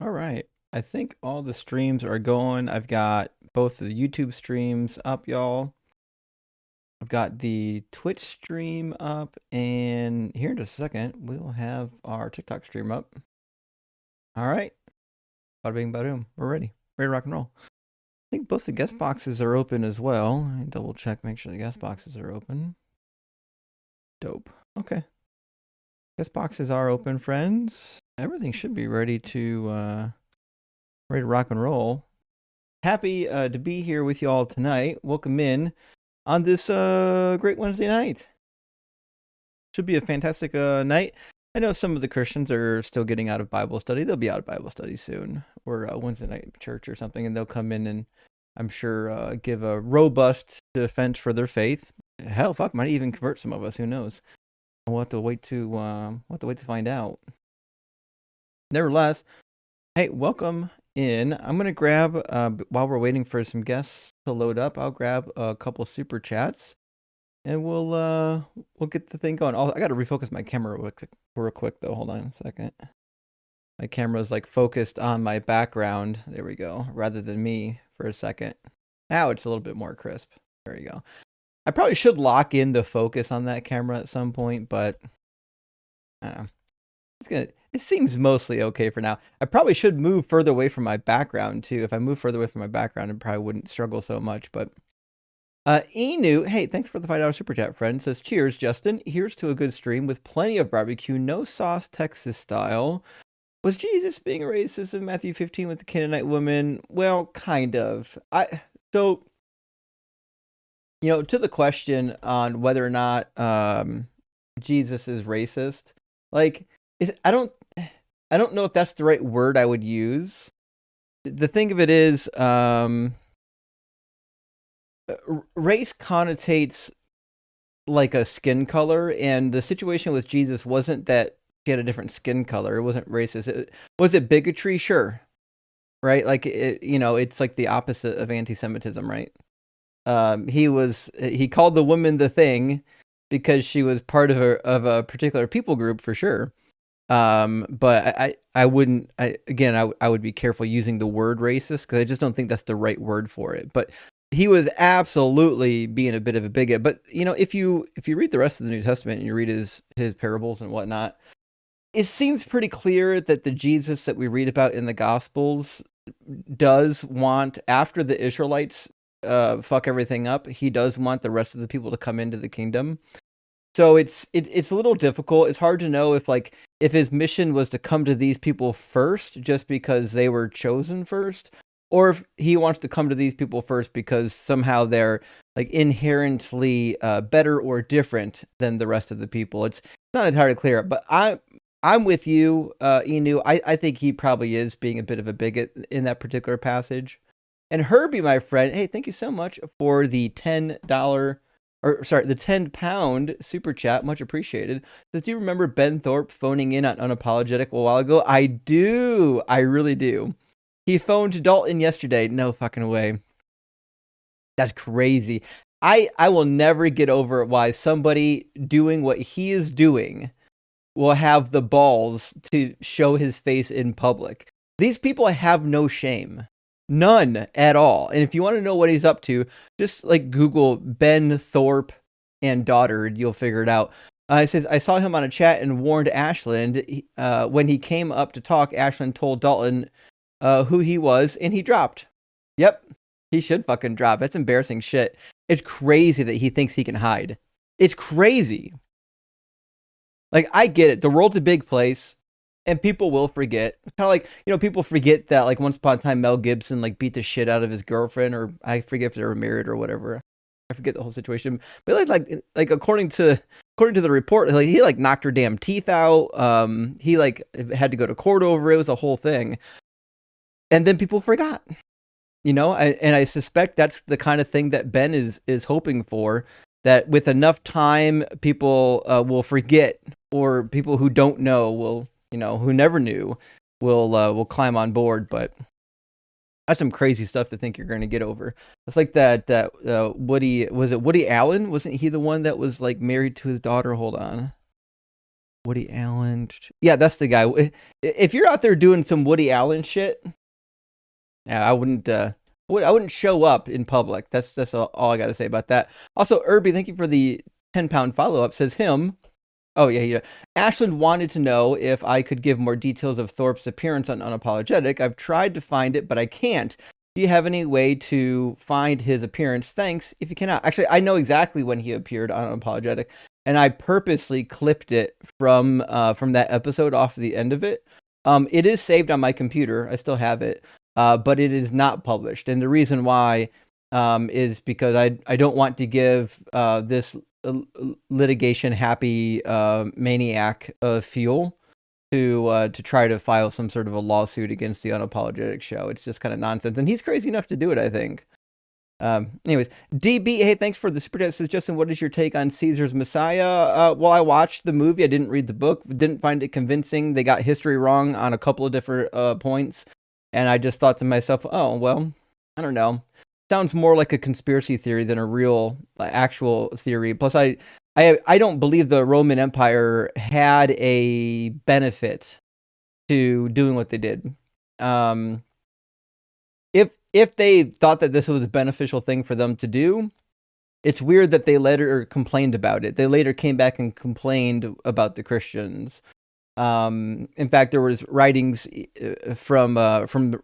All right. I think all the streams are going. I've got both the YouTube streams up, y'all. I've got the Twitch stream up, and here in just a second, we'll have our TikTok stream up. All right. Bada bing, bada boom. We're ready. Ready to rock and roll. I think both the guest boxes are open as well. I double check, make sure the guest boxes are open. Dope. Okay. Guest boxes are open, friends. Everything should be ready to rock and roll. Happy to be here with you all tonight. Welcome in on this great Wednesday night. Should be a fantastic night. I know some of the Christians are still getting out of Bible study. They'll be out of Bible study soon, or Wednesday night church or something, and they'll come in and I'm sure give a robust defense for their faith. Hell, fuck, might even convert some of us. Who knows? We'll have to wait to find out. Nevertheless, hey, welcome in. I'm gonna grab while we're waiting for some guests to load up. I'll grab a couple super chats, and we'll get the thing going. I got to refocus my camera real quick though. Hold on a second. My camera's like focused on my background. There we go. Rather than me for a second. Now it's a little bit more crisp. There you go. I probably should lock in the focus on that camera at some point, but it seems mostly okay for now. I probably should move further away from my background too. If I move further away from my background, it probably wouldn't struggle so much. But Enu, hey, thanks for the $5 super chat, friend. Says, cheers, Justin. Here's to a good stream with plenty of barbecue, no sauce, Texas style. Was Jesus being racist in Matthew 15 with the Canaanite woman? Well, kind of. To the question on whether or not Jesus is racist, like, I don't know if that's the right word I would use. The thing of it is, race connotates like a skin color, and the situation with Jesus wasn't that he had a different skin color. It wasn't racist. Was it bigotry? Sure. Right? Like, it's like the opposite of anti-Semitism, right? He called the woman the thing because she was part of a particular people group for sure. But I wouldn't, I would be careful using the word racist because I just don't think that's the right word for it. But he was absolutely being a bit of a bigot. But if you read the rest of the New Testament and you read his parables and whatnot, it seems pretty clear that the Jesus that we read about in the Gospels does want, after the Israelites fuck everything up, he does want the rest of the people to come into the kingdom. So it's a little difficult. It's hard to know if his mission was to come to these people first just because they were chosen first, or if he wants to come to these people first because somehow they're like inherently better or different than the rest of the people. It's not entirely clear, but I'm with you, Enu. I think he probably is being a bit of a bigot in that particular passage. And Herbie, my friend, hey, thank you so much for the the £10 super chat. Much appreciated. Says, do you remember Ben Thorpe phoning in on Unapologetic a while ago? I do. I really do. He phoned Dalton yesterday. No fucking way. That's crazy. I will never get over why somebody doing what he is doing will have the balls to show his face in public. These people have no shame. None at all. And if you want to know what he's up to, just like Google Ben Thorpe and daughter, you'll figure it out. It says, I saw him on a chat and warned Ashland. When he came up to talk, Ashland told Dalton who he was, and he dropped. Yep, he should fucking drop. That's embarrassing shit. It's crazy that he thinks he can hide. It's crazy. Like, I get it. The world's a big place. And people will forget. Kind of like, people forget that, like, once upon a time, Mel Gibson, like, beat the shit out of his girlfriend, or I forget if they were married or whatever. I forget the whole situation. But like according to the report, like, he like knocked her damn teeth out. He like had to go to court over it. It was a whole thing. And then people forgot. And I suspect that's the kind of thing that Ben is hoping for. That with enough time, people will forget or people who don't know will, who never knew, will climb on board. But that's some crazy stuff to think you're going to get over. It's like that Woody Allen? Wasn't he the one that was like married to his daughter? Hold on. Woody Allen. Yeah, that's the guy. If you're out there doing some Woody Allen shit, I wouldn't show up in public. That's all I got to say about that. Also, Irby, thank you for the 10-pound follow-up. Says him. Oh, yeah. Ashland wanted to know if I could give more details of Thorpe's appearance on Unapologetic. I've tried to find it, but I can't. Do you have any way to find his appearance? Thanks, if you cannot. Actually, I know exactly when he appeared on Unapologetic, and I purposely clipped it from that episode off the end of it. It is saved on my computer. I still have it, but it is not published. And the reason why is because I don't want to give this litigation happy maniac fuel to try to file some sort of a lawsuit against the Unapologetic show. It's just kind of nonsense, and he's crazy enough to do it, I think. Anyways, DB, hey, thanks for the super chat. Says, Justin, what is your take on Caesar's Messiah? Well, I watched the movie. I didn't read the book. Didn't find it convincing. They got history wrong on a couple of different points, and I just thought to myself, oh well, I don't know. Sounds more like a conspiracy theory than a real actual theory. Plus, I don't believe the Roman Empire had a benefit to doing what they did. If they thought that this was a beneficial thing for them to do, it's weird that they later complained about it. They later came back and complained about the Christians. In fact, there was writings from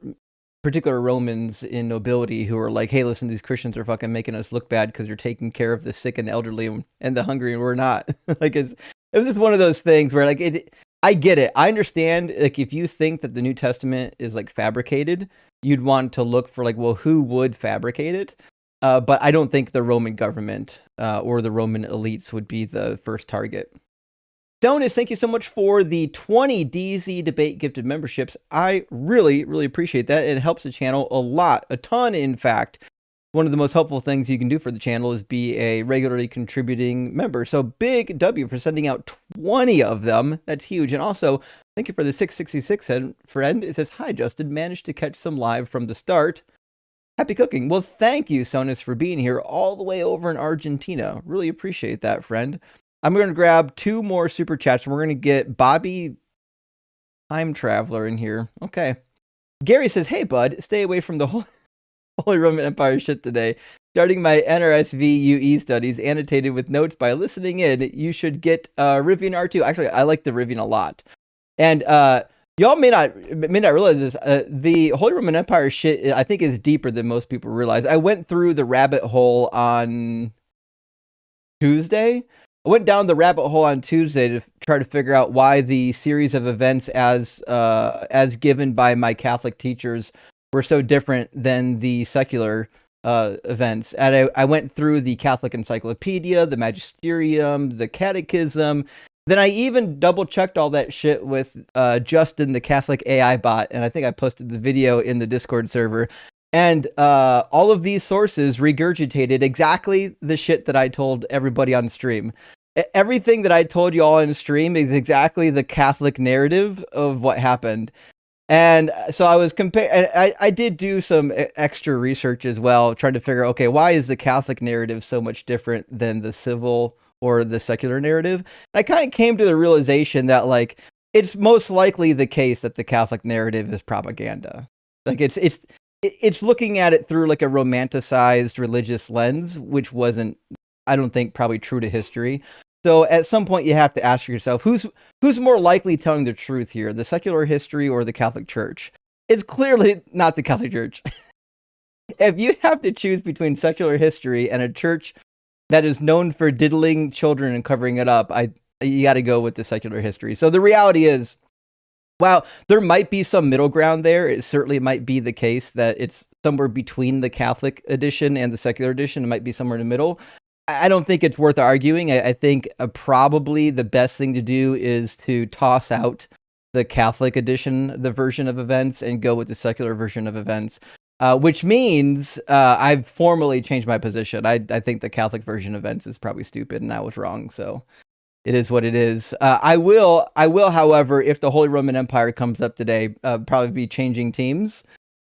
particular Romans in nobility who were like, hey, listen, these Christians are fucking making us look bad because you're taking care of the sick and the elderly and the hungry, and we're not. Like, it was just one of those things where, like, I get it. I understand, like, if you think that the New Testament is, like, fabricated, you'd want to look for, like, well, who would fabricate it? But I don't think the Roman government or the Roman elites would be the first target. Donis, thank you so much for the 20 DZ Debate gifted memberships. I really, really appreciate that. It helps the channel a lot, a ton, in fact. One of the most helpful things you can do for the channel is be a regularly contributing member. So big W for sending out 20 of them. That's huge. And also, thank you for the 666 friend. It says, hi, Justin. Managed to catch some live from the start. Happy cooking. Well, thank you, Sonis, for being here all the way over in Argentina. Really appreciate that, friend. I'm going to grab 2 more super chats, and we're going to get Bobby Time Traveler in here. Okay. Gary says, hey, bud, stay away from the Holy Roman Empire shit today. Starting my NRSV UE studies, annotated with notes by listening in. You should get Rivian R2. Actually, I like the Rivian a lot. And y'all may not realize this. The Holy Roman Empire shit, I think, is deeper than most people realize. I went through the rabbit hole on Tuesday. I went down the rabbit hole on Tuesday to try to figure out why the series of events as given by my Catholic teachers were so different than the secular events. And I went through the Catholic Encyclopedia, the Magisterium, the Catechism. Then I even double checked all that shit with Justin, the Catholic AI bot, and I think I posted the video in the Discord server. And all of these sources regurgitated exactly the shit that I told everybody on stream. Everything that I told you all on stream is exactly the Catholic narrative of what happened. And so I was I did do some extra research as well, trying to figure out, okay, why is the Catholic narrative so much different than the civil or the secular narrative? And I kind of came to the realization that, like, it's most likely the case that the Catholic narrative is propaganda. Like, it's looking at it through like a romanticized religious lens, which wasn't, I don't think, probably true to history. So at some point you have to ask yourself, who's more likely telling the truth here, the secular history or the Catholic Church? It's clearly not the Catholic Church. If you have to choose between secular history and a church that is known for diddling children and covering it up, you got to go with the secular history. So the reality is, while there might be some middle ground there, it certainly might be the case that it's somewhere between the Catholic edition and the secular edition. It might be somewhere in the middle. I don't think it's worth arguing. I think probably the best thing to do is to toss out the Catholic edition, the version of events, and go with the secular version of events, which means I've formally changed my position. I think the Catholic version of events is probably stupid, and I was wrong. So It is what it is. I will, however, if the Holy Roman Empire comes up today, probably be changing teams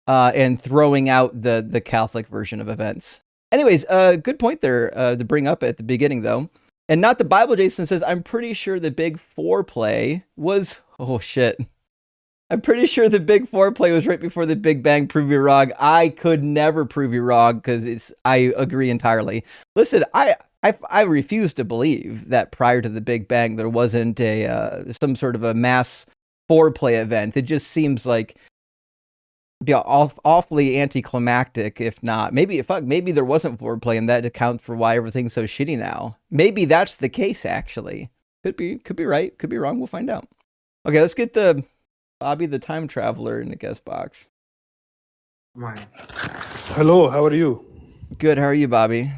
and throwing out the Catholic version of events. Anyways, good point there to bring up at the beginning, though. And not the Bible, Jason says, I'm pretty sure the big foreplay was, oh shit. I'm pretty sure the big foreplay was right before the Big Bang. Prove you wrong. I could never prove you wrong because I agree entirely. Listen, I refuse to believe that prior to the Big Bang there wasn't some sort of a mass foreplay event. It just seems like awfully anticlimactic. If not, maybe there wasn't foreplay, and that accounts for why everything's so shitty now. Maybe that's the case. Actually, could be right, could be wrong. We'll find out. Okay, let's get the Bobby the Time Traveler in the guest box. Hello, how are you? Good. How are you, Bobby?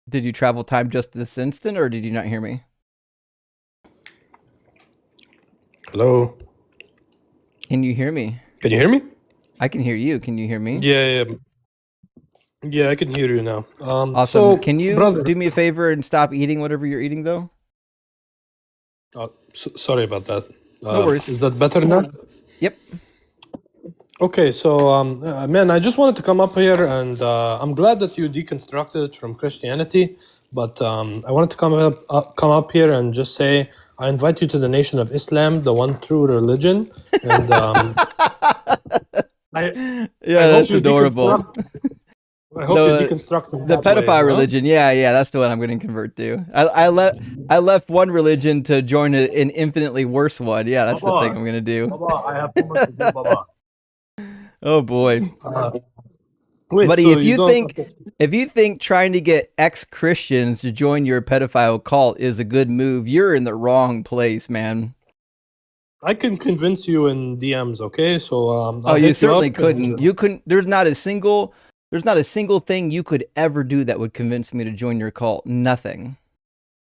Did you travel time just this instant, or did you not hear me? Hello. Can you hear me? Can you hear me? I can hear you. Can you hear me? Yeah, I can hear you now. Awesome. So, can you brother, do me a favor and stop eating whatever you're eating, though? sorry about that. No worries. Is that better now? Yep. Okay, so man, I just wanted to come up here, and I'm glad that you deconstructed from Christianity, but I wanted to come up here and just say I invite you to the nation of Islam, the one true religion, and that's adorable. I hope you deconstruct the pedophile religion. Yeah, that's the one I'm going to convert to. I left one religion to join an infinitely worse one. Yeah, that's the thing I'm going to do. Baba, I have homework to do, Baba. Oh boy. Wait, buddy, so if you think trying to get ex-Christians to join your pedophile cult is a good move, you're in the wrong place, man. I can convince you in DMs, okay? So you certainly couldn't. You couldn't. There's not a single thing you could ever do that would convince me to join your cult. Nothing.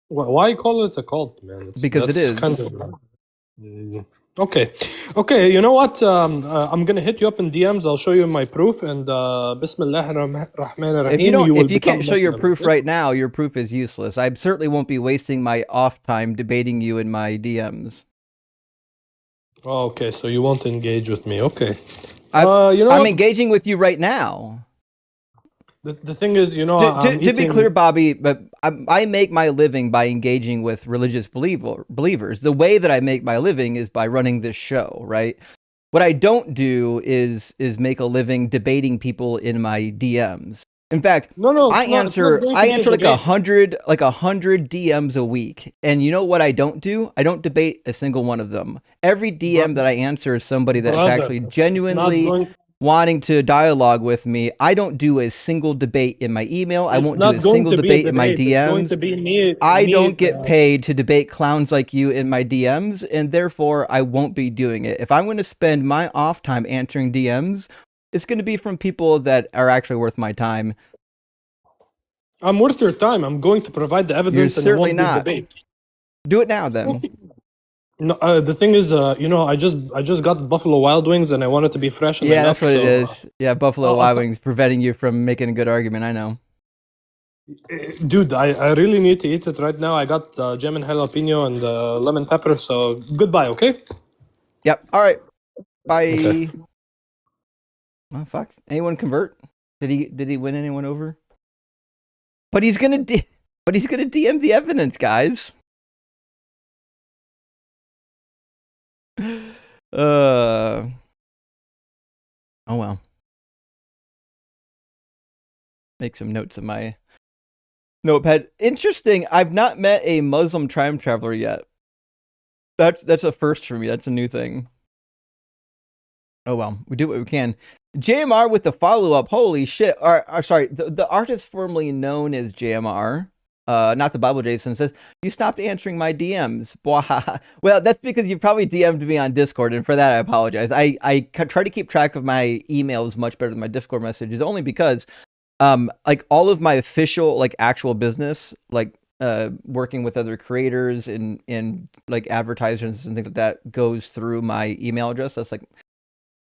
Why call it a cult, man? Because it is. Kind of, okay. You know what? I'm gonna hit you up in DMs. I'll show you my proof, and Bismillah ar-Rahman ar-Rahim. If you can't show your proof right now, your proof is useless. I certainly won't be wasting my off time debating you in my DMs. Oh, okay, so you won't engage with me. Okay. I'm engaging with you right now. The thing is, to be clear, Bobby, but I make my living by engaging with religious believers. The way that I make my living is by running this show, right? What I don't do is make a living debating people in my DMs. In fact, I answer like 100 DMs a week, and you know what I don't do? I don't debate a single one of them. Every DM that I answer is somebody that's actually genuinely wanting to dialogue with me. I don't do a single debate in my email. I won't do a single debate in my DMs. I don't get paid to debate clowns like you in my DMs, and therefore I won't be doing it. If I'm going to spend my off time answering DMs, it's going to be from people that are actually worth my time. I'm worth your time. I'm going to provide the evidence. You're certainly not. Do it now, then. No, the thing is, I just got Buffalo Wild Wings, and I want it to be fresh. Yeah, that's what it is. Yeah, Buffalo Wild Wings preventing you from making a good argument. I know. Dude, I really need to eat it right now. I got jam and jalapeno and lemon pepper. So goodbye, okay? Yep. All right. Bye. Okay. Oh fuck! Anyone convert? Did he win anyone over? But he's gonna DM the evidence, guys. Oh well. Make some notes in my notepad. Interesting. I've not met a Muslim time traveler yet. That's a first for me. That's a new thing. Oh well, we do what we can. JMR with the follow-up. Holy shit. Sorry, the artist formerly known as JMR, not the Bible Jason, says, you stopped answering my DMs. Well, that's because you probably DM'd me on Discord, and for that I apologize. I try to keep track of my emails much better than my Discord messages, only because like all of my official, like actual business, like working with other creators and like advertisers and things like that goes through my email address. That's like,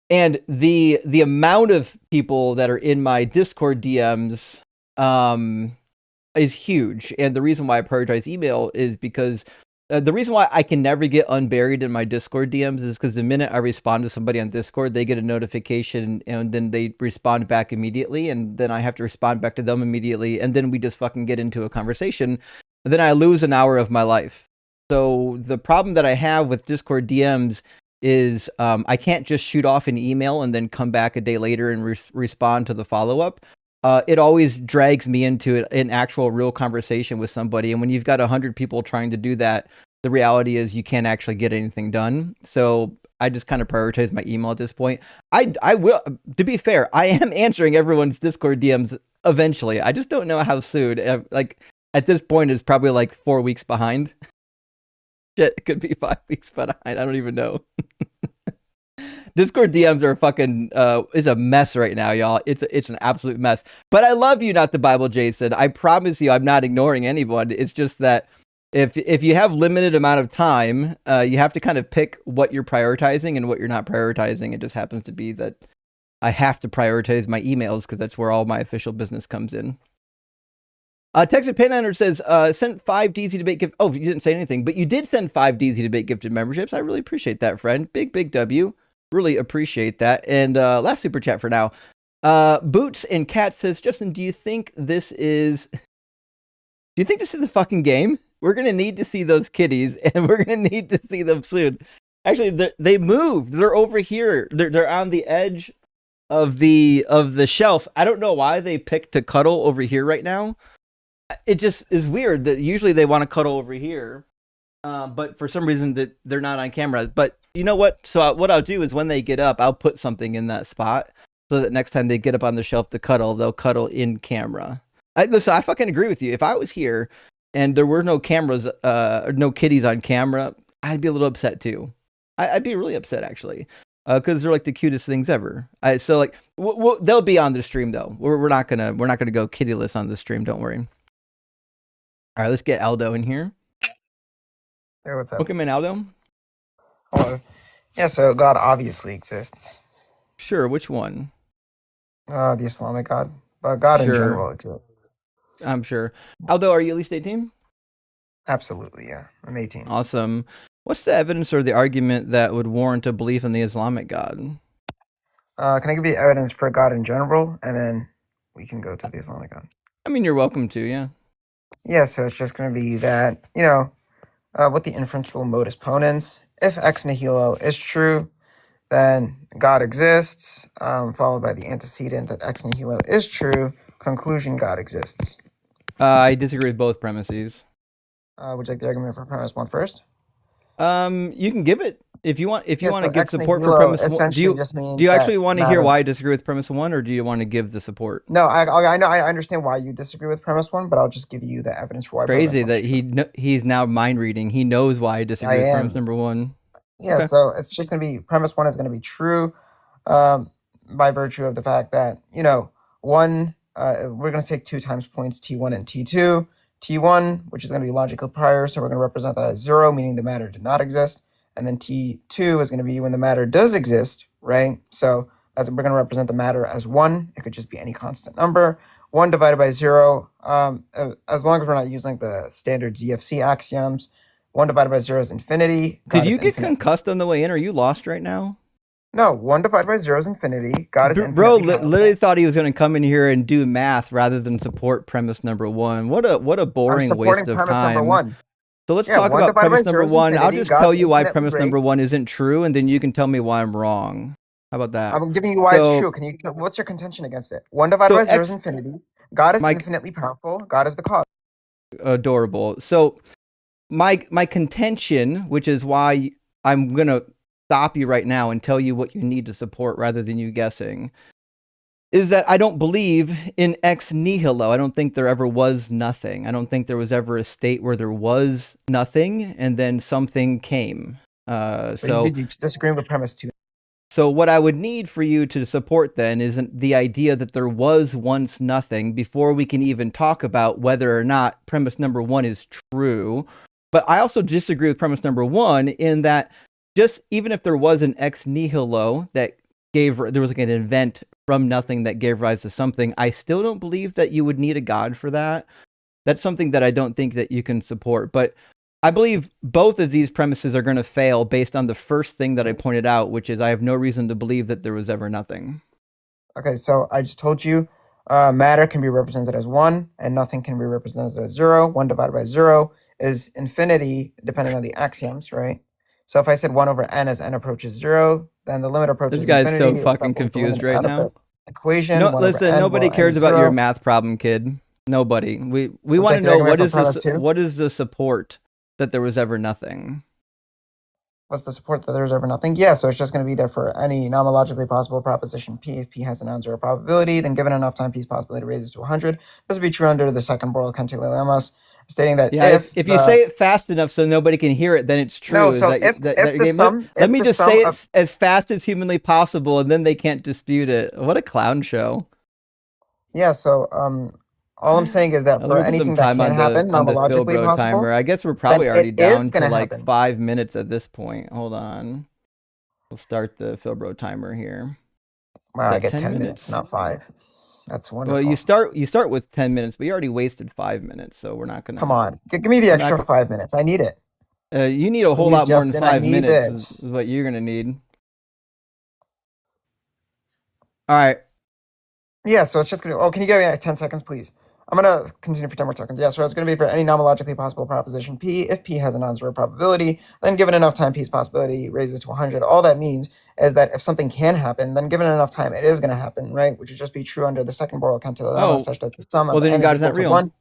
and the amount of people that are in my Discord DMs is huge. And the reason why I prioritize email is because the reason why I can never get unburied in my Discord DMs is because the minute I respond to somebody on Discord, they get a notification and then they respond back immediately. And then I have to respond back to them immediately. And then we just fucking get into a conversation. And then I lose an hour of my life. So the problem that I have with Discord DMs is I can't just shoot off an email and then come back a day later and respond to the follow-up. It always drags me into an actual real conversation with somebody. And when you've got 100 people trying to do that, the reality is you can't actually get anything done. So I just kind of prioritize my email at this point. I will, to be fair, I am answering everyone's Discord DMs eventually. I just don't know how soon. Like at this point, it's probably like 4 weeks behind. Shit, it could be 5 weeks behind. I don't even know. Discord DMs are fucking is a mess right now, y'all. It's an absolute mess. But I love you, not the Bible, Jason. I promise you, I'm not ignoring anyone. It's just that if you have limited amount of time, you have to kind of pick what you're prioritizing and what you're not prioritizing. It just happens to be that I have to prioritize my emails because that's where all my official business comes in. Texas Panhandler says, sent 5 DZ Debate gift. Oh, you didn't say anything, but you did send 5 DZ Debate gifted memberships. I really appreciate that, friend. Big W. Really appreciate that. And last super chat for now. Boots and Cat says, Justin, do you think this is a fucking game? We're gonna need to see those kitties, and we're gonna need to see them soon. Actually, they moved. They're over here. They're on the edge of the shelf. I don't know why they picked to cuddle over here right now. It just is weird that usually they want to cuddle over here. But for some reason that they're not on camera. But you know what? So what I'll do is when they get up, I'll put something in that spot so that next time they get up on the shelf to cuddle, they'll cuddle in camera. Listen, I fucking agree with you. If I was here and there were no cameras, no kitties on camera, I'd be a little upset too. I'd be really upset actually, because they're like the cutest things ever. So like they'll be on the stream though. We're not gonna go kittyless on the stream. Don't worry. All right, let's get Aldo in here. Hey, what's up? Welcome in, Aldo. Hello. Yeah, so God obviously exists. Sure, which one? The Islamic God. But God in Sure. general exists. I'm sure. Aldo, are you at least 18? Absolutely, yeah. I'm 18. Awesome. What's the evidence or the argument that would warrant a belief in the Islamic God? Can I give you evidence for God in general, and then we can go to the Islamic God? I mean, you're welcome to, yeah. Yeah, so it's just going to be that, with the inferential modus ponens, if ex nihilo is true, then God exists, followed by the antecedent that ex nihilo is true, conclusion God exists. I disagree with both premises. Would you like the argument for premise 1 first? You can give it if you want. If you want to give ex support for nihilo premise 1, essentially just means do you actually want to hear matter. why I disagree with premise 1, or do you want to give the support? No, I know, I understand why you disagree with premise 1, but I'll just give you the evidence for why. Crazy that he's now mind reading. He knows why I disagree with premise number 1. Yeah, okay. So it's just gonna be premise 1 is gonna be true, by virtue of the fact that one, we're gonna take 2 times points T1 and T2. T1, which is gonna be logical prior, so we're gonna represent that as 0, meaning the matter did not exist. And then T2 is going to be when the matter does exist, right? So we're going to represent the matter as 1. It could just be any constant number. 1 divided by 0, as long as we're not using the standard ZFC axioms, 1 divided by 0 is infinity. Did you get concussed on the way in? Are you lost right now? No, 1 divided by 0 is infinity. God is infinity. Bro literally thought he was going to come in here and do math rather than support premise number 1. What a boring waste of premise time. Number 1. So let's talk about premise number 1. I'll just tell you why premise number 1 isn't true, and then you can tell me why I'm wrong. How about that? I'm giving you why it's true. What's your contention against it? 1 divided by 0 is infinity. God is infinitely powerful. God is the cause. Adorable. So my contention, which is why I'm gonna stop you right now and tell you what you need to support rather than you guessing, is that I don't believe in ex nihilo. I don't think there ever was nothing. I don't think there was ever a state where there was nothing and then something came. So you're disagreeing with premise 2. So what I would need for you to support then isn't the idea that there was once nothing before we can even talk about whether or not premise number 1 is true. But I also disagree with premise number 1 in that just even if there was an ex nihilo that there was like an event from nothing that gave rise to something. I still don't believe that you would need a God for that. That's something that I don't think that you can support. But I believe both of these premises are going to fail based on the first thing that I pointed out, which is I have no reason to believe that there was ever nothing. Okay, so I just told you matter can be represented as 1 and nothing can be represented as 0. 1 divided by 0 is infinity depending on the axioms, right? So if I said 1 over n as n approaches 0, then the limit approaches This guy's infinity. so fucking confused right now. Equation. No, 1 over listen, n, nobody well, n cares is about 0. your math problem, kid. Nobody. We Would want you to like know the argument for premise 2? what is the support that there was ever nothing. What's the support that there's ever nothing? Yeah, so it's just going to be there for any nomologically possible proposition P. If P has a non-zero probability, then given enough time, P's possibility raises to 100. This would be true under the second Borel-Cantor lemmas, stating that if you say it fast enough so nobody can hear it, then it's true. No, so let me just say it as fast as humanly possible, and then they can't dispute it. What a clown show. Yeah, so all I'm saying is that for anything that can happen, nomologically possible, timer. I guess we're probably already down to like 5 minutes at this point. Hold on. We'll start the Philbro timer here. Wow, I get 10 minutes, not 5. That's wonderful. Well, you start with 10 minutes, but you already wasted 5 minutes, so we're not gonna. Come on, give me the extra 5 minutes. I need it. You need a whole lot more than 5 minutes. Is what you're gonna need. All right. Yeah, so it's just gonna. Oh, can you give me 10 seconds, please? I'm going to continue for 10 more seconds. Yeah, so it's going to be for any nomologically possible proposition P. If P has a non-zero probability, then given enough time, P's possibility raises to 100. All that means is that if something can happen, then given enough time, it is going to happen, right? Which would just be true under the second Borel-Cantor lemma, such that the sum of n is equal to 1.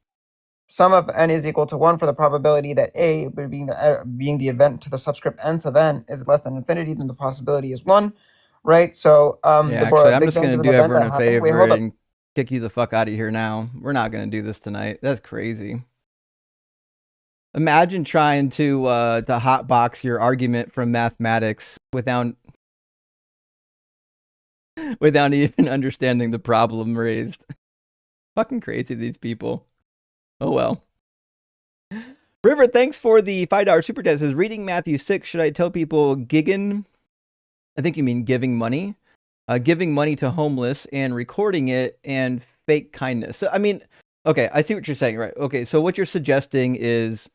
Sum of n is equal to 1 for the probability that A, being the event to the subscript nth of n, is less than infinity, then the possibility is 1, right? So I'm just going to do everyone a favor and kick you the fuck out of here now. We're not going to do this tonight. That's crazy. Imagine trying to hotbox your argument from mathematics without even understanding the problem raised. Fucking crazy, these people. Oh well. River, thanks for the $5 super chat. Says, reading Matthew 6, should I tell people gigging? I think you mean giving money. Giving money to homeless and recording it and fake kindness. So, I mean, okay, I see what you're saying, right? Okay, so what you're suggesting is,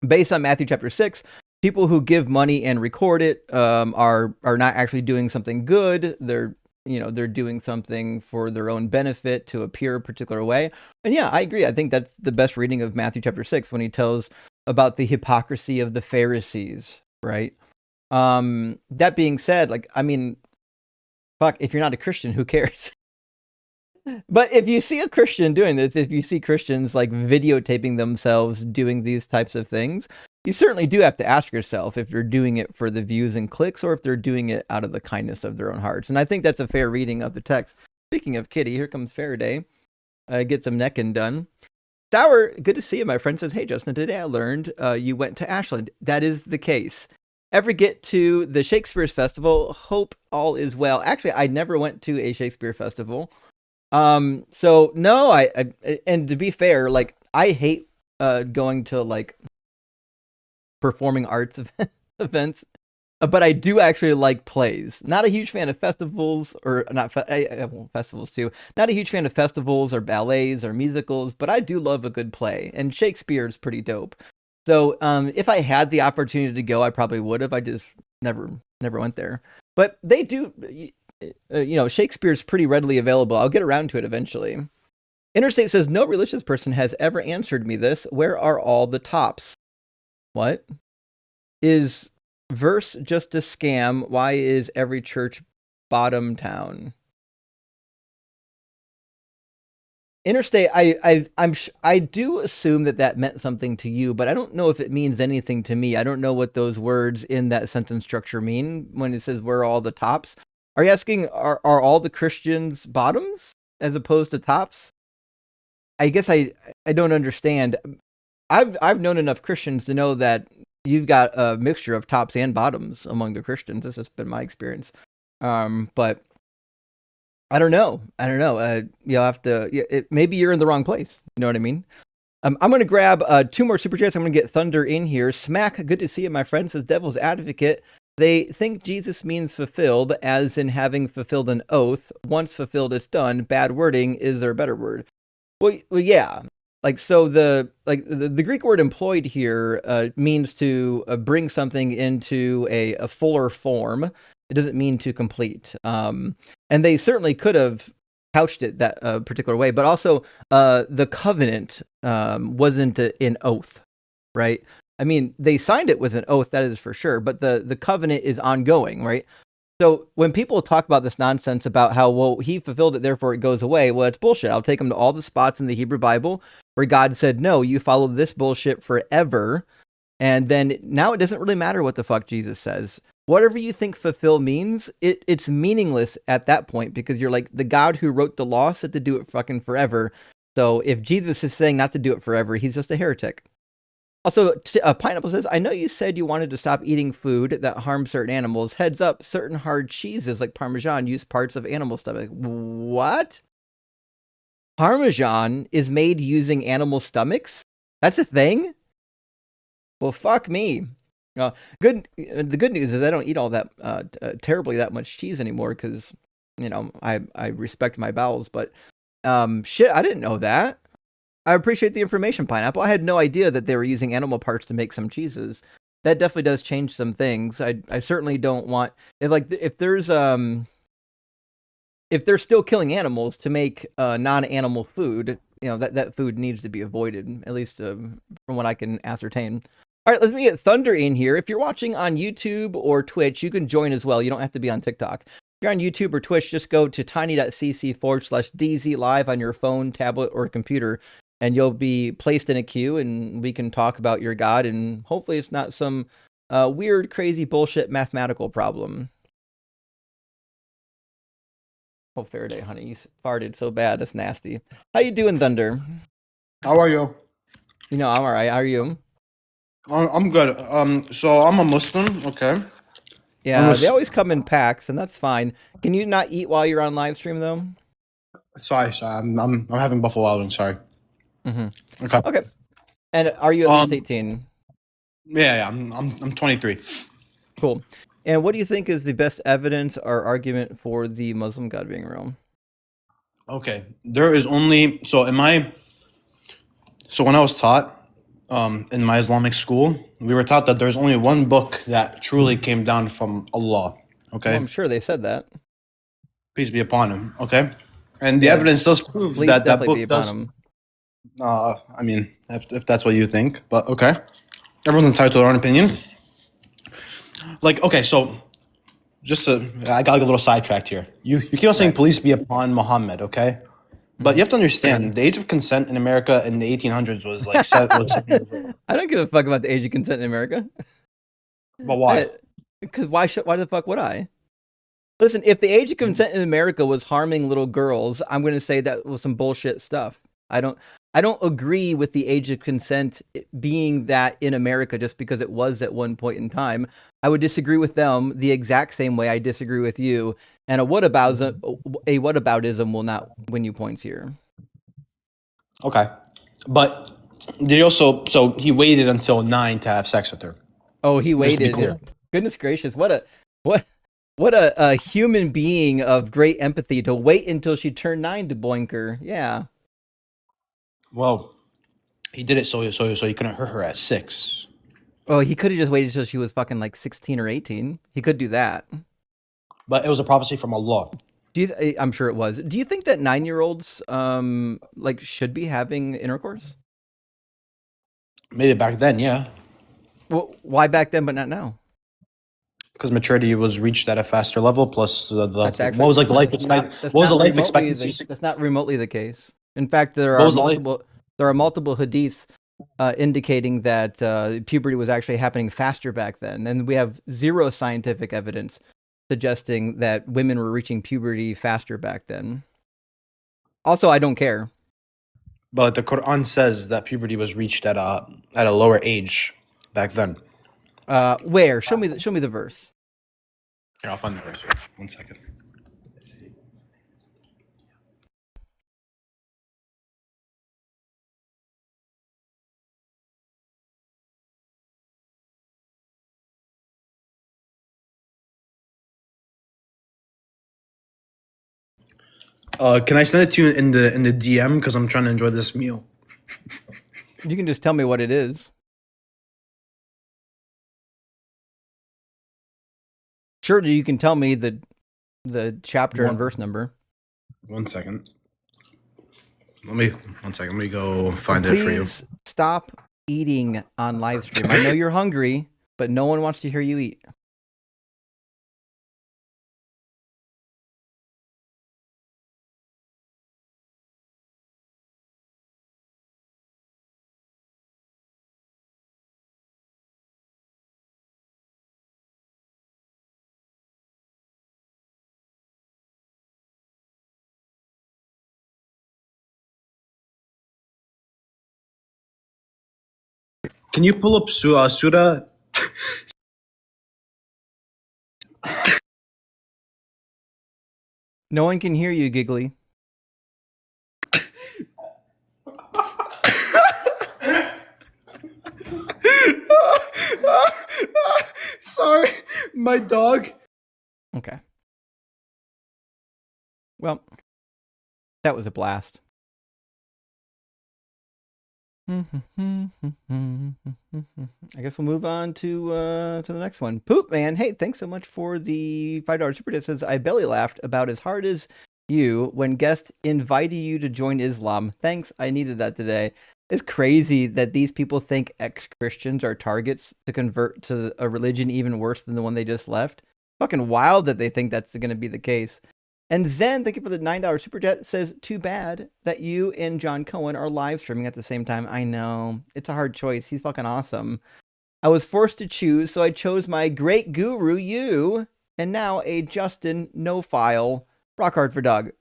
based on Matthew chapter 6, people who give money and record it are not actually doing something good. They're doing something for their own benefit to appear a particular way. And yeah, I agree. I think that's the best reading of Matthew chapter 6 when he tells about the hypocrisy of the Pharisees, right? That being said, like, I mean, fuck, if you're not a Christian, who cares? But if you see a Christian doing this, if you see Christians like videotaping themselves doing these types of things, you certainly do have to ask yourself if they're doing it for the views and clicks or if they're doing it out of the kindness of their own hearts. And I think that's a fair reading of the text. Speaking of Kitty, here comes Faraday. Get some necking done. Sour, good to see you, my friend. Says, hey, Justin, today I learned you went to Ashland. That is the case. Ever get to the Shakespeare Festival? Hope all is well. Actually, I never went to a Shakespeare Festival. So no, I and to be fair, like, I hate going to like performing arts events, but I do actually like plays. Not a huge fan of festivals, or not festivals too. Not a huge fan of festivals or ballets or musicals, but I do love a good play, and Shakespeare is pretty dope. So if I had the opportunity to go, I probably would have. I just never went there. But they do, Shakespeare's pretty readily available. I'll get around to it eventually. Interstate says, no religious person has ever answered me this. Where are all the tops? What? Is verse just a scam? Why is every church bottom town? Interstate, I do assume that meant something to you, but I don't know if it means anything to me. I don't know what those words in that sentence structure mean when it says where are all the tops. Are you asking are all the Christians bottoms as opposed to tops? I guess I don't understand. I've known enough Christians to know that you've got a mixture of tops and bottoms among the Christians. This has been my experience. But I don't know. You'll have to. Maybe you're in the wrong place. You know what I mean? I'm going to grab 2 more super chats. I'm going to get Thunder in here. Smack, good to see you, my friend. Says Devil's Advocate. They think Jesus means fulfilled, as in having fulfilled an oath. Once fulfilled, it's done. Bad wording. Is there a better word? Well, yeah. Like, so the Greek word employed here means to bring something into a fuller form. It doesn't mean to complete. And they certainly could have couched it that particular way, but also the covenant wasn't an oath, right? I mean, they signed it with an oath, that is for sure, but the covenant is ongoing, right? So when people talk about this nonsense about how, well, he fulfilled it, therefore it goes away, well, it's bullshit. I'll take them to all the spots in the Hebrew Bible where God said, no, you follow this bullshit forever. And then now it doesn't really matter what the fuck Jesus says. Whatever you think fulfill means, it's meaningless at that point, because you're like, the God who wrote the law said to do it fucking forever. So if Jesus is saying not to do it forever, he's just a heretic. Also, Pineapple says, I know you said you wanted to stop eating food that harms certain animals. Heads up, certain hard cheeses like Parmesan use parts of animal stomach. What? Parmesan is made using animal stomachs? That's a thing? Well, fuck me. The good news is I don't eat all that terribly that much cheese anymore, because, you know, I respect my bowels. But shit, I didn't know that. I appreciate the information, Pineapple. I had no idea that they were using animal parts to make some cheeses. That definitely does change some things. I certainly don't want, if they're still killing animals to make non-animal food, you know, that food needs to be avoided, at least from what I can ascertain. All right, let me get Thunder in here. If you're watching on YouTube or Twitch, you can join as well. You don't have to be on TikTok. If you're on YouTube or Twitch, just go to tiny.cc/DZ live on your phone, tablet, or computer, and you'll be placed in a queue, and we can talk about your God, and hopefully it's not some weird, crazy, bullshit mathematical problem. Oh, Faraday, honey, you farted so bad, that's nasty. How you doing, Thunder? How are you? You know, I'm all right. How are you? I'm good. So I'm a Muslim, okay? Yeah, they always come in packs, and that's fine. Can you not eat while you're on live stream, though? Sorry. I'm having buffalo wild wings. Sorry. Mm-hmm. Okay. Okay. And are you at least 18? Yeah, I'm 23. Cool. And what do you think is the best evidence or argument for the Muslim God being real? Okay. There is only so when I was taught in my Islamic school, we were taught that there's only one book that truly came down from Allah. Okay. Well, I'm sure they said that. Peace be upon him. Okay. And the Yeah, evidence does prove please that definitely book be upon does. them. I mean, if that's what you think, but okay. Everyone's entitled to their own opinion. Like, okay, so I got like a little sidetracked here. You keep on saying Right. police be upon Muhammad, okay? But you have to understand the age of consent in America in the 1800s was like 7 years old. I don't give a fuck about the age of consent in America. But why? Because why the fuck would I? Listen, if the age of consent in America was harming little girls, I'm going to say that was some bullshit stuff. I don't agree with the age of consent being that in America just because it was at one point in time. I would disagree with them the exact same way I disagree with you. And a whataboutism will not win you points here. Okay. But did he also so he waited until 9 to have sex with her? Oh, he Just to be waited. clear. Goodness gracious, what a human being of great empathy to wait until she turned 9 to boink her. Yeah. Well, he did it so he couldn't hurt her at 6. Oh, he could have just waited until she was fucking like 16 or 18. He could do that. But it was a prophecy from Allah. I'm sure it was. Do you think that 9-year-olds like should be having intercourse? Made it back then, yeah. Well, why back then but not now? Because maturity was reached at a faster level. Plus, That's what actually was like the life that's not expect? What was the life expectancy? that's not remotely the case. In fact, there What are was the life? multiple hadiths indicating that puberty was actually happening faster back then, and we have zero scientific evidence suggesting that women were reaching puberty faster back then. Also, I don't care. But the Quran says that puberty was reached at a lower age back then. Where? Show me the verse. Here, I'll find the verse. 1 second. Can I send it to you in the DM because I'm trying to enjoy this meal? You can just tell me what it is. Sure, you can tell me the chapter and verse number. 1 second. Let me go find it for you. Please stop eating on live stream. I know you're hungry, but no one wants to hear you eat. Can you pull up Surah? No one can hear you, Giggly. Sorry, my dog. Okay. Well, that was a blast. I guess we'll move on to the next one. Poop Man, hey, thanks so much for the $5 super chat. Says I belly laughed about as hard as you when guest invited you to join Islam. Thanks, I needed that today. It's crazy that these people think ex-Christians are targets to convert to a religion even worse than the one they just left. Fucking wild that they think that's going to be the case. And Zen, thank you for the $9 super chat, says, too bad that you and John Cohen are live streaming at the same time. I know. It's a hard choice. He's fucking awesome. I was forced to choose, so I chose my great guru, you, and now a Justin no-file. Rock hard for Doug.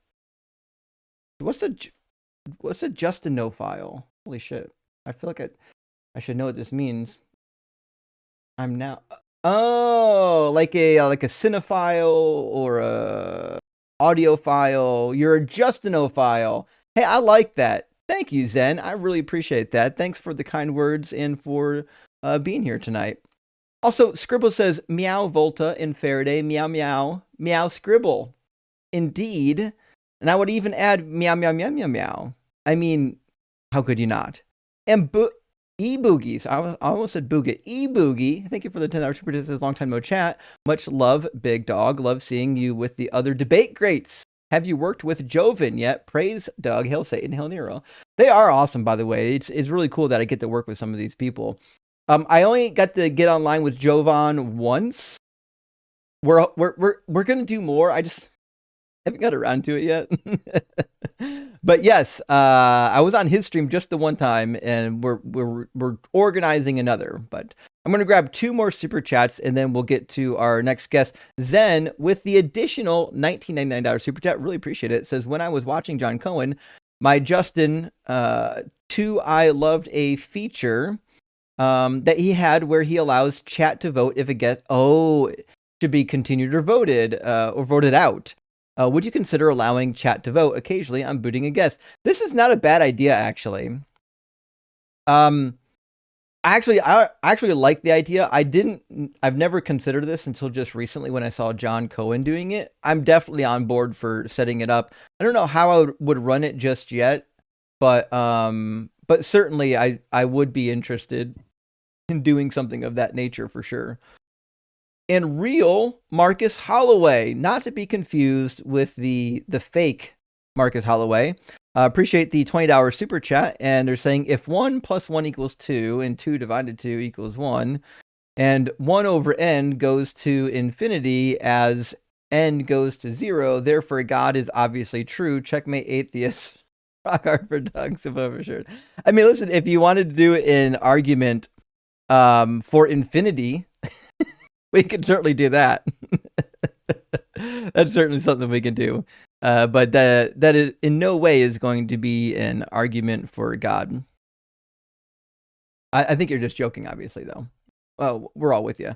What's a Justin no-file? Holy shit. I feel like I should know what this means. I'm now... Oh, like a cinephile or a... audiophile. You're a Justinophile. Hey, I like that. Thank you, Zen. I really appreciate that. Thanks for the kind words and for being here tonight. Also, Scribble says, meow Volta in Faraday, meow meow, meow Scribble. Indeed. And I would even add meow meow meow meow meow. I mean, how could you not? And E-Boogies. I almost said Boogie. E-Boogie. Thank you for the $10 super chat. Says long time no chat. Much love, Big Dog. Love seeing you with the other debate greats. Have you worked with Joven yet? Praise Doug. Hail Satan. Hail Nero. They are awesome, by the way. It's really cool that I get to work with some of these people. I only got to get online with Jovan once. We're gonna do more. I just haven't got around to it yet. But yes, I was on his stream just the one time, and we're organizing another. But I'm gonna grab 2 more super chats, and then we'll get to our next guest, Zen, with the additional $19.99 super chat. Really appreciate it. It says, when I was watching John Cohen, my Justin 2, I loved a feature that he had where he allows chat to vote if a guest should be continued or voted out. Would you consider allowing chat to vote? Occasionally, I'm booting a guest. This is not a bad idea, actually. I actually like the idea. I've never considered this until just recently when I saw John Cohen doing it. I'm definitely on board for setting it up. I don't know how I would run it just yet, but certainly I would be interested in doing something of that nature for sure. And real Marcus Holloway, not to be confused with the fake Marcus Holloway. Appreciate the $20 super chat. And they're saying if 1 + 1 = 2 and 2 / 2 = 1, and 1 over n goes to infinity as n goes to 0, therefore God is obviously true. Checkmate atheists. Rock hard for Doug, above shirt. I mean, listen, if you wanted to do an argument for infinity, we can certainly do that. That's certainly something we can do. But that is, in no way is going to be an argument for God. I think you're just joking, obviously, though. Oh, we're all with you.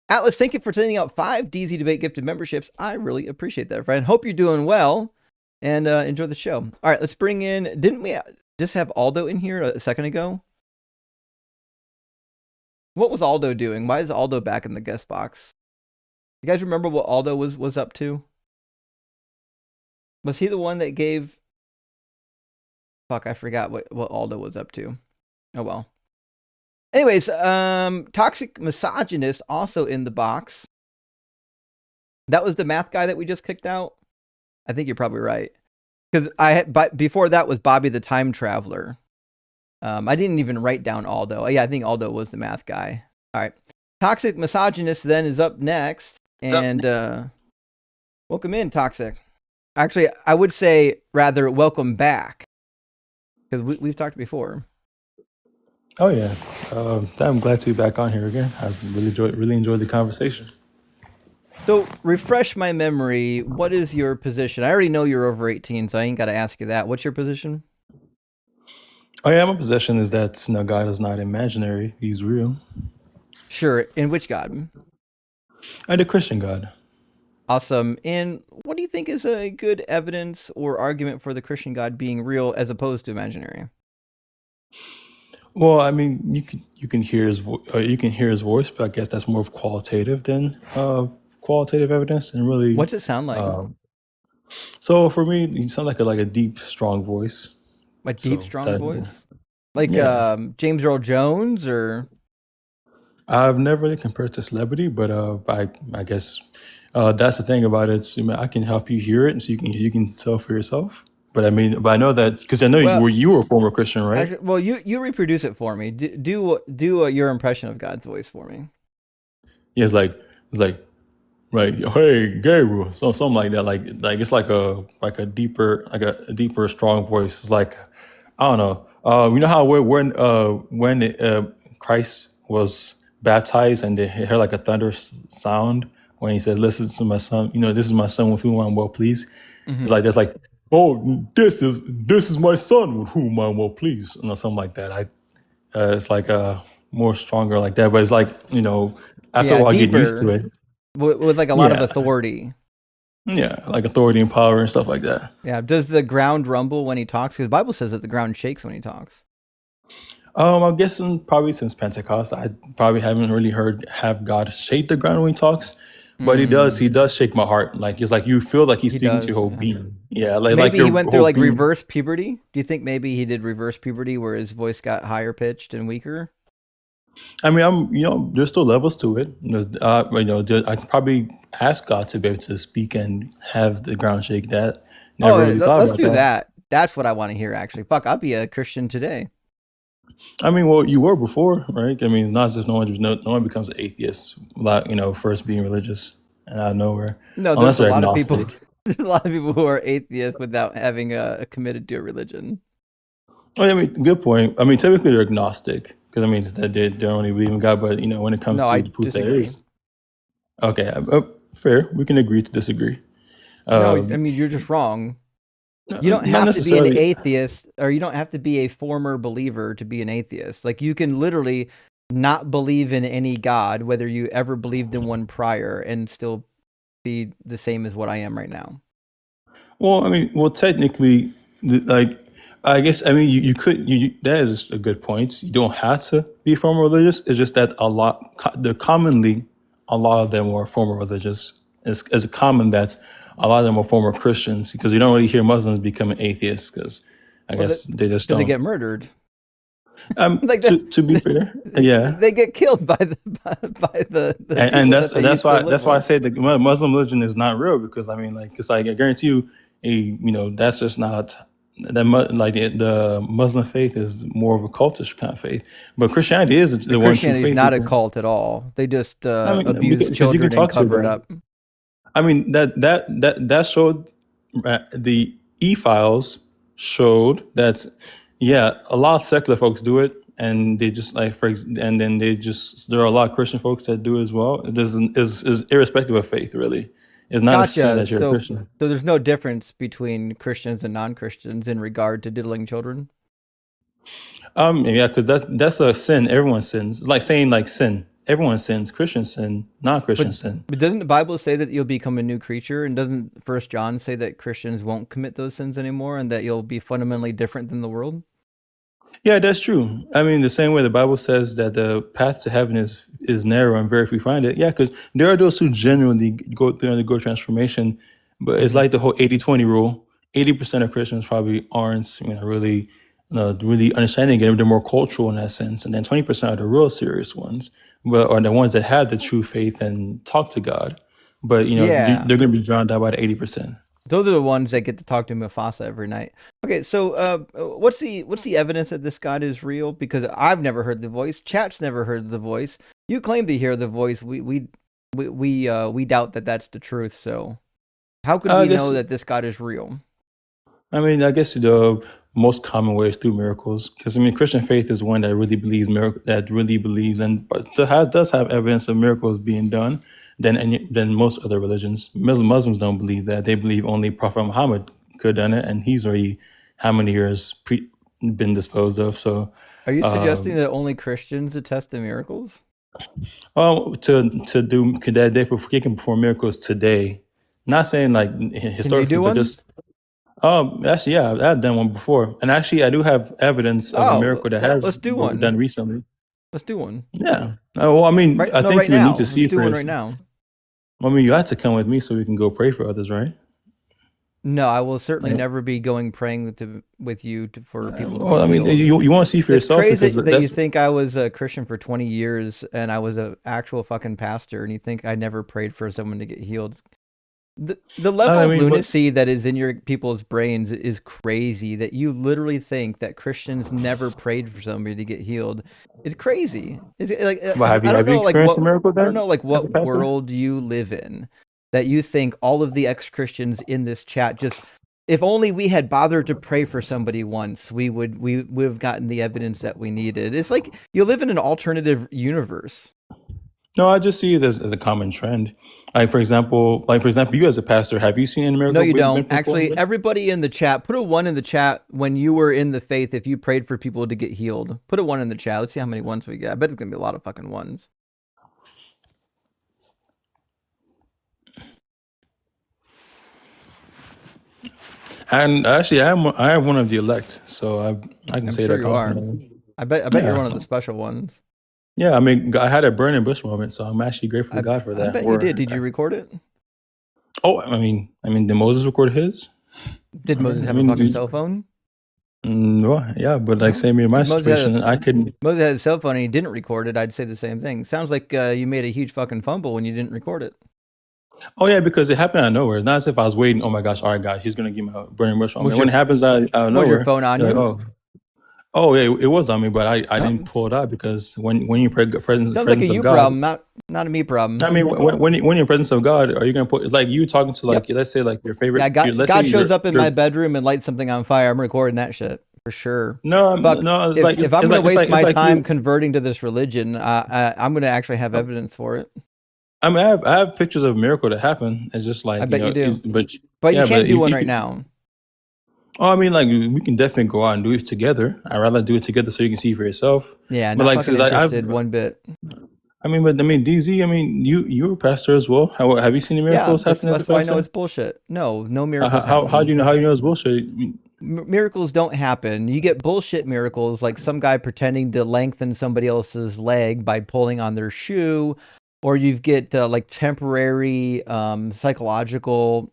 Atlas, thank you for sending out 5 DZ Debate gifted memberships. I really appreciate that, friend. Hope you're doing well and enjoy the show. All right, let's bring in... Didn't we just have Aldo in here a second ago? What was Aldo doing? Why is Aldo back in the guest box? You guys remember what Aldo was up to? Was he the one that gave? Fuck, I forgot what Aldo was up to. Oh well. Anyways, toxic misogynist also in the box. That was the math guy that we just kicked out. I think you're probably right. Because but before that was Bobby the Time Traveler. I didn't even write down Aldo. Yeah, I think Aldo was the math guy. All right. Toxic misogynist then is up next. And welcome in, Toxic. Actually, I would say rather welcome back. Because we've talked before. Oh yeah, I'm glad to be back on here again. I really enjoyed the conversation. So refresh my memory. What is your position? I already know you're over 18, so I ain't got to ask you that. What's your position? Oh yeah, my position is that God is not imaginary; He's real. Sure. In which God? And the Christian God. Awesome. And what do you think is a good evidence or argument for the Christian God being real as opposed to imaginary? Well, I mean, you can hear his voice, but I guess that's more of qualitative than qualitative evidence, and really. What's it sound like? So for me, he sounds like a deep, strong voice. A deep, strong that- voice? Like Yeah. James Earl Jones or? I've never really compared to celebrity, but I guess that's the thing about it. I can help you hear it, and so you can tell for yourself. But I know that because I know Well, you were a former Christian, right? Actually, well, you reproduce it for me. Do your impression of God's voice for me. Yeah, it's like right. Hey, Gabriel, something like that. Like it's like a deeper, strong voice. It's like I don't know. You know how when Christ was baptized and they heard like a thunder sound when he said, "Listen to my son. This is my son with whom I'm well pleased." Mhm. It's like that's like, oh, this is my son with whom I'm well pleased, something like that. It's like more stronger like that, but it's like after a while you get used to deeper, it. with like a lot of Yeah. authority. Yeah, like authority and power and stuff like that. Yeah. Does the ground rumble when he talks? Because the Bible says that the ground shakes when he talks. I'm guessing probably since Pentecost, I probably haven't really have God shake the ground when he talks, but he does. He does shake my heart. Like it's like you feel like he's He speaking does, to your whole yeah. being. Yeah, like Maybe your he went through whole like being. reverse puberty. Do you think maybe he did reverse puberty where his voice got higher pitched and weaker? I mean, there's still levels to it. I can probably ask God to be able to speak and have the ground shake. That never really thought Let's about do that. that. That's what I want to hear. Actually, fuck, I'll be a Christian today. I mean, well, you were before, right? I mean, not just no one becomes an atheist without first being religious and out of nowhere, No, unless there's a they're lot of people. agnostic. There's a lot of people who are atheists without having committed to a religion. Oh, I mean, good point. I mean, typically they're agnostic because I mean they only believe in God, but when it comes No, to I the proof that there disagree. is, okay, fair. We can agree to disagree. No, I mean you're just wrong. You don't Not have to be an necessarily. atheist, or you don't have to be a former believer to be an atheist. Like you can literally not believe in any God, whether you ever believed in one prior, and still be the same as what I am right now. Well, I mean, technically, like, I guess, I mean, you could, that is a good point. You don't have to be former religious. It's just that commonly, a lot of them are former religious. It's common that a lot of them are former Christians because you don't really hear Muslims becoming atheists because I guess they just Because they don't. get murdered. Like to be fair, yeah. They get killed by the And people that's that they used to live that's why I with. say the Muslim religion is not real because I mean like I guarantee you that's just not like the Muslim faith is more of a cultish kind of faith, but Christianity is the one true Christianity is faith. not a cult at all. They just I mean, abuse because you children can talk and to cover it them. up. I mean that showed the e-files showed that a lot of secular folks do it and they just and then there are a lot of Christian folks that do it as well. This is irrespective of faith, really. It's not necessarily Gotcha. that you're a Christian. So there's no difference between Christians and non-Christians in regard to diddling children. Yeah, because that's a sin. Everyone sins. It's like saying like sin. Everyone sins. Christians sin. Non-Christians sin. But doesn't the Bible say that you'll become a new creature? And doesn't First John say that Christians won't commit those sins anymore and that you'll be fundamentally different than the world? Yeah, that's true. I mean, the same way the Bible says that the path to heaven is narrow and very few find it. Yeah, because there are those who genuinely go through and go transformation, but it's like the whole 80-20 rule. 80% of Christians probably aren't, really, really understanding it. They're more cultural in that sense, and then 20% are the real serious ones, but are the ones that have the true faith and talk to God. But Yeah. they're going to be drowned out by the 80%. Those are the ones that get to talk to Mufasa every night. Okay, so what's the evidence that this God is real? Because I've never heard the voice. Chat's never heard the voice. You claim to hear the voice. We doubt that that's the truth. So how could I we know guess that this God is real? I guess the most common way is through miracles, because Christian faith is one that really believes and but does have evidence of miracles being done than most other religions. Muslims don't believe that; they believe only Prophet Muhammad could have done it, and he's already how many years been disposed of. So, Are you suggesting um, that only Christians attest to miracles? to do that they can perform miracles today. Not saying like Can you historically, do but one? just actually, yeah, I've done one before, and actually, I do have evidence of a Oh, miracle that has let's do been done one. recently. Let's do one. Yeah. Well, Right? I No, think right you would need now. to see Let's do one first. right now. You have to come with me so we can go pray for others, right? No, I will certainly Yeah. never be going praying with you for people to be Well, healed. you want to see for It's yourself crazy because that you that's. think I was a Christian for 20 years and I was an actual fucking pastor, and you think I never prayed for someone to get healed. The level I of mean, but lunacy that is in your people's brains is crazy. That you literally think that Christians never prayed for somebody to get healed. It's crazy. It's like well, I don't have you know, like experienced a miracle I don't then know, like as a what pastor? world you live in that you think all of the ex-Christians in this chat just, if only we had bothered to pray for somebody once, we would have gotten the evidence that we needed. It's like you live in an alternative universe. No, I just see it as a common trend. For example, you as a pastor, have you seen any No, miracle you been don't. performed? Actually, everybody in the chat, put a 1 in the chat when you were in the faith if you prayed for people to get healed. Put a 1 in the chat. Let's see how many ones we get. I bet it's going to be a lot of fucking ones. And actually, I am one of the elect, so I can I'm say sure that you are. confidently. I bet you're one of Yeah, the special ones. yeah. I had a burning bush moment, so I'm actually grateful to God for I that. bet you did. Did you record it? Did Moses record his? Did Moses Right. have a fucking cell phone? Well, yeah, but like No. same in my If situation, I couldn't. Moses had a cell phone and he didn't record it, I'd say the same thing. Sounds like you made a huge fucking fumble when you didn't record it. Oh yeah, because it happened out of nowhere. It's not as if I was waiting. Oh my gosh, all right, guys, he's gonna give me a burning bush moment. Was When your it happens out of was your nowhere, phone on you're like, you? oh yeah, it was on me, but I No. didn't pull it out because when you're Sounds like a presence of you God. problem, not a me problem. I mean, when you're in presence of God, are you gonna put? It's like you talking to Yep. let's say like your favorite. Yeah, Let's God say shows up in your my bedroom and lights something on fire. I'm recording that shit for sure. Fuck, no. It's if I'm gonna waste my like time you. converting to this religion, I'm gonna actually have evidence for it. I mean, I have pictures of miracle that happen. It's just like I bet you do. but But you yeah, can't but do one you right can. now. Oh, I mean, like we can definitely go out and do it together. I'd rather do it together so you can see for yourself. Yeah, But not like, fucking because interested one bit. DZ. I mean, you're a pastor as well. Have you seen the Yeah, miracles happen as a that's why I know pastor? it's bullshit. No miracles How do happen. you know? How do you know it's bullshit? Miracles don't happen. You get bullshit miracles like some guy pretending to lengthen somebody else's leg by pulling on their shoe, or you get like temporary psychological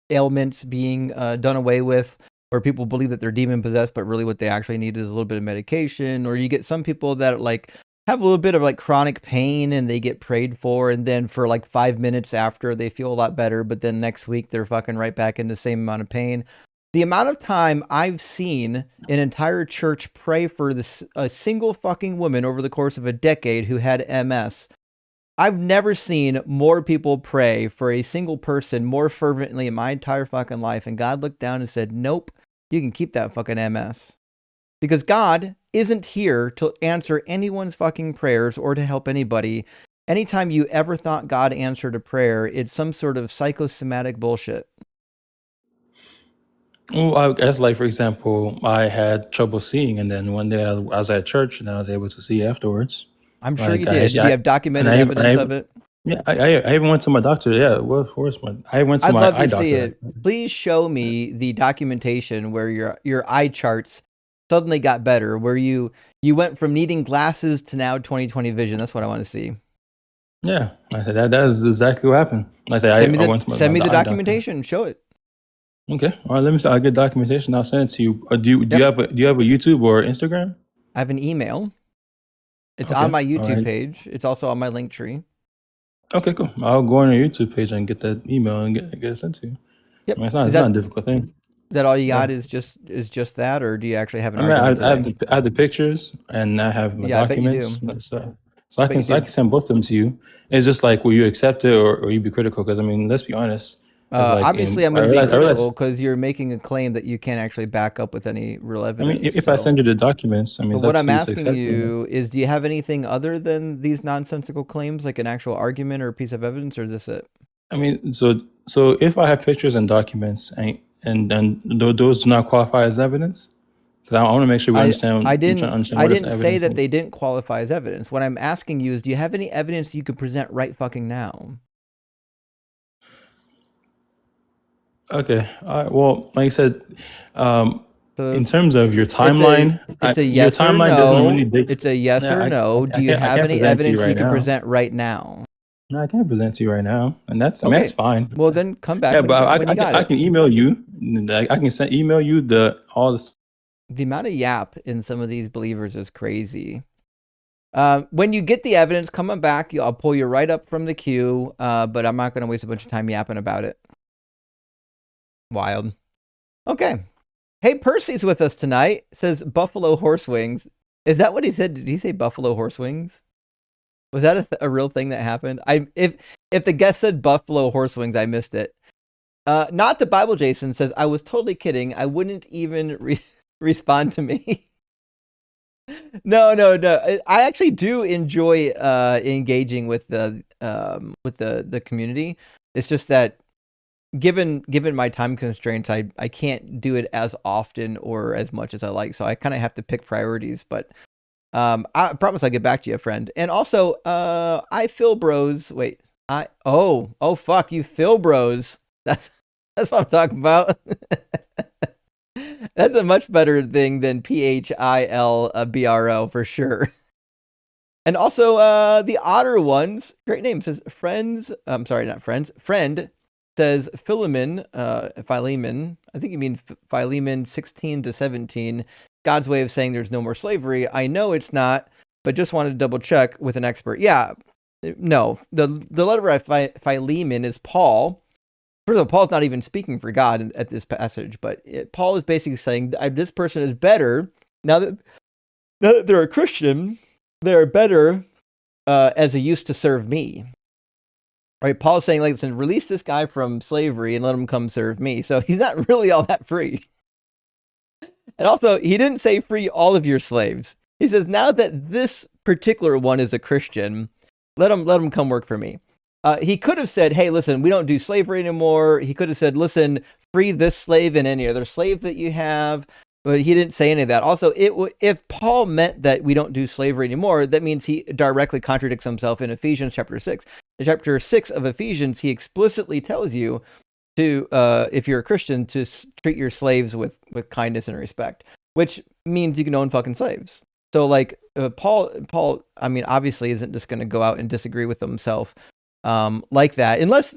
ailments being done away with, where people believe that they're demon possessed, but really what they actually need is a little bit of medication. Or you get some people that like have a little bit of like chronic pain and they get prayed for, and then for like 5 minutes after they feel a lot better, but then next week they're fucking right back in the same amount of pain. The amount of time I've seen an entire church pray for a single fucking woman over the course of a decade who had MS, I've never seen more people pray for a single person more fervently in my entire fucking life. And God looked down and said, nope, you can keep that fucking MS. Because God isn't here to answer anyone's fucking prayers or to help anybody. Anytime you ever thought God answered a prayer, it's some sort of psychosomatic bullshit. Well, I guess, like for example, I had trouble seeing, and then one day I was at church, and I was able to see afterwards. I'm sure Like you I did. actually, Do you have and documented I evidence even, of it? yeah, I even went to my doctor. Yeah, well, of course, I went to I'd my love eye to see doctor. it. Please show me the documentation where your eye charts suddenly got better, where you went from needing glasses to now 20/20 vision. That's what I want to see. Yeah, I said that is exactly what happened. I said I went to Send me the the eye doctor. documentation. Show it. Okay. All right. Let me. I'll get documentation. I'll send it to you. Do Yep. you have a YouTube or Instagram? I have an email. It's Okay. on my All YouTube right. page. It's also on my link tree. Okay. Cool. I'll go on your YouTube page and get that email and get it sent to you. Yep. I mean, Is it's not a difficult thing. that all you Yeah. got? Is just that, or do you actually have an I mean, argument I have the pictures and I have my Yeah, I bet you documents. do. So I I bet you I do. can send both of them to you. It's just like, will you accept it or you be critical? Because I mean, let's be honest. It's like, Obviously, I'm I going to be realize, critical because you're making a claim that you can't actually back up with any real I mean, evidence. if I So, send you the documents, I mean, but it's what up I'm to you to asking accept it. you is, do you have anything other than these nonsensical claims, like an actual argument or a piece of evidence, or is this it? I mean, so if I have pictures and documents and those do not qualify as evidence, because I want to make sure we I understand. I I'm trying to didn't understand I what is didn't say evidence. that they didn't qualify as evidence. What I'm asking you is, do you have any evidence you could present right fucking now? Okay. All right. Well, like I said, So in terms of your it's a timeline, it's a your yes or timeline doesn't really no. dictate. It's a yes or no. Do you I have can't any present to you evidence you right could now. present right now? No, I can't present to you right now, and that's I mean that's Okay. fine. Well, then come back Yeah, when but you got I it. can email you. I can email you all the. The amount of yap in some of these believers is crazy. When you get the evidence, come on back. I'll pull you right up from the queue, but I'm not going to waste a bunch of time yapping about it. Wild. Okay. Hey, Percy's with us tonight. Says Buffalo Horse Wings. Is that what he said? Did he say Buffalo Horse Wings? Was that a real thing that happened? If the guest said Buffalo Horse Wings, I missed it. Not the Bible Jason says, I was totally kidding. I wouldn't even respond to me. No. I actually do enjoy engaging with the community. It's just that given my time constraints, I can't do it as often or as much as I like. So I kind of have to pick priorities. But I promise I'll get back to you, friend. And also, I Phil Bros. Wait, oh fuck you, Phil Bros. That's what I'm talking about. That's a much better thing than PHILBRO for sure. And also, the Otter Ones, great name, says friends. I'm sorry, not friends. Friend says Philemon, Philemon. I think you mean Philemon 16 to 17. God's way of saying there's no more slavery. I know it's not, but just wanted to double check with an expert. Yeah, no. The letter of Philemon is Paul. First of all, Paul's not even speaking for God at this passage, but Paul is basically saying this person is better now that they're a Christian. They're better as a use to serve me. Right? Paul's saying, like, listen, release this guy from slavery and let him come serve me. So he's not really all that free. And also, he didn't say free all of your slaves. He says, now that this particular one is a Christian, let him come work for me. He could have said, hey, listen, we don't do slavery anymore. He could have said, listen, free this slave and any other slave that you have. But he didn't say any of that. Also, if Paul meant that we don't do slavery anymore, that means he directly contradicts himself in Ephesians chapter 6. In chapter 6 of Ephesians, he explicitly tells you to, if you're a Christian, to treat your slaves with kindness and respect, which means you can own fucking slaves. So, like, Paul, I mean, obviously isn't just going to go out and disagree with himself like that, unless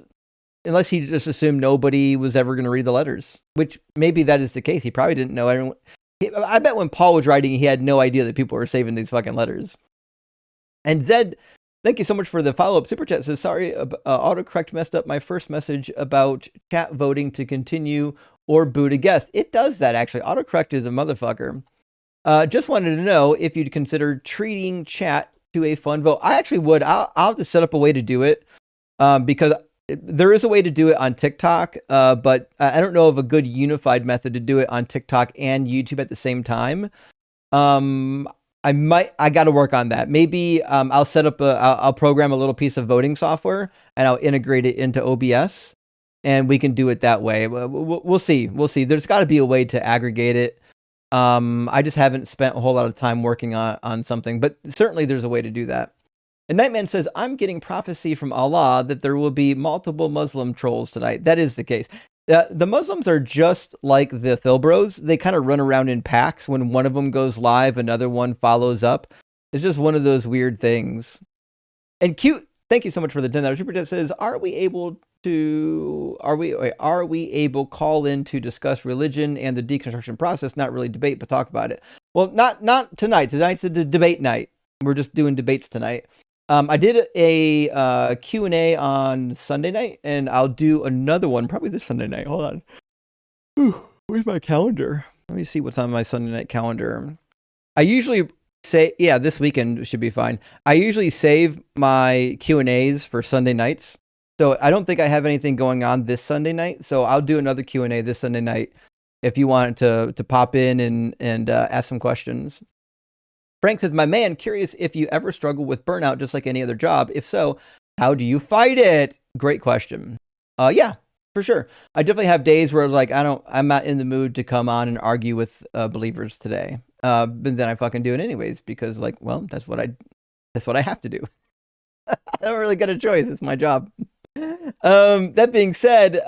he just assumed nobody was ever going to read the letters, which maybe that is the case. He probably didn't know everyone. I bet when Paul was writing, he had no idea that people were saving these fucking letters. And Zed, thank you so much for the follow-up super chat. Says, sorry, autocorrect messed up my first message about chat voting to continue or boot a guest. It does that, actually. Autocorrect is a motherfucker. Just wanted to know if you'd consider treating chat to a fun vote. I actually would. I'll have to set up a way to do it because there is a way to do it on TikTok, but I don't know of a good unified method to do it on TikTok and YouTube at the same time. I got to work on that. Maybe I'll set up I'll program a little piece of voting software and I'll integrate it into OBS and we can do it that way. We'll see. There's got to be a way to aggregate it. I just haven't spent a whole lot of time working on something, but certainly there's a way to do that. And Nightman says, I'm getting prophecy from Allah that there will be multiple Muslim trolls tonight. That is the case. The Muslims are just like the Philbros. They kind of run around in packs. When one of them goes live, another one follows up. It's just one of those weird things. And Cute, thank you so much for the $10 super chat. Says, are we able to are we able call in to discuss religion and the deconstruction process? Not really debate, but talk about it. Well, not tonight. Tonight's the debate night. We're just doing debates tonight. I did a Q&A on Sunday night, and I'll do another one probably this Sunday night. Hold on. Whew, where's my calendar? Let me see what's on my Sunday night calendar. I usually say, yeah, this weekend should be fine. I usually save my Q&As for Sunday nights. So I don't think I have anything going on this Sunday night. So I'll do another Q&A this Sunday night if you want to pop in and ask some questions. Frank says, my man, curious if you ever struggle with burnout just like any other job. If so, how do you fight it? Great question. Yeah, for sure. I definitely have days where like I'm not in the mood to come on and argue with believers today. But then I fucking do it anyways because like, well, that's what I have to do. I don't really get a choice. It's my job. That being said,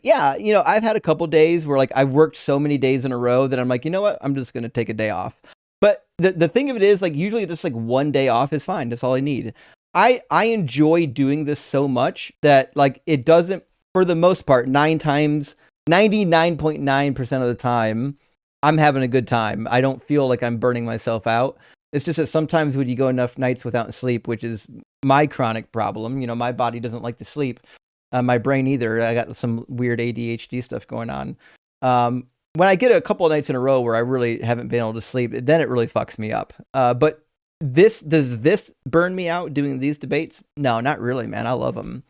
yeah, I've had a couple days where like I've worked so many days in a row that I'm like, you know what? I'm just going to take a day off. But the thing of it is like usually just like one day off is fine. That's all I need. I enjoy doing this so much that like it doesn't, for the most part, 99.9% of the time, I'm having a good time. I don't feel like I'm burning myself out. It's just that sometimes when you go enough nights without sleep, which is my chronic problem, my body doesn't like to sleep. My brain either. I got some weird ADHD stuff going on. When I get a couple of nights in a row where I really haven't been able to sleep, then it really fucks me up. But does this burn me out doing these debates? No, not really, man. I love them.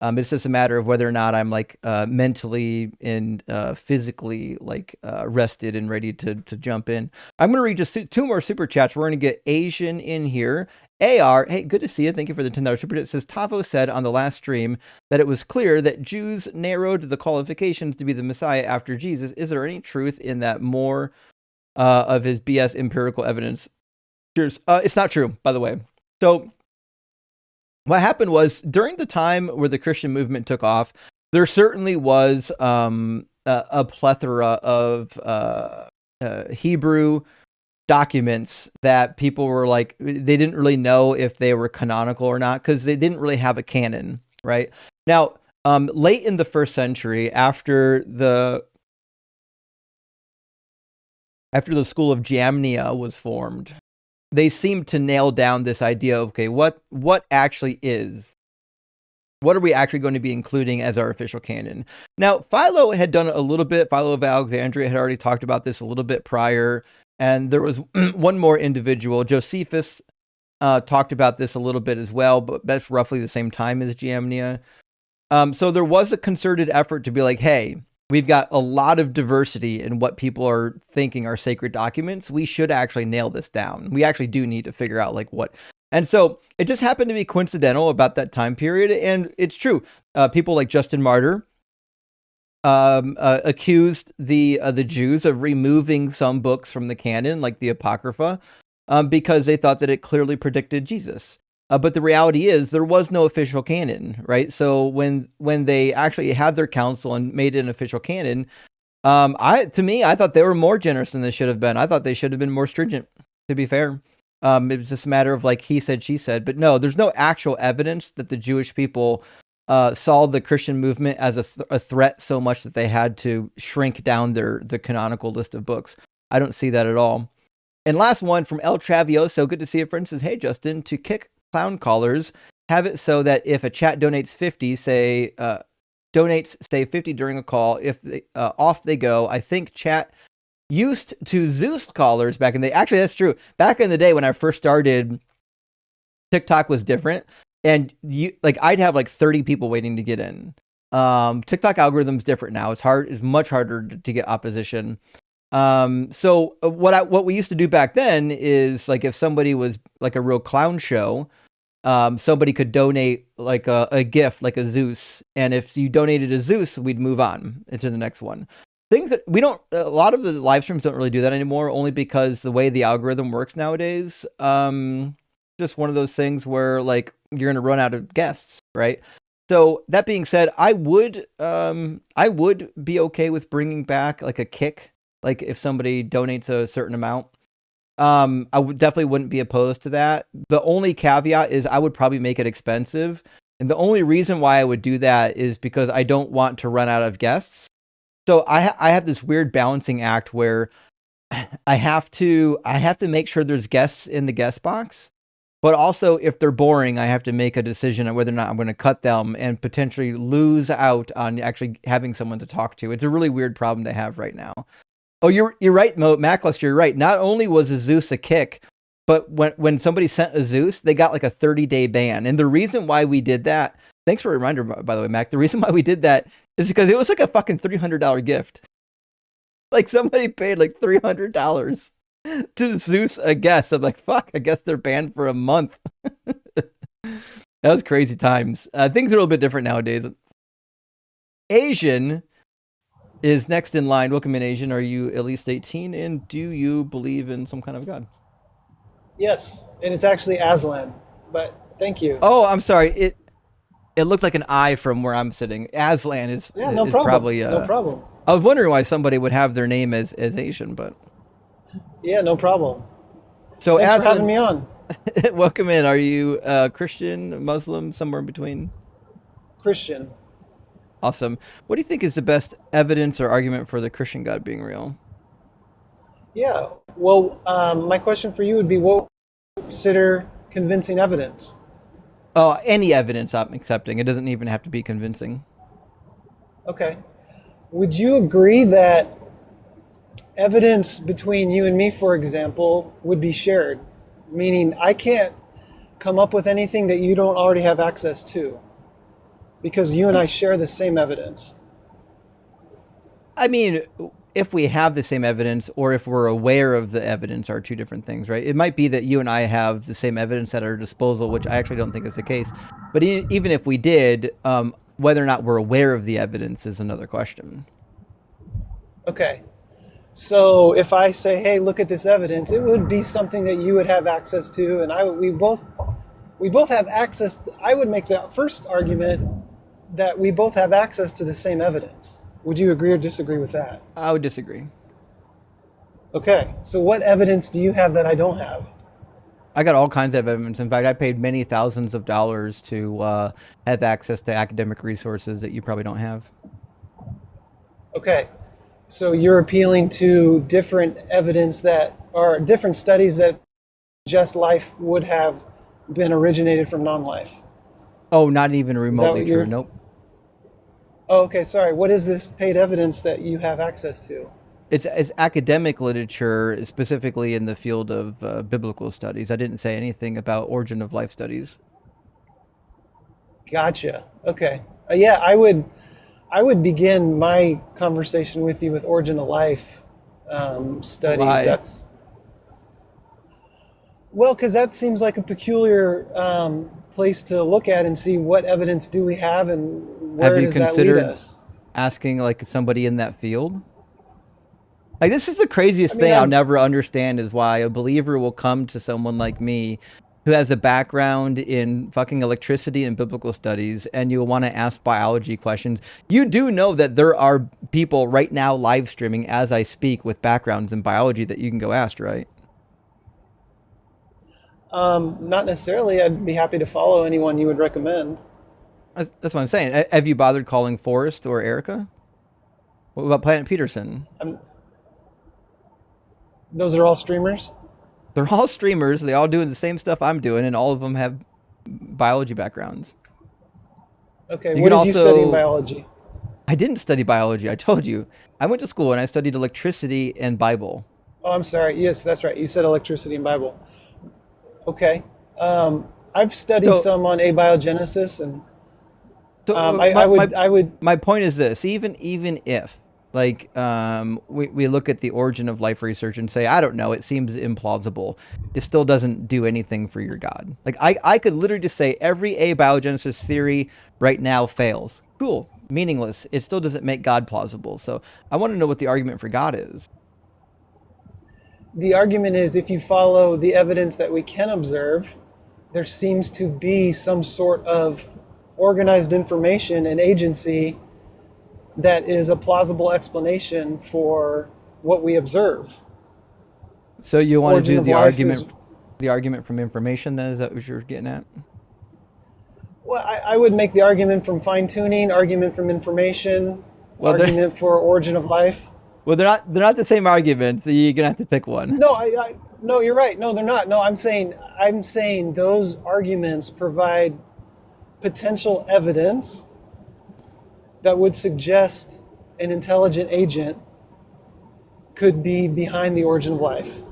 It's just a matter of whether or not I'm like mentally and physically like rested and ready to jump in. I'm going to read just two more super chats. We're going to get Asian in here. AR, hey, good to see you. Thank you for the $10 super chat. It says, Tavo said on the last stream that it was clear that Jews narrowed the qualifications to be the Messiah after Jesus. Is there any truth in that? More of his BS empirical evidence? Cheers. It's not true, by the way. So what happened was during the time where the Christian movement took off, there certainly was a plethora of Hebrew documents that people were like, they didn't really know if they were canonical or not because they didn't really have a canon, right? Now, late in the first century, after the school of Jamnia was formed, they seemed to nail down this idea of, okay, what actually is, what are we actually going to be including as our official canon? Now, Philo had done a little bit. Philo of Alexandria had already talked about this a little bit prior. And there was one more individual, Josephus, talked about this a little bit as well, but that's roughly the same time as Jamnia. So there was a concerted effort to be like, hey, we've got a lot of diversity in what people are thinking are sacred documents. We should actually nail this down. We actually do need to figure out like what. And so it just happened to be coincidental about that time period. And it's true. People like Justin Martyr accused the Jews of removing some books from the canon, like the Apocrypha, because they thought that it clearly predicted Jesus. But the reality is there was no official canon, right? So when they actually had their council and made it an official canon, I thought they were more generous than they should have been. I thought they should have been more stringent, to be fair. It was just a matter of like he said, she said. But no, there's no actual evidence that the Jewish people saw the Christian movement as a threat so much that they had to shrink down the canonical list of books. I don't see that at all. And last one from El Travioso. Good to see you, friend. Says, hey, Justin, to kick clown callers, have it so that if a chat donates 50, say 50 during a call, if they, off they go. I think chat used to Zeus callers back in the day. Actually, that's true. Back in the day when I first started, TikTok was different. And I'd have like 30 people waiting to get in. TikTok algorithm's different now. It's much harder to get opposition. So what we used to do back then is like if somebody was like a real clown show, somebody could donate like a gift, like a Zeus. And if you donated a Zeus, we'd move on into the next one. Things that a lot of the live streams don't really do that anymore, only because the way the algorithm works nowadays, just one of those things where like you're going to run out of guests, right? So that being said, I would be okay with bringing back like a kick, like if somebody donates a certain amount. I definitely wouldn't be opposed to that. The only caveat is I would probably make it expensive And the only reason why I would do that is because I don't want to run out of guests. So I have this weird balancing act where I have to make sure there's guests in the guest box, but also if they're boring, I have to make a decision on whether or not I'm going to cut them and potentially lose out on actually having someone to talk to. It's a really weird problem to have right now. Oh, you're right, Macklester, you're right. Not only was a Zeus a kick, but when somebody sent a Zeus, they got like a 30-day ban. And the reason why we did that, thanks for a reminder, by the way, Mac, the reason why we did that is because it was like a fucking $300 gift. Like somebody paid like $300 to Zeus a guest. I'm like, fuck, I guess they're banned for a month. That was crazy times. Things are a little bit different nowadays. Asian is next in line. Welcome in, Asian. Are you at least 18? And do you believe in some kind of God? Yes, and it's actually Aslan, but thank you. Oh, I'm sorry. It looked like an I from where I'm sitting. Aslan is, Yeah, no is problem. probably... no problem. I was wondering why somebody would have their name as Asian, but... Yeah, no problem. So Thanks for Aslan, having me on. welcome in. Are you Christian, Muslim, somewhere in between? Christian. Awesome. What do you think is the best evidence or argument for the Christian God being real? Yeah, well, my question for you would be, what would you consider convincing evidence? Oh, any evidence I'm accepting. It doesn't even have to be convincing. Okay. Would you agree that evidence between you and me, for example, would be shared? Meaning I can't come up with anything that you don't already have access to, because you and I share the same evidence. I mean, if we have the same evidence or if we're aware of the evidence are two different things, right? It might be that you and I have the same evidence at our disposal, which I actually don't think is the case. But even if we did, whether or not we're aware of the evidence is another question. Okay. So if I say, hey, look at this evidence, it would be something that you would have access to, and we both have access. I would make the first argument that we both have access to the same evidence. Would you agree or disagree with that? I would disagree. Okay. So what evidence do you have that I don't have? I got all kinds of evidence. In fact, I paid many thousands of dollars to have access to academic resources that you probably don't have. Okay. So you're appealing to different evidence that, or different studies that suggest life would have been originated from non-life. Oh, not even remotely what true. you're- Nope. Oh, okay. Sorry. What is this paid evidence that you have access to? It's academic literature, specifically in the field of biblical studies. I didn't say anything about origin of life studies. Gotcha. Okay. Yeah, I would begin my conversation with you with origin of life studies. Why? That's well, because that seems like a peculiar place to look at and see what evidence do we have and where Have you does that lead considered us. asking like somebody in that field? Like, this is the craziest I mean, thing I'll I've- never understand is why a believer will come to someone like me who has a background in fucking electricity and biblical studies, and you'll want to ask biology questions. You do know that there are people right now live streaming as I speak with backgrounds in biology that you can go ask, right? Not necessarily. I'd be happy to follow anyone you would recommend. That's what I'm saying. Have you bothered calling Forrest or Erica? What about Planet Peterson? Those are all streamers? They're all streamers. They all doing the same stuff I'm doing, and all of them have biology backgrounds. Okay, You what can did you study in also- biology? I didn't study biology. I told you. I went to school and I studied electricity and Bible. Oh, I'm sorry. Yes, that's right. You said electricity and Bible. Okay. I've studied So- some on abiogenesis, and So I would. my point is this: even if like we look at the origin of life research and say, I don't know, it seems implausible. It still doesn't do anything for your God. Like I could literally just say every abiogenesis theory right now fails. Cool, meaningless. It still doesn't make God plausible. So I want to know what the argument for God is. The argument is, if you follow the evidence that we can observe, there seems to be some sort of organized information and agency that is a plausible explanation for what we observe. So you want Origin to do of the life argument, is- the argument from information? Then is that what you're getting at? Well, I would make the argument from fine tuning, argument from information, Well, they're argument for origin of life. well, they're not the same argument. So you're gonna have to pick one. No, no, you're right. No, they're not. No, I'm saying those arguments provide potential evidence that would suggest an intelligent agent could be behind the origin of life.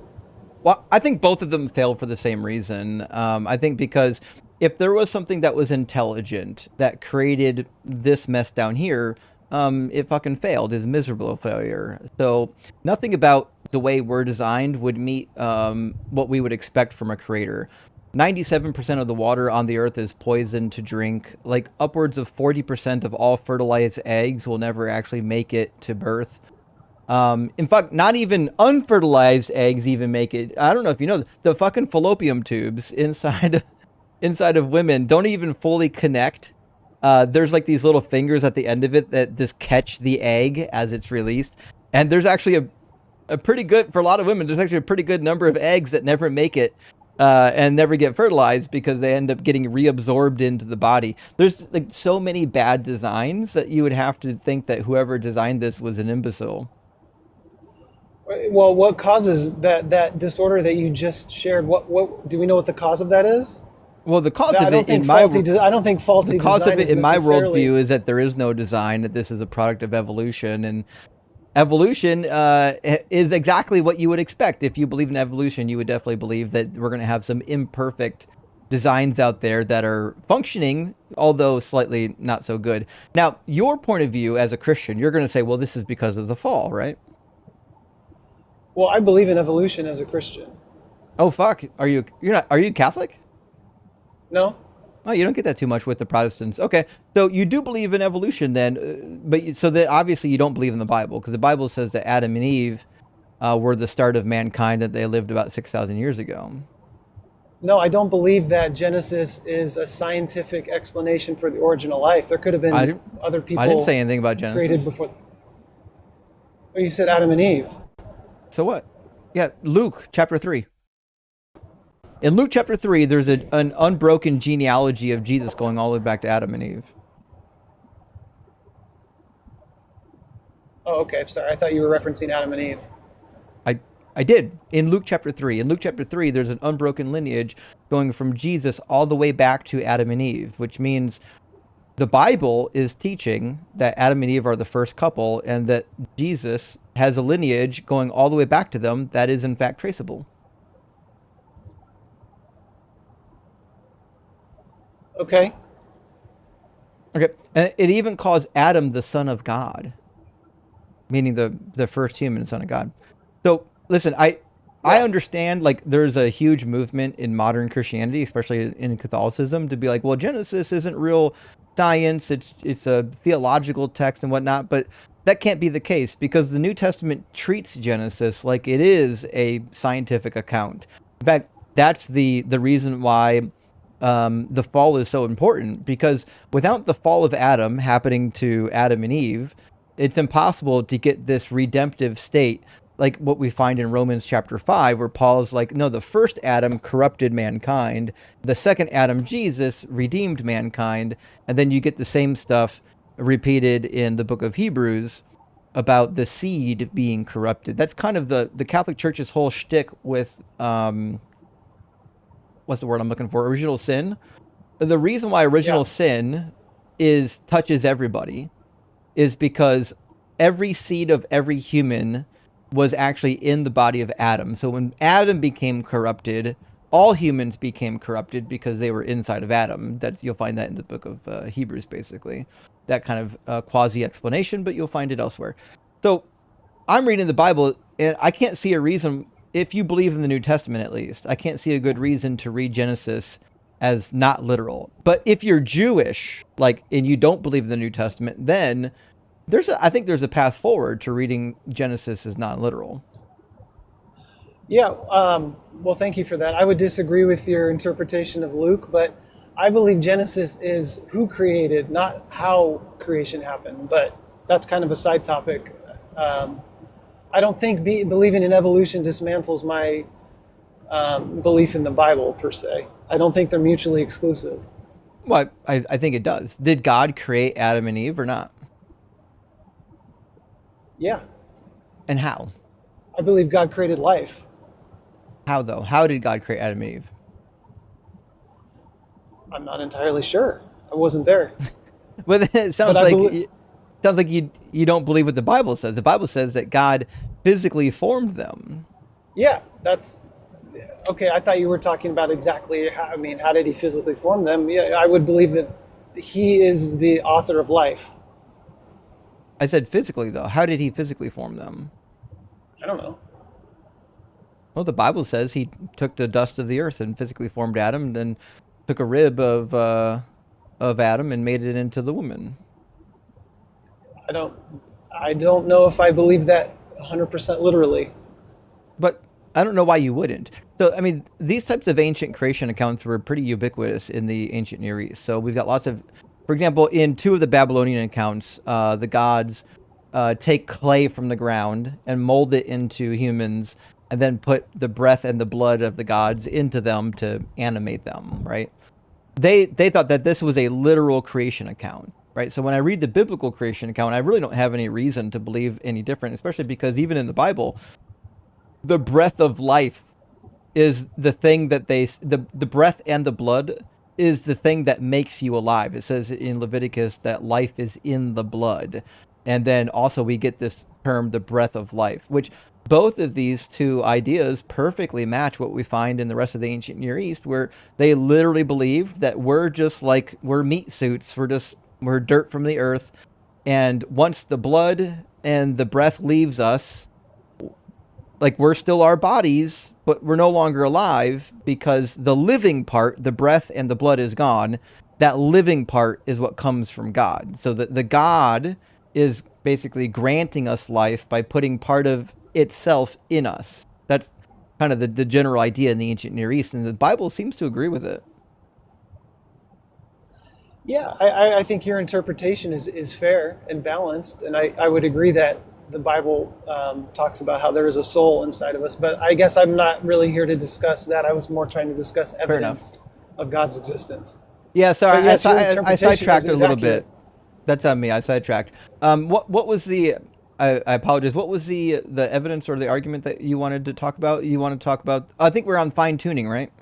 Well, I think both of them fail for the same reason. I think because if there was something that was intelligent that created this mess down here, it fucking failed. It's a miserable failure. So nothing about the way we're designed would meet what we would expect from a creator. 97% of the water on the earth is poisoned to drink. Like upwards of 40% of all fertilized eggs will never actually make it to birth. In fact, not even unfertilized eggs even make it. I don't know if you know the fucking fallopian tubes inside of women don't even fully connect. There's like these little fingers at the end of it that just catch the egg as it's released. And there's actually a pretty good, for a lot of women, there's actually a pretty good number of eggs that never make it and never get fertilized because they end up getting reabsorbed into the body. There's like so many bad designs that you would have to think that whoever designed this was an imbecile. Well, what causes that disorder that you just shared? What do we know what the cause of that is? Well, the cause I of don't it think in my faulty. I don't think faulty. the cause of design it is in my necessarily- worldview is that there is no design, that this is a product of evolution, and evolution is exactly what you would expect. If you believe in evolution, you would definitely believe that we're going to have some imperfect designs out there that are functioning, although slightly not so good. Now, your point of view as a Christian, you're going to say, well, this is because of the fall, right? Well, I believe in evolution as a Christian. Oh, fuck. Are you Catholic? No. Oh, you don't get that too much with the Protestants. Okay, so you do believe in evolution then, so that obviously you don't believe in the Bible, because the Bible says that Adam and Eve were the start of mankind, that they lived about 6,000 years ago. No, I don't believe that Genesis is a scientific explanation for the origin of life. There could have been other people I didn't say anything about Genesis. created before. Oh, you said Adam and Eve. So what? Yeah, Luke chapter 3. In Luke chapter 3, there's an unbroken genealogy of Jesus going all the way back to Adam and Eve. Oh, okay. Sorry, I thought you were referencing Adam and Eve. I did. In Luke chapter 3. In Luke chapter 3, there's an unbroken lineage going from Jesus all the way back to Adam and Eve, which means the Bible is teaching that Adam and Eve are the first couple and that Jesus has a lineage going all the way back to them that is in fact traceable. Okay. Okay. And it even calls Adam the son of God, meaning the first human son of God. So listen, I understand, like, there's a huge movement in modern Christianity, especially in Catholicism, to be like, well, Genesis isn't real science, it's a theological text and whatnot, but that can't be the case, because the New Testament treats Genesis like it is a scientific account. In fact, that's the reason why the fall is so important, because without the fall of Adam happening to Adam and Eve, it's impossible to get this redemptive state like what we find in Romans chapter 5, where Paul is like, no, the first Adam corrupted mankind, the second Adam, Jesus, redeemed mankind, and then you get the same stuff repeated in the book of Hebrews about the seed being corrupted. That's kind of the Catholic Church's whole shtick with, what's the word I'm looking for? Original sin. The reason why original sin touches everybody is because every seed of every human was actually in the body of Adam. So when Adam became corrupted, all humans became corrupted because they were inside of Adam. You'll find that in the book of Hebrews, basically. That kind of quasi-explanation, but you'll find it elsewhere. So I'm reading the Bible, and I can't see a reason, if you believe in the New Testament at least, I can't see a good reason to read Genesis as not literal. But if you're Jewish, and you don't believe in the New Testament, then I think there's a path forward to reading Genesis as not literal. Yeah, well, thank you for that. I would disagree with your interpretation of Luke, but I believe Genesis is who created, not how creation happened. But that's kind of a side topic. I don't think believing in evolution dismantles my belief in the Bible, per se. I don't think they're mutually exclusive. Well, I think it does. Did God create Adam and Eve or not? Yeah, And how? I believe God created life. How though? How did God create Adam and Eve? I'm not entirely sure. I wasn't there. Well, it But I believe, sounds like you don't believe what the Bible says. The Bible says that God physically formed them. yeah, that's okay. I thought you were talking about exactly how, I mean, how did he physically form them? Yeah, I would believe that he is the author of life. I said physically though. How did he physically form them? I don't know. Well, the Bible says he took the dust of the earth and physically formed Adam, and then took a rib of Adam and made it into the woman. I don't I don't know if I believe that 100% literally. But I don't know why you wouldn't. So, I mean, these types of ancient creation accounts were pretty ubiquitous in the ancient Near East. So we've got lots of, for example, in two of the Babylonian accounts, the gods take clay from the ground and mold it into humans, and then put the breath and the blood of the gods into them to animate them, right? They thought that this was a literal creation account, right? So when I read the biblical creation account, I really don't have any reason to believe any different, especially because even in the Bible, the breath of life is the thing that the breath and the blood is the thing that makes you alive. It says in Leviticus that life is in the blood. And then also we get this term, the breath of life, which both of these two ideas perfectly match what we find in the rest of the ancient Near East, where they literally believe that we're just like, we're meat suits. We're dirt from the earth. And once the blood and the breath leaves us, like we're still our bodies, but we're no longer alive because the living part, the breath and the blood is gone. That living part is what comes from God. So the God is basically granting us life by putting part of itself in us. That's kind of the general idea in the ancient Near East, and the Bible seems to agree with it. Yeah, I think your interpretation is fair and balanced, and I would agree that the Bible talks about how there is a soul inside of us. But I guess I'm not really here to discuss that. I was more trying to discuss evidence of God's existence. Yeah, sorry, But yes, your I interpretation sidetracked is a little accurate. bit. That's on me. I sidetracked. What was the? I apologize. What was the evidence or the argument that you wanted to talk about? You want to talk about? I think we're on fine tuning, right?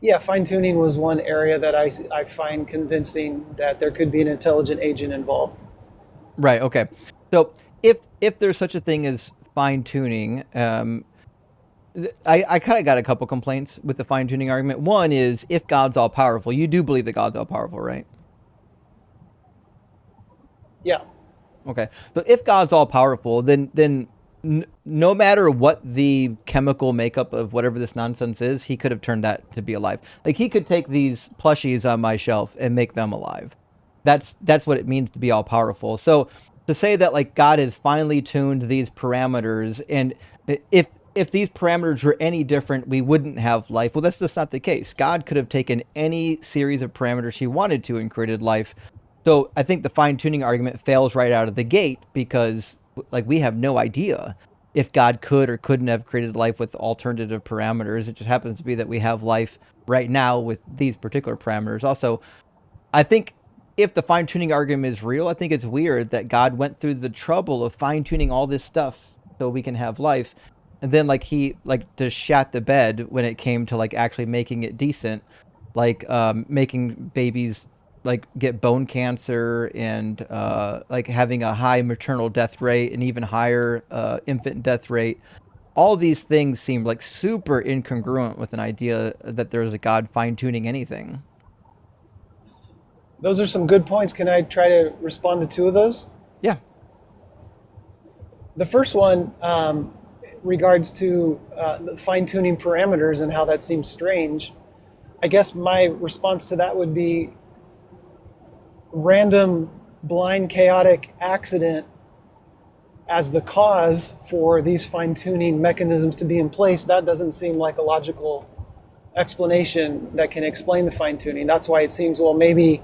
Yeah, fine tuning was one area that I find convincing that there could be an intelligent agent involved. Right. Okay. So if there's such a thing as fine tuning, I kind of got a couple complaints with the fine tuning argument. One is if God's all powerful, you do believe that God's all powerful, right? Yeah. Okay. So if God's all powerful, then no matter what the chemical makeup of whatever this nonsense is, he could have turned that to be alive. Like he could take these plushies on my shelf and make them alive. That's what it means to be all powerful. So to say that like God has finely tuned these parameters, and if these parameters were any different, we wouldn't have life. Well, that's just not the case. God could have taken any series of parameters he wanted to and created life. So I think the fine tuning argument fails right out of the gate because like we have no idea if God could or couldn't have created life with alternative parameters. It just happens to be that we have life right now with these particular parameters. Also, I think if the fine tuning argument is real, I think it's weird that God went through the trouble of fine tuning all this stuff so we can have life. And then like he like just shat the bed when it came to like actually making it decent, like making babies like get bone cancer and like having a high maternal death rate and even higher infant death rate. All these things seem like super incongruent with an idea that there's a God fine tuning anything. Those are some good points. Can I try to respond to two of those? Yeah. The first one regards to fine tuning parameters and how that seems strange. I guess my response to that would be random, blind, chaotic accident as the cause for these fine-tuning mechanisms to be in place. That doesn't seem like a logical explanation that can explain the fine-tuning. That's why it seems, well, maybe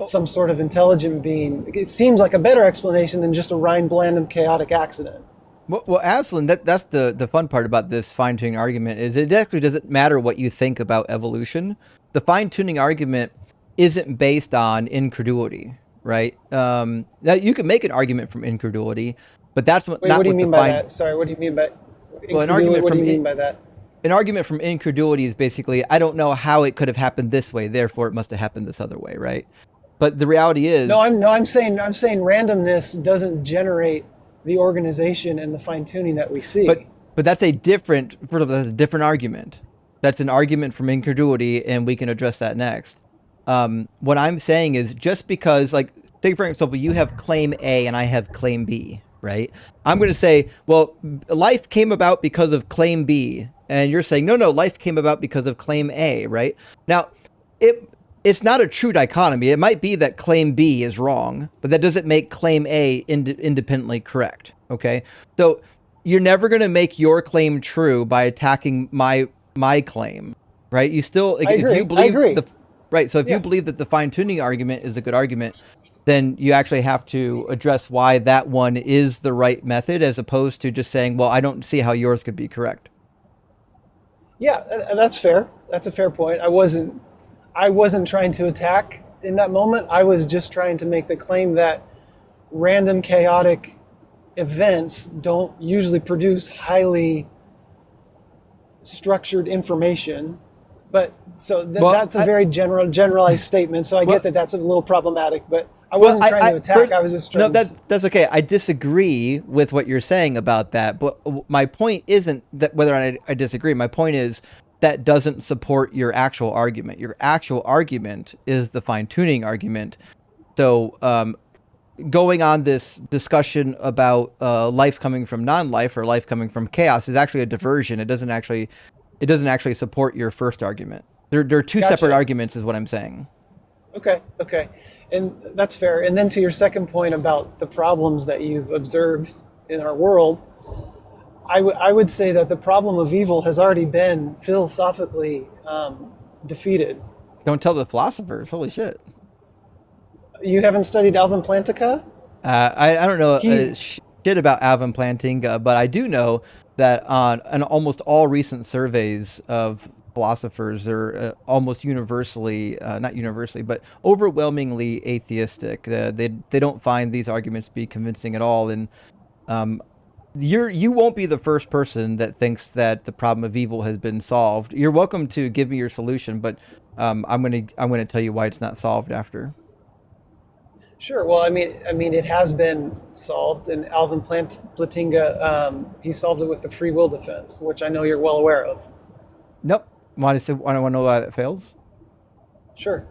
some sort of intelligent being. It seems like a better explanation than just a random, chaotic accident. Well, Aslan, that's the fun part about this fine-tuning argument is it actually doesn't matter what you think about evolution. The fine-tuning argument isn't based on incredulity, right? Now you can make an argument from incredulity, but that's Wait, not what do you what the mean by fine. that? Sorry, what do you mean by Well, incredulity? What do you mean by that? an argument from incredulity is basically I don't know how it could have happened this way, therefore it must have happened this other way, right? But the reality is, I'm saying randomness doesn't generate the organization and the fine tuning that we see. but that's a different argument. That's an argument from incredulity, and we can address that next. What I'm saying is just because, like, take for example, you have claim A and I have claim B, right? I'm going to say, well, life came about because of claim B, and you're saying, no, life came about because of claim A, right? Now, it's not a true dichotomy. It might be that claim B is wrong, but that doesn't make claim A independently correct. Okay, so you're never going to make your claim true by attacking my claim, right? You still, I agree. if you believe I agree. right. So if you believe that the fine tuning argument is a good argument, then you actually have to address why that one is the right method, as opposed to just saying, well, I don't see how yours could be correct. Yeah, that's fair. That's a fair point. I wasn't trying to attack in that moment. I was just trying to make the claim that random chaotic events don't usually produce highly structured information. But so that's a very generalized statement. So I get that that's a little problematic, but I wasn't trying to attack. I was just trying that's okay. I disagree with what you're saying about that, but my point isn't that whether I disagree. My point is that doesn't support your actual argument. Your actual argument is the fine-tuning argument. So going on this discussion about life coming from non-life or life coming from chaos is actually a diversion. It doesn't actually support your first argument. There are two separate arguments, is what I'm saying. Okay. And that's fair. And then to your second point about the problems that you've observed in our world, I would say that the problem of evil has already been philosophically defeated. Don't tell the philosophers. Holy shit. You haven't studied Alvin Plantinga? I don't know shit about Alvin Plantinga, but I do know that on almost all recent surveys of philosophers, they're almost universally, not universally, but overwhelmingly atheistic. They don't find these arguments to be convincing at all. And you won't be the first person that thinks that the problem of evil has been solved. You're welcome to give me your solution, but I'm gonna tell you why it's not solved after. Sure. Well, I mean, it has been solved, and Alvin Plantinga, he solved it with the free will defense, which I know you're well aware of. Nope. Want to know why that fails? Sure.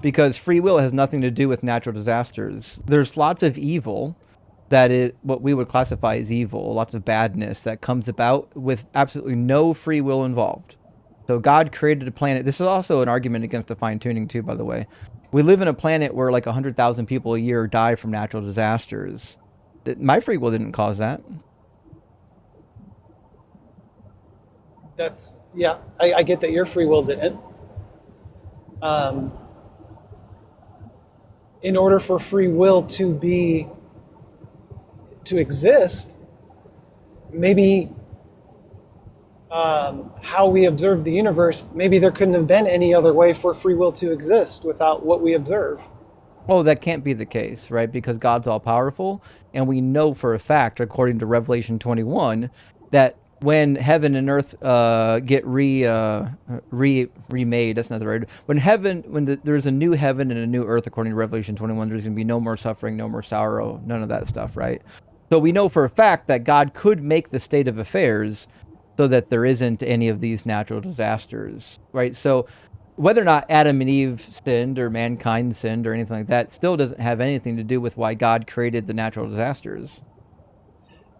Because free will has nothing to do with natural disasters. There's lots of evil that is what we would classify as evil, lots of badness that comes about with absolutely no free will involved. So God created a planet. This is also an argument against the fine-tuning too, by the way. We live in a planet where like 100,000 people a year die from natural disasters. My free will didn't cause that. I get that your free will didn't. In order for free will to exist, maybe how we observe the universe, maybe there couldn't have been any other way for free will to exist without what we observe. Oh, that can't be the case, right? Because God's all-powerful, and we know for a fact, according to Revelation 21, that when heaven and earth get remade, that's not the right word. There's a new heaven and a new earth, according to Revelation 21, there's going to be no more suffering, no more sorrow, none of that stuff, right? So we know for a fact that God could make the state of affairs so that there isn't any of these natural disasters, right? So whether or not Adam and Eve sinned or mankind sinned or anything like that still doesn't have anything to do with why God created the natural disasters.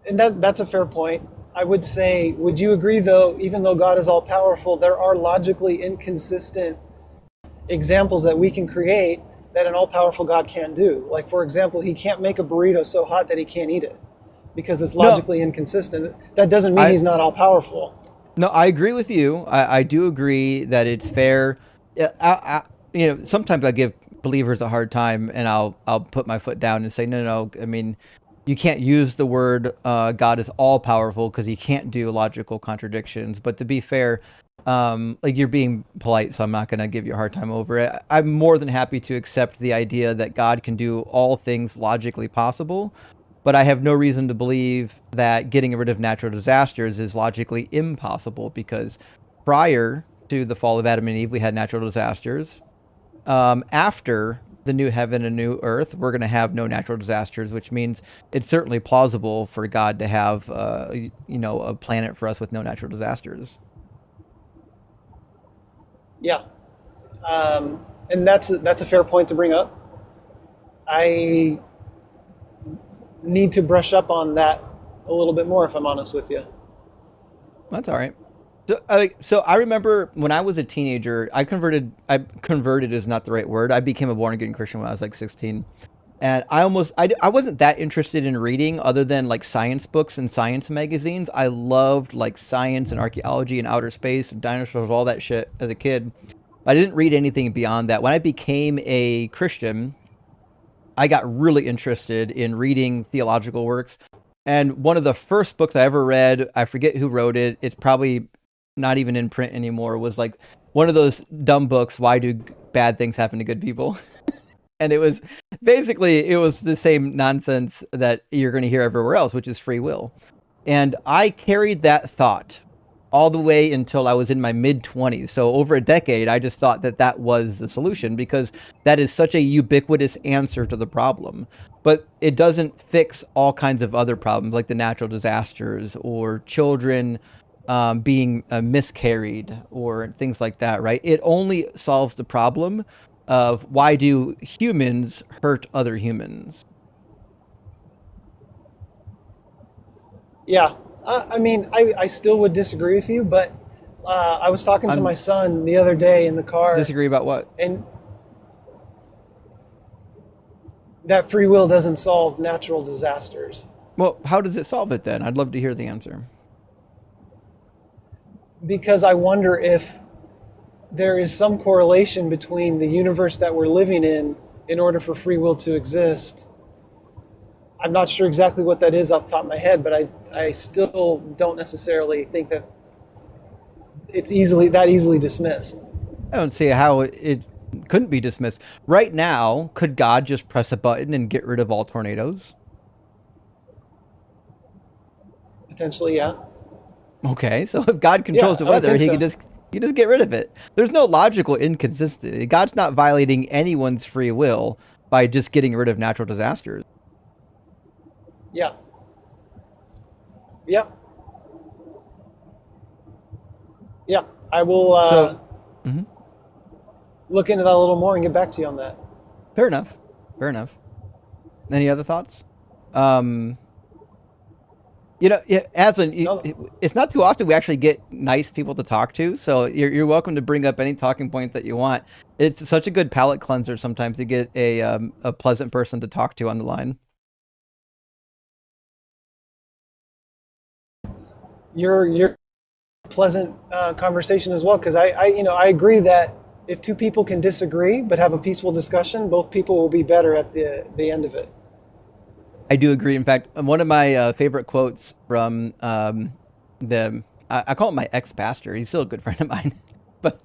And that's a fair point. I would say, would you agree though, even though God is all powerful, there are logically inconsistent examples that we can create that an all powerful God can't do? Like, for example, he can't make a burrito so hot that he can't eat it because it's logically inconsistent. That doesn't mean he's not all powerful. No, I agree with you. I do agree that it's fair. Sometimes I give believers a hard time, and I'll put my foot down and say, no. I mean, you can't use the word God is all powerful because he can't do logical contradictions. But to be fair, like you're being polite, so I'm not going to give you a hard time over it. I'm more than happy to accept the idea that God can do all things logically possible, but I have no reason to believe that getting rid of natural disasters is logically impossible, because prior to the fall of Adam and Eve, we had natural disasters. After the new heaven and new earth, we're going to have no natural disasters, which means it's certainly plausible for God to have, a planet for us with no natural disasters. Yeah, and that's a fair point to bring up. I need to brush up on that a little bit more, if I'm honest with you. That's all right. So I remember when I was a teenager, I converted is not the right word. I became a born again Christian when I was like 16. And I wasn't that interested in reading other than like science books and science magazines. I loved like science and archaeology and outer space and dinosaurs, all that shit as a kid. I didn't read anything beyond that. When I became a Christian, I got really interested in reading theological works. And one of the first books I ever read, I forget who wrote it, it's probably not even in print anymore, was like one of those dumb books, Why Do Bad Things Happen to Good People? And it was the same nonsense that you're going to hear everywhere else, which is free will. And I carried that thought all the way until I was in my mid-20s. So over a decade, I just thought that was the solution, because that is such a ubiquitous answer to the problem. But it doesn't fix all kinds of other problems, like the natural disasters or children being miscarried or things like that, right? It only solves the problem of why do humans hurt other humans. Yeah, I mean, I still would disagree with you, but I was talking to my son the other day in the car. Disagree about what? And that free will doesn't solve natural disasters. Well, how does it solve it then? I'd love to hear the answer. Because I wonder if there is some correlation between the universe that we're living in order for free will to exist. I'm not sure exactly what that is off the top of my head, but I still don't necessarily think that it's easily dismissed. I don't see how it couldn't be dismissed. Right now, could God just press a button and get rid of all tornadoes? Potentially, yeah. Okay, so if God controls the I would weather, think he so. could just get rid of it. There's no logical inconsistency. God's not violating anyone's free will by just getting rid of natural disasters. Yeah. Yeah. Yeah. I will look into that a little more and get back to you on that. Fair enough. Any other thoughts? Aslan, No. it's not too often we actually get nice people to talk to, so you're welcome to bring up any talking points that you want. It's such a good palate cleanser sometimes to get a pleasant person to talk to on the line. Your pleasant conversation as well, because I agree that if two people can disagree but have a peaceful discussion, both people will be better at the end of it. I do agree. In fact, one of my favorite quotes from I call him my ex-pastor. He's still a good friend of mine. But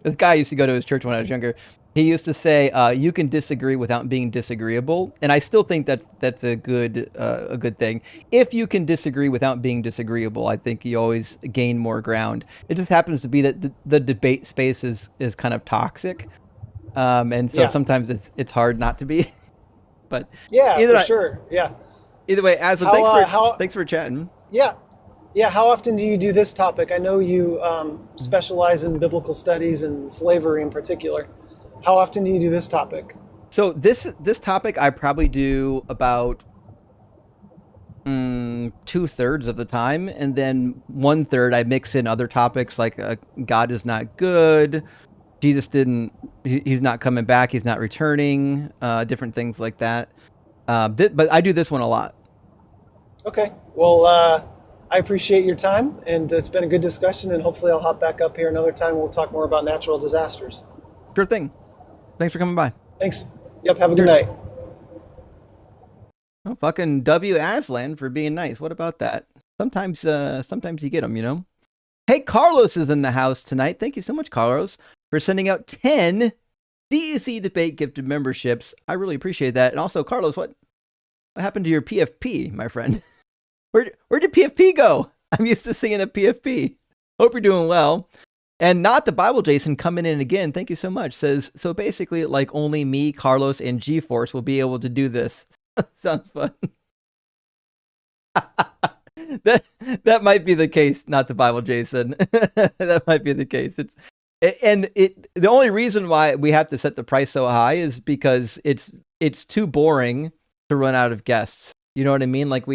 this guy used to go to his church when I was younger. He used to say, you can disagree without being disagreeable. And I still think that's a good thing. If you can disagree without being disagreeable, I think you always gain more ground. It just happens to be that the debate space is kind of toxic. And so sometimes it's hard not to be. But yeah, for sure. Yeah. Either way, Aslan, thanks for chatting. Yeah. Yeah. How often do you do this topic? I know you specialize in biblical studies and slavery in particular. How often do you do this topic? So this topic I probably do about 2/3 of the time, and then 1/3 I mix in other topics like God is not good. Jesus he's not coming back. He's not returning. Different things like that. But I do this one a lot. Okay. Well, I appreciate your time, and it's been a good discussion, and hopefully I'll hop back up here another time and we'll talk more about natural disasters. Sure thing. Thanks for coming by. Thanks. Yep. Have a good night. Oh, fucking W. Aslan for being nice. What about that? Sometimes you get them, you know? Hey, Carlos is in the house tonight. Thank you so much, Carlos, for sending out 10 DEC Debate gifted memberships. I really appreciate that. And also, Carlos, what happened to your PFP, my friend? Where did PFP go? I'm used to seeing a PFP. Hope you're doing well. And Not the Bible Jason coming in again. Thank you so much. Says, so basically, like only me, Carlos, and G-Force will be able to do this. Sounds fun. that might be the case. Not the Bible Jason. That might be the case. The only reason why we have to set the price so high is because it's too boring to run out of guests. You know what I mean? Like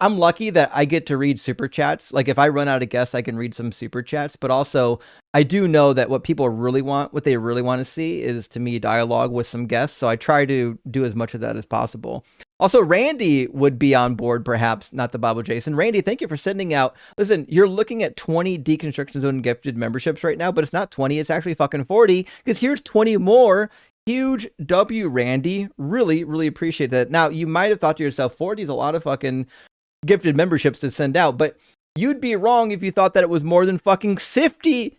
I'm lucky that I get to read super chats. Like if I run out of guests, I can read some super chats. But also, I do know that what people really want, what they really want to see, is to me dialogue with some guests. So I try to do as much of that as possible. Also, Randy would be on board, perhaps. Not the Bible Jason. Randy, thank you for sending out. Listen, you're looking at 20 Deconstruction Zone gifted memberships right now, but it's not 20. It's actually fucking 40. Because here's 20 more. Huge W, Randy. Really, really appreciate that. Now, you might have thought to yourself, 40 is a lot of fucking gifted memberships to send out, but you'd be wrong if you thought that it was more than fucking 60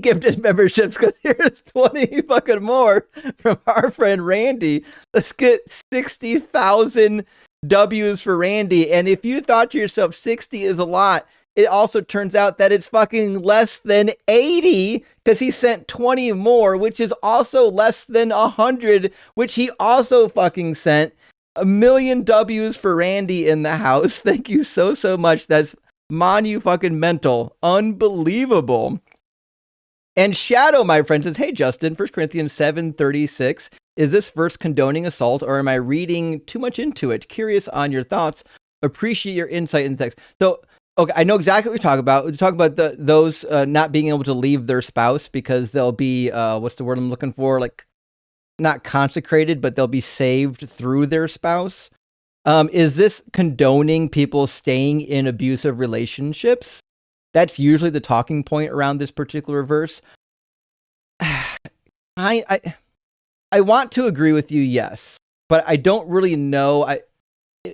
gifted memberships, because here's 20 fucking more from our friend Randy. Let's get 60,000 W's for Randy. And if you thought to yourself 60 is a lot, it also turns out that it's fucking less than 80, because he sent 20 more, which is also less than 100, which he also fucking sent. 1,000,000 W's for Randy in the house. Thank you so much. That's fucking-mental. Unbelievable. And Shadow, my friend, says, hey, Justin, 1 Corinthians 7:36. Is this verse condoning assault, or am I reading too much into it? Curious on your thoughts. Appreciate your insight in text. So, okay, I know exactly what you're talking about. We're talking about those not being able to leave their spouse because they'll be, what's the word I'm looking for? Like, not consecrated, but they'll be saved through their spouse. Is this condoning people staying in abusive relationships? That's usually the talking point around this particular verse. I want to agree with you, yes, but I don't really know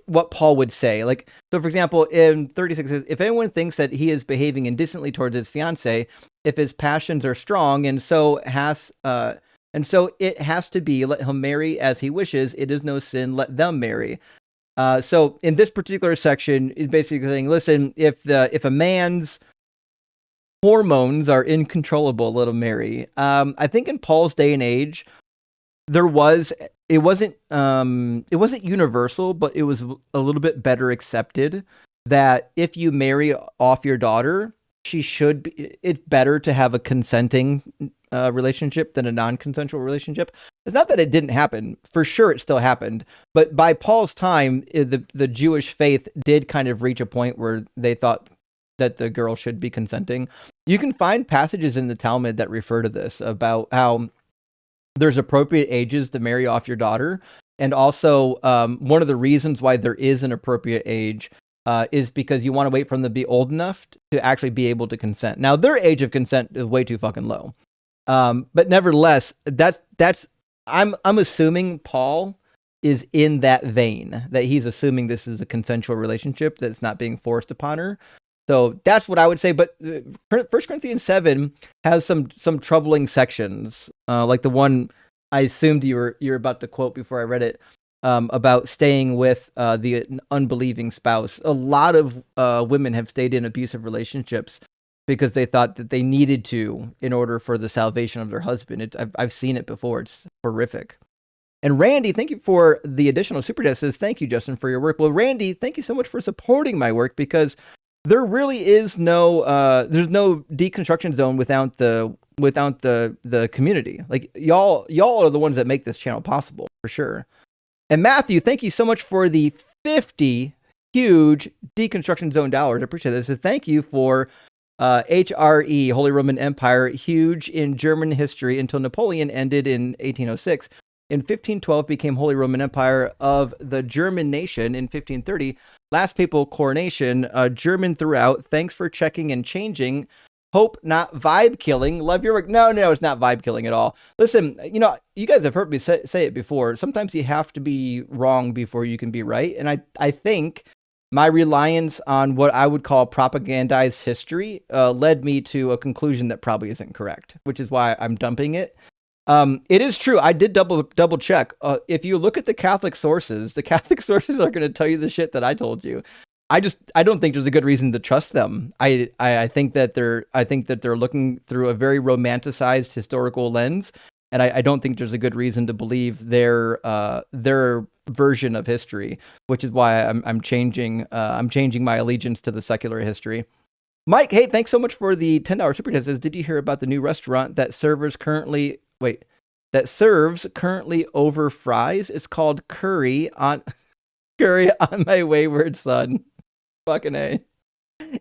what Paul would say. Like, so for example, in 36, if anyone thinks that he is behaving indecently towards his fiancée, if his passions are strong, and so it has to be, let him marry as he wishes. It is no sin. Let them marry. So in this particular section is basically saying, listen, if a man's hormones are uncontrollable, let him marry. I think in Paul's day and age, it wasn't universal, but it was a little bit better accepted that if you marry off your daughter, it's better to have a consenting relationship than a non-consensual relationship. It's not that it didn't happen. For sure, it still happened. But by Paul's time, the Jewish faith did kind of reach a point where they thought that the girl should be consenting. You can find passages in the Talmud that refer to this, about how there's appropriate ages to marry off your daughter. And also, one of the reasons why there is an appropriate age is because you want to wait for them to be old enough to actually be able to consent. Now, their age of consent is way too fucking low. But nevertheless, I'm assuming Paul is in that vein, that he's assuming this is a consensual relationship that's not being forced upon her. So that's what I would say. But 1 Corinthians 7 has some troubling sections, like the one I assumed you were about to quote before I read it, about staying with the unbelieving spouse. A lot of women have stayed in abusive relationships because they thought that they needed to in order for the salvation of their husband. I've seen it before. It's horrific. And Randy, thank you for the additional super chat. Says, thank you, Justin, for your work. Well, Randy, thank you so much for supporting my work, because there really is there's no deconstruction zone without the community. Like y'all are the ones that make this channel possible, for sure. And Matthew, thank you so much for the 50 huge deconstruction zone dollars. I appreciate this. So thank you for HRE, Holy Roman Empire, huge in German history until Napoleon ended in 1806. In 1512 became Holy Roman Empire of the German nation. In 1530, last papal coronation, German throughout. Thanks for checking and changing. Hope not vibe killing. Love your work. No, it's not vibe killing at all. Listen, you guys have heard me say it before. Sometimes you have to be wrong before you can be right. And I think my reliance on what I would call propagandized history led me to a conclusion that probably isn't correct, which is why I'm dumping it. It is true. I did double check. If you look at the Catholic sources are going to tell you the shit that I told you. I don't think there's a good reason to trust them. I think that they're looking through a very romanticized historical lens, and I don't think there's a good reason to believe their version of history, which is why I'm changing my allegiance to the secular history. Mike, hey, thanks so much for the $10 super chat. Says, did you hear about the new restaurant that serves currently over fries? It's called Curry on My Wayward Son. Fucking A.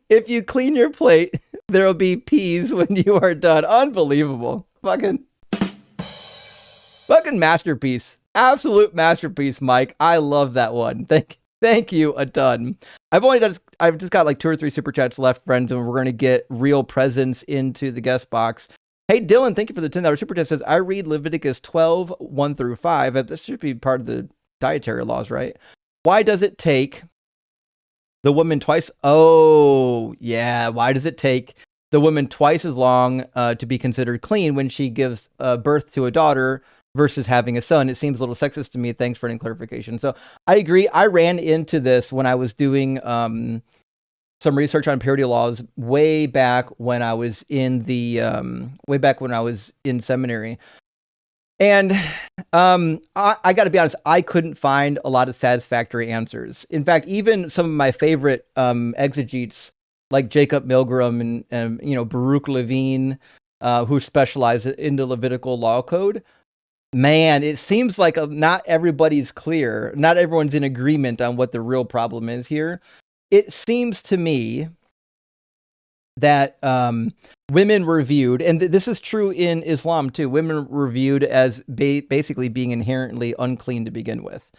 If you clean your plate, there'll be peas when you are done. Unbelievable. Fucking masterpiece. Absolute masterpiece, Mike. I love that one. Thank you a ton. I've just got like 2 or 3 super chats left, friends, and we're going to get real presents into the guest box. Hey, Dylan, thank you for the $10 super chat. Says, I read Leviticus 12, 1 through 5. This should be part of the dietary laws, right? Why does it take the woman twice? Oh, yeah. Why does it take the woman twice as long to be considered clean when she gives birth to a daughter versus having a son? It seems a little sexist to me. Thanks for any clarification. So I agree. I ran into this when I was doing some research on purity laws way back when I was in seminary. And I got to be honest, I couldn't find a lot of satisfactory answers. In fact, even some of my favorite exegetes, like Jacob Milgram and Baruch Levine, who specialize in the Levitical law code, man, it seems like not everybody's clear. Not everyone's in agreement on what the real problem is here. It seems to me that women were viewed, and this is true in Islam too, women were viewed as basically being inherently unclean to begin with.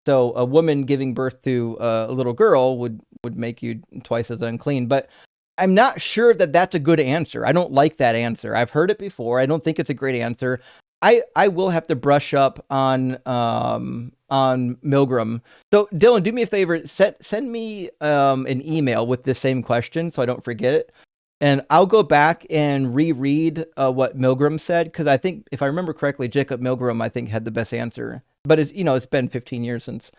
So a woman giving birth to a little girl would make you twice as unclean. But I'm not sure that that's a good answer. I don't like that answer. I've heard it before. I don't think it's a great answer. I will have to brush up on Milgram. So Dylan, do me a favor, send me an email with this same question so I don't forget it. And I'll go back and reread what Milgram said, because I think, if I remember correctly, Jacob Milgram, I think, had the best answer. But it's been 15 years since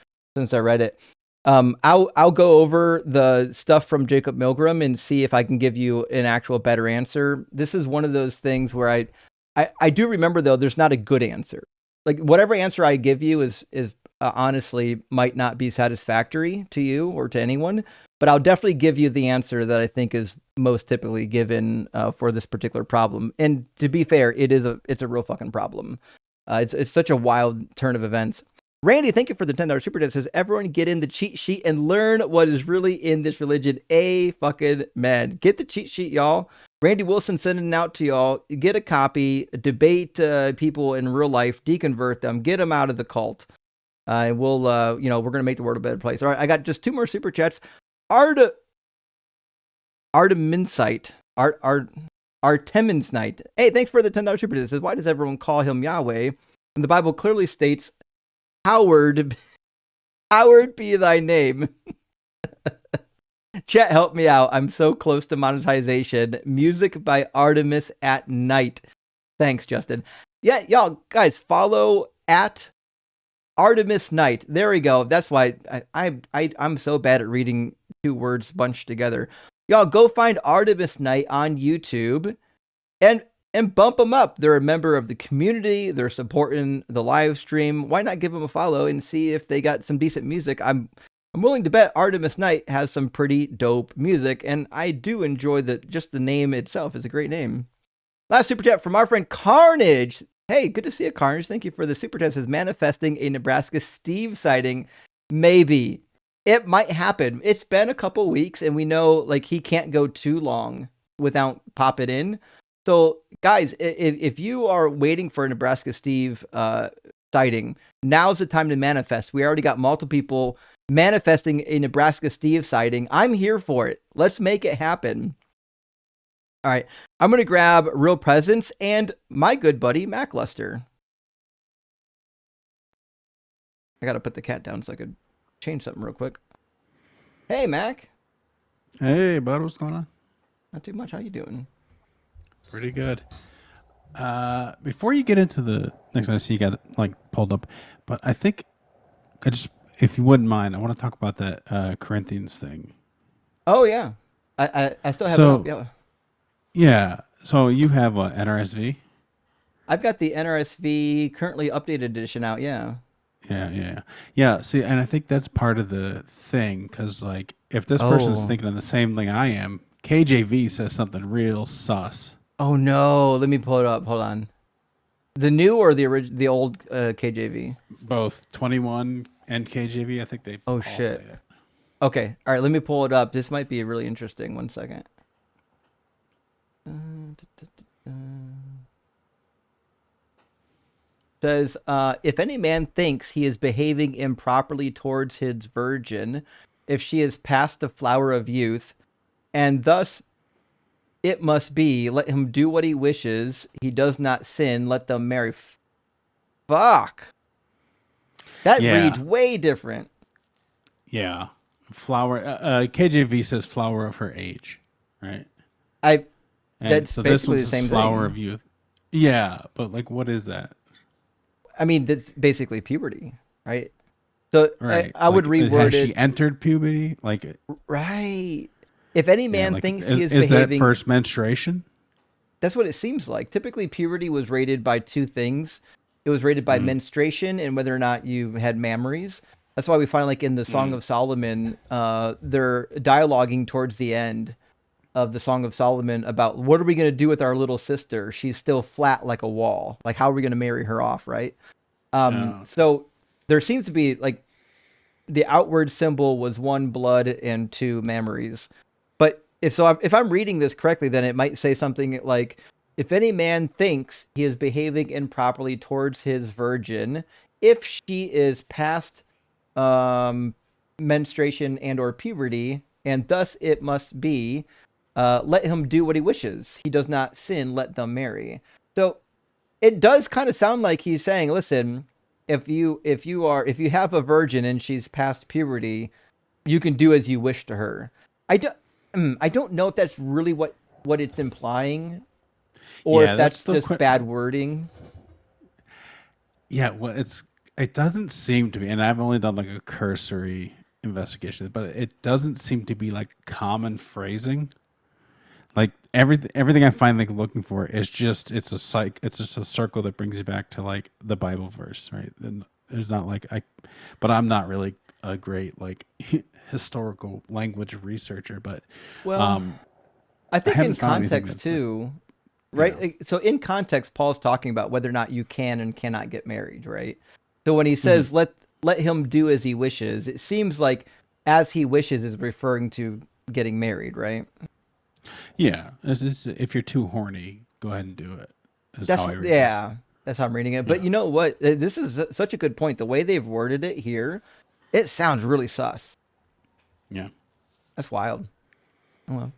I read it. I'll go over the stuff from Jacob Milgram and see if I can give you an actual better answer. This is one of those things where I do remember, though, there's not a good answer. Like, whatever answer I give you is honestly might not be satisfactory to you or to anyone, but I'll definitely give you the answer that I think is most typically given for this particular problem. And to be fair, it's a real fucking problem. It's such a wild turn of events. Randy, thank you for the $10 super chat. Says, everyone get in the cheat sheet and learn what is really in this religion. Fucking man. Get the cheat sheet, y'all. Randy Wilson sending it out to y'all. Get a copy, debate people in real life, deconvert them, get them out of the cult. And we'll, we're going to make the world a better place. All right, I got just 2 more super chats. Arteminsight. Artemin's Night. Hey, thanks for the $10 super chat. It says, why does everyone call him Yahweh? And the Bible clearly states, Howard be thy name. Chat, help me out. I'm so close to monetization. Music by Artemis at Night. Thanks, Justin. Yeah, y'all, guys, follow at Artemis Night. There we go. That's why I'm so bad at reading 2 words bunched together. Y'all, go find Artemis Night on YouTube and bump them up. They're a member of the community. They're supporting the live stream. Why not give them a follow and see if they got some decent music? I'm willing to bet Artemis Night has some pretty dope music, and I do enjoy just the name itself is a great name. Last super chat from our friend Carnage. Hey, good to see you, Carnage. Thank you for the super chat. Says, manifesting a Nebraska Steve sighting. Maybe. It might happen. It's been a couple weeks, and we know like he can't go too long without popping in. So, guys, if you are waiting for a Nebraska Steve sighting, now's the time to manifest. We already got multiple people manifesting a Nebraska Steve sighting. I'm here for it. Let's make it happen. All right. I'm going to grab Real Presence and my good buddy, Mac Luster. I got to put the cat down so I could change something real quick. Hey, Mac. Hey, bud, what's going on? Not too much. How you doing? Pretty good. Before you get into the next one, I see you got it like pulled up, but I think if you wouldn't mind, I want to talk about that Corinthians thing. Oh, yeah. I still have it up. Yeah. Yeah. So you have what, NRSV? I've got the NRSV currently updated edition out. Yeah. Yeah. See, and I think that's part of the thing, because like if this person's thinking of the same thing I am, KJV says something real sus. Oh no! Let me pull it up. Hold on. The new or the old KJV? Both 21 and KJV. I think they. Oh all shit. Say it. Okay. All right. Let me pull it up. This might be really interesting. 1 second. Says, if any man thinks he is behaving improperly towards his virgin, if she is past the flower of youth, and thus it must be, let him do what he wishes. He does not sin. Let them marry. Fuck. That reads way different. Yeah. Flower. KJV says flower of her age, right? That's so basically this one the says same flower thing. of youth. Yeah, but like, what is that? I mean, that's basically puberty, right? So Right. I would reword Has it. she entered puberty? Like, Right. If any man thinks he is is behaving, that first menstruation? that's what it seems like. Typically, puberty was rated by two things. It was rated by menstruation and whether or not you had mammaries. That's why we find, like in the Song of Solomon, they're dialoguing towards the end of the Song of Solomon about what are we going to do with our little sister? She's still flat like a wall. Like, how are we going to marry her off, right? So there seems to be like the outward symbol was 1 blood and 2 mammaries. But if I'm reading this correctly, then it might say something like, if any man thinks he is behaving improperly towards his virgin, if she is past menstruation and or puberty, and thus it must be, let him do what he wishes. He does not sin. Let them marry. So it does kind of sound like he's saying, listen, if you have a virgin and she's past puberty, you can do as you wish to her. I don't know if that's really what it's implying, or if that's just bad wording. Yeah, well, it doesn't seem to be, and I've only done like a cursory investigation, but it doesn't seem to be like common phrasing. Like everything I find like looking for is just it's just a circle that brings you back to like the Bible verse, right? And there's not like but I'm not really a great like historical language researcher, but I think I in context too, right? Yeah. So in context, Paul's talking about whether or not you can and cannot get married, right? So when he says let him do as he wishes, it seems like as he wishes is referring to getting married, right? Yeah, if you're too horny, go ahead and do it. That's how I'm reading it. But you know what? This is such a good point. The way they've worded it here, it sounds really sus. Yeah, that's wild. Oh, well,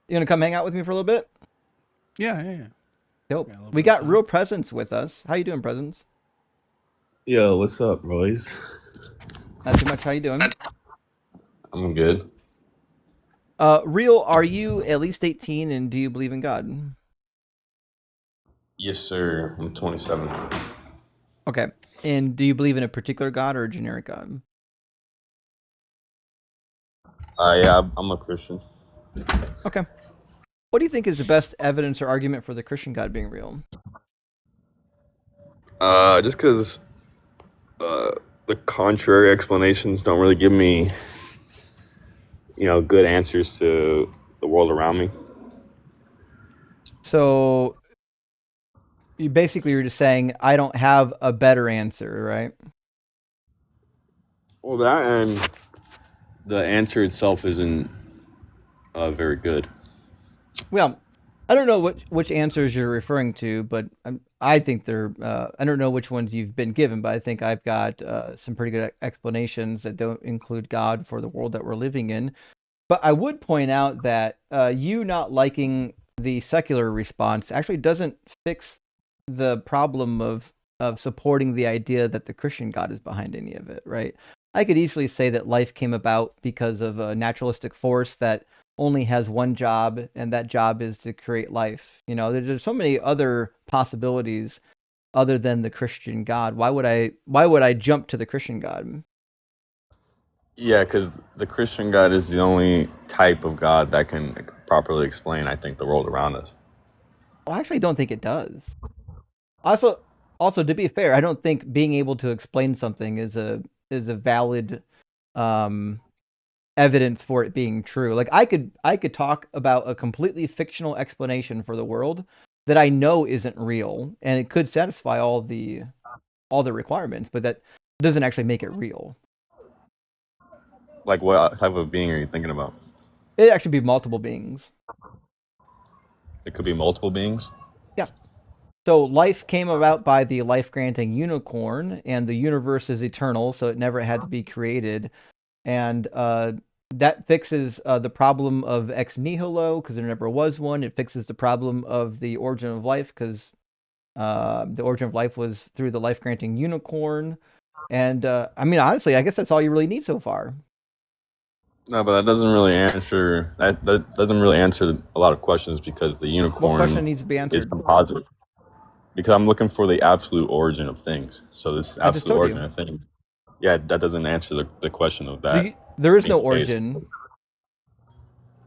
you gonna come hang out with me for a little bit? Yeah. Dope. We got Real Presence with us. How you doing, Presence? Yo, what's up, boys? Not too much. How you doing? I'm good. Real, are you at least 18 and do you believe in God? Yes, sir. I'm 27. Okay. And do you believe in a particular God or a generic God? Yeah, I'm a Christian. Okay. What do you think is the best evidence or argument for the Christian God being real? Just because the contrary explanations don't really give me, good answers to the world around me. So you basically were just saying, I don't have a better answer, right? Well, that and the answer itself isn't very good. Well, I don't know which answers you're referring to, but I think they're. I don't know which ones you've been given, but I think I've got some pretty good explanations that don't include God for the world that we're living in. But I would point out that you not liking the secular response actually doesn't fix the problem of supporting the idea that the Christian God is behind any of it, right? I could easily say that life came about because of a naturalistic force that only has one job, and that job is to create life. You know, there's so many other possibilities other than the Christian God. Why would I jump to the Christian God? Yeah, because the Christian God is the only type of God that can properly explain, I think, the world around us. Well, I actually don't think it does. Also, to be fair, I don't think being able to explain something is a valid um, evidence for it being true. Like I could talk about a completely fictional explanation for the world that I know isn't real, and it could satisfy all the requirements, but that doesn't actually make it real. Like, what type of being are you thinking about? It'd actually be multiple beings. It could be multiple beings. Yeah. So life came about by the life-granting unicorn, and the universe is eternal, so it never had to be created. And that fixes the problem of ex nihilo, because there never was one. It fixes the problem of the origin of life, because the origin of life was through the life-granting unicorn. And I mean, honestly, I guess that's all you really need so far. No, but that doesn't really answer that doesn't really answer a lot of questions because the What unicorn question needs to be is answered? composite. Because I'm looking for the absolute origin of things. So this I just absolute told origin you. of things, yeah, that doesn't answer the question of that. There is no being the case. origin.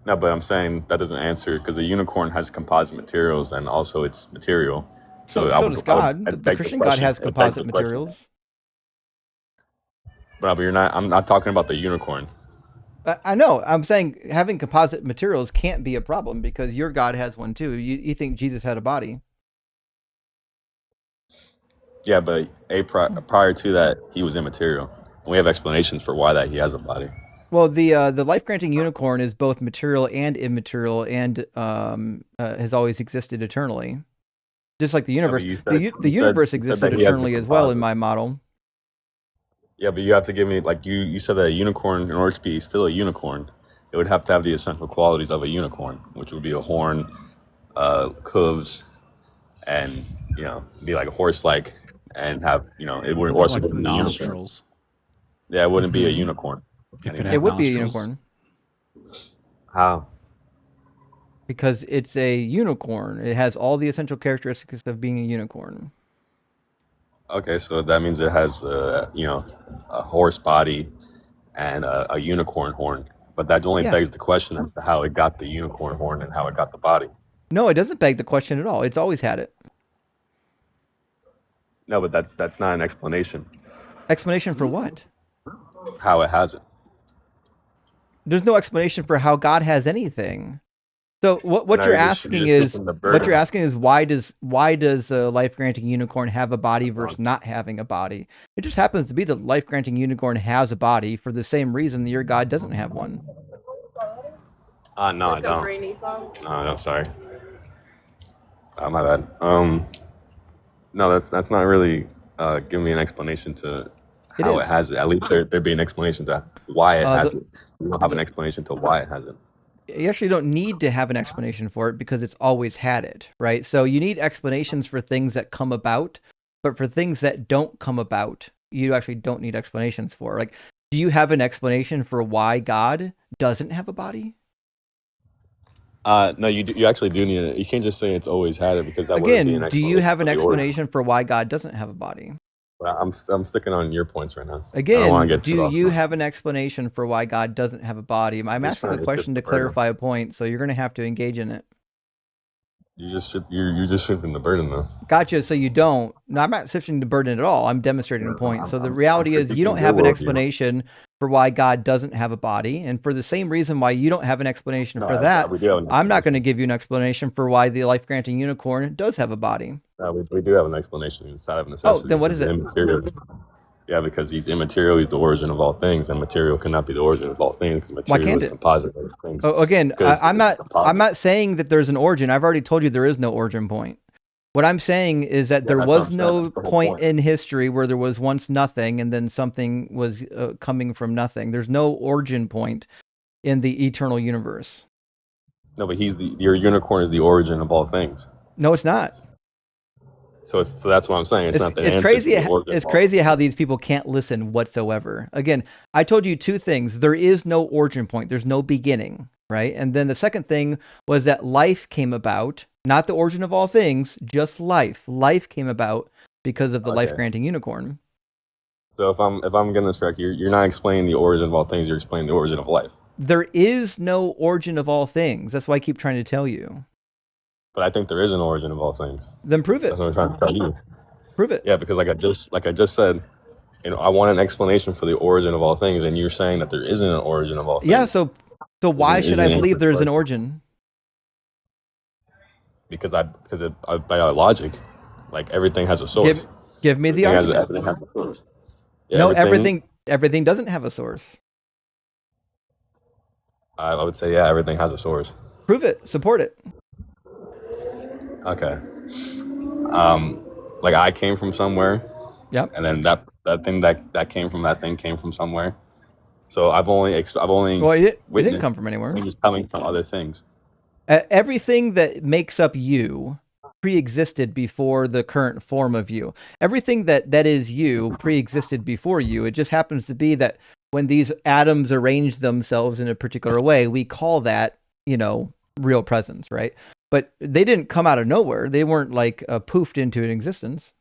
No, but I'm saying that doesn't answer because the unicorn has composite materials and also it's material. So does God. The Christian God has composite materials. But you're not. I'm not talking about the unicorn. I know. I'm saying having composite materials can't be a problem because your God has one too. You think Jesus had a body? Yeah, but prior to that, he was immaterial. We have explanations for why that he has a body. Well, the life granting unicorn is both material and immaterial, and has always existed eternally, just like the universe. The universe existed eternally as well in my model. Yeah, but you have to give me you said that a unicorn, in order to be still a unicorn, it would have to have the essential qualities of a unicorn, which would be a horn, hooves, and be like a horse-like, and have it would also like be nostrils. Yeah, it wouldn't be a unicorn. If it would be a unicorn. How? Because it's a unicorn. It has all the essential characteristics of being a unicorn. Okay, so that means it has a horse body and a unicorn horn, but that only begs the question as to how it got the unicorn horn and how it got the body. No, it doesn't beg the question at all. It's always had it. No, but that's not an explanation. Explanation for what? How it has it. There's no explanation for how God has anything. So what you're asking is why does a life granting unicorn have a body versus not having a body? It just happens to be that life granting unicorn has a body for the same reason that your God doesn't have one. No, I don't. No, sorry. My bad. No, that's not really giving me an explanation to how it has it. At least there'd be an explanation to why it has it. We don't have an explanation to why it has it. You actually don't need to have an explanation for it because it's always had it, right? So you need explanations for things that come about, but for things that don't come about, you actually don't need explanations for. Like, do you have an explanation for why God doesn't have a body? No, you actually do need it. You can't just say it's always had it because that wouldn't be an Again, do explanation. you have an explanation for why God doesn't have a body? I'm sticking on your points right now. Again, do you have an explanation for why God doesn't have a body? I'm asking a question to clarify a point, so you're going to have to engage in it. You're just shifting the burden though. Gotcha. So you don't. No, I'm not shifting the burden at all. I'm demonstrating a point. So the reality is you don't have an explanation for why God doesn't have a body, and for the same reason why you don't have an explanation for that, I'm not going to give you an explanation for why the life-granting unicorn does have a body. We do have an explanation inside of necessity. Oh, then what is it? Immaterial. Yeah, because he's immaterial. He's the origin of all things, and material cannot be the origin of all things. Why can't is it? Composite of things. Oh, again, I'm not saying that there's an origin. I've already told you there is no origin point. What I'm saying is that there was no point in history where there was once nothing and then something was coming from nothing. There's no origin point. in the eternal universe. No, but your unicorn is the origin of all things. No, it's not. So that's what I'm saying. It's not the answer crazy. to the origin. It's crazy how these people can't listen whatsoever. Again, I told you two things. There is no origin point. There's no beginning, right? And then the second thing was that life came about, not the origin of all things, just life. Life came about because of the life-granting unicorn. So if I'm getting this correct, you're not explaining the origin of all things. You're explaining the origin of life. There is no origin of all things. That's why I keep trying to tell you. But I think there is an origin of all things. Then prove it. That's what I'm trying to tell you. Prove it. Yeah, because like I just said, I want an explanation for the origin of all things, and you're saying that there isn't an origin of all things. Yeah. So why should I believe there's an origin? Because by logic, like everything has a source. Give me the argument. Everything has a source. Yeah, no, everything doesn't have a source. I would say everything has a source. Prove it. Support it. Okay. Like I came from somewhere. Yep. And then that thing that came from that thing came from somewhere. So I've only well, it didn't come from anywhere. It's coming from other things. Everything that makes up you pre-existed before the current form of you. Everything that is you pre-existed before you. It just happens to be that when these atoms arrange themselves in a particular way, we call that, real presence, right? But they didn't come out of nowhere. They weren't like poofed into an existence.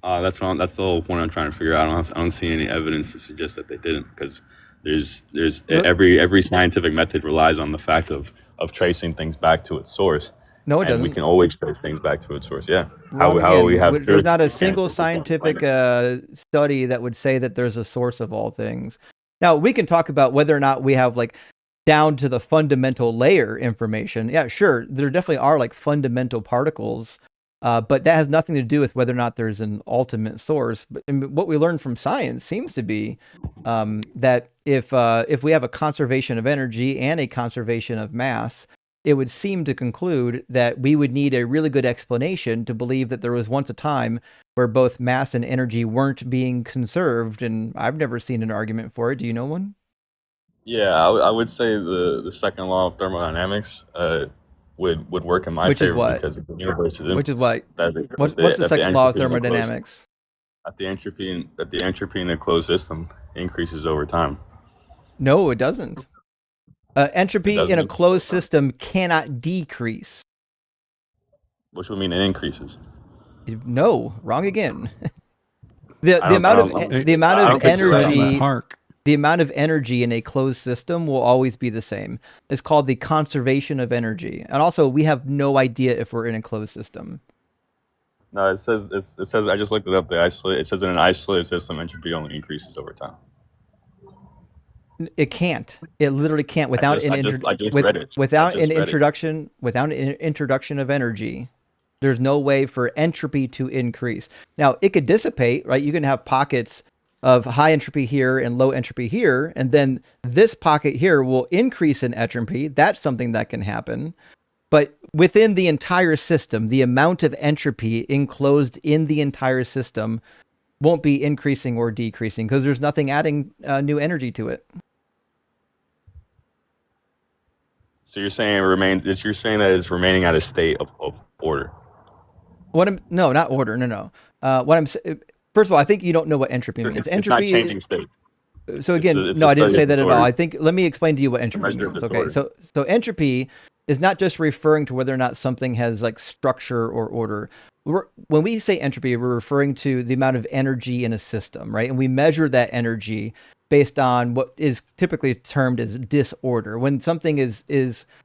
That's the whole point I'm trying to figure out. I don't see any evidence to suggest that they didn't, because there's every scientific method relies on the fact of tracing things back to its source. No, it doesn't. We can always trace things back to its source. Yeah. How we have? There's not a single scientific study that would say that there's a source of all things. Now we can talk about whether or not we have like down to the fundamental layer information. Yeah, sure. There definitely are like fundamental particles, but that has nothing to do with whether or not there's an ultimate source. But what we learned from science seems to be that if we have a conservation of energy and a conservation of mass, it would seem to conclude that we would need a really good explanation to believe that there was once a time where both mass and energy weren't being conserved. And I've never seen an argument for it. Do you know one? Yeah, I would say the second law of thermodynamics would work in my favor, because the universe is in. Which is what? What's the second law of thermodynamics? That the entropy in a closed system increases over time. No, it doesn't. Entropy in a closed system cannot decrease. Which would mean it increases. No, wrong again. The amount of energy in a closed system will always be the same. It's called the conservation of energy. And also, we have no idea if we're in a closed system. No, it says I just looked it up. It says in an isolated system, entropy only increases over time. It can't. It literally can't without an introduction of energy. There's no way for entropy to increase. Now, it could dissipate, right? You can have pockets of high entropy here and low entropy here, and then this pocket here will increase in entropy. That's something that can happen. But within the entire system, the amount of entropy enclosed in the entire system won't be increasing or decreasing because there's nothing adding new energy to it. So you're saying You're saying that it's remaining at a state of order. No, not order. No. First of all, I think you don't know what entropy means. It's not changing state. So again, I didn't say that at all. Let me explain to you what entropy means. Okay, so entropy is not just referring to whether or not something has like structure or order. When we say entropy, we're referring to the amount of energy in a system, right? And we measure that energy based on what is typically termed as disorder. When something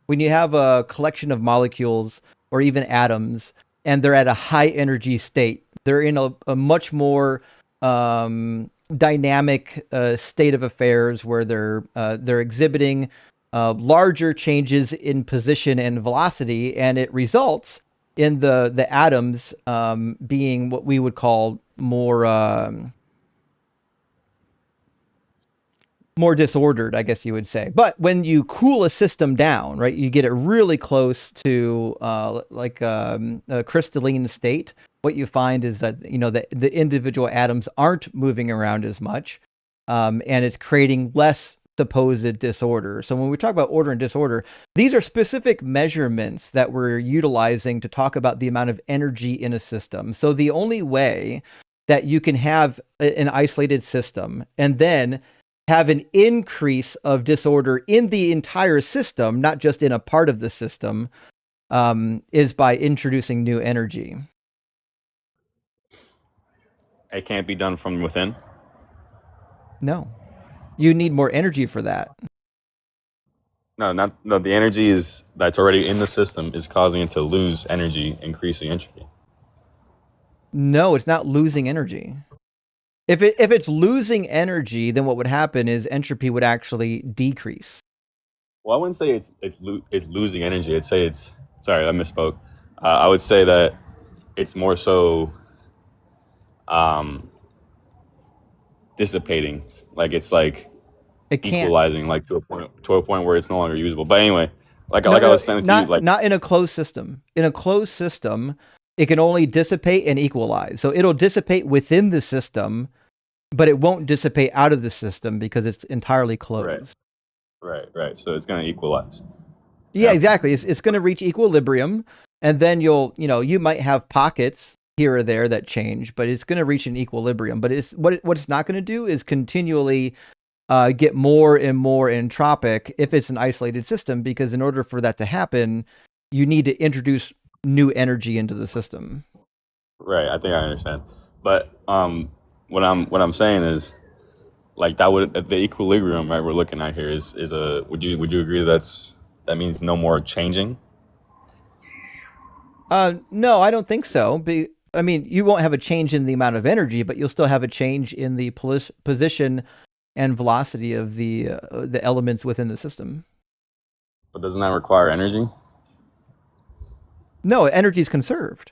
when you have a collection of molecules or even atoms, and they're at a high energy state, they're in a much more dynamic state of affairs where they're exhibiting larger changes in position and velocity, and it results in the atoms being what we would call more disordered, I guess you would say. But when you cool a system down, right, you get it really close to a crystalline state. What you find is that the individual atoms aren't moving around as much. and it's creating less supposed disorder. So when we talk about order and disorder, these are specific measurements that we're utilizing to talk about the amount of energy in a system. So the only way that you can have an isolated system and then have an increase of disorder in the entire system, not just in a part of the system, is by introducing new energy. It can't be done from within. No, you need more energy for that. No, the energy that's already in the system is causing it to lose energy, increasing entropy. No, it's not losing energy. If it's losing energy, then what would happen is entropy would actually decrease. Well, I wouldn't say it's losing energy. I'd say sorry, I misspoke. I would say that it's more so dissipating. Like it's like It can't. equalizing, like to a point where it's no longer usable. But anyway, like I was saying to you, like not in a closed system. In a closed system, it can only dissipate and equalize. So it'll dissipate within the system, but it won't dissipate out of the system because it's entirely closed. Right. So it's going to equalize. Yeah, exactly. It's going to reach equilibrium, and then you might have pockets here or there that change, but it's going to reach an equilibrium. But what it's not going to do is continually get more and more entropic if it's an isolated system, because in order for that to happen, you need to introduce new energy into the system. Right. I think I understand. But what I'm saying is, like, that would, the equilibrium, right, we're looking at here is would you agree that means no more changing? No, I don't think so. I mean, you won't have a change in the amount of energy, but you'll still have a change in the position and velocity of the elements within the system. But doesn't that require energy? No, energy is conserved.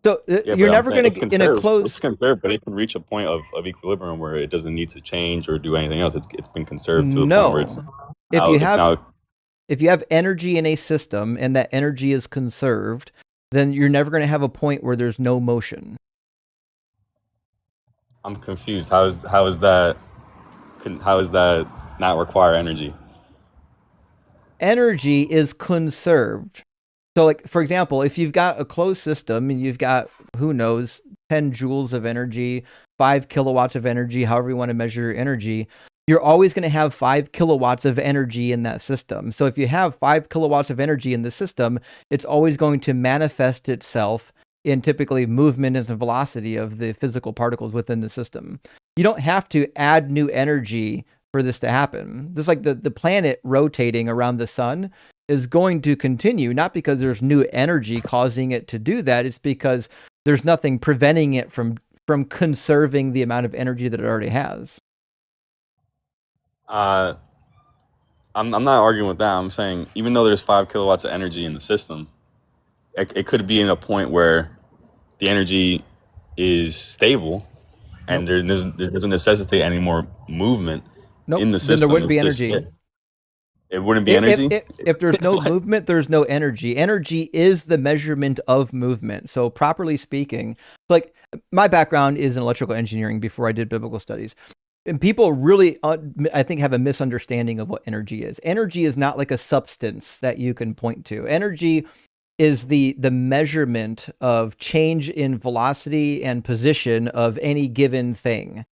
So Yeah, you're never going to, in a closed... It's conserved, but it can reach a point of equilibrium where it doesn't need to change or do anything else. It's been conserved to a point where it's if you have energy in a system and that energy is conserved, then you're never going to have a point where there's no motion. I'm confused. How is that not require energy? Energy is conserved. So, like, for example, if you've got a closed system and you've got, who knows, 10 joules of energy, 5 kilowatts of energy, however you want to measure energy, you're always going to have 5 kilowatts of energy in that system. So if you have 5 kilowatts of energy in the system, it's always going to manifest itself in typically movement and velocity of the physical particles within the system. You don't have to add new energy for this to happen. Just like the planet rotating around the sun is going to continue, not because there's new energy causing it to do that. It's because there's nothing preventing it from conserving the amount of energy that it already has. I'm not arguing with that. I'm saying even though there's 5 kilowatts of energy in the system, it could be in a point where the energy is stable and there doesn't necessitate any more movement in the system. Then there wouldn't be energy. It wouldn't be energy? If there's no movement, there's no energy. Energy is the measurement of movement. So properly speaking, like, my background is in electrical engineering before I did biblical studies. And people really, I think, have a misunderstanding of what energy is. Energy is not like a substance that you can point to. Energy is the measurement of change in velocity and position of any given thing.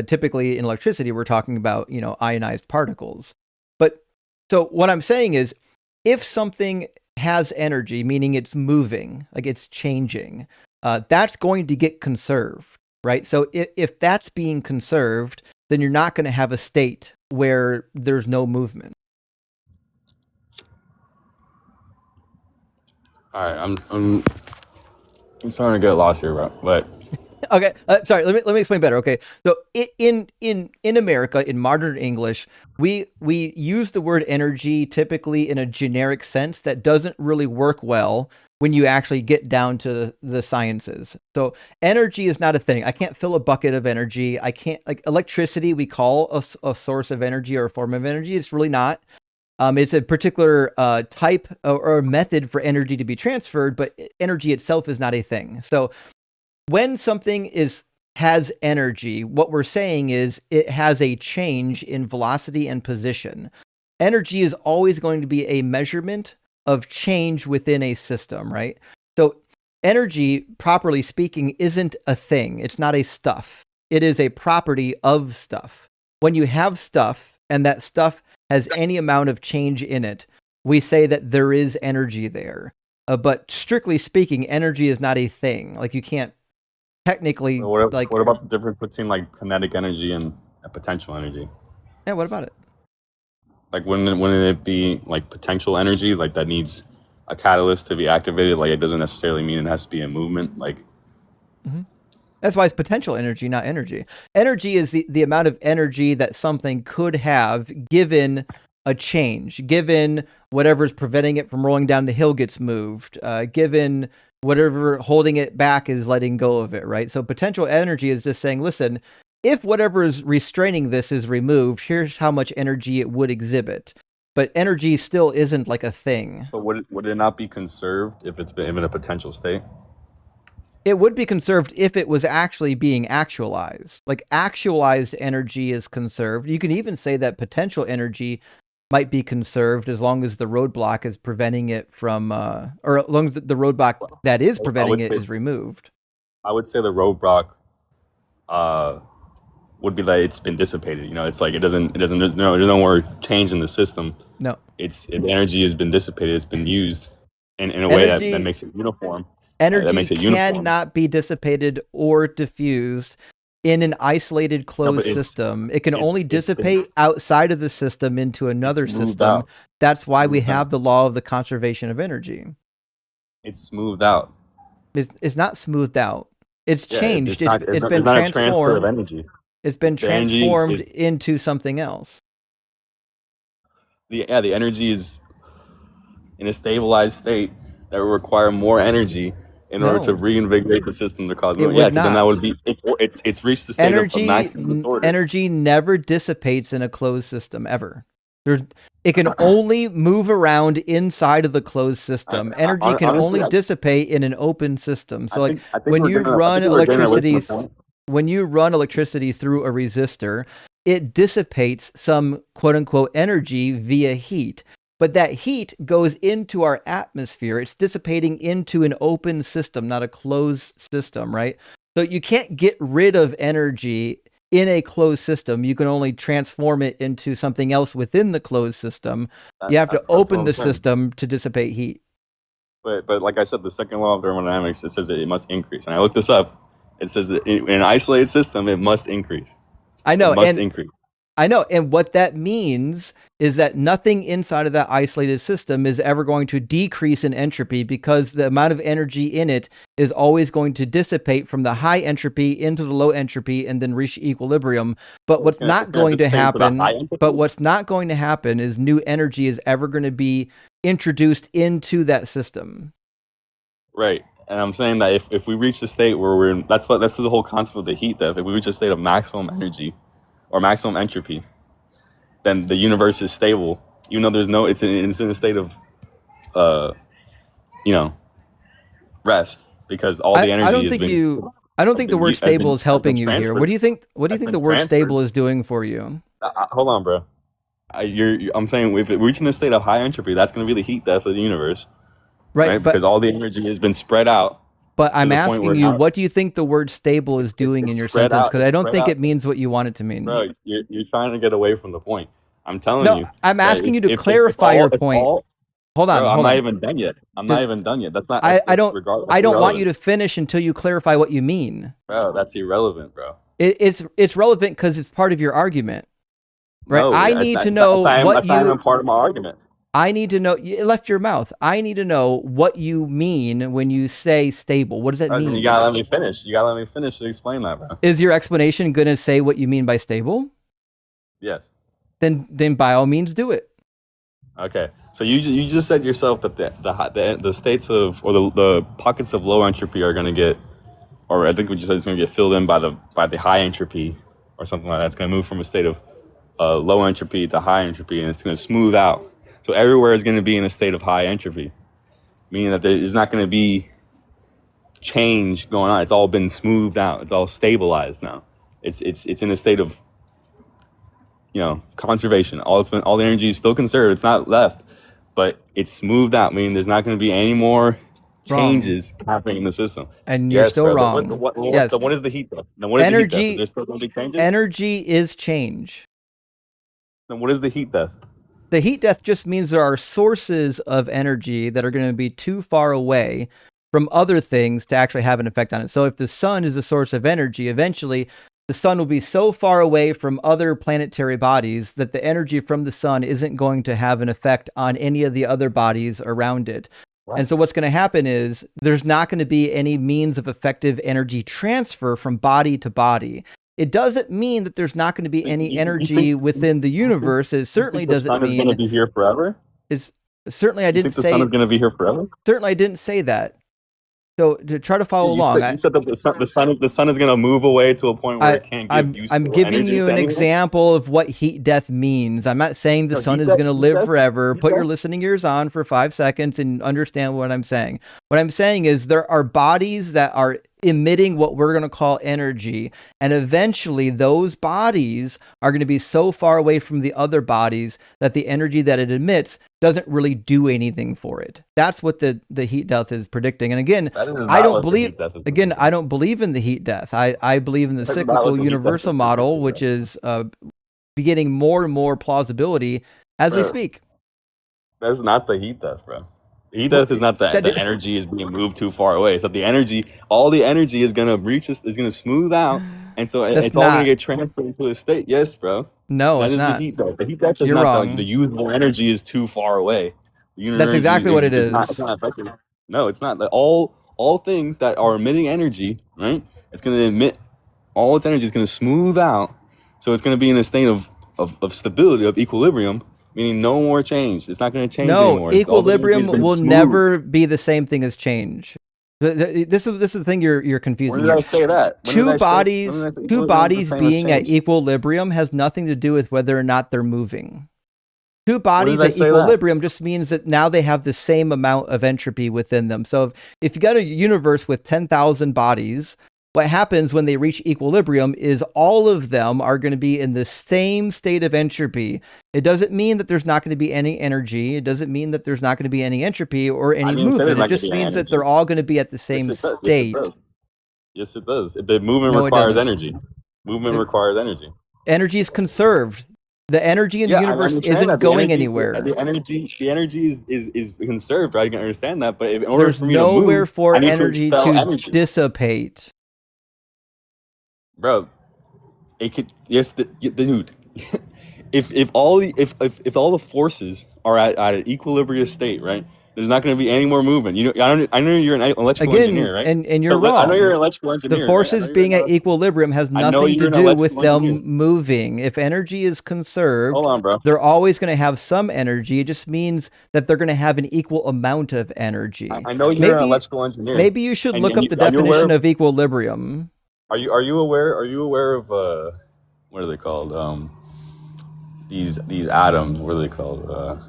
Typically in electricity, we're talking about, ionized particles. But so what I'm saying is, if something has energy, meaning it's moving, like it's changing, that's going to get conserved, right? So if that's being conserved, then you're not going to have a state where there's no movement. All right, I'm starting to get lost here, bro. But okay, sorry. Let me explain better. Okay, so in America, in modern English, we use the word energy typically in a generic sense that doesn't really work well when you actually get down to the sciences. So energy is not a thing. I can't fill a bucket of energy. I can't, like, electricity we call a source of energy or a form of energy. It's really not. It's a particular type or method for energy to be transferred, but energy itself is not a thing. So when something is has energy. What we're saying is it has a change in velocity and position. Energy is always going to be a measurement of change within a system, right? So energy, properly speaking, isn't a thing. It's not a stuff. It is a property of stuff. When you have stuff and that stuff has any amount of change in it, we say that there is energy there. But strictly speaking, energy is not a thing. Like you can't technically What about the difference between like kinetic energy and potential energy? Yeah, what about it? Like wouldn't it be like potential energy, like that needs a catalyst to be activated? Like it doesn't necessarily mean it has to be a movement. Like that's why it's potential energy, not energy. Energy is the amount of energy that something could have given a change, given whatever's preventing it from rolling down the hill gets moved, given whatever holding it back is letting go of it, right? So potential energy is just saying, listen, if whatever is restraining this is removed, here's how much energy it would exhibit. But energy still isn't like a thing. But would it not be conserved if it's been in a potential state? It would be conserved if it was actually being actualized. Like actualized energy is conserved. You can even say that potential energy might be conserved as long as the roadblock is preventing it from, or as long as the roadblock that is preventing it is removed. I would say the roadblock would be that it's been dissipated. You know, it's like there's no more change in the system. No, energy has been dissipated. It's been used in a way that makes it uniform. Energy cannot be dissipated or diffused in an isolated closed system. It can only dissipate outside of the system into another system. That's why we have the law of the conservation of energy. It's smoothed out. It's not smoothed out. It's changed. It's been not transformed. A transfer of energy. It's been transformed into something else. The energy is in a stabilized state that will require more energy in order to reinvigorate the system to cause more. Then that would be it's reached the state of maximum disorder. Energy never dissipates in a closed system ever. It can only move around inside of the closed system. Energy can only dissipate in an open system. So I think when you run electricity through a resistor, it dissipates some quote unquote energy via heat. But that heat goes into our atmosphere. It's dissipating into an open system, not a closed system, right? So you can't get rid of energy in a closed system. You can only transform it into something else within the closed system. You have to open the system to dissipate heat. But like I said, the second law of thermodynamics, it says that it must increase. And I looked this up. It says that in an isolated system, it must increase. I know. It must increase. I know. And what that means is that nothing inside of that isolated system is ever going to decrease in entropy because the amount of energy in it is always going to dissipate from the high entropy into the low entropy and then reach equilibrium. But what's not going to happen is new energy is ever going to be introduced into that system. Right. And I'm saying that if we reach the state where that's the whole concept of the heat death. If we reach a state of maximum energy or maximum entropy, then the universe is stable. Even though it's in a state of, rest because all the energy I don't think the word stable is helping you here. What do you think? What do you think the word stable is doing for you? Hold on, bro. I'm saying if we're reaching a state of high entropy, that's going to be the heat death of the universe, right? Because all the energy has been spread out. But I'm asking you, what do you think the word stable is doing in your sentence? Because I don't think it means what you want it to mean. Bro, you're trying to get away from the point. I'm telling you. I'm asking you to clarify your point. Hold on. I'm not even done yet. That's not. I don't want you to finish until you clarify what you mean. Bro, that's irrelevant, bro. It's relevant because it's part of your argument, right? No, I need to know that's not even part of my argument. I need to know. It left your mouth. I need to know what you mean when you say stable. What does that mean? You gotta let me finish. You gotta let me finish to explain that, bro. Is your explanation going to say what you mean by stable? Yes. Then by all means do it. Okay. So you just said yourself that the states of or the pockets of low entropy are going to get, or I think what you said is going to get filled in by the high entropy or something like that. It's going to move from a state of low entropy to high entropy, and it's going to smooth out. So everywhere is going to be in a state of high entropy, meaning that there's not going to be change going on. It's all been smoothed out. It's all stabilized now. It's in a state of, conservation. All the energy is still conserved. It's not left, but it's smoothed out. Meaning there's not going to be any more changes happening in the system. And you're still bro. wrong. Yes. What is the heat death? Then what is the heat death? Is there still going to be changes? Energy is change. Then what is the heat death? The heat death just means there are sources of energy that are going to be too far away from other things to actually have an effect on it. So if the sun is a source of energy, eventually the sun will be so far away from other planetary bodies that the energy from the sun isn't going to have an effect on any of the other bodies around it. What? And so what's going to happen is there's not going to be any means of effective energy transfer from body to body. It doesn't mean that there's not going to be any energy within the universe. It certainly doesn't mean the sun is going to be here forever. Certainly I didn't say the sun is going to be here forever. Certainly I didn't say that. So to try to follow along, you said that the sun is going to move away to a point where it can't give useful I'm giving you an example of what heat death means. I'm not saying the sun is going to live forever. Put your listening ears on for 5 seconds and understand what I'm saying. What I'm saying is there are bodies that are emitting what we're going to call energy, and eventually those bodies are going to be so far away from the other bodies that the energy that it emits doesn't really do anything for it. That's what the heat death is predicting. And again, I don't believe in the heat death. I believe in the cyclical universal model, which is beginning more and more plausibility as we speak. That's not the heat death, bro. The heat death is not that the energy is being moved too far away. It's that all the energy is going to reach us, is going to smooth out. And so it's all going to get transferred into a state. Yes, bro. No, it's not. The heat death. The heat death is not the usable energy is too far away. That's exactly what it is. It's not effective. No, it's not. All things that are emitting energy, right? It's going to emit all its energy is going to smooth out. So it's going to be in a state of stability, of equilibrium. Meaning no more change. It's not going to change anymore. Equilibrium will never be the same thing as change. This is the thing you're confusing. When did I say that? Two bodies being at equilibrium has nothing to do with whether or not they're moving. Two bodies at equilibrium just means that now they have the same amount of entropy within them. So if you got a universe with 10,000 bodies, what happens when they reach equilibrium is all of them are going to be in the same state of entropy. It doesn't mean that there's not going to be any energy. It doesn't mean that there's not going to be any entropy or any movement. It just means that they're all going to be at the same state. Yes, it does. Movement requires energy. Movement requires energy. Energy is conserved. The energy in the universe isn't going anywhere. The energy is conserved, right? You can understand that, but in order there's for me to move, nowhere for I need energy to dissipate. Bro, it could dude. if all the forces are at an equilibrium state, right? There's not going to be any more movement. I know you're an electrical engineer, right? And you're wrong. I know you're an electrical engineer. The forces being at equilibrium has nothing to do with them moving. If energy is conserved, hold on, bro. They're always going to have some energy. It just means that they're going to have an equal amount of energy. I know you're an electrical engineer. Maybe you should look up the definition of equilibrium. Are you aware of what are they called? These atoms. What are they called?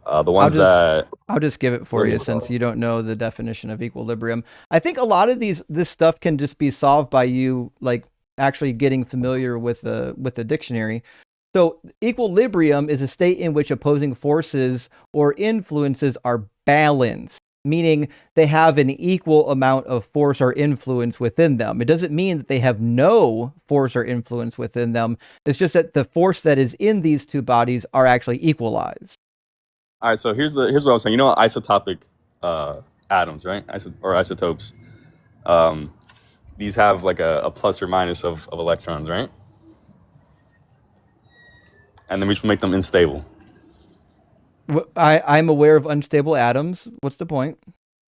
The ones I'll just give it for you since you don't know the definition of equilibrium. I think a lot of this stuff can just be solved by you like actually getting familiar with the dictionary. So equilibrium is a state in which opposing forces or influences are balanced, meaning they have an equal amount of force or influence within them. It doesn't mean that they have no force or influence within them. It's just that the force that is in these two bodies are actually equalized. All right, so here's what I was saying. You know, isotopic atoms, right? Or isotopes. These have like a plus or minus of electrons, right? And then we should make them unstable. I'm aware of unstable atoms. What's the point?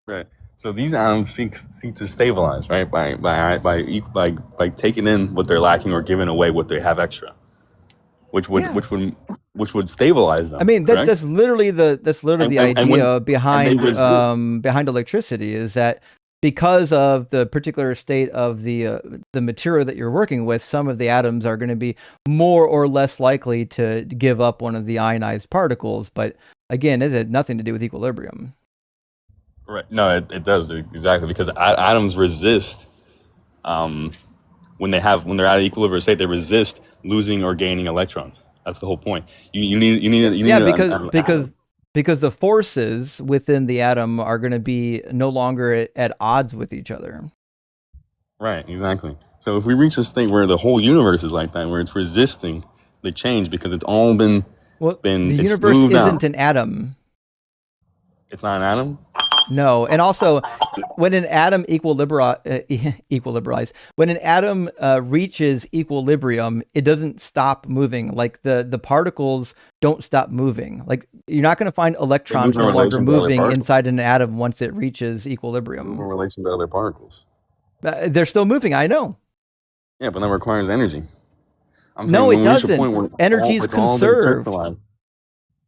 Right. So these atoms seek to stabilize, right? By taking in what they're lacking or giving away what they have extra, which would stabilize them. I mean, that's literally the idea behind electricity is that because of the particular state of the material that you're working with, some of the atoms are going to be more or less likely to give up one of the ionized particles. But again, it had nothing to do with equilibrium. Right. No, it does exactly because atoms resist when they're at equilibrium state. They resist losing or gaining electrons. That's the whole point. You need Yeah, an atom. because the forces within the atom are going to be no longer at odds with each other. Right. Exactly. So if we reach this thing where the whole universe is like that, where it's resisting the change because it's all been the it's universe smoothed isn't out. an atom. It's not an atom. No, and also when an atom equilibrize, when an atom reaches equilibrium, it doesn't stop moving. Like the particles don't stop moving. Like you're not going to find electrons no longer moving inside an atom once it reaches equilibrium. In relation to other particles, they're still moving. I know. Yeah, but that requires energy. No, it doesn't. Energy is conserved.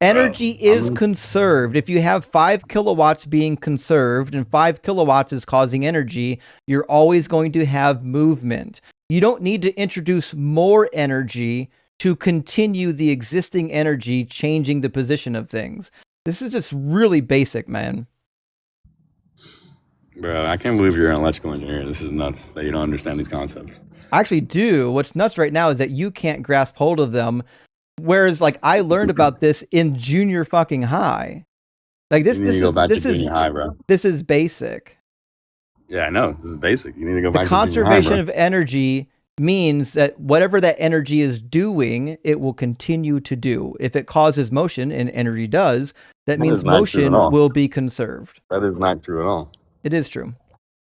Energy is conserved. If you have 5 kilowatts being conserved and 5 kilowatts is causing energy, you're always going to have movement. You don't need to introduce more energy to continue the existing energy changing the position of things. This is just really basic, man. Bro, I can't believe you're an electrical engineer. This is nuts that you don't understand these concepts. I actually do. What's nuts right now is that you can't grasp hold of them. Whereas, like, I learned about this in junior fucking high. Like this is junior high, bro. This is basic. Yeah, I know. This is basic. You need to go back to junior high. The conservation of bro. energy means that whatever that energy is doing, it will continue to do. If it causes motion, and energy does, that means motion will be conserved. That is not true at all. It is true.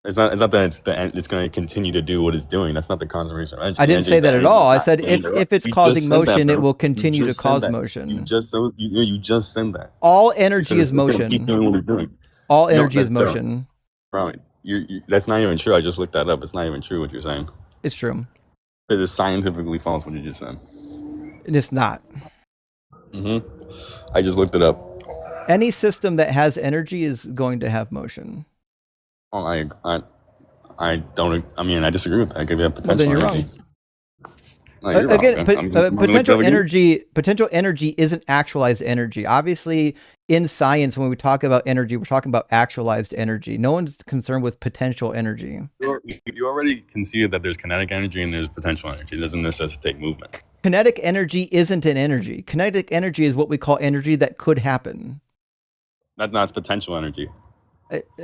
It's not that it's going to continue to do what it's doing. That's not the conservation of energy. I didn't say that at all. I said if it's causing motion, it will continue to cause motion. You just said that. All energy is motion. Keep doing what it's doing. All energy is motion. Bro, that's not even true. I just looked that up. It's not even true what you're saying. It's true. It is scientifically false what you just said. It's not. I just looked it up. Any system that has energy is going to have motion. Oh, I don't. I mean, I disagree with that. Because you have potential then you're energy. Wrong. No, again, potential energy isn't actualized energy. Obviously, in science, when we talk about energy, we're talking about actualized energy. No one's concerned with potential energy. You already conceded that there's kinetic energy and there's potential energy. It doesn't necessitate movement. Kinetic energy isn't an energy. Kinetic energy is what we call energy that could happen. That's potential energy.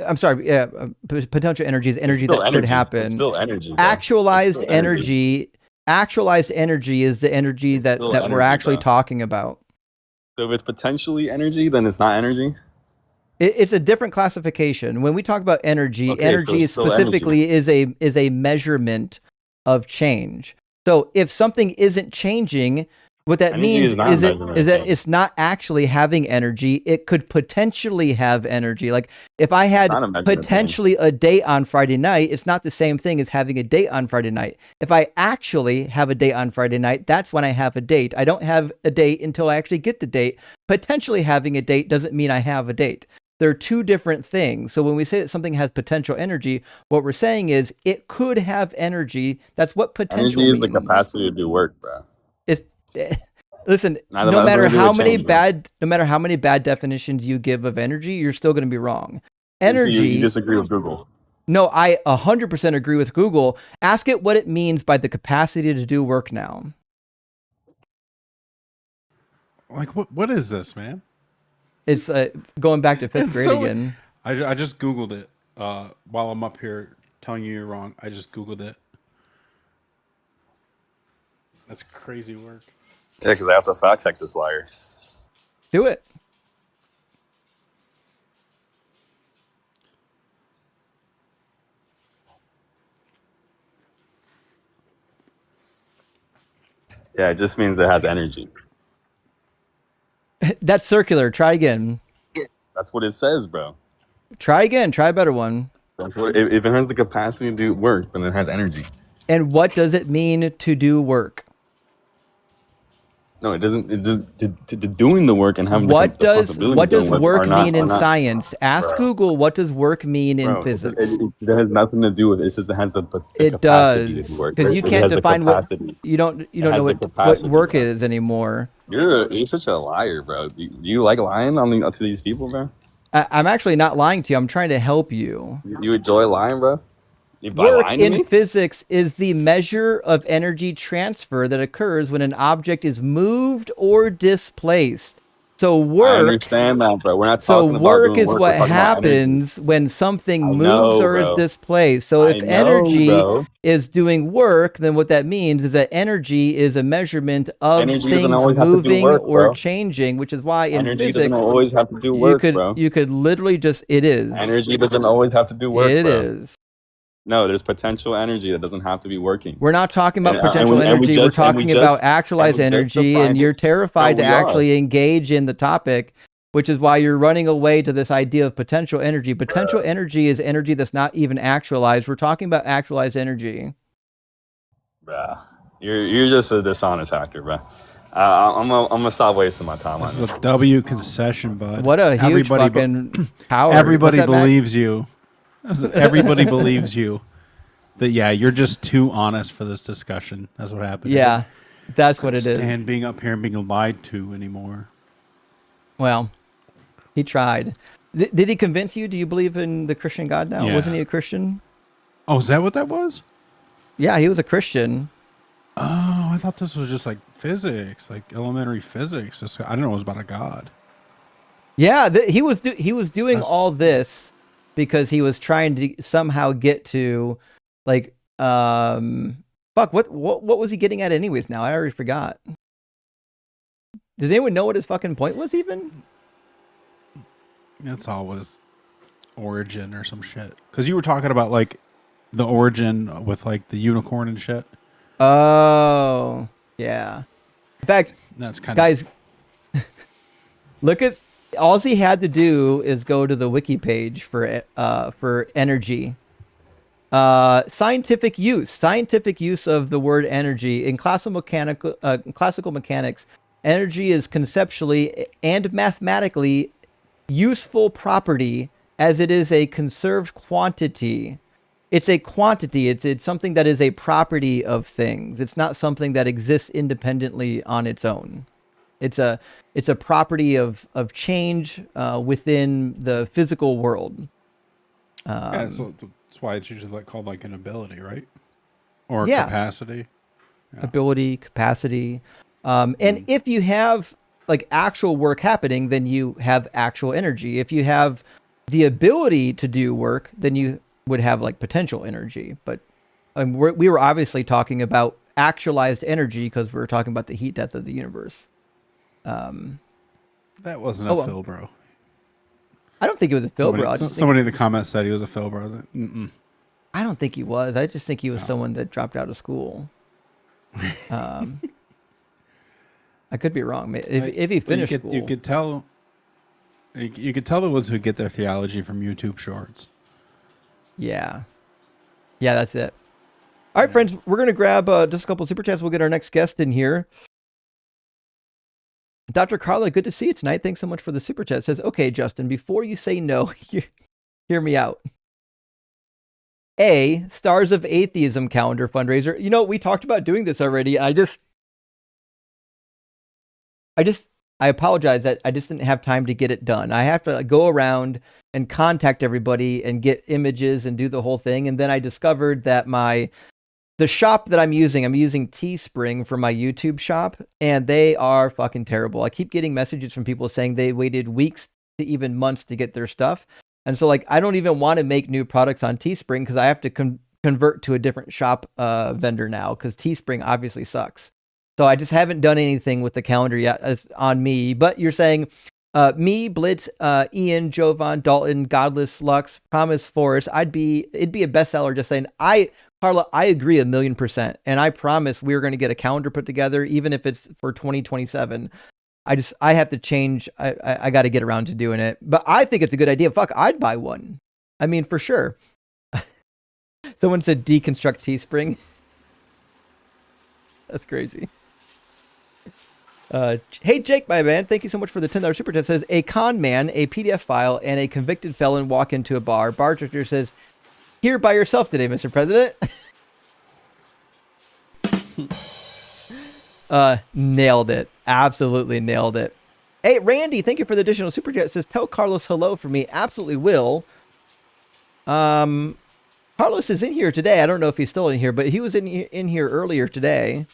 I'm sorry. Yeah, potential energy is energy that could happen. It's still energy. Actualized energy. Actualized energy is the energy that we're actually talking about. So if it's potentially energy, then it's not energy? It's a different classification. When we talk about energy, energy specifically is a measurement of change. So if something isn't changing, what that means is that it's not actually having energy. It could potentially have energy. Like if I had potentially a date on Friday night, it's not the same thing as having a date on Friday night. If I actually have a date on Friday night, that's when I have a date. I don't have a date until I actually get the date. Potentially having a date doesn't mean I have a date. They're two different things. So when we say that something has potential energy, what we're saying is it could have energy. That's what potential means. Energy is the capacity to do work, bro. Listen, no matter how many bad definitions you give of energy, you're still going to be wrong. Energy. So you disagree with Google? No, I 100% agree with Google. Ask it what it means by the capacity to do work now. Like what is this, man? It's going back to fifth grade again. I just Googled it while I'm up here telling you you're wrong. I just Googled it. That's crazy work. Yeah, because I have to fact check this liar. Do it. Yeah, it just means it has energy. That's circular. Try again. That's what it says, bro. Try again. Try a better one. That's what. If it has the capacity to do work, then it has energy. And what does it mean to do work? No, it doesn't. Doing the work and having what does work mean in science? Ask Google what does work mean in physics. It has nothing to do with it. It's just it has the capacity to do work. Because you can't define what you don't know what work is anymore. You're such a liar, bro. Do you like lying to these people, bro? I'm actually not lying to you. I'm trying to help you. You enjoy lying, bro? You by Work lying to in me? physics is the measure of energy transfer that occurs when an object is moved or displaced. So I work understand that, bro. We're not So talking about work doing is work. what We're talking about energy. happens when something I moves know, or is bro. displaced. So if I know, energy bro. is doing work, then what that means is that energy is a measurement of Energy doesn't things always have to do moving work, or bro. changing, which is why in Energy doesn't physics always have to do you work, could bro. literally just it is. Energy doesn't always have to do work, It bro. is. No, there's potential energy that doesn't have to be working. We're not talking about And potential energy. We're talking about actualized just energy, defined and it. you're terrified No, to we are. actually engage in the topic, which is why you're running away to this idea of potential energy. Potential energy is energy that's not even actualized. We're talking about actualized energy. Bruh. You're just a dishonest actor, bro. I'm gonna stop wasting my time This on is this. a W concession, bud. What a huge Everybody fucking power. Everybody What's that, Mac? believes you. Everybody believes you. That yeah, you're just too honest for this discussion. That's what happened. Yeah, that's what it is. Stand being up here and being lied to anymore. Well, he tried. Did he convince you? Do you believe in the Christian God now? Yeah. Wasn't he a Christian? Oh, is that what that was? Yeah, he was a Christian. Oh, I thought this was just like physics, like elementary physics. I didn't know it was about a god. Yeah, he was doing all this because he was trying to somehow get to like fuck what was he getting at anyways now? I already forgot. Does anyone know what his fucking point was even? That's always origin or some shit. Because you were talking about like the origin with like the unicorn and shit. Oh, yeah. In fact, That's kind guys, look at all he had to do is go to the wiki page for energy. Scientific use of the word energy in classical mechanics. Energy is conceptually and mathematically useful property as it is a conserved quantity. It's a quantity. It's something that is a property of things. It's not something that exists independently on its own. It's a property of change within the physical world. yeah, so that's why it's usually like called like an ability, right? Or Yeah. capacity. Yeah. Ability, capacity. And if you have like actual work happening, then you have actual energy. If you have the ability to do work, then you would have like potential energy. But we were obviously talking about actualized energy because we were talking about the heat death of the universe. That wasn't a Phil bro. I don't think it was a Phil bro. Somebody in the comments said he was a Phil bro. I was like, mm-mm. I don't think he was. I just think he was someone that dropped out of school. I could be wrong. If he finished school, you could tell. You could tell the ones who get their theology from YouTube shorts. Yeah, that's it. All right, friends, we're gonna grab just a couple of super chats. We'll get our next guest in here. Dr. Carla, good to see you tonight. Thanks so much for the super chat. Says, okay, Justin, before you say no, hear me out. A Stars of Atheism calendar fundraiser. You know, we talked about doing this already. I apologize that I just didn't have time to get it done. I have to go around and contact everybody and get images and do the whole thing. And then I discovered that the shop that I'm using Teespring for my YouTube shop, and they are fucking terrible. I keep getting messages from people saying they waited weeks to even months to get their stuff. And so like, I don't even want to make new products on Teespring because I have to convert to a different shop vendor now because Teespring obviously sucks. So I just haven't done anything with the calendar yet on me. But you're saying me, Blitz, Ian, Jovan, Dalton, Godless, Lux, Promise, Forest. It'd be a bestseller just saying, Carla, I agree 1,000,000%. And I promise we're going to get a calendar put together, even if it's for 2027. I have to change. I got to get around to doing it. But I think it's a good idea. Fuck, I'd buy one. I mean, for sure. Someone said deconstruct Teespring. That's crazy. Hey, Jake, my man. Thank you so much for the $10 super chat. Says, a con man, a PDF file, and a convicted felon walk into a bar. Bar director says, here by yourself today, Mr. President. Nailed it. Absolutely nailed it. Hey, Randy, thank you for the additional super chat. It says, tell Carlos hello for me. Absolutely will. Carlos is in here today. I don't know if he's still in here, but he was in here earlier today.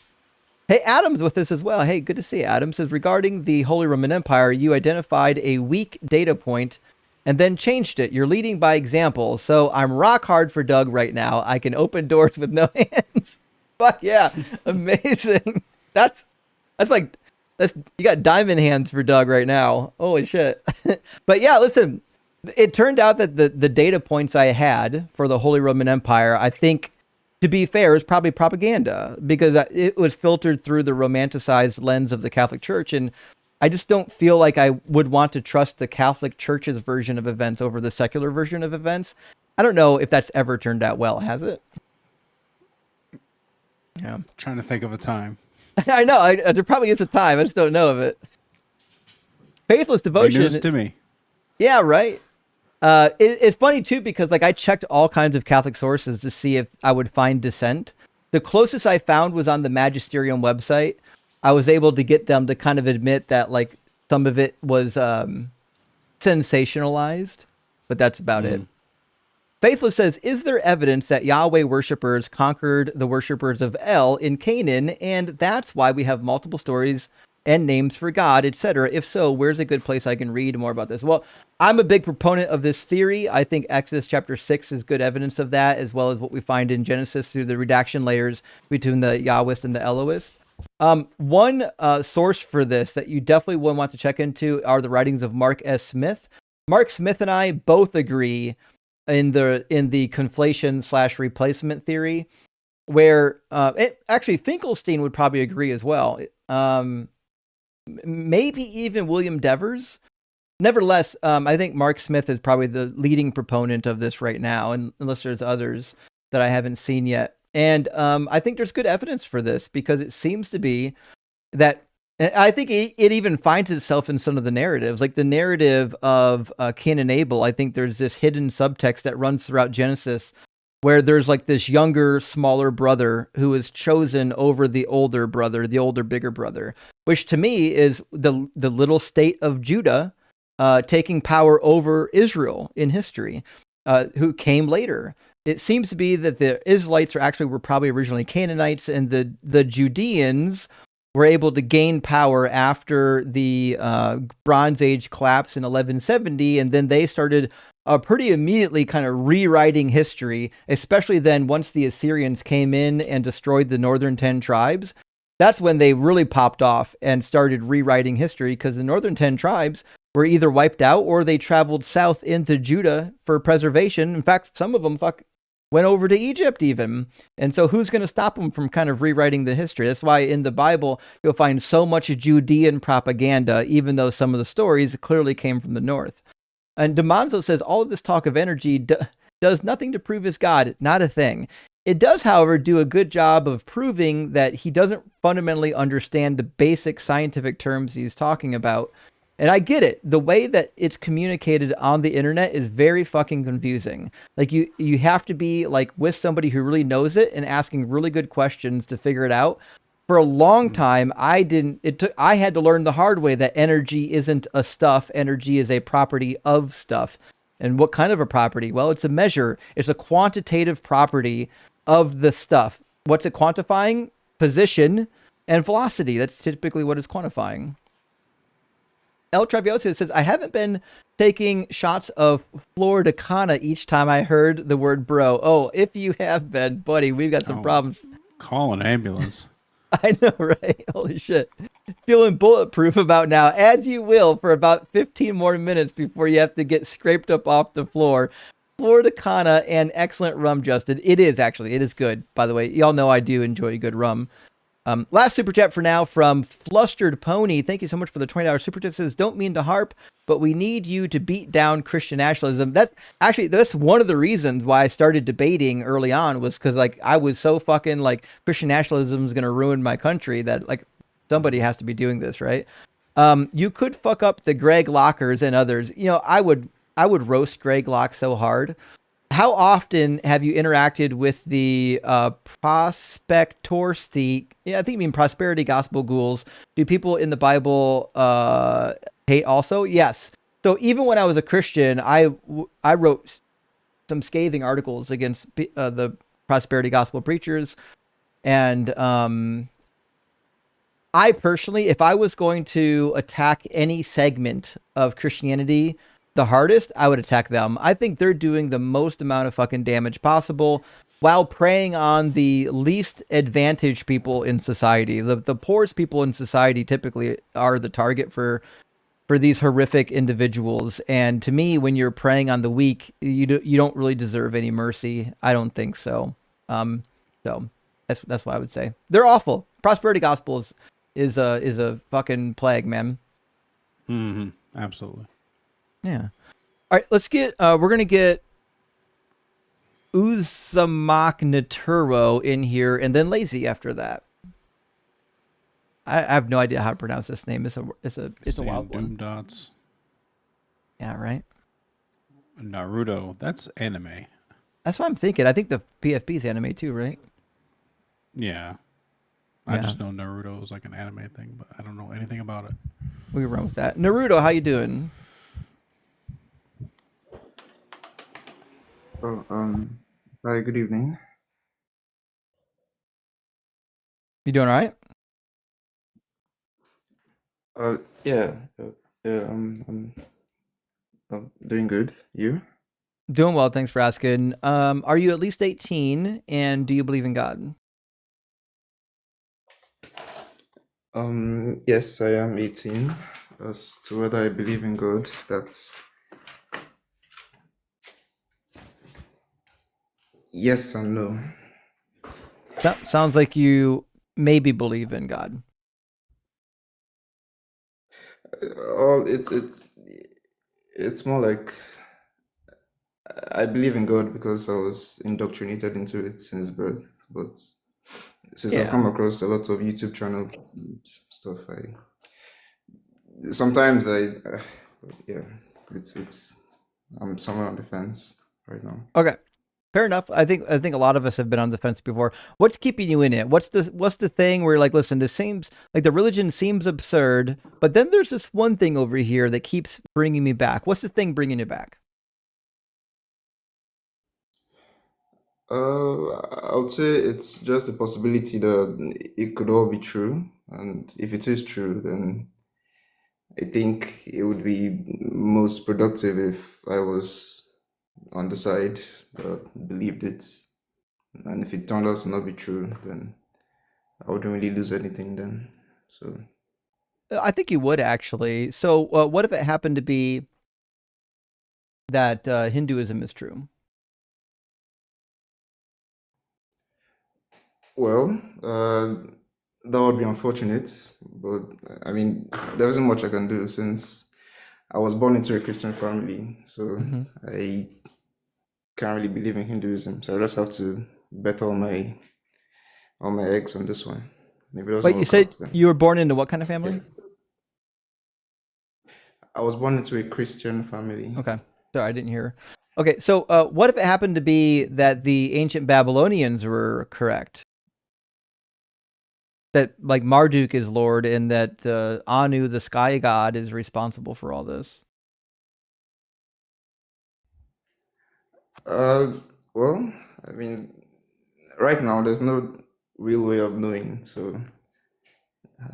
Hey, Adam's with us as well. Hey, good to see you. Adam says, regarding the Holy Roman Empire, you identified a weak data point and then changed it. You're leading by example. So I'm rock hard for Doug right now. I can open doors with no hands. Fuck yeah. Amazing. That's you got diamond hands for Doug right now. Holy shit. But yeah, listen, it turned out that the data points I had for the Holy Roman Empire, I think, to be fair, is probably propaganda, because it was filtered through the romanticized lens of the Catholic Church. And I just don't feel like I would want to trust the Catholic Church's version of events over the secular version of events. I don't know if that's ever turned out well, has it? Yeah, I'm trying to think of a time. I know. There probably is a time. I just don't know of it. Faithless devotion. Big news to me. Yeah, right. It's funny too, because like I checked all kinds of Catholic sources to see if I would find dissent. The closest I found was on the Magisterium website. I was able to get them to kind of admit that like some of it was sensationalized, but that's about it. Faithless says, is there evidence that Yahweh worshippers conquered the worshippers of El in Canaan, and that's why we have multiple stories and names for God, etc.? If so, where's a good place I can read more about this? Well, I'm a big proponent of this theory. I think Exodus chapter 6 is good evidence of that, as well as what we find in Genesis through the redaction layers between the Yahwist and the Elohist. One source for this that you definitely will want to check into are the writings of Mark S. Smith. Mark Smith and I both agree in the conflation / replacement theory, where actually Finkelstein would probably agree as well. Maybe even William Devers. Nevertheless, I think Mark Smith is probably the leading proponent of this right now, unless there's others that I haven't seen yet. And I think there's good evidence for this, because it seems to be that, I think it even finds itself in some of the narratives, like the narrative of Cain and Abel. I think there's this hidden subtext that runs throughout Genesis, where there's like this younger, smaller brother who is chosen over the older brother, the older, bigger brother, which to me is the little state of Judah taking power over Israel in history, who came later. It seems to be that the Israelites were probably originally Canaanites, and the Judeans were able to gain power after the Bronze Age collapse in 1170, and then they started pretty immediately kind of rewriting history, especially then once the Assyrians came in and destroyed the northern 10 tribes. That's when they really popped off and started rewriting history, because the northern 10 tribes were either wiped out or they traveled south into Judah for preservation. In fact, some of them went over to Egypt even. And so who's going to stop them from kind of rewriting the history? That's why in the Bible, you'll find so much Judean propaganda, even though some of the stories clearly came from the north. And DeMonzo says, all of this talk of energy does nothing to prove his God, not a thing. It does, however, do a good job of proving that he doesn't fundamentally understand the basic scientific terms he's talking about. And I get it. The way that it's communicated on the internet is very fucking confusing. Like you have to be like with somebody who really knows it and asking really good questions to figure it out. For a long time, I had to learn the hard way that energy isn't a stuff. Energy is a property of stuff. And what kind of a property? Well, it's a measure. It's a quantitative property of the stuff. What's it quantifying? Position and velocity. That's typically what it's quantifying. El Travioso says, I haven't been taking shots of Florida Cana each time I heard the word bro. Oh, if you have been, buddy, we've got some problems. Call an ambulance. I know, right? Holy shit. Feeling bulletproof about now, as you will for about 15 more minutes before you have to get scraped up off the floor. Florida Cana and excellent rum, Justin. It is actually. It is good, by the way. Y'all know I do enjoy good rum. Last super chat for now from Flustered Pony. Thank you so much for the $20 super chat. Says, don't mean to harp, but we need you to beat down Christian nationalism. That's one of the reasons why I started debating early on, was because like I was so fucking like Christian nationalism is going to ruin my country that like somebody has to be doing this, right? You could fuck up the Greg Lockers and others. You know, I would roast Greg Locke so hard. How often have you interacted with the prospectorsti? Yeah, I think you mean prosperity gospel ghouls. Do people in the Bible hate also? Yes. So even when I was a Christian, I wrote some scathing articles against the prosperity gospel preachers. And I personally, if I was going to attack any segment of Christianity the hardest, I would attack them. I think they're doing the most amount of fucking damage possible while preying on the least advantaged people in society. The poorest people in society typically are the target for these horrific individuals. And to me, when you're preying on the weak, you don't really deserve any mercy. I don't think so. So that's what I would say. They're awful. Prosperity gospel is a fucking plague, man. Mm-hmm. Absolutely. Yeah. All right, let's get we're gonna get Uzamak Naturo in here, and then Lazy after that. I have no idea how to pronounce this name. It's a wild Doom one. Dots. Yeah, right. Naruto. That's anime. That's what I'm thinking. I think the PFP's anime too, right? Yeah. I Yeah. just know Naruto is like an anime thing, but I don't know anything about it. We run with that. Naruto, how you doing? Oh, hi, good evening. You doing all right? Yeah, yeah, I'm doing good. You? Doing well, thanks for asking. Are you at least 18, and do you believe in God? Yes, I am 18. As to whether I believe in God, that's yes and no. Sounds like you maybe believe in God. All it's more like I believe in God because I was indoctrinated into it since birth. But since I've Yeah. come across a lot of YouTube channel stuff, sometimes yeah, it's I'm somewhere on the fence right now. Okay. Fair enough. I think a lot of us have been on the fence before. What's keeping you in it? What's the thing where you're like, listen, this seems like the religion seems absurd, but then there's this one thing over here that keeps bringing me back. What's the thing bringing you back? I would say it's just a possibility that it could all be true, and if it is true, then I think it would be most productive if I was on the side that believed it. And if it turned out to not be true, then I wouldn't really lose anything then. So, I think you would actually. So what if it happened to be that Hinduism is true? well, that would be unfortunate, but I mean, there isn't much I can do since I was born into a Christian family, so Mhm. I can't really believe in Hinduism. So I just have to bet all my eggs on this one. And if it doesn't Wait, you work said out, then you were born into what kind of family? I was born into a Christian family. Okay. Sorry, I didn't hear. Okay, so what if it happened to be that the ancient Babylonians were correct? That like Marduk is Lord and that Anu, the sky god, is responsible for all this. Well, I mean, right now there's no real way of knowing, so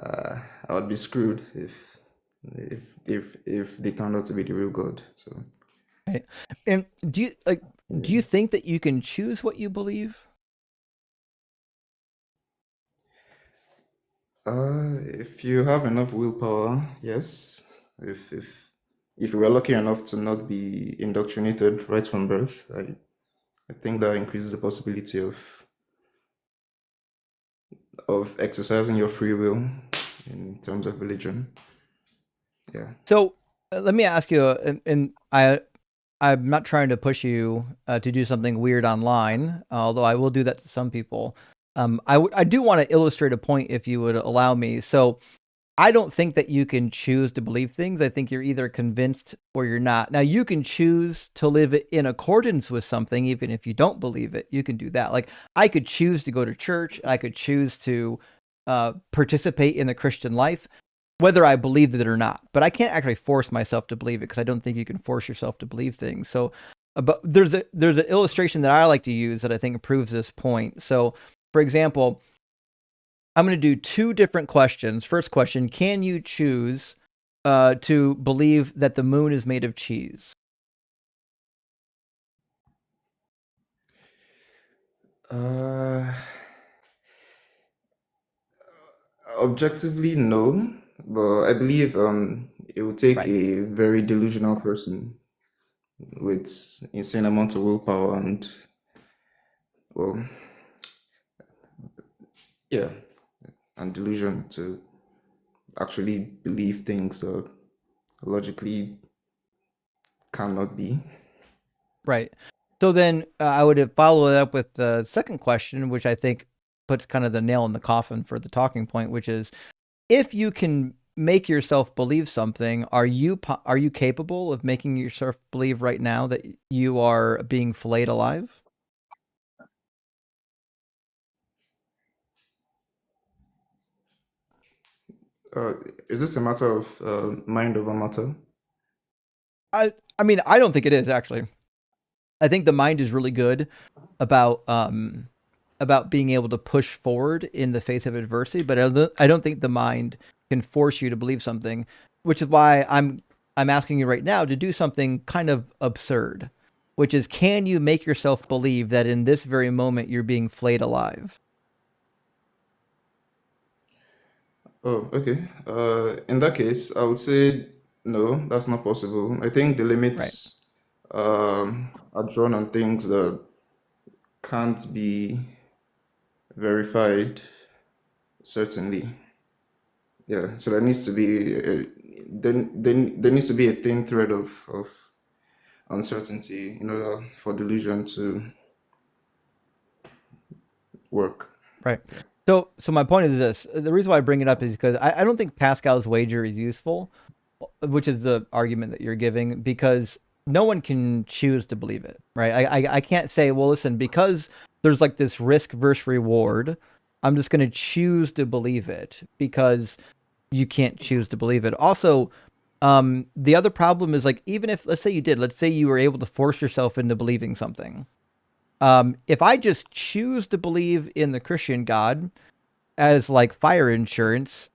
I would be screwed if they turned out to be the real God. So Right. And do you think that you can choose what you believe? if you have enough willpower, yes. If you were lucky enough to not be indoctrinated right from birth, I think that increases the possibility of exercising your free will in terms of religion. Yeah. So let me ask you, and I'm not trying to push you to do something weird online, although I will do that to some people. I do want to illustrate a point if you would allow me. So I don't think that you can choose to believe things. I think you're either convinced or you're not. Now you can choose to live in accordance with something, even if you don't believe it. You can do that. Like I could choose to go to church. I could choose to participate in the Christian life. whether I believed it or not. But I can't actually force myself to believe it, because I don't think you can force yourself to believe things. So, but there's an illustration that I like to use that I think proves this point. So, for example, I'm going to do two different questions. First question: can you choose to believe that the moon is made of cheese? Uh, Objectively, no, but I believe it would take Right. a very delusional person with insane amount of willpower and, well, yeah, and delusion to actually believe things that logically cannot be. Right. So then I would follow it up with the second question, which I think puts kind of the nail in the coffin for the talking point, which is, if you can make yourself believe something, are you capable of making yourself believe right now that you are being filleted alive? Uh, is this a matter of mind over matter? I mean, I don't think it is, actually. I think the mind is really good about being able to push forward in the face of adversity, but I don't think the mind can force you to believe something, which is why I'm asking you right now to do something kind of absurd, which is, can you make yourself believe that in this very moment you're being flayed alive? Oh, okay. In that case, I would say no, that's not possible. I think the Right. limits are drawn on things that can't be verified, certainly. Yeah, so there needs to be there needs to be a thin thread of uncertainty in order for delusion to work. Right. So my point is this. The reason why I bring it up is because I don't think Pascal's wager is useful, which is the argument that you're giving, because no one can choose to believe it, right? I can't say, well, listen, because there's like this risk versus reward, I'm just going to choose to believe it, because you can't choose to believe it. Also, the other problem is, like, even if, let's say you were able to force yourself into believing something. If I just choose to believe in the Christian God as like fire insurance,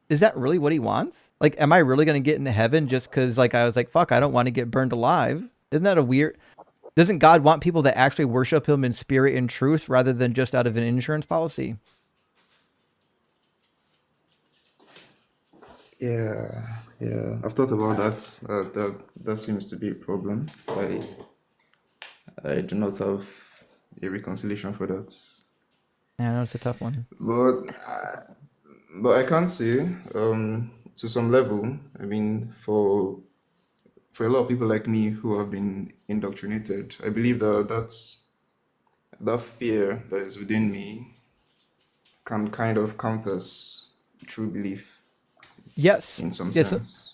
is that really what he wants? Like, am I really going to get into heaven just because, like, I was like, fuck, I don't want to get burned alive? Isn't that a weird? Doesn't God want people that actually worship him in spirit and truth rather than just out of an insurance policy? Yeah, yeah. I've thought about that. That seems to be a problem. I do not have a reconciliation for that. Yeah, no, it's a tough one. But I can say, to some level, I mean, for a lot of people like me who have been indoctrinated, I believe that fear that is within me can kind of count as true belief Yes. in some Yes. sense.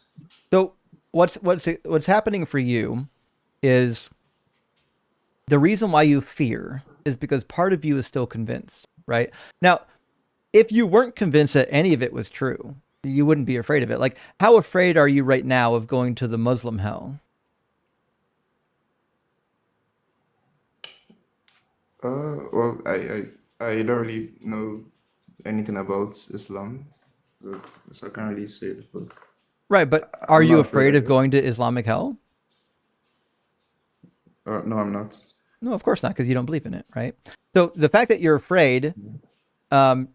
So what's happening for you is, the reason why you fear is because part of you is still convinced, right? Now, if you weren't convinced that any of it was true, you wouldn't be afraid of it. Like, how afraid are you right now of going to the Muslim hell? Well, I don't really know anything about Islam, so I can't really say it, but Right, but are I'm you not afraid afraid of of it. going to Islamic hell? No, I'm not. No, of course not, because you don't believe in it, right? So the fact that you're afraid, um,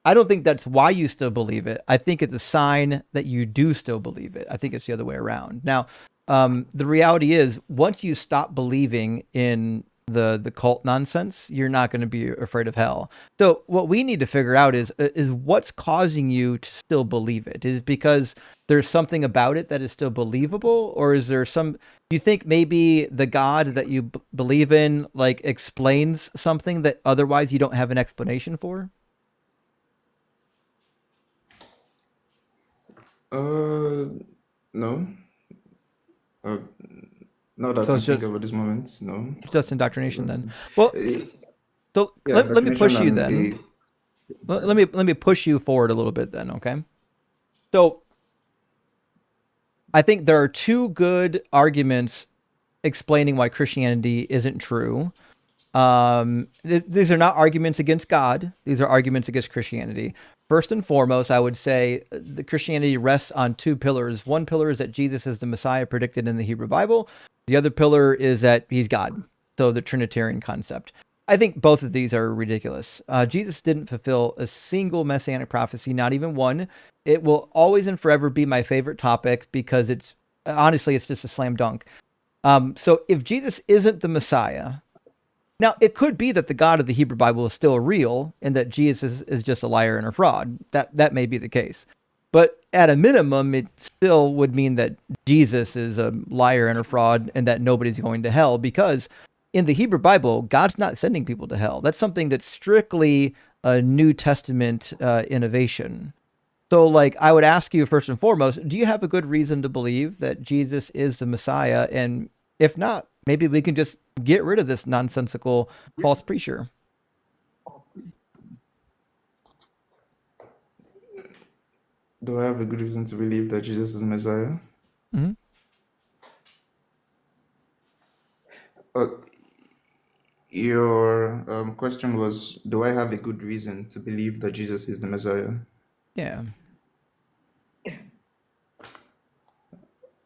I don't think that's why you still believe it. I think it's a sign that you do still believe it. I think it's the other way around. Now, the reality is, once you stop believing in the cult nonsense, you're not going to be afraid of hell. So what we need to figure out is what's causing you to still believe it. Is it because there's something about it that is still believable, or is there some? Do you think maybe the God that you believe in, like, explains something that otherwise you don't have an explanation for? No. Uh, Not that I So it's can think just of at this moment. No. indoctrination then. Well, Eh, so Yeah, let me indoctrination push you and then. a Let me push you forward a little bit then, okay? So I think there are two good arguments explaining why Christianity isn't true. These are not arguments against God. These are arguments against Christianity. First and foremost, I would say the Christianity rests on two pillars. One pillar is that Jesus is the Messiah predicted in the Hebrew Bible. The other pillar is that he's God. So the Trinitarian concept. I think both of these are ridiculous. Jesus didn't fulfill a single messianic prophecy, not even one. It will always and forever be my favorite topic because it's honestly, it's just a slam dunk. So if Jesus isn't the Messiah, now it could be that the God of the Hebrew Bible is still real and that Jesus is just a liar and a fraud. That may be the case. But at a minimum, it still would mean that Jesus is a liar and a fraud and that nobody's going to hell, because in the Hebrew Bible, God's not sending people to hell. That's something that's strictly a New Testament innovation. So, like, I would ask you first and foremost, do you have a good reason to believe that Jesus is the Messiah? And if not, maybe we can just get rid of this nonsensical false preacher. Do I have a good reason to believe that Jesus is the Messiah? Mm-hmm. Your question was, do I have a good reason to believe that Jesus is the Messiah? Yeah.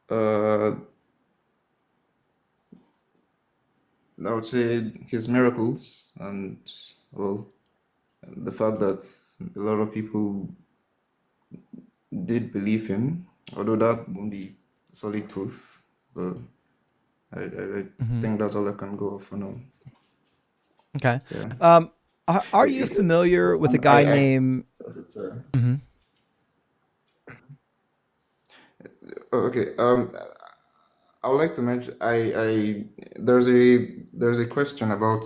I would say his miracles and, well, the fact that a lot of people did believe him, although that won't be solid proof. But I think that's all I can go off for now. Okay. Yeah. Are you familiar with a guy named? Mm-hmm. Okay. I would like to mention there's a question about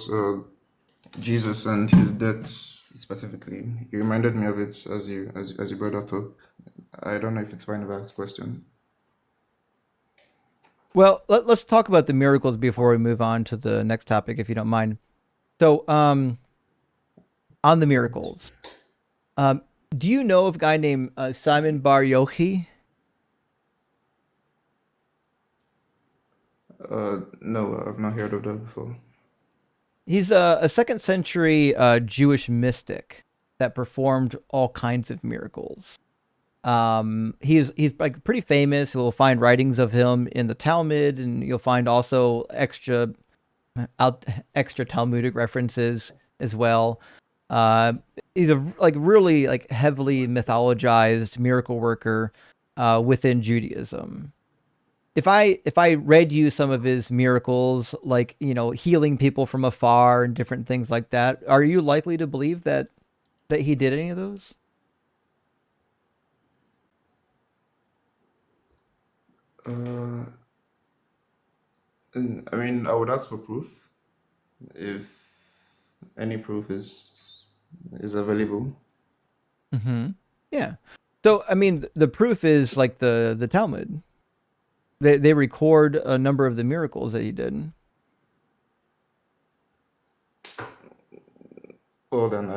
Jesus and his death specifically. You reminded me of it as you brought that up. I don't know if it's fine if I ask a question. Well, let's talk about the miracles before we move on to the next topic, if you don't mind. So, on the miracles, do you know of a guy named Simon Bar Yochai? No, I've not heard of that before. He's a second century Jewish mystic that performed all kinds of miracles. He's like pretty famous. We'll find writings of him in the Talmud, and you'll find also extra Talmudic references as well. He's a really heavily mythologized miracle worker within Judaism. If I read you some of his miracles, like, healing people from afar and different things like that, are you likely to believe that he did any of those? I mean, I would ask for proof if any proof is available. Mm-hmm. Yeah. So, I mean, the proof is like the Talmud. They record a number of the miracles that he did. Well, then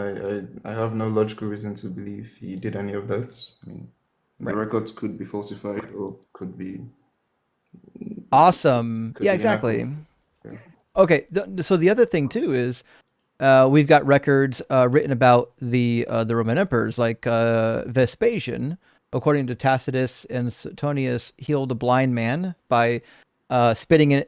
I have no logical reason to believe he did any of that. I mean, the records could be falsified or could be Awesome. Yeah, exactly. Yeah. Okay. So the other thing too is we've got records written about the Roman emperors, like Vespasian, according to Tacitus and Suetonius, healed a blind man by putting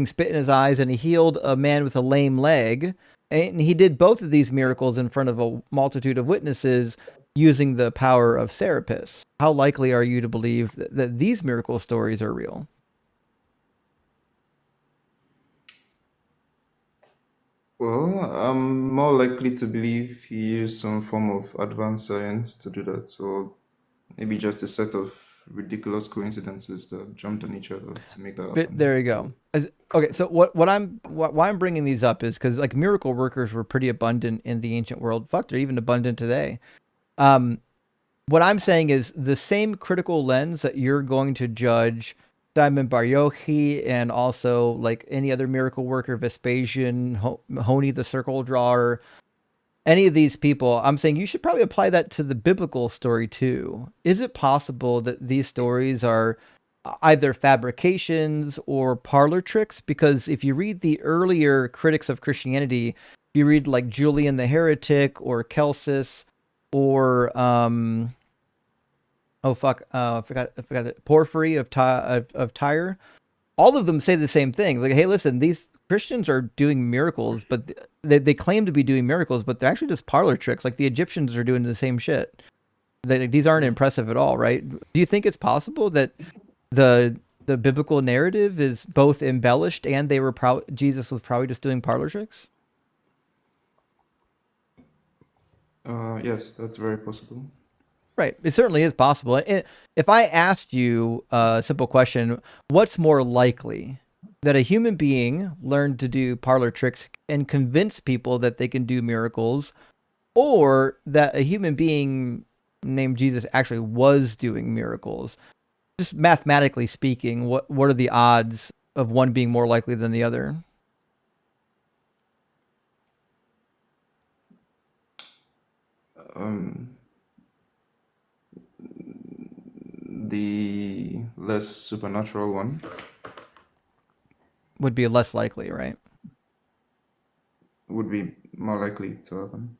spit in his eyes, and he healed a man with a lame leg. And he did both of these miracles in front of a multitude of witnesses using the power of Serapis. How likely are you to believe that these miracle stories are real? Well, I'm more likely to believe he used some form of advanced science to do that, or maybe just a set of ridiculous coincidences that jumped on each other to make that happen. There you go. Okay, so why I'm bringing these up is because like miracle workers were pretty abundant in the ancient world. Fuck, they're even abundant today. What I'm saying is the same critical lens that you're going to judge Simon Bar Yochai and also like any other miracle worker, Vespasian, Honi the circle drawer, any of these people, I'm saying you should probably apply that to the biblical story too. Is it possible that these stories are either fabrications or parlor tricks, because if you read the earlier critics of Christianity, if you read like Julian the Heretic or Celsus or I forgot that Porphyry of Tyre, all of them say the same thing. Like, hey, listen, these Christians are doing miracles, but they claim to be doing miracles, but they're actually just parlor tricks. Like the Egyptians are doing the same shit. These aren't impressive at all, right? Do you think it's possible that the biblical narrative is both embellished and Jesus was probably just doing parlor tricks? Yes, that's very possible. Right. It certainly is possible. If I asked you a simple question, what's more likely? That a human being learned to do parlor tricks and convince people that they can do miracles, or that a human being named Jesus actually was doing miracles? Just mathematically speaking, what are the odds of one being more likely than the other? The less supernatural one Would be less likely, right? would be more likely to happen.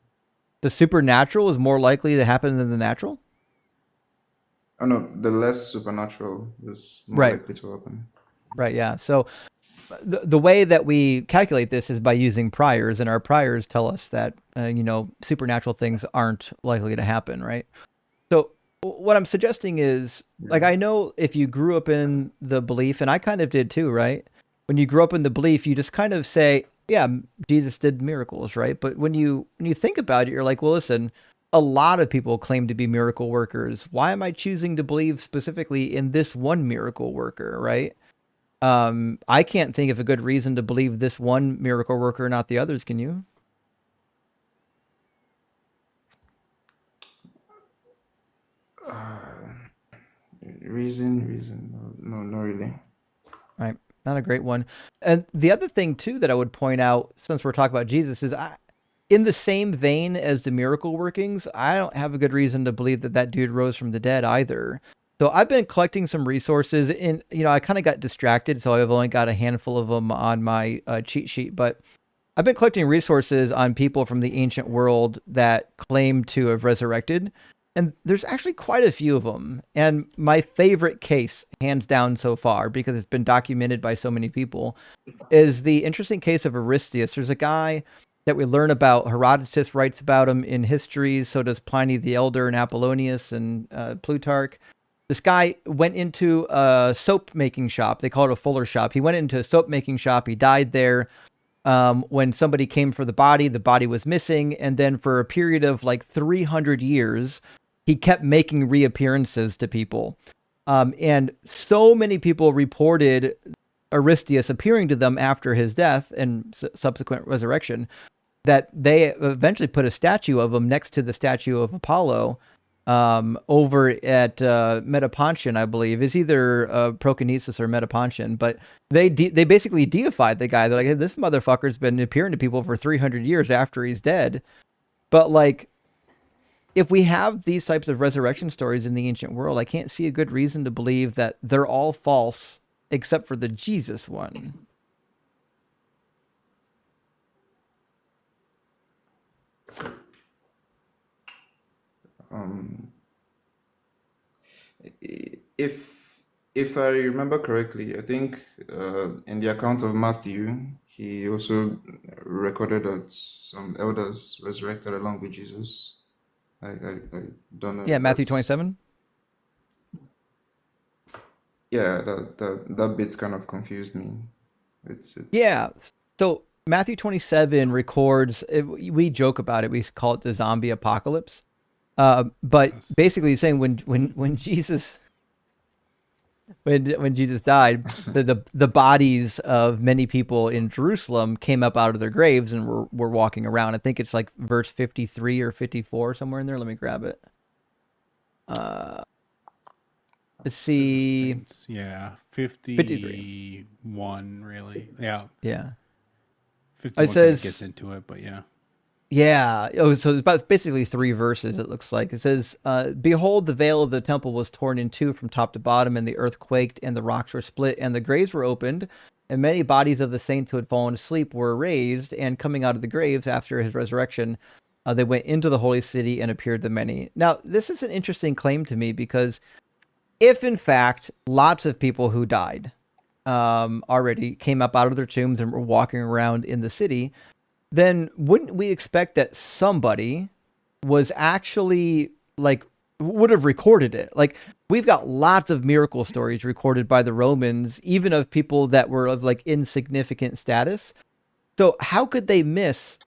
The supernatural is more likely to happen than the natural? Oh no, the less supernatural is more Right. likely to happen. Right, yeah. So the way that we calculate this is by using priors, and our priors tell us that, supernatural things aren't likely to happen, right? So what I'm suggesting is, like, I know if you grew up in the belief, and I kind of did too, right? When you grew up in the belief, you just kind of say, yeah, Jesus did miracles, right? But when you think about it, you're like, well, listen, a lot of people claim to be miracle workers. Why am I choosing to believe specifically in this one miracle worker, right? I can't think of a good reason to believe this one miracle worker, not the others. Can you? Reason. No, not really. Right. Not a great one. And the other thing too that I would point out, since we're talking about Jesus, is in the same vein as the miracle workings, I don't have a good reason to believe that dude rose from the dead either. So I've been collecting some resources, and I kind of got distracted, so I've only got a handful of them on my cheat sheet. But I've been collecting resources on people from the ancient world that claim to have resurrected, and there's actually quite a few of them. And my favorite case, hands down so far, because it's been documented by so many people, is the interesting case of Aristeas. There's a guy that we learn about. Herodotus writes about him in histories. So does Pliny the Elder and Apollonius and Plutarch. This guy went into a soap making shop. They call it a fuller shop. He went into a soap making shop. He died there. When somebody came for the body was missing. And then for a period of like 300 years, he kept making reappearances to people. And so many people reported Aristeas appearing to them after his death and subsequent resurrection that they eventually put a statue of him next to the statue of Apollo over at Metapontion, I believe. It's either Prokinesis or Metapontion, but they basically deified the guy. They're like, hey, this motherfucker's been appearing to people for 300 years after he's dead. But like, if we have these types of resurrection stories in the ancient world, I can't see a good reason to believe that they're all false except for the Jesus one. If I remember correctly, I think in the account of Matthew, he also recorded that some elders resurrected along with Jesus. I don't know. Yeah, Matthew 27. Yeah, that bit kind of confused me. It's Yeah. So Matthew 27 records, we joke about it. We call it the zombie apocalypse. But basically he's saying when Jesus when Jesus died, the bodies of many people in Jerusalem came up out of their graves and were walking around. I think it's like verse 53 or 54, somewhere in there. Let me grab it. Let's see. Yeah, 51, really. Yeah. Yeah. 51 It says, gets into it, but yeah. Yeah. Oh, so it's about basically 3 verses, it looks like. It says, Behold, the veil of the temple was torn in two from top to bottom, and the earth quaked, and the rocks were split, and the graves were opened, and many bodies of the saints who had fallen asleep were raised, and coming out of the graves after his resurrection, they went into the holy city and appeared to many. Now, this is an interesting claim to me because if, in fact, lots of people who died already came up out of their tombs and were walking around in the city, then wouldn't we expect that somebody was actually like would have recorded it? Like we've got lots of miracle stories recorded by the Romans, even of people that were of like insignificant status. So how could they miss,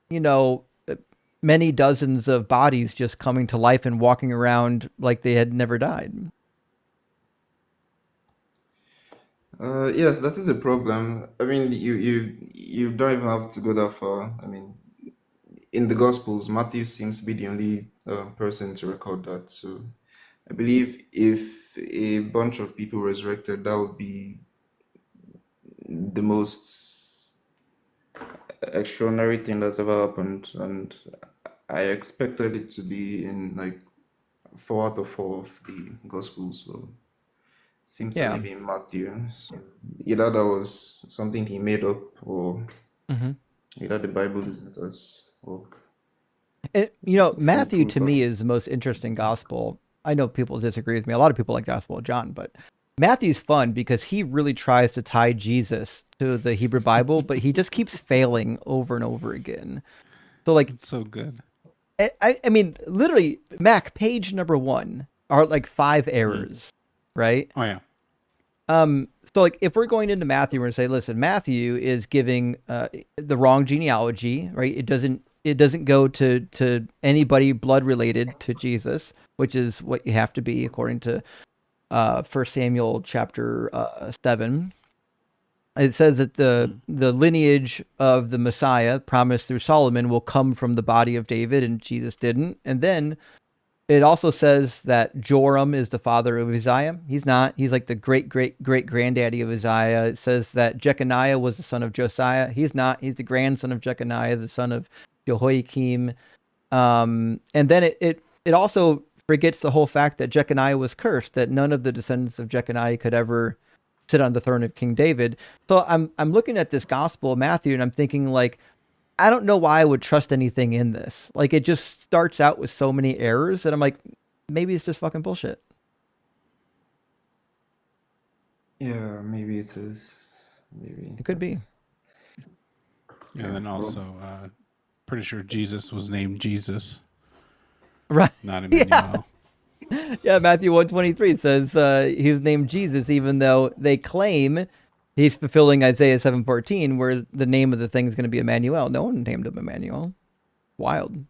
many dozens of bodies just coming to life and walking around like they had never died? Yes, that is a problem. I mean, you don't even have to go that far. I mean, in the Gospels, Matthew seems to be the only person to record that. So I believe if a bunch of people resurrected, that would be the most extraordinary thing that's ever happened, and I expected it to be in like 4 out of 4 of the Gospels. So seems to Yeah. only be in Matthew. So either that was something he made up, or Mm-hmm. either the Bible isn't as or And, Matthew foolproof. to me is the most interesting gospel. I know people disagree with me. A lot of people like Gospel of John, but Matthew's fun because he really tries to tie Jesus to the Hebrew Bible, but he just keeps failing over and over again. So, like, It's so good. I mean, literally, Mac, page number 1 are like 5 errors, right? Oh yeah. So like if we're going into Matthew, we're gonna say, listen, Matthew is giving the wrong genealogy, right? It doesn't go to anybody blood related to Jesus, which is what you have to be according to 1 Samuel chapter 7. It says that the lineage of the Messiah promised through Solomon will come from the body of David, and Jesus didn't. And then it also says that Joram is the father of Uzziah. He's not. He's like the great, great, great granddaddy of Uzziah. It says that Jeconiah was the son of Josiah. He's not. He's the grandson of Jeconiah, the son of Jehoiakim. And then it also forgets the whole fact that Jeconiah was cursed, that none of the descendants of Jeconiah could ever sit on the throne of King David. So I'm looking at this Gospel of Matthew and I'm thinking like, I don't know why I would trust anything in this. Like it just starts out with so many errors and I'm like, maybe it's just fucking bullshit. Yeah, maybe it is. Maybe It could be. that's- And then also, pretty sure Jesus was named Jesus, Right. not Emmanuel. Yeah, Matthew 1:23 says he's named Jesus, even though they claim he's fulfilling Isaiah 7:14, where the name of the thing is going to be Emmanuel. No one named him Emmanuel. Wild.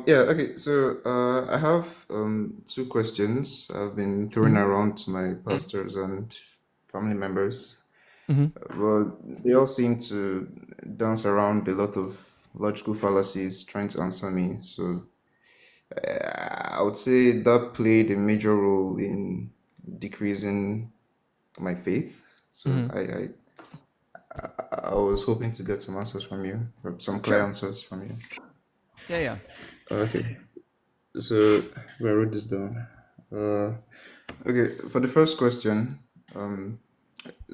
Yeah, okay. So I have 2 questions I've been throwing around to my pastors and family members. Well, they all seem to dance around a lot of logical fallacies trying to answer me. So I would say that played a major role in decreasing my faith. So I was hoping to get some answers from you, or some clear answers from you. Yeah. Okay. So I wrote this down. Okay, for the first question,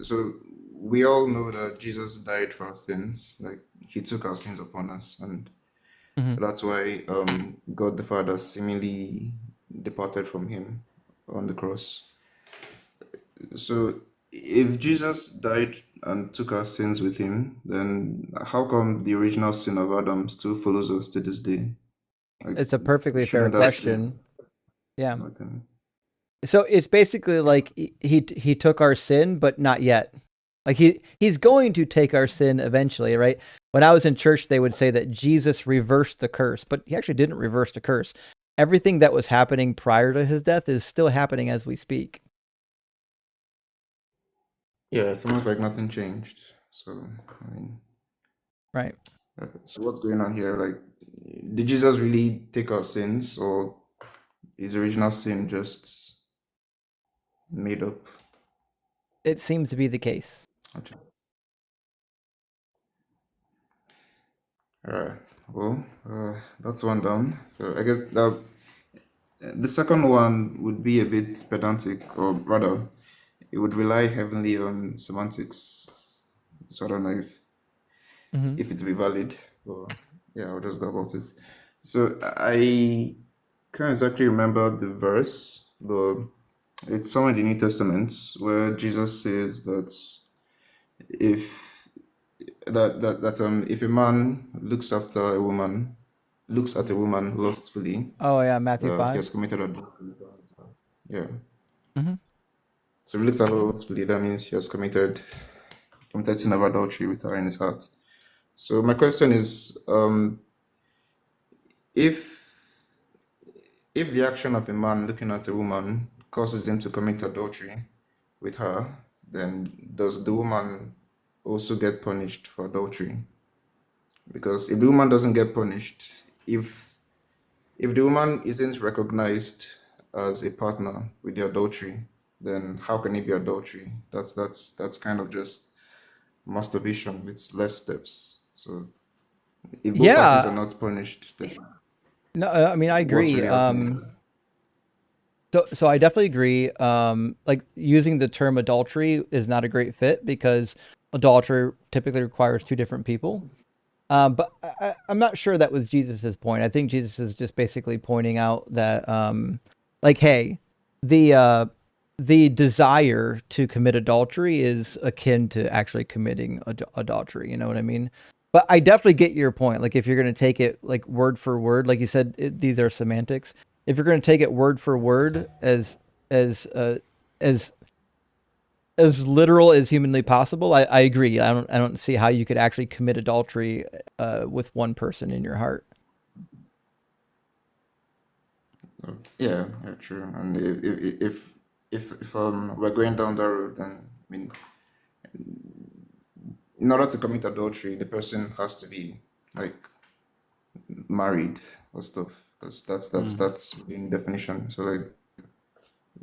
so we all know that Jesus died for our sins, like he took our sins upon us, and that's why God the Father seemingly departed from him on the cross. So if Jesus died and took our sins with him, then how come the original sin of Adam still follows us to this day? Like, It's a perfectly fair shouldn't that question. Yeah. Okay. So it's basically like he took our sin, but not yet. Like he's going to take our sin eventually, right? When I was in church, they would say that Jesus reversed the curse, but he actually didn't reverse the curse. Everything that was happening prior to his death is still happening as we speak. Yeah, it's almost like nothing changed. So, I mean, Right. so what's going on here? Like, did Jesus really take our sins, or is original sin just made up? It seems to be the case. Okay. All right. Well, that's one done. So I guess the second one would be a bit pedantic, or rather, it would rely heavily on semantics. So I don't know Hmm. if it will be valid, but yeah, I'll just go about it. So I can't exactly remember the verse, but it's somewhere in the New Testament where Jesus says that if if a man looks at a woman lustfully, Oh yeah, Matthew he 5. has committed adultery. Yeah. Hmm. So if he looks at her lustfully, that means he has committed sin of adultery with her in his heart. So my question is, if if the action of a man looking at a woman causes him to commit adultery with her, then does the woman also get punished for adultery? Because if the woman doesn't get punished, if the woman isn't recognized as a partner with the adultery, then how can it be adultery? That's kind of just masturbation with less steps. So if both parties are Yeah. not punished, then No, I mean I what's agree. really happening? So I definitely agree. Like using the term adultery is not a great fit because adultery typically requires two different people. But I'm not sure that was Jesus's point. I think Jesus is just basically pointing out that, like, hey, the uh, the desire to commit adultery is akin to actually committing adultery. You know what I mean? But I definitely get your point. Like, if you're going to take it like word for word, like you said, these are semantics. If you're going to take it word for word as as as literal as humanly possible, I agree. I don't see how you could actually commit adultery with one person in your heart. Yeah, yeah, true. And if we're going down that road, then I mean, in order to commit adultery, the person has to be like married or stuff. Because that's in definition. So like,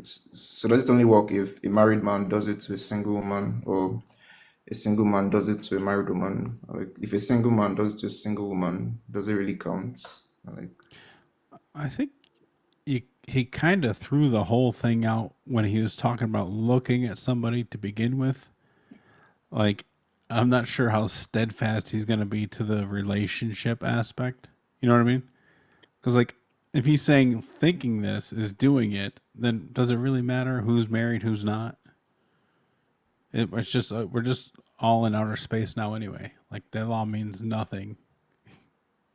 so does it only work if a married man does it to a single woman, or a single man does it to a married woman? Like, if a single man does it to a single woman, does it really count? Like, I think he kind of threw the whole thing out when he was talking about looking at somebody to begin with. Like, I'm not sure how steadfast he's going to be to the relationship aspect. You know what I mean? Because, like, if he's saying thinking this is doing it, then does it really matter who's married, who's not? It's just, we're just all in outer space now anyway. Like, that law means nothing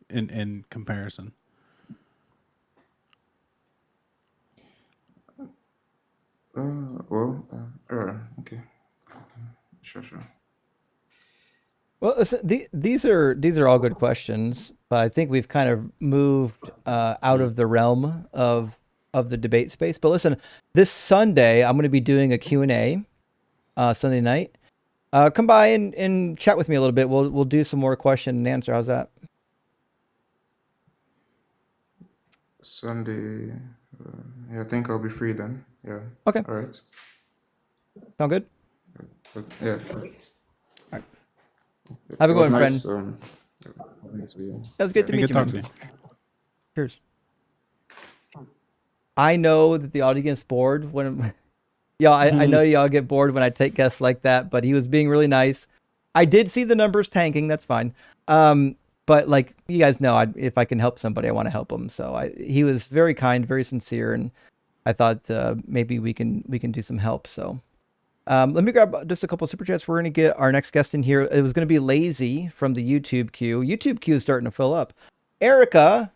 in comparison. okay, sure. Well, listen, these are all good questions, but I think we've kind of moved out of the realm of the debate space. But listen, this Sunday I'm going to be doing a Q&A Sunday night. Come by and chat with me a little bit. We'll do some more question and answer. How's that? Sunday, yeah, I think I'll be free then. Yeah. Okay, All right. sound good? Yeah. All right. Have a It good was one, friend. nice. Talking to you. It was good to Hey, meet good you, talking man. to you. Cheers. I know that the audience bored when yeah, I know y'all get bored when I take guests like that, but he was being really nice. I did see the numbers tanking. That's fine. But like you guys know, if I can help somebody, I want to help them. So he was very kind, very sincere, and I thought maybe we can do some help. So let me grab just a couple of super chats. We're gonna get our next guest in here. It was gonna be Lazy from the YouTube queue. YouTube queue is starting to fill up. Erica,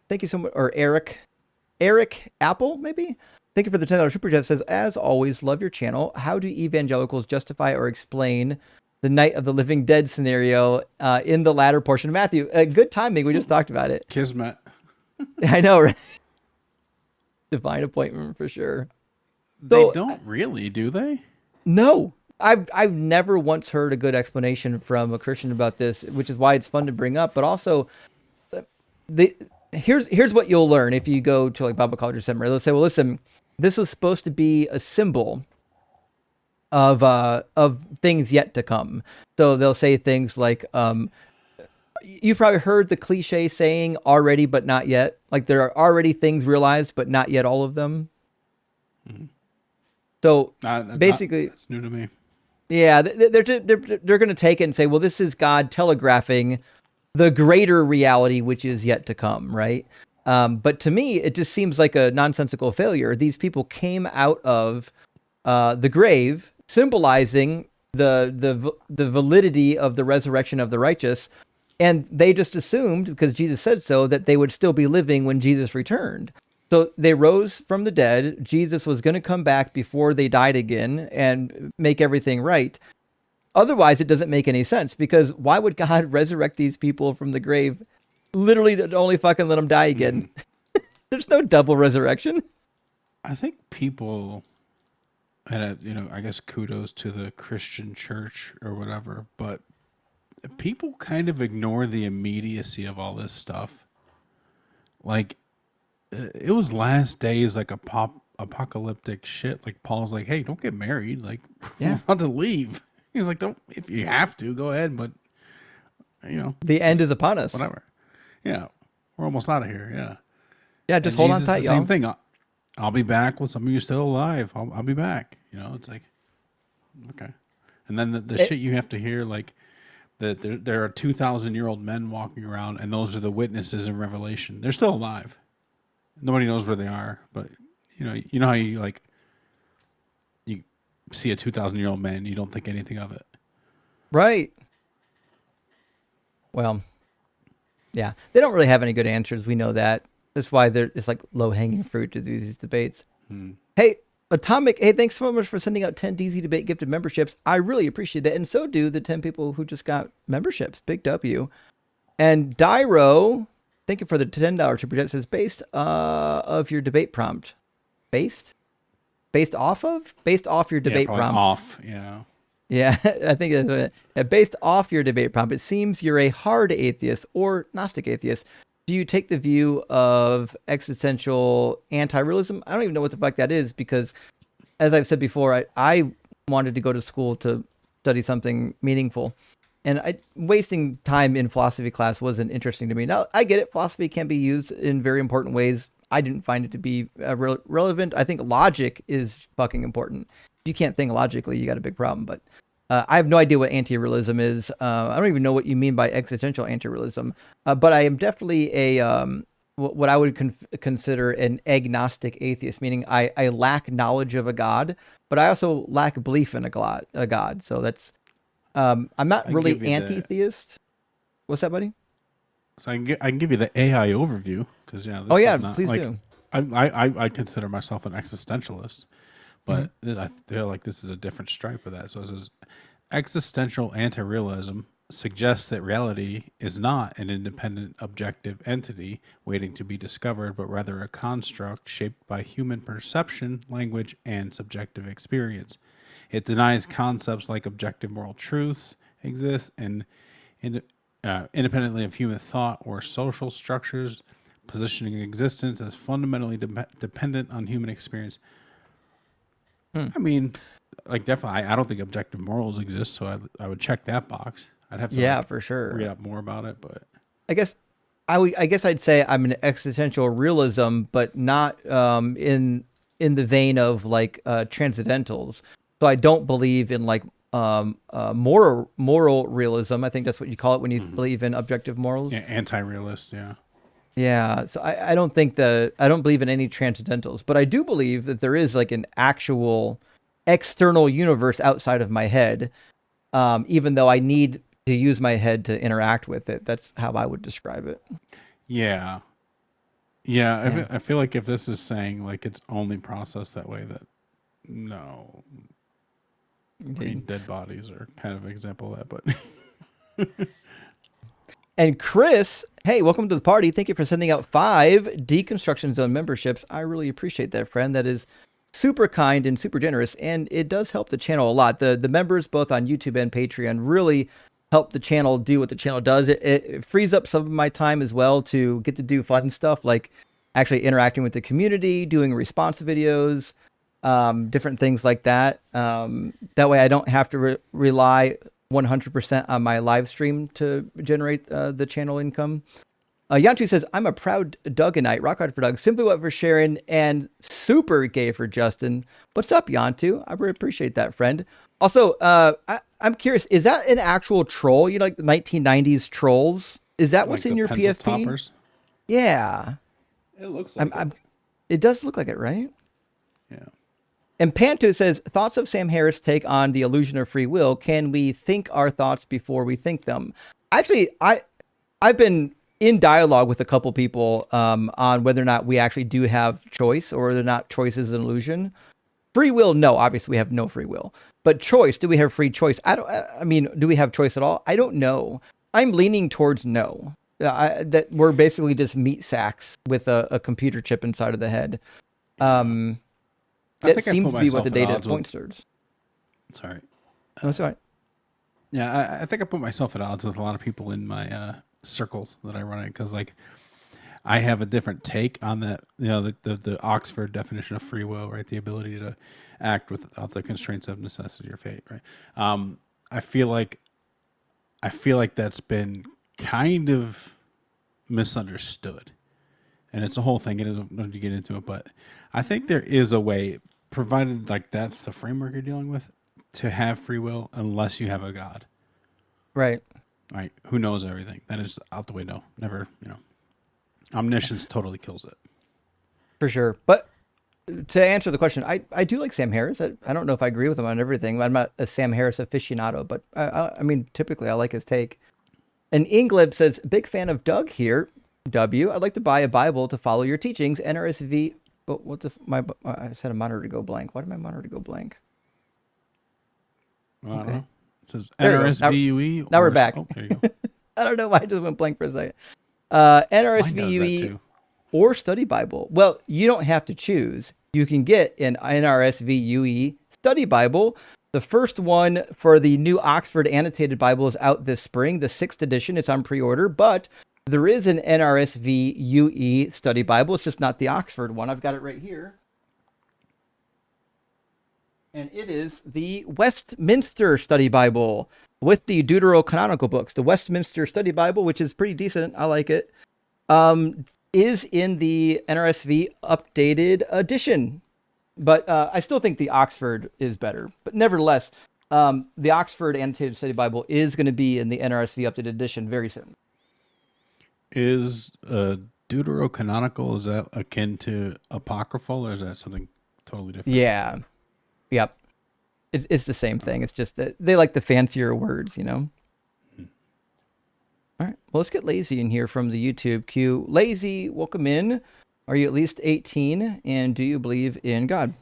thank you so much, or Eric Apple, maybe? Thank you for the $10 super chat. It says, as always, love your channel. How do evangelicals justify or explain the Night of the Living Dead scenario in the latter portion of Matthew? Good timing. We just talked about it. Kismet. I know, right? Divine appointment for sure. They So, don't really, do they? no, I've never once heard a good explanation from a Christian about this, which is why it's fun to bring up. But also, the here's what you'll learn if you go to like Bible college or seminary. They'll say, well, listen, this was supposed to be a symbol of things yet to come. So they'll say things like You've probably heard the cliche saying already but not yet. Like there are already things realized but not yet all of them. So basically that's new to me. yeah, they're going to take it and say, well, this is God telegraphing the greater reality which is yet to come, right? But to me, it just seems like a nonsensical failure. These people came out of the grave, symbolizing the validity of the resurrection of the righteous, and they just assumed, because Jesus said so, that they would still be living when Jesus returned. So they rose from the dead. Jesus was going to come back before they died again and make everything right. Otherwise, it doesn't make any sense, because why would God resurrect these people from the grave literally to only fucking let them die again? There's no double resurrection. I think people, and I guess kudos to the Christian church or whatever, but people kind of ignore the immediacy of all this stuff. Like, it was last days, like apocalyptic shit. Like Paul's like, hey, don't get married. Like, we're about to leave. He's like, don't, if you have to, go ahead, but the end is upon us. Whatever. Yeah, we're almost out of here. Yeah. Yeah, just hold on tight, y'all. Same thing. I'll be back when some of you still alive. I'll be back. It's like, okay. And then the shit you have to hear, like that there are 2,000-year-old men walking around, and those are the witnesses in Revelation. They're still alive. Nobody knows where they are, but you know how you see a 2,000-year-old man, you don't think anything of it, right? Well, yeah, they don't really have any good answers. We know that. That's why it's like low-hanging fruit to do these debates. Hey, Atomic, hey, thanks so much for sending out 10 DZ Debate gifted memberships. I really appreciate it, and so do the 10 people who just got memberships. Big W. And Dyro, thank you for the $10 super chat. Says based of your debate prompt. Based off your debate prompt. Off, yeah. Yeah, I think that's based off your debate prompt. It seems you're a hard atheist or Gnostic atheist. Do you take the view of existential anti-realism? I don't even know what the fuck that is, because as I've said before, I wanted to go to school to study something meaningful. And wasting time in philosophy class wasn't interesting to me. Now, I get it. Philosophy can be used in very important ways. I didn't find it to be relevant. I think logic is fucking important. If you can't think logically, you got a big problem. But I have no idea what anti-realism is. I don't even know what you mean by existential anti-realism. But I am definitely what I would consider an agnostic atheist, meaning I lack knowledge of a God, but I also lack belief in a God. So that's I'm not really anti-theist. What's that, buddy? So I can give you the AI overview, because please do. I consider myself an existentialist, but I feel like this is a different stripe of that. So it says existential anti-realism suggests that reality is not an independent objective entity waiting to be discovered, but rather a construct shaped by human perception, language, and subjective experience. It denies concepts like objective moral truths exist and independently of human thought or social structures, positioning existence as fundamentally dependent on human experience. I mean, like, definitely, I don't think objective morals exist, so I would check that box. I'd have to for sure read up more about it, but I guess I'd say I'm an existential realism, but not in the vein of like transcendentals. So I don't believe in like moral realism. I think that's what you call it when you believe in objective morals. Yeah, anti-realist, yeah. Yeah, so I don't believe in any transcendentals, but I do believe that there is like an actual external universe outside of my head, even though I need to use my head to interact with it. That's how I would describe it. Yeah. I feel like if this is saying like it's only processed that way, that no. I mean, dead bodies are kind of an example of that, but And Chris, hey, welcome to the party. Thank you for sending out 5 Deconstruction Zone memberships. I really appreciate that, friend. That is super kind and super generous, and it does help the channel a lot. The members, both on YouTube and Patreon, really help the channel do what the channel does. It frees up some of my time as well to get to do fun stuff, like actually interacting with the community, doing response videos, different things like that. That way I don't have to rely 100% on my live stream to generate the channel income. Yantu says, I'm a proud Dugganite. Rock hard for Doug. Simply what for Sharon and super gay for Justin. What's up, Yantu? I really appreciate that, friend. Also, I'm curious, is that an actual troll? You know, like the 1990s trolls? Is that what's Like in the your pencil PFP? toppers? Yeah. It looks like it. It does look like it, right? Yeah. And Panto says, thoughts of Sam Harris' take on the illusion of free will. Can we think our thoughts before we think them? Actually, I've been in dialogue with a couple people on whether or not we actually do have choice or whether or not choice is an illusion. Free will, no, obviously we have no free will. But choice, do we have free choice? I mean, do we have choice at all? I don't know. I'm leaning towards no. That we're basically just meat sacks with a computer chip inside of the head. That seems to be what the data points towards. Sorry. No, sorry. Yeah, I think I put myself at odds with a lot of people in my circles that I run in, because like I have a different take on that. You know, the Oxford definition of free will, right? The ability to act without the constraints of necessity or fate, right? I feel like that's been kind of misunderstood, and it's a whole thing. I don't need to get into it, but I think there is a way, provided like that's the framework you're dealing with, to have free will unless you have a God. Right. Right. Who knows everything? That is out the window. Never, omniscience totally kills it. For sure. But to answer the question, I do like Sam Harris. I don't know if I agree with him on everything. I'm not a Sam Harris aficionado, but I mean, typically I like his take. And Ingleb says, big fan of Doug here. W, I'd like to buy a Bible to follow your teachings. NRSV. Oh, I said a monitor to go blank. Why did my monitor go blank? Okay. It says There we go. NRSVUE. Now we're back. Oh, there you go. I don't know why I just went blank for a second. Mine does that NRSVUE too. or Study Bible. Well, you don't have to choose. You can get an NRSVUE Study Bible. The first one for the new Oxford Annotated Bible is out this spring, the 6th edition. It's on pre-order, but there is an NRSVUE Study Bible. It's just not the Oxford one. I've got it right here. And it is the Westminster Study Bible with the Deuterocanonical books. The Westminster Study Bible, which is pretty decent, I like it, is in the NRSV updated edition. But I still think the Oxford is better. But nevertheless, the Oxford Annotated Study Bible is going to be in the NRSV updated edition very soon. Is Deuterocanonical, is that akin to apocryphal, or is that something totally different? Yeah. Yep. It's the same thing. It's just that they like the fancier words, All right. Well, let's get Lazy in here from the YouTube queue. Lazy, welcome in. Are you at least 18? And do you believe in God?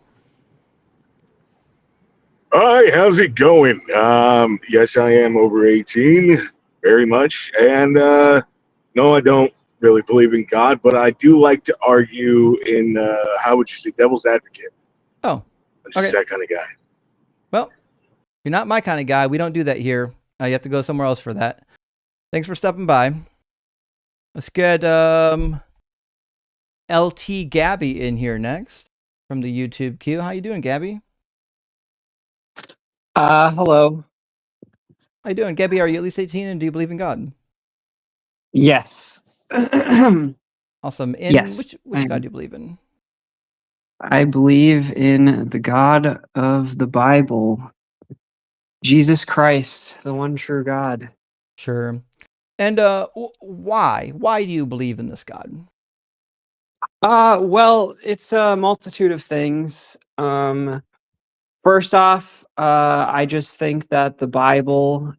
Hi, how's it going? Yes, I am over 18, very much. And no, I don't really believe in God, but I do like to argue in, how would you say, devil's advocate. Oh, I'm just that kind of guy. Well, you're not my kind of guy. We don't do that here. You have to go somewhere else for that. Thanks for stopping by. Let's get LT Gabby in here next from the YouTube queue. How you doing, Gabby? Hello. How you doing, Gabby? Are you at least 18 and do you believe in God? Yes. Awesome. And Yes. which God do you believe in? I believe in the God of the Bible, Jesus Christ, the one true God. Sure. And why? Why do you believe in this God? Well, it's a multitude of things. First off, I just think that the Bible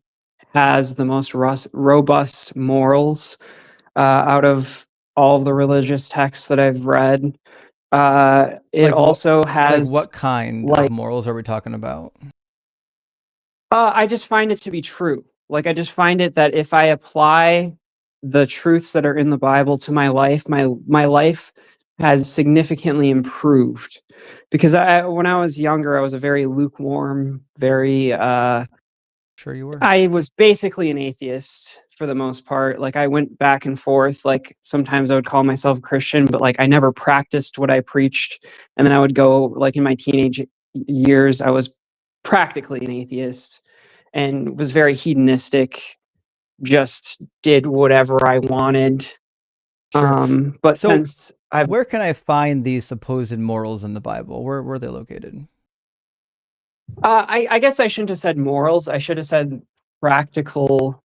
has the most robust morals out of all the religious texts that I've read. It also has... Like what kind of morals are we talking about? I just find it to be true. Like, I just find it that if I apply the truths that are in the Bible to my life, my life has significantly improved. Because when I was younger, I was a very lukewarm, very... Sure you were. I was basically an atheist for the most part. Like, I went back and forth. Like, sometimes I would call myself a Christian, but like I never practiced what I preached. And then I would go, like, in my teenage years, I was practically an atheist. and was very hedonistic, just did whatever I wanted. Sure. But So, since I've where can I find these supposed morals in the Bible? Where are they located? I guess I shouldn't have said morals. I should have said practical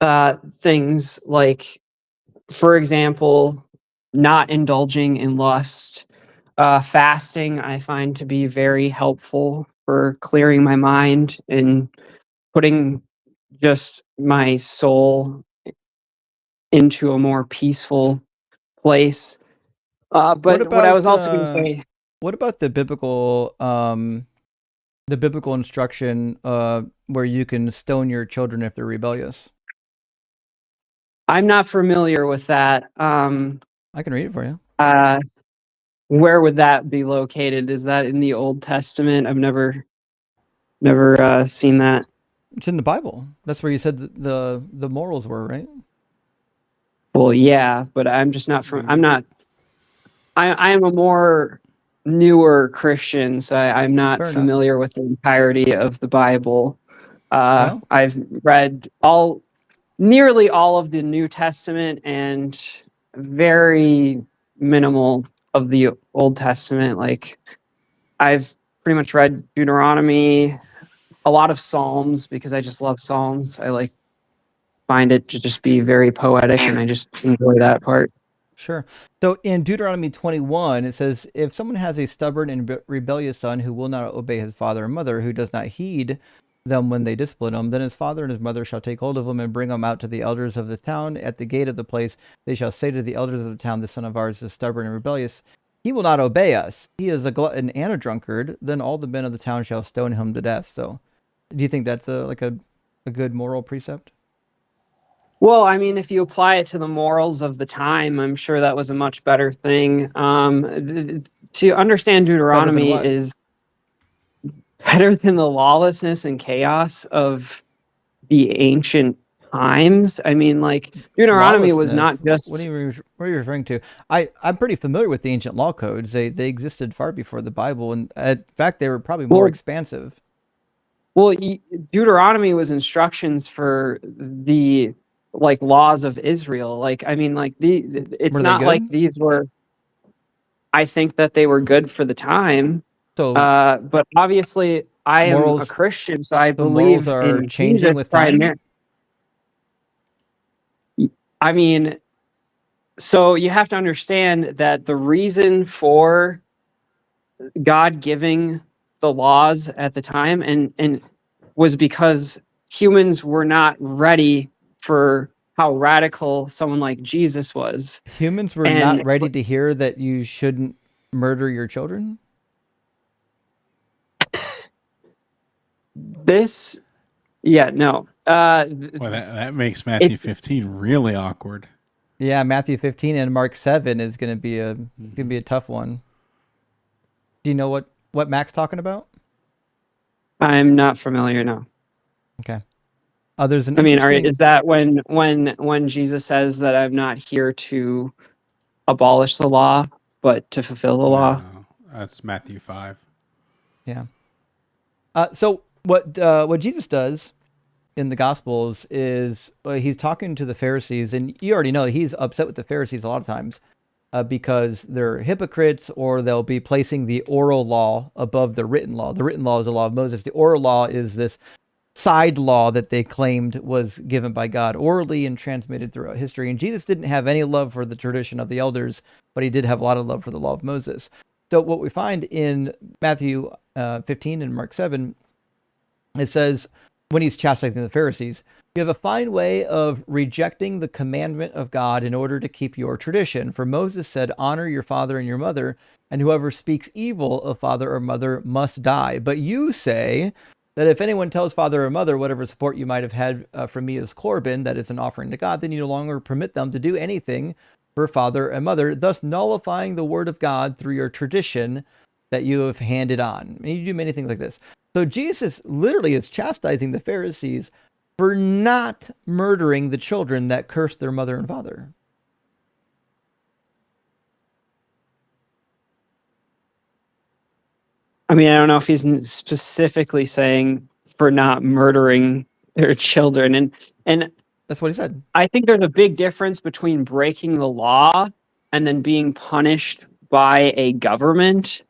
things, like, for example, not indulging in lust. Fasting I find to be very helpful for clearing my mind and putting just my soul into a more peaceful place. What But what I was about also going to say, what about the biblical instruction where you can stone your children if they're rebellious? I'm not familiar with that. I can read it for you. Where would that be located? Is that in the Old Testament? I've never seen that. It's in the Bible. That's where you said the morals were, right? Well, yeah, but I'm just not from. I'm not. I am a more newer Christian, so I'm not Fair enough. familiar with the entirety of the Bible. Well, I've read nearly all of the New Testament and very minimal of the Old Testament. Like, I've pretty much read Deuteronomy, a lot of Psalms, because I just love Psalms. I find it to just be very poetic, and I just enjoy that part. sure. So in Deuteronomy 21, it says, if someone has a stubborn and rebellious son who will not obey his father and mother, who does not heed them when they discipline him, then his father and his mother shall take hold of him and bring him out to the elders of the town at the gate of the place. They shall say to the elders of the town, this son of ours is stubborn and rebellious. He will not obey us. He is a glutton and a drunkard. Then all the men of the town shall stone him to death. So do you think that's a good moral precept? Well, I mean, if you apply it to the morals of the time, I'm sure that was a much better thing. To understand Better than Deuteronomy what? is better than the lawlessness and chaos of the ancient times. I mean, like, Deuteronomy was Lawlessness. not just. What are you referring to? I'm pretty familiar with the ancient law codes. They existed far before the Bible, and in fact, they were probably more expansive. Well, Deuteronomy was instructions for the laws of Israel. Like, I mean, like it's Were they not like good? these were. I think that they were good for the time. So But obviously, I am a morals. Christian, so I So morals believe are in changing Jesus with time. primarily. I mean, so you have to understand that the reason for God giving the laws at the time and was because humans were not ready for how radical someone like Jesus was. Humans were not And ready to hear that you shouldn't murder your children. this, yeah, no. Well, that makes Matthew 15 really awkward. Yeah, Matthew 15 and Mark 7 is going to be a tough one. Do you know what Mac's talking about? I'm not familiar, no. Okay. There's an I mean, interesting. is that when Jesus says that I'm not here to abolish the law, but to fulfill the law? No, that's Matthew 5. Yeah. So what Jesus does in the Gospels is he's talking to the Pharisees, and you already know he's upset with the Pharisees a lot of times because they're hypocrites, or they'll be placing the oral law above the written law. The written law is the law of Moses. The oral law is this side law that they claimed was given by God orally and transmitted throughout history. And Jesus didn't have any love for the tradition of the elders, but he did have a lot of love for the law of Moses. So what we find in Matthew 15 and Mark 7, it says, when he's chastising the Pharisees, you have a fine way of rejecting the commandment of God in order to keep your tradition. For Moses said, honor your father and your mother, and whoever speaks evil of father or mother must die. But you say that if anyone tells father or mother, whatever support you might have had from me is Corban, that is an offering to God, then you no longer permit them to do anything for father and mother, thus nullifying the word of God through your tradition that you have handed on. And you do many things like this. So Jesus literally is chastising the Pharisees for not murdering the children that cursed their mother and father. I mean, I don't know if he's specifically saying for not murdering their children. And That's what he said. I think there's a big difference between breaking the law and then being punished by a government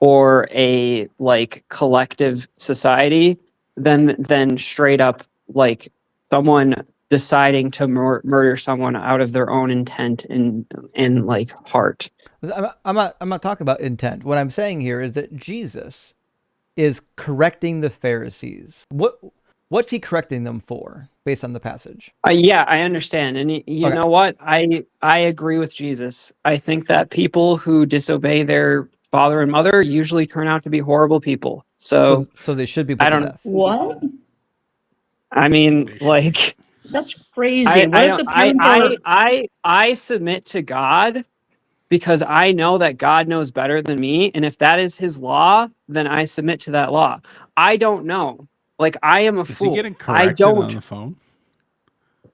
or a like collective society than straight up like someone deciding to murder someone out of their own intent and like heart. I'm not talking about intent. What I'm saying here is that Jesus is correcting the Pharisees. What's he correcting them for based on the passage? Yeah, I understand. And you Okay. know what? I agree with Jesus. I think that people who disobey their father and mother usually turn out to be horrible people. So they should be put I to don't death. What? I mean, They should like That's crazy. What if the parents are? I submit to God because I know that God knows better than me, and if that is his law, then I submit to that law. I don't know. Like I am a Is he fool. getting I corrected on don't the phone?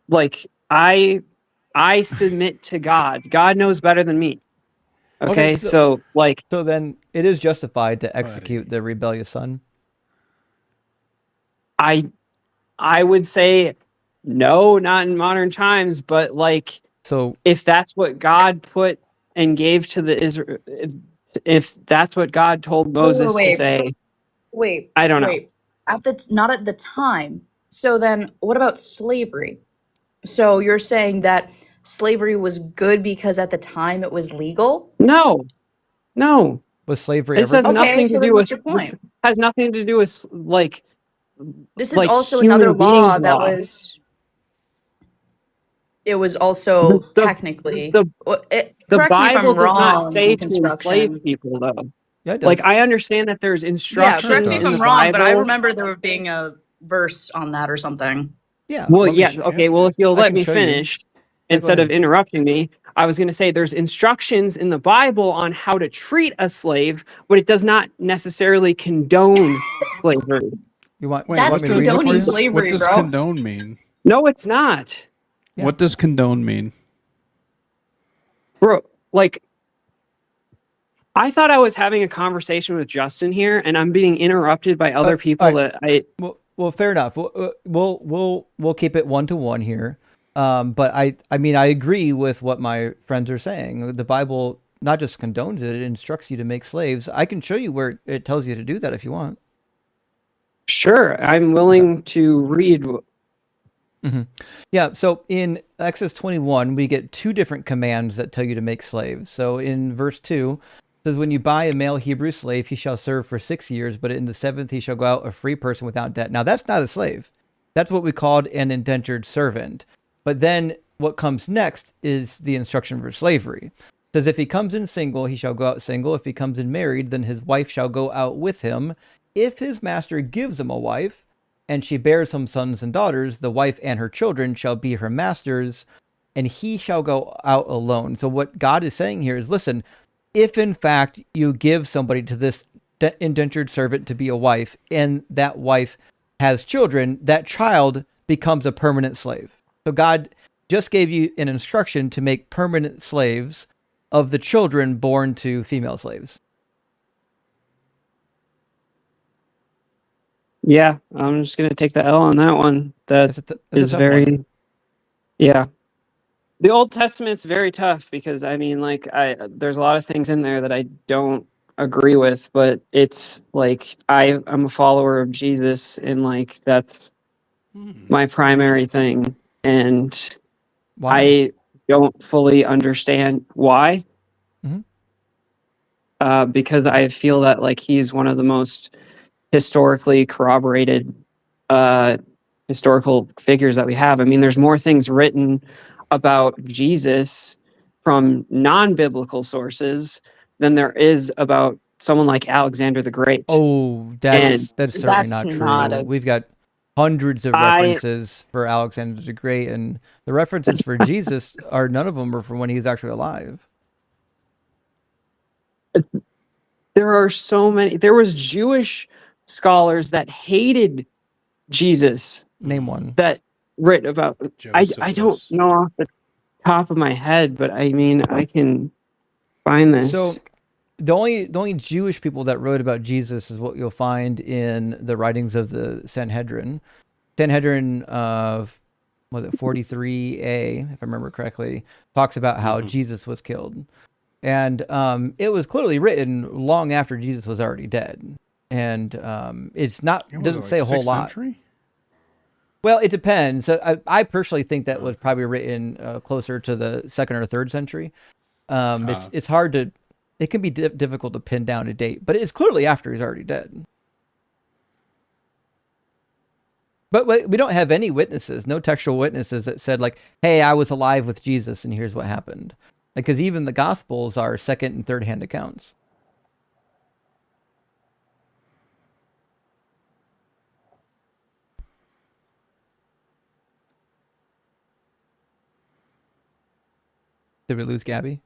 like I submit to God. God knows better than me. Okay? So like So then it is justified to Buddy. execute the rebellious son. I would say no, not in modern times, but like So if that's what God put and gave to the Israel, if that's what God told Moses to say, Wait. I don't know. Not at the time. So then what about slavery? So you're saying that slavery was good because at the time it was legal? No. was slavery This ever has good? nothing so to then do what's with your this point? has nothing to do with like This is also human another beings law that law. was. It was also The technically. the Correct me if Bible I'm does not wrong say in to enslave construction. people though. Yeah, it does. Like I understand that there's Yeah, instructions correct me if in the I'm wrong, but I Bible. remember there being a verse on that or something. Yeah. Well, want me yeah, to okay. Well, if you'll I let can me show you. finish Yeah, go instead of ahead. interrupting me, I was going to say there's instructions in the Bible on how to treat a slave, but it does not necessarily condone slavery. You want That's me to read it for condoning you? slavery, What does bro. condone mean? No, it's not. Yeah. What does condone mean? Bro, like I thought I was having a conversation with Justin here and I'm being interrupted by other people all right. that I Well, fair enough. We'll keep it 1-to-1 here. But I mean I agree with what my friends are saying. The Bible not just condones it, it instructs you to make slaves. I can show you where it tells you to do that if you want. Sure, I'm willing to read. Mm-hmm. Yeah, so in Exodus 21, we get two different commands that tell you to make slaves. So in verse 2, it says, when you buy a male Hebrew slave, he shall serve for 6 years, but in the 7th he shall go out a free person without debt. Now that's not a slave. That's what we called an indentured servant. But then what comes next is the instruction for slavery. It says, if he comes in single, he shall go out single. If he comes in married, then his wife shall go out with him. If his master gives him a wife, and she bears him sons and daughters, the wife and her children shall be her master's, and he shall go out alone. So what God is saying here is, listen, if in fact you give somebody to this indentured servant to be a wife, and that wife has children, that child becomes a permanent slave. So God just gave you an instruction to make permanent slaves of the children born to female slaves. Yeah, I'm just going to take the L on that one. That is very one. Yeah. The Old Testament's very tough because I mean like there's a lot of things in there that I don't agree with, but it's like I'm a follower of Jesus and like that's my primary thing, and why? I don't fully understand why. Mm-hmm. Because I feel that like he's one of the most historically corroborated historical figures that we have. I mean, there's more things written about Jesus from non-biblical sources than there is about someone like Alexander the Great. Oh, that's certainly not true. We've got hundreds of references for Alexander the Great, and the references for Jesus are none of them are from when he's actually alive. There are so many. There was Jewish scholars that hated Jesus. Name one. That writ about. I don't know off the top of my head, but I mean I can find this. So The only Jewish people that wrote about Jesus is what you'll find in the writings of the Sanhedrin. Sanhedrin of was it 43a, if I remember correctly, talks about how Jesus was killed. And it was clearly written long after Jesus was already dead. And it's not, It was doesn't like say a whole 6th lot. century? Well, it depends. So I personally think that was probably written closer to the 2nd or 3rd century. It's hard to, it can be difficult to pin down a date, but it's clearly after he's already dead. But we don't have any witnesses, no textual witnesses that said like, hey, I was alive with Jesus and here's what happened. Because even the Gospels are 2nd and 3rd hand accounts. Did we lose Gabby?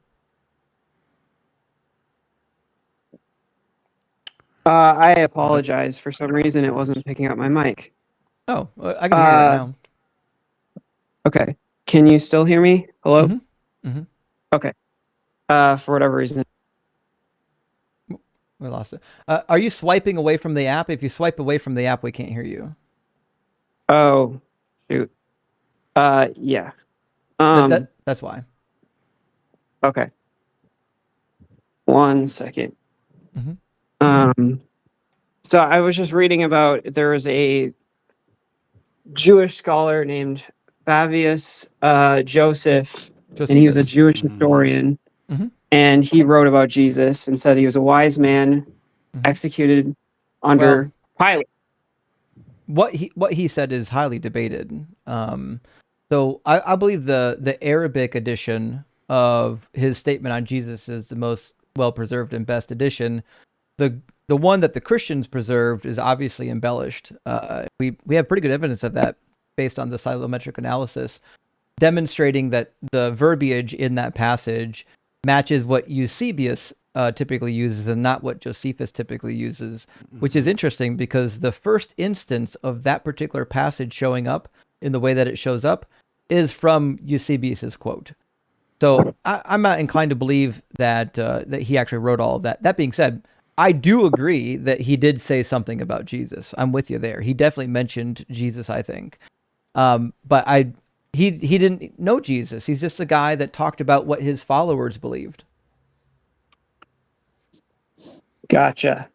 I apologize. For some reason, it wasn't picking up my mic. Oh, I can hear you right now. Okay. Can you still hear me? Hello? Mm-hmm. Okay. For whatever reason. We lost it. Are you swiping away from the app? If you swipe away from the app, we can't hear you. Oh, shoot. Yeah. That's why. Okay. 1 second. Mm-hmm. So I was just reading about, there was a Jewish scholar named Fabius Josephus, and he was a Jewish historian, and he wrote about Jesus and said he was a wise man executed under Pilate. What he said is highly debated. So I believe the Arabic edition of his statement on Jesus is the most well preserved and best edition. The one that the Christians preserved is obviously embellished. We have pretty good evidence of that based on the silometric analysis, demonstrating that the verbiage in that passage matches what Eusebius typically uses and not what Josephus typically uses, which is interesting because the first instance of that particular passage showing up in the way that it shows up is from Eusebius's quote. So I'm not inclined to believe that that he actually wrote all of that. That being said, I do agree that he did say something about Jesus. I'm with you there. He definitely mentioned Jesus, I think. But he didn't know Jesus. He's just a guy that talked about what his followers believed. Gotcha.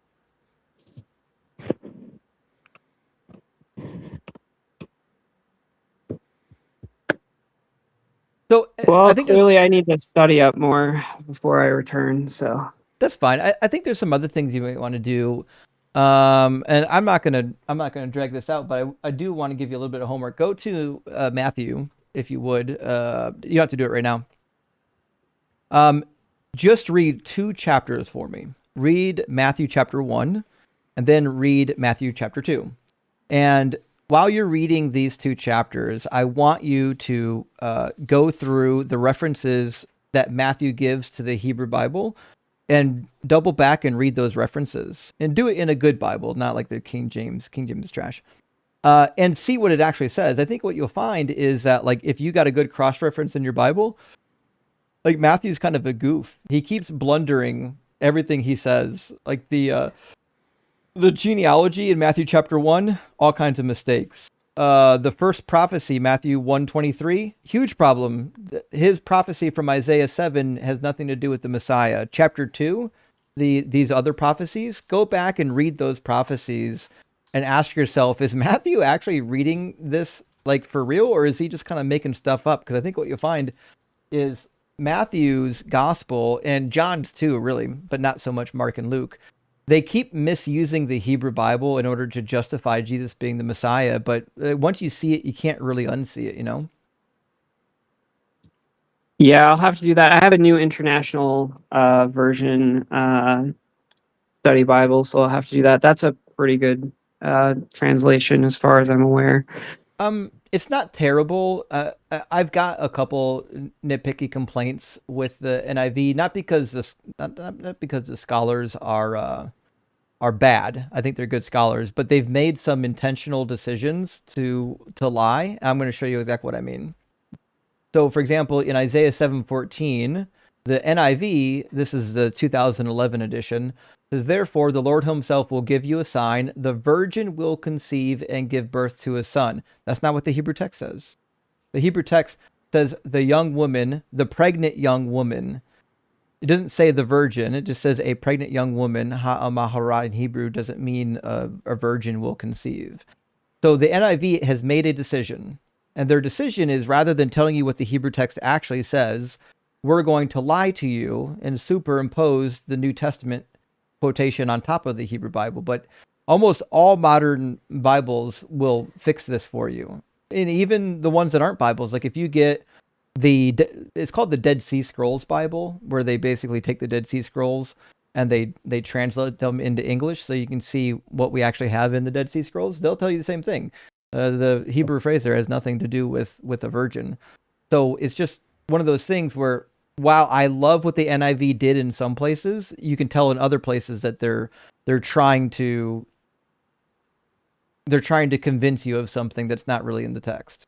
So well, clearly I need to study up more before I return. So that's fine. I think there's some other things you might want to do. And I'm not gonna drag this out, but I do want to give you a little bit of homework. Go to Matthew, if you would. You don't have to do it right now. Just read 2 chapters for me. Read Matthew chapter 1, and then read Matthew chapter 2. And while you're reading these 2 chapters, I want you to go through the references that Matthew gives to the Hebrew Bible and double back and read those references, and do it in a good Bible, not like the King James. King James is trash. And see what it actually says. I think what you'll find is that, like, if you got a good cross-reference in your Bible, like, Matthew's kind of a goof. He keeps blundering everything he says. Like the genealogy in Matthew chapter 1, all kinds of mistakes. The first prophecy, Matthew 1:23, huge problem. His prophecy from Isaiah 7 has nothing to do with the Messiah. Chapter 2, these other prophecies, go back and read those prophecies and ask yourself, is Matthew actually reading this like for real, or is he just kind of making stuff up? Because I think what you'll find is Matthew's gospel, and John's too, really, but not so much Mark and Luke, they keep misusing the Hebrew Bible in order to justify Jesus being the Messiah. But once you see it, you can't really unsee it, you know? yeah, I'll have to do that. I have a new international version study Bible, so I'll have to do that. That's a pretty good translation as far as I'm aware. It's not terrible. I've got a couple nitpicky complaints with the NIV, not because the scholars are bad. I think they're good scholars, but they've made some intentional decisions to lie. I'm going to show you exactly what I mean. So, for example, in Isaiah 7:14, The NIV, this is the 2011 edition, says, therefore the Lord himself will give you a sign. The virgin will conceive and give birth to a son. That's not what the Hebrew text says. The Hebrew text says the young woman, the pregnant young woman. It doesn't say the virgin. It just says a pregnant young woman. Ha'amahara in Hebrew doesn't mean a virgin will conceive. So the NIV has made a decision. And their decision is, rather than telling you what the Hebrew text actually says, we're going to lie to you and superimpose the New Testament quotation on top of the Hebrew Bible. But almost all modern Bibles will fix this for you. And even the ones that aren't Bibles, like if you get it's called the Dead Sea Scrolls Bible, where they basically take the Dead Sea Scrolls and they translate them into English so you can see what we actually have in the Dead Sea Scrolls. They'll tell you the same thing. The Hebrew phrase there has nothing to do with a virgin. So it's just one of those things where, while I love what the NIV did in some places, you can tell in other places that they're trying to convince you of something that's not really in the text.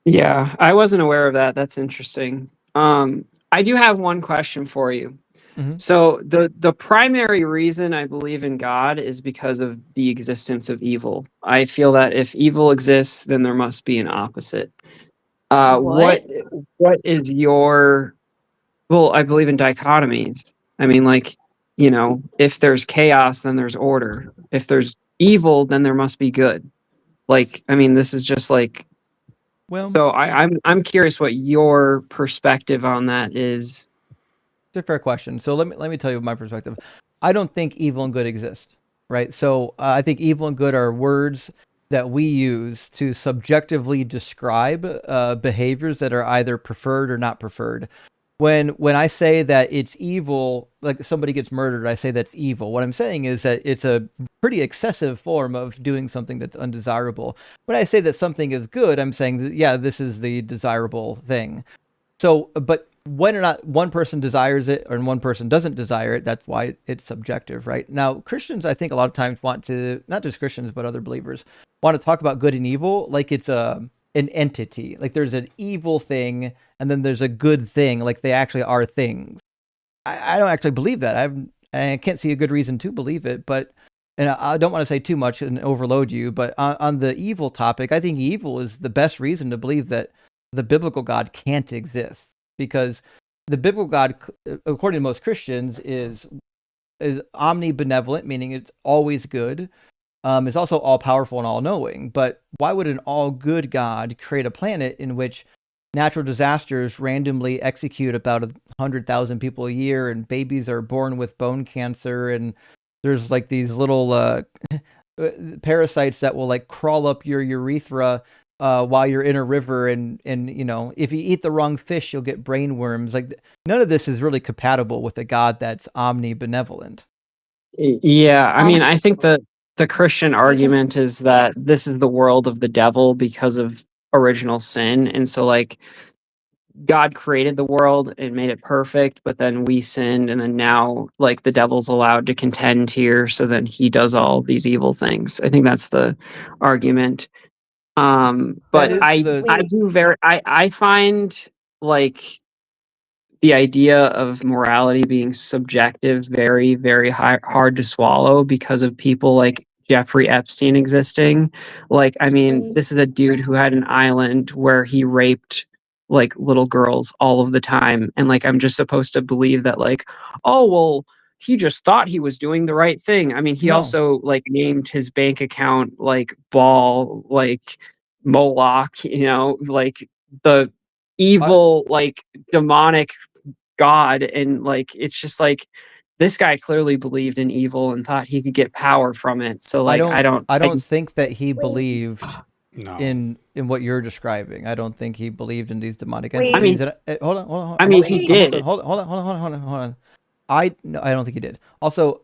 Yeah, I wasn't aware of that. That's interesting. I do have one question for you. Mhm. So the primary reason I believe in God is because of the existence of evil. I feel that if evil exists, then there must be an opposite. What is your... Well, I believe in dichotomies. I mean, like, if there's chaos, then there's order. If there's evil, then there must be good. Like, I mean, this is just like... Well, So I'm curious what your perspective on that is. it's a fair question. So let me tell you my perspective. I don't think evil and good exist, right? So I think evil and good are words that we use to subjectively describe behaviors that are either preferred or not preferred. When I say that it's evil, like somebody gets murdered, I say that's evil. What I'm saying is that it's a pretty excessive form of doing something that's undesirable. When I say that something is good, I'm saying that, yeah, this is the desirable thing. So, but when or not one person desires it and one person doesn't desire it, that's why it's subjective, right? Now, Christians, I think a lot of times want to, not just Christians, but other believers, want to talk about good and evil like it's an entity. Like there's an evil thing and then there's a good thing, like they actually are things. I don't actually believe that. I can't see a good reason to believe it, but, and I don't want to say too much and overload you, but on the evil topic, I think evil is the best reason to believe that the biblical God can't exist, because the biblical God, according to most Christians, is omnibenevolent, meaning it's always good. It's also all powerful and all knowing. But why would an all good God create a planet in which natural disasters randomly execute about 100,000 people a year, and babies are born with bone cancer, and there's like these little parasites that will like crawl up your urethra while you're in a river, and if you eat the wrong fish, you'll get brain worms. Like none of this is really compatible with a God that's omnibenevolent. Yeah, I mean, I think the Christian argument is that this is the world of the devil because of original sin, and so like God created the world and made it perfect, but then we sinned, and then now like the devil's allowed to contend here, so then he does all these evil things. I think that's the argument. But I find like the idea of morality being subjective very, very hard to swallow because of people like Jeffrey Epstein existing. Like, I mean, this is a dude who had an island where he raped like little girls all of the time, and like I'm just supposed to believe that like, oh well, he just thought he was doing the right thing. I mean, he also like named his bank account like Ball, like Moloch, like the evil, like demonic God. And like it's just like this guy clearly believed in evil and thought he could get power from it. So like I don't think that he believed in what you're describing. I don't think he believed in these demonic entities. Hold on. I mean, he did. Hold on. I don't think he did. Also,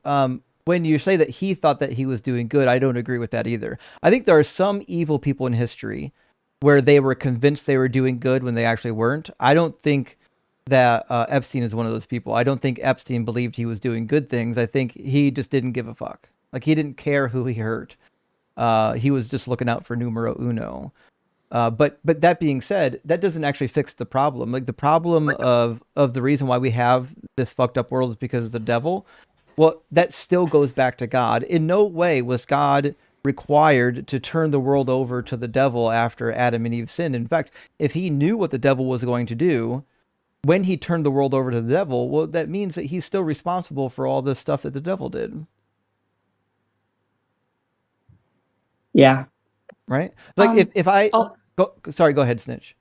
when you say that he thought that he was doing good, I don't agree with that either. I think there are some evil people in history where they were convinced they were doing good when they actually weren't. I don't think that Epstein is one of those people. I don't think Epstein believed he was doing good things. I think he just didn't give a fuck. Like he didn't care who he hurt. He was just looking out for numero uno. But that being said, that doesn't actually fix the problem. Like the problem of the reason why we have this fucked up world is because of the devil. Well, that still goes back to God. In no way was God required to turn the world over to the devil after Adam and Eve sinned. In fact, if he knew what the devil was going to do, when he turned the world over to the devil, well, that means that he's still responsible for all the stuff that the devil did. Yeah. Right? Like if I Oh, go ahead, Snitch.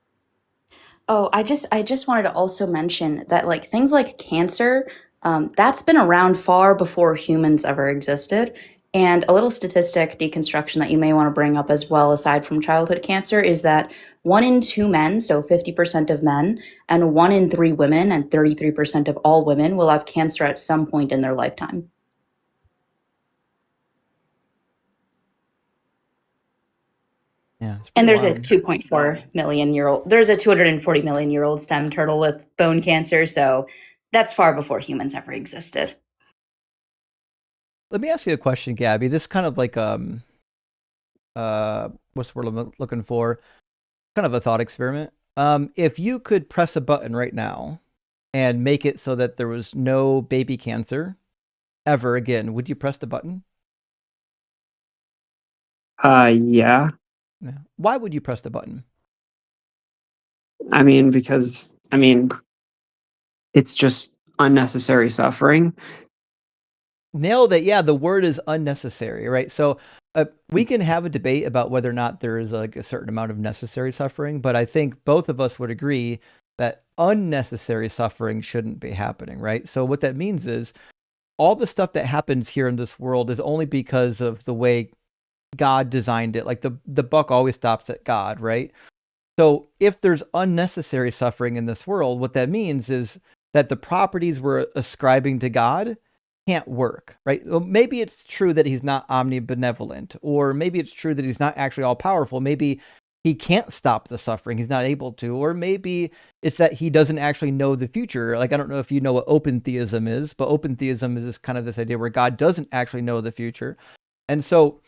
oh, I just wanted to also mention that like things like cancer, that's been around far before humans ever existed. And a little statistic deconstruction that you may want to bring up as well, aside from childhood cancer, is that 1 in 2 men, so 50% of men, and 1 in 3 women, and 33% of all women, will have cancer at some point in their lifetime. Yeah, it's And pretty there's a wild. 2.4 million year old, there's a 240 million year old stem turtle with bone cancer. So that's far before humans ever existed. Let me ask you a question, Gabby. This kind of like what's the word I'm looking for? Kind of a thought experiment. If you could press a button right now and make it so that there was no baby cancer ever again, would you press the button? Yeah. Yeah. Why would you press the button? I mean, because it's just unnecessary suffering. Nailed it. Yeah, the word is unnecessary, right? So we can have a debate about whether or not there is like a certain amount of necessary suffering, but I think both of us would agree that unnecessary suffering shouldn't be happening, right? So what that means is all the stuff that happens here in this world is only because of the way God designed it. Like the buck always stops at God, right? So if there's unnecessary suffering in this world, what that means is that the properties we're ascribing to God can't work, right? Well, maybe it's true that he's not omnibenevolent, or maybe it's true that he's not actually all powerful. Maybe he can't stop the suffering. He's not able to, or maybe it's that he doesn't actually know the future. Like, I don't know if you know what open theism is, but open theism is this idea where God doesn't actually know the future. And so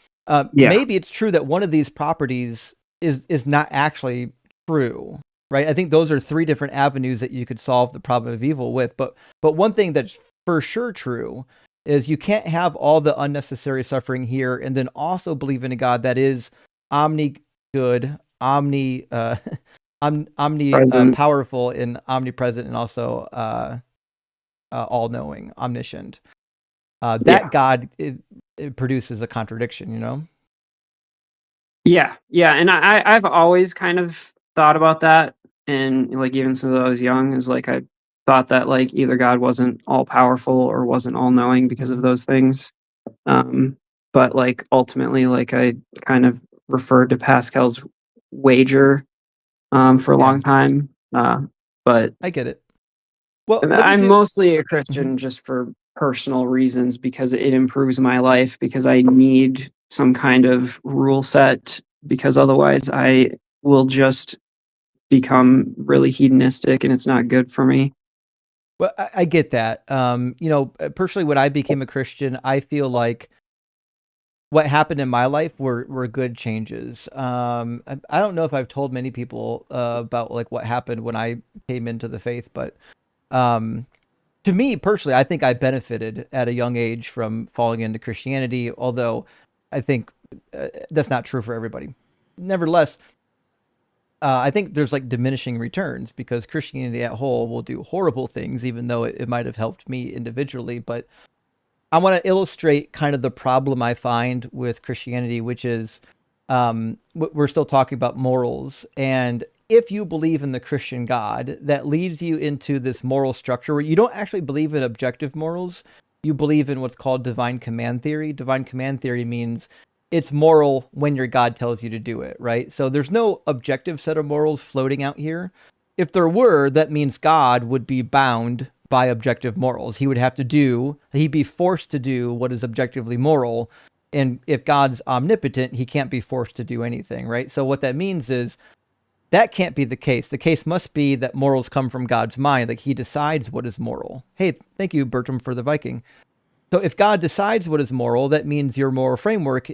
maybe it's true that one of these properties is not actually true, right? I think those are 3 different avenues that you could solve the problem of evil with. But one thing that's for sure true is you can't have all the unnecessary suffering here and then also believe in a God that is omni good, omni powerful, and omnipresent, and also all knowing, omniscient. That God it produces a contradiction, you know? Yeah, and I've always kind of thought about that, and like even since I was young, is like I thought that like either God wasn't all powerful or wasn't all knowing because of those things. But like ultimately, like I kind of referred to Pascal's wager for a long time. But I get it. Well, I'm mostly a Christian just for personal reasons because it improves my life, because I need some kind of rule set, because otherwise I will just become really hedonistic and it's not good for me. Well, I get that. You know, personally, when I became a Christian, I feel like what happened in my life were good changes. I don't know if I've told many people about like what happened when I came into the faith, but to me personally, I think I benefited at a young age from falling into Christianity, although I think that's not true for everybody. Nevertheless, I think there's like diminishing returns because Christianity at whole will do horrible things, even though it might have helped me individually. But I want to illustrate kind of the problem I find with Christianity, which is we're still talking about morals. And if you believe in the Christian God, that leads you into this moral structure where you don't actually believe in objective morals. You believe in what's called divine command theory. Divine command theory means it's moral when your God tells you to do it, right? So there's no objective set of morals floating out here. If there were, that means God would be bound by objective morals. He'd be forced to do what is objectively moral. And if God's omnipotent, he can't be forced to do anything, right? So what that means is that can't be the case. The case must be that morals come from God's mind. Like he decides what is moral. Hey, thank you, Bertram, for the Viking. So if God decides what is moral, that means your moral framework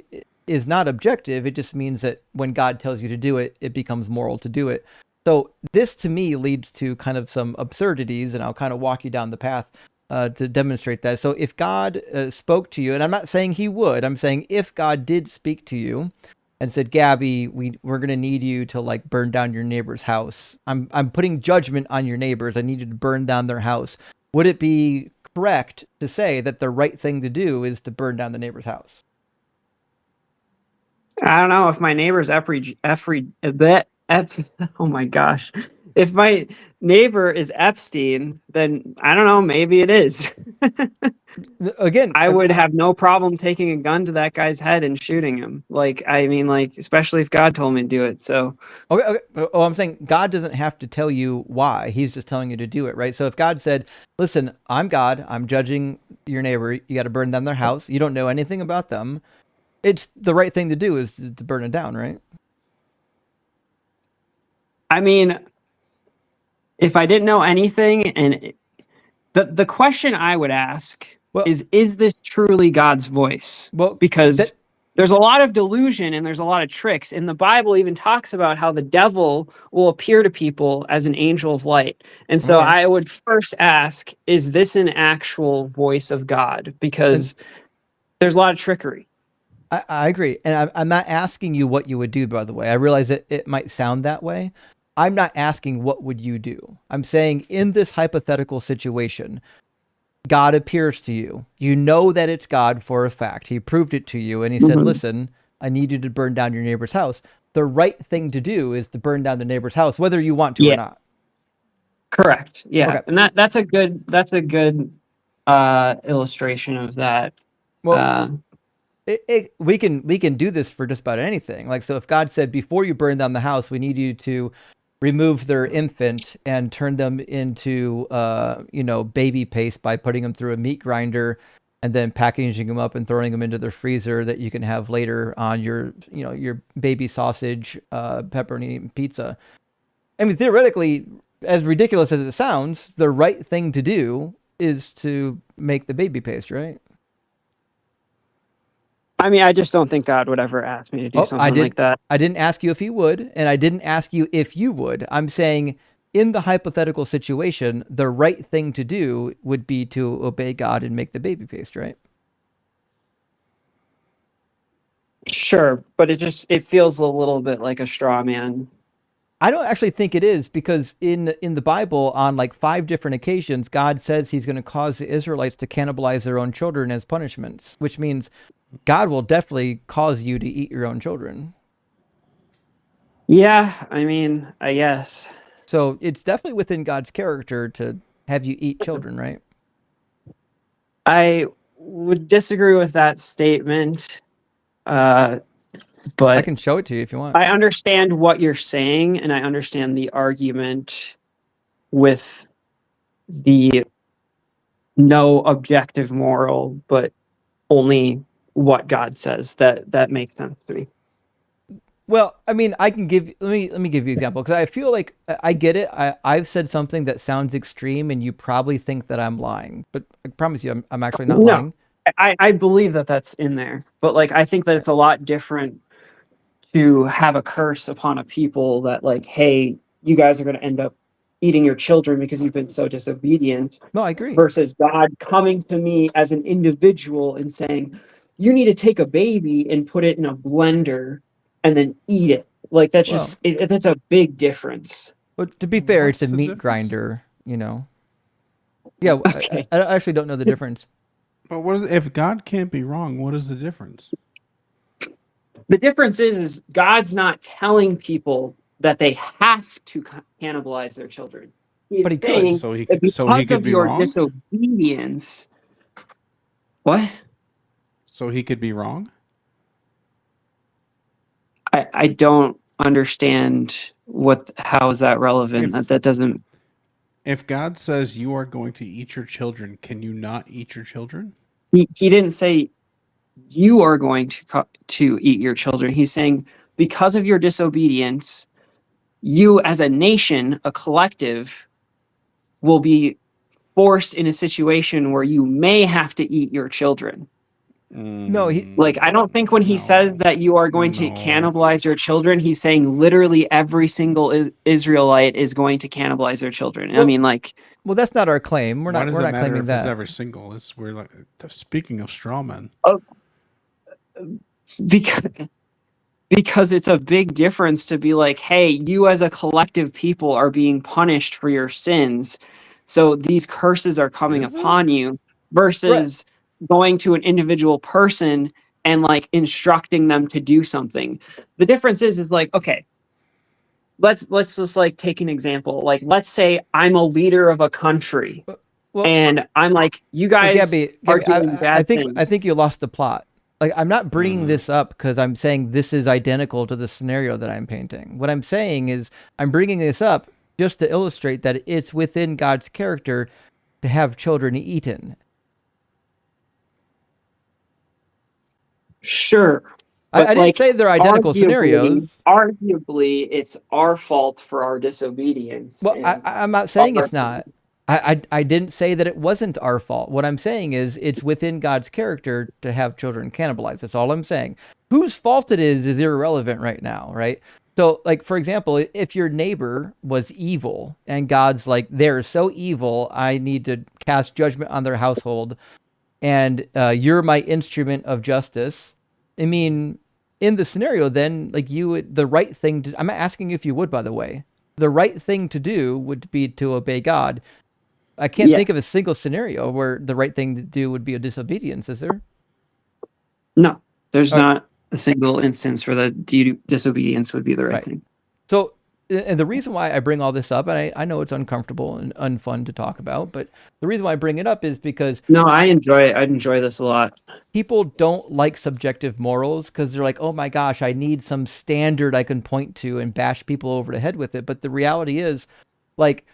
is not objective. It just means that when God tells you to do it, it becomes moral to do it. So this to me leads to kind of some absurdities, and I'll kind of walk you down the path to demonstrate that. So if God spoke to you, and I'm not saying he would, I'm saying if God did speak to you and said, Gabby, we're going to need you to like burn down your neighbor's house. I'm putting judgment on your neighbors. I need you to burn down their house. Would it be correct to say that the right thing to do is to burn down the neighbor's house? I don't know if my neighbor's oh my gosh. If my neighbor is Epstein, then I don't know, maybe it is. Again, I would have no problem taking a gun to that guy's head and shooting him. Like, I mean, like, especially if God told me to do it. So, okay. Oh, I'm saying God doesn't have to tell you why. He's just telling you to do it, right? So if God said, listen, I'm God, I'm judging your neighbor, you got to burn down their house, you don't know anything about them, it's the right thing to do is to burn it down, right? I mean, if I didn't know anything, and the question I would ask is this truly God's voice? Well, because there's a lot of delusion and there's a lot of tricks. And the Bible even talks about how the devil will appear to people as an angel of light. And so I would first ask, is this an actual voice of God? Because there's a lot of trickery. I agree. And I'm not asking you what you would do, by the way. I realize that it might sound that way. I'm not asking what would you do. I'm saying in this hypothetical situation, God appears to you. You know that it's God for a fact. He proved it to you and he said, listen, I need you to burn down your neighbor's house. The right thing to do is to burn down the neighbor's house, whether you want to or not. Correct. Yeah. Okay. And that's a good illustration of that. Well, we can do this for just about anything. Like, so if God said, before you burn down the house, we need you to remove their infant and turn them into, baby paste by putting them through a meat grinder and then packaging them up and throwing them into their freezer that you can have later on your baby sausage, pepperoni pizza. I mean, theoretically, as ridiculous as it sounds, the right thing to do is to make the baby paste, right? I mean, I just don't think God would ever ask me to do something like that. I didn't ask you if he would, and I didn't ask you if you would. I'm saying in the hypothetical situation, the right thing to do would be to obey God and make the baby paste, right? Sure, but it feels a little bit like a straw man. I don't actually think it is, because in the Bible, on like 5 different occasions, God says he's going to cause the Israelites to cannibalize their own children as punishments, which means God will definitely cause you to eat your own children. Yeah, I mean, I guess. So it's definitely within God's character to have you eat children, right? I would disagree with that statement, but I can show it to you if you want. I understand what you're saying, and I understand the argument with the no objective moral, but only what God says. That makes sense to me. Well, I mean, I can give. Let me give you an example, because I feel like I get it. I've said something that sounds extreme, and you probably think that I'm lying, but I promise you, I'm actually not lying. I believe that that's in there, but like I think that it's a lot different to have a curse upon a people that, like, hey, you guys are going to end up eating your children because you've been so disobedient. No, I agree. Versus God coming to me as an individual and saying, you need to take a baby and put it in a blender and then eat it. Like, that's that's a big difference. But to be fair, it's a meat grinder, Yeah, okay. I actually don't know the difference. But if God can't be wrong, what is the difference? The difference is God's not telling people that they have to cannibalize their children. But he could. So he could be wrong? Disobedience. What? So he could be wrong? I don't understand how is that relevant? That doesn't. If God says you are going to eat your children, can you not eat your children? He didn't say you are going to eat your children. He's saying because of your disobedience, you as a nation, a collective, will be forced in a situation where you may have to eat your children. No, he Like, I don't think when he says that you are going to cannibalize your children, he's saying literally every single Israelite is going to cannibalize their children. I Well- mean, like, well, that's not our claim. We're Why not does we're it not matter claiming if that. it's every single? We're like speaking of straw men. because it's a big difference to be like, hey, you as a collective people are being punished for your sins, so these curses are coming Is it? upon you, versus going to an individual person and like instructing them to do something. The difference is like, okay, let's just like take an example. Like, let's say I'm a leader of a country, Well, and I'm like, you well, guys are doing I bad think things. you lost the plot. Like, I'm not bringing this up because I'm saying this is identical to the scenario that I'm painting. What I'm saying is I'm bringing this up just to illustrate that it's within God's character to have children eaten. Sure. I But didn't like, say they're identical scenarios. Arguably, it's our fault for our disobedience. Well, and I'm not saying our- it's not. I didn't say that it wasn't our fault. What I'm saying is it's within God's character to have children cannibalized. That's all I'm saying. Whose fault it is irrelevant right now, right? So, like, for example, if your neighbor was evil and God's like, they're so evil, I need to cast judgment on their household, and you're my instrument of justice. I mean, in the scenario, then, like, the right thing to, I'm not asking you if you would, by the way, the right thing to do would be to obey God. I can't think of a single scenario where the right thing to do would be a disobedience, is there? No, there's not a single instance where the disobedience would be the right thing. So, and the reason why I bring all this up, and I know it's uncomfortable and unfun to talk about, but the reason why I bring it up is because I enjoy this a lot. People don't like subjective morals because they're like, oh my gosh, I need some standard I can point to and bash people over the head with it. But the reality is, like,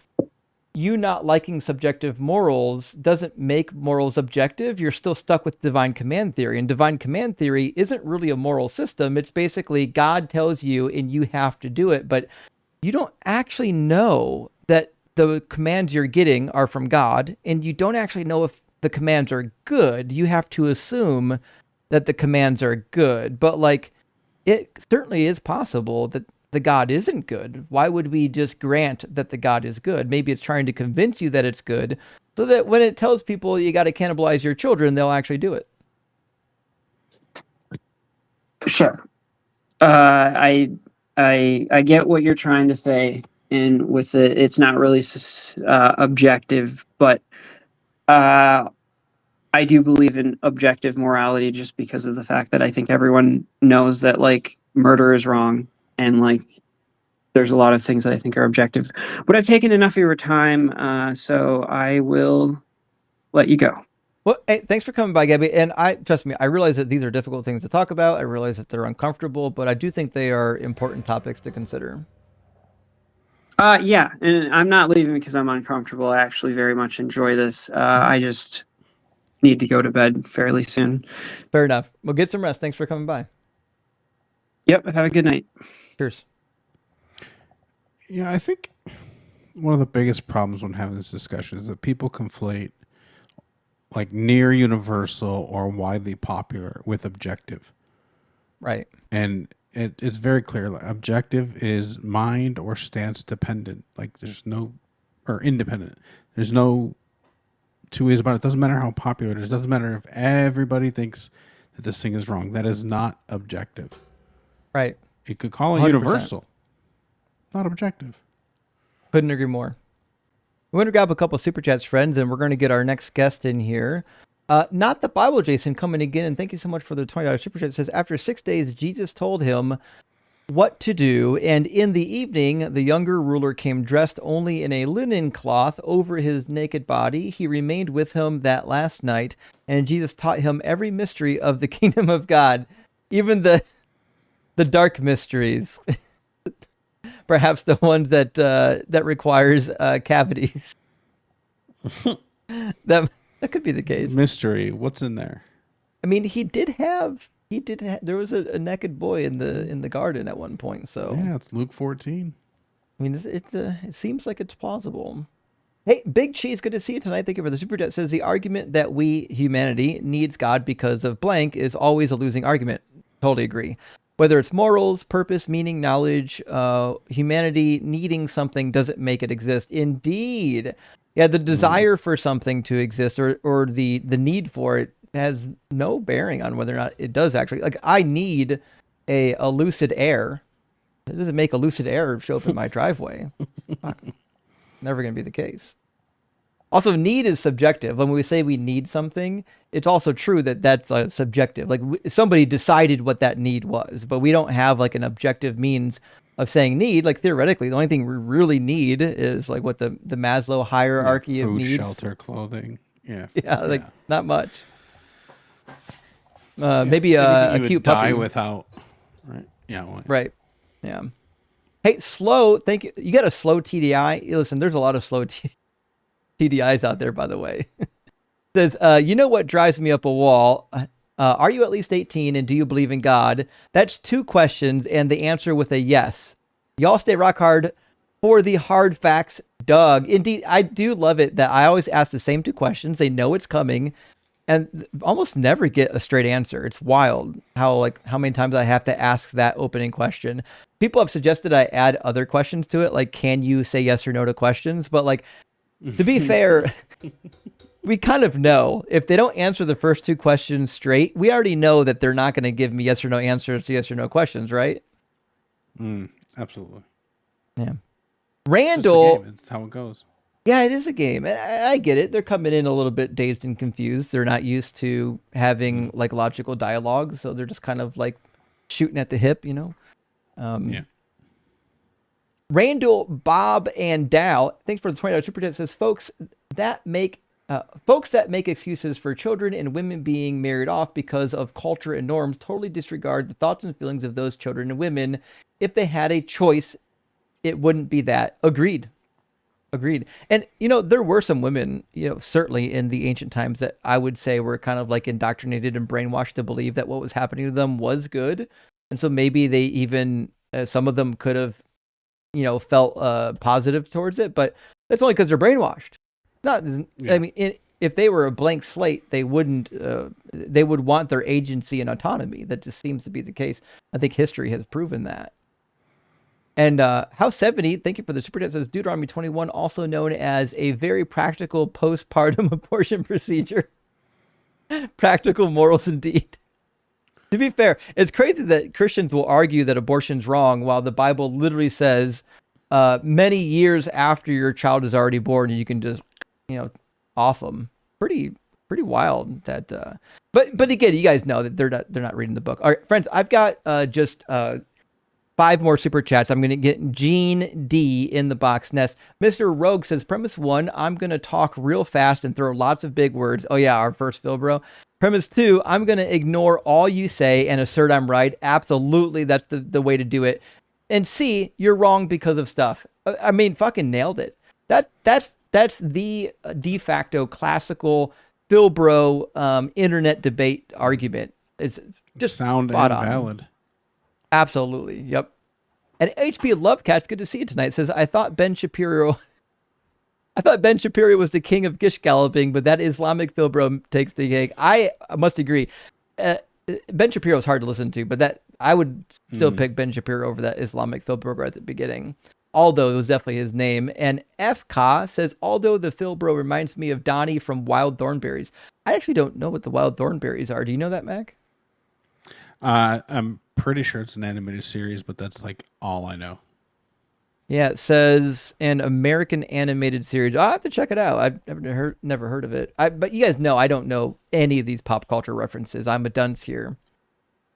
you not liking subjective morals doesn't make morals objective. You're still stuck with divine command theory. And divine command theory isn't really a moral system. It's basically God tells you and you have to do it. But you don't actually know that the commands you're getting are from God. And you don't actually know if the commands are good. You have to assume that the commands are good. But, like, it certainly is possible that the God isn't good. Why would we just grant that the God is good? Maybe it's trying to convince you that it's good so that when it tells people you got to cannibalize your children, they'll actually do it. Sure. I get what you're trying to say, and with it, it's not really objective, but I do believe in objective morality just because of the fact that I think everyone knows that, like, murder is wrong, and, like, there's a lot of things that I think are objective. But I've taken enough of your time, so I will let you go. Well, hey, thanks for coming by, Gabby. And trust me, I realize that these are difficult things to talk about. I realize that they're uncomfortable, but I do think they are important topics to consider. Yeah, and I'm not leaving because I'm uncomfortable. I actually very much enjoy this. I just need to go to bed fairly soon. Fair enough. Well, get some rest. Thanks for coming by. Yep, have a good night. Cheers. Yeah, I think one of the biggest problems when having this discussion is that people conflate like near universal or widely popular with objective. Right. And it's very clear. Like, objective is mind or stance dependent. Like, there's no, or independent. There's no two ways about it. It doesn't matter how popular it is. It doesn't matter if everybody thinks that this thing is wrong. That is not objective. Right. You could call it 100%. universal. Not objective. Couldn't agree more. We're going to grab a couple super chats, friends, and we're going to get our next guest in here. Not the Bible, Jason, coming again, and thank you so much for the $20 super chat. It says, after 6 days, Jesus told him what to do, and in the evening, the younger ruler came dressed only in a linen cloth over his naked body. He remained with him that last night, and Jesus taught him every mystery of the kingdom of God, even the dark mysteries. Perhaps the ones that requires cavities. that could be the case. Mystery. What's in there? I mean, he did have. There was a naked boy in the garden at one point. So yeah, it's Luke 14. I mean, it seems like it's plausible. Hey, Big Cheese, good to see you tonight. Thank you for the super chat. Says the argument that we, humanity, needs God because of blank is always a losing argument. Totally agree. Whether it's morals, purpose, meaning, knowledge, humanity needing something doesn't make it exist. Indeed. Yeah, the desire for something to exist or the need for it has no bearing on whether or not it does actually. Like, I need a lucid air. It doesn't make a lucid air show up in my driveway. Fuck. Never going to be the case. Also, need is subjective. When we say we need something, it's also true that that's subjective. Like, somebody decided what that need was, but we don't have like an objective means of saying need. Like, theoretically, the only thing we really need is like what the Maslow hierarchy of Food, needs. shelter, clothing. Yeah. Like not much. Maybe a you cute would die puppy. without. Right. Yeah. Well, Right. Yeah. Hey, slow. Thank you. You got a slow TDI. Listen, there's a lot of slow TDIs out there, by the way. Says, you know what drives me up a wall? Are you at least 18 and do you believe in God? That's 2 questions and the answer with a yes. Y'all stay rock hard for the hard facts, Doug. Indeed, I do love it that I always ask the same 2 questions. They know it's coming and almost never get a straight answer. It's wild how many times I have to ask that opening question. People have suggested I add other questions to it, like, can you say yes or no to questions? But like, to be fair, we kind of know if they don't answer the first 2 questions straight, we already know that they're not going to give me yes or no answers to yes or no questions, right? Absolutely. Yeah. Randall. It's how it goes. Yeah, it is a game. And I get it. They're coming in a little bit dazed and confused. They're not used to having like logical dialogue, so they're just kind of like shooting at the hip, you know? Yeah. Randall, Bob, and Dow, thanks for the $20 super chat. Says folks that make excuses for children and women being married off because of culture and norms totally disregard the thoughts and feelings of those children and women. If they had a choice, it wouldn't be that. Agreed. And there were some women, certainly in the ancient times that I would say were kind of like indoctrinated and brainwashed to believe that what was happening to them was good, and so maybe they even some of them could have felt positive towards it, but that's only because they're brainwashed. I mean, if they were a blank slate, they wouldn't. They would want their agency and autonomy. That just seems to be the case. I think history has proven that. And House 70, thank you for the super chat, says Deuteronomy 21, also known as a very practical postpartum abortion procedure. Practical morals indeed. To be fair, it's crazy that Christians will argue that abortion's wrong while the Bible literally says many years after your child is already born, you can just, off them. Pretty wild that. But again, you guys know that they're not reading the book. All right, friends, I've got just 5 more super chats. I'm going to get Gene D in the box nest. Mr. Rogue says, premise 1, I'm going to talk real fast and throw lots of big words. Oh yeah, our first Phil bro. Premise 2, I'm going to ignore all you say and assert I'm right. Absolutely, that's the way to do it. And C, you're wrong because of stuff. I mean, fucking nailed it. That's the de facto classical Phil bro internet debate argument. It's just sound spot and on. valid. Absolutely. Yep. And HP Lovecats, good to see you tonight, says, I thought Ben Shapiro was the king of gish galloping, but that Islamic Philbro takes the cake. I must agree. Ben Shapiro is hard to listen to, but that I would still pick Ben Shapiro over that Islamic Philbro at the beginning. Aldo was definitely his name. And FK says, although the Philbro reminds me of Donnie from Wild Thornberries. I actually don't know what the Wild Thornberries are. Do you know that, Mac? I'm pretty sure it's an animated series, but that's like all I know. Yeah, it says an American animated series. I'll have to check it out. I've never heard of it. But you guys know I don't know any of these pop culture references. I'm a dunce here.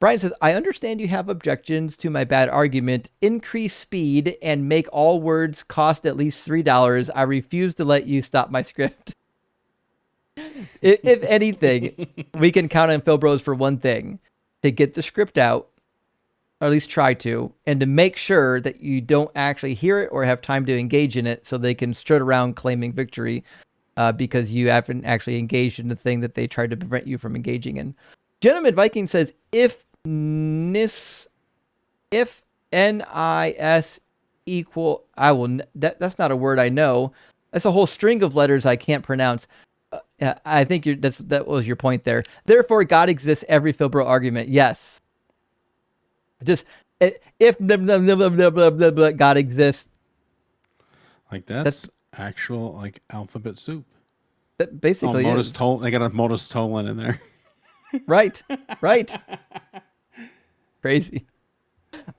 Brian says, I understand you have objections to my bad argument. Increase speed and make all words cost at least $3. I refuse to let you stop my script. If anything, we can count on Phil Bros for one thing. To get the script out, or at least try to, and to make sure that you don't actually hear it or have time to engage in it so they can strut around claiming victory because you haven't actually engaged in the thing that they tried to prevent you from engaging in. Gentleman Viking says, if NIS equal, that's not a word I know. That's a whole string of letters I can't pronounce. Yeah, I think that was your point there. Therefore, God exists. Every Filbro argument, yes. Just if blah, blah, blah, blah, blah, blah, blah, God exists. Like that's actual like alphabet soup. That basically Modus is. They got a Modus Tollin in there. Right. Crazy.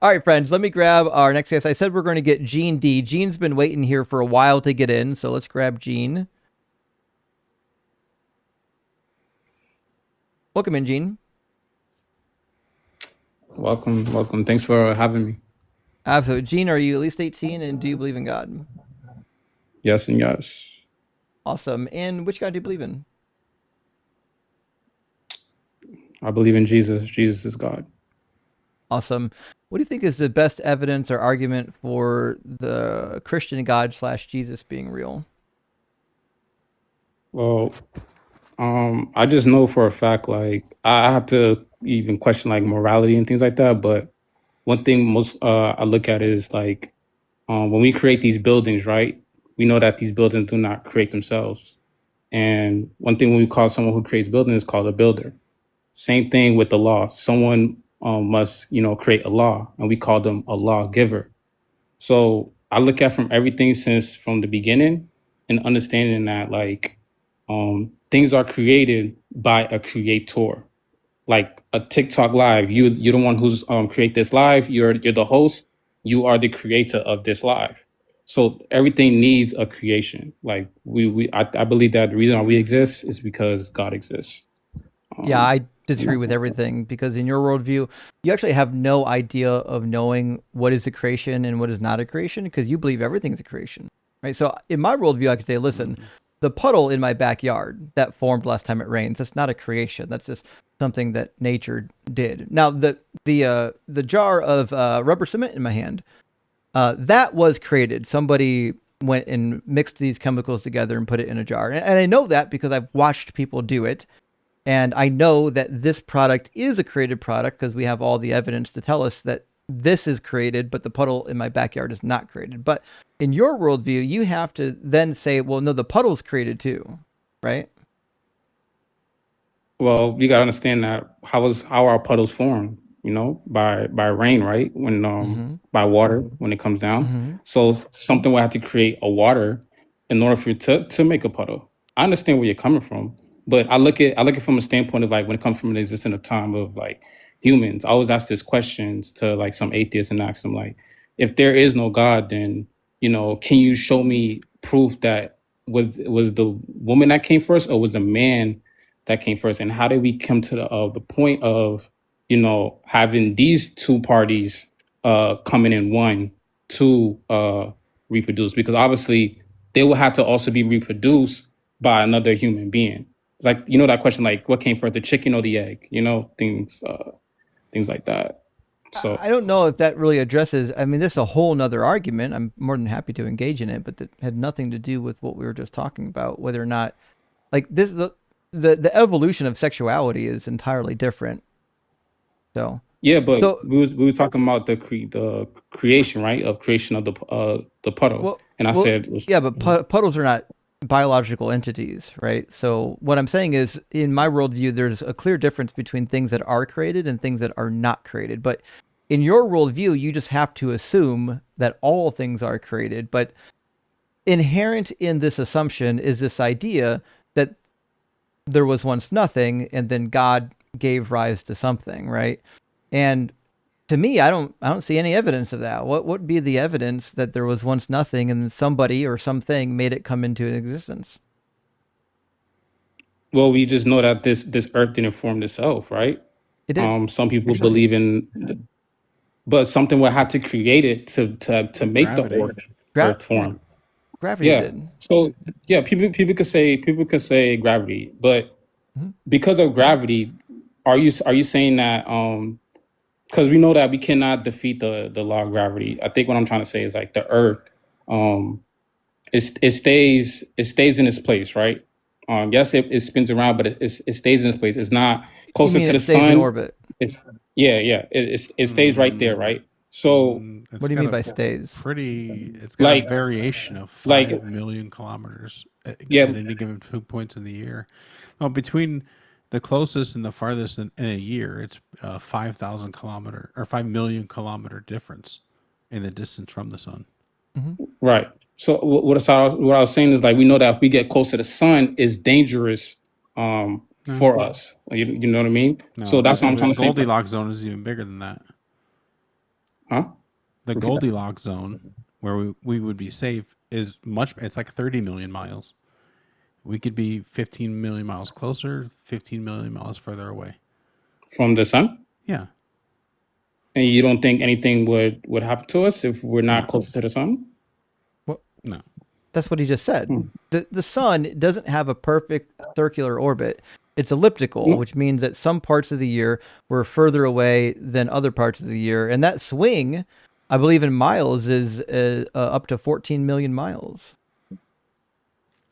All right, friends, let me grab our next guest. I said we're going to get Gene D. Gene's been waiting here for a while to get in, so let's grab Gene. Welcome in, Gene. Welcome. Thanks for having me. Absolutely. Gene, are you at least 18, and do you believe in God? Yes and yes. Awesome. And which God do you believe in? I believe in Jesus. Jesus is God. Awesome. What do you think is the best evidence or argument for the Christian God / Jesus being real? Well, I just know for a fact, like I have to even question like morality and things like that. But one thing I look at is like when we create these buildings, right? We know that these buildings do not create themselves. And one thing when we call someone who creates buildings is called a builder. Same thing with the law. Someone must, create a law, and we call them a lawgiver. So I look at from everything since from the beginning and understanding that like things are created by a creator. Like a TikTok live, you're the one who's create this live. You're the host. You are the creator of this live. So everything needs a creation. Like I believe that the reason why we exist is because God exists. Yeah, I disagree with everything because in your worldview, you actually have no idea of knowing what is a creation and what is not a creation because you believe everything's a creation, right? So in my worldview, I could say, listen, the puddle in my backyard that formed last time it rains, that's not a creation. That's just something that nature did. Now, the jar of rubber cement in my hand, that was created. Somebody went and mixed these chemicals together and put it in a jar. And I know that because I've watched people do it. And I know that this product is a created product because we have all the evidence to tell us that this is created, but the puddle in my backyard is not created. But in your worldview, you have to then say, well, no, the puddle's created too, right? Well, you gotta understand that how our puddles form, by rain, right? When by water when it comes down. So something will have to create a water in order for you to make a puddle. I understand where you're coming from, but I look at from a standpoint of like when it comes from an existence of time of like humans. I always ask these questions to like some atheists and ask them like, if there is no God, then can you show me proof that was the woman that came first or was the man that came first, and how did we come to the point of having these two parties coming in one to reproduce? Because obviously they will have to also be reproduced by another human being. It's like that question, like what came first, the chicken or the egg? Things like that. So I don't know if that really addresses. I mean, this is a whole nother argument. I'm more than happy to engage in it, but that had nothing to do with what we were just talking about. Whether or not, like this is the evolution of sexuality is entirely different. So yeah, but we were talking about the creation, right? Of creation of the puddle, said, yeah, but puddles are not biological entities, right? So what I'm saying is, in my worldview, there's a clear difference between things that are created and things that are not created. But in your worldview, you just have to assume that all things are created. But inherent in this assumption is this idea that there was once nothing and then God gave rise to something, right? And to me, I don't see any evidence of that. What would be the evidence that there was once nothing and somebody or something made it come into existence? Well, we just know that this earth didn't form itself, right? It did. Some people believe in, but something will have to create it to make Gravity. the earth form. Gravity Yeah. did. So yeah, people could say gravity, but because of gravity, are you saying that because we know that we cannot defeat the law of gravity. I think what I'm trying to say is like the earth, it stays in its place, right? Yes, it spins around, but it stays in its place. It's not closer to the stays sun. in orbit. It's it stays right there, right? So It's What do you got mean a by stays? it's got a like variation of like 5 million kilometers at yeah, any given 2 points in the year. Well, between the closest and the farthest in a year, it's 5,000 kilometer or 5 million kilometer difference in the distance from the sun. right. So what I was saying is like we know that if we get close to the sun, it's dangerous No, for us. You know what I mean? So no, that's what I'm the trying to say. Goldilocks zone is even bigger than that. Huh? The Repeat that. Goldilocks zone, where we would be safe, is much. It's like 30 million miles. We could be 15 million miles closer, 15 million miles further away. From the sun? Yeah. And you don't think anything would happen to us if we're not No. closer to the sun? Well, No. that's what he just said. Hmm. The sun doesn't have a perfect circular orbit. It's elliptical, No. which means that some parts of the year were further away than other parts of the year. And that swing, I believe in miles, is up to 14 million miles.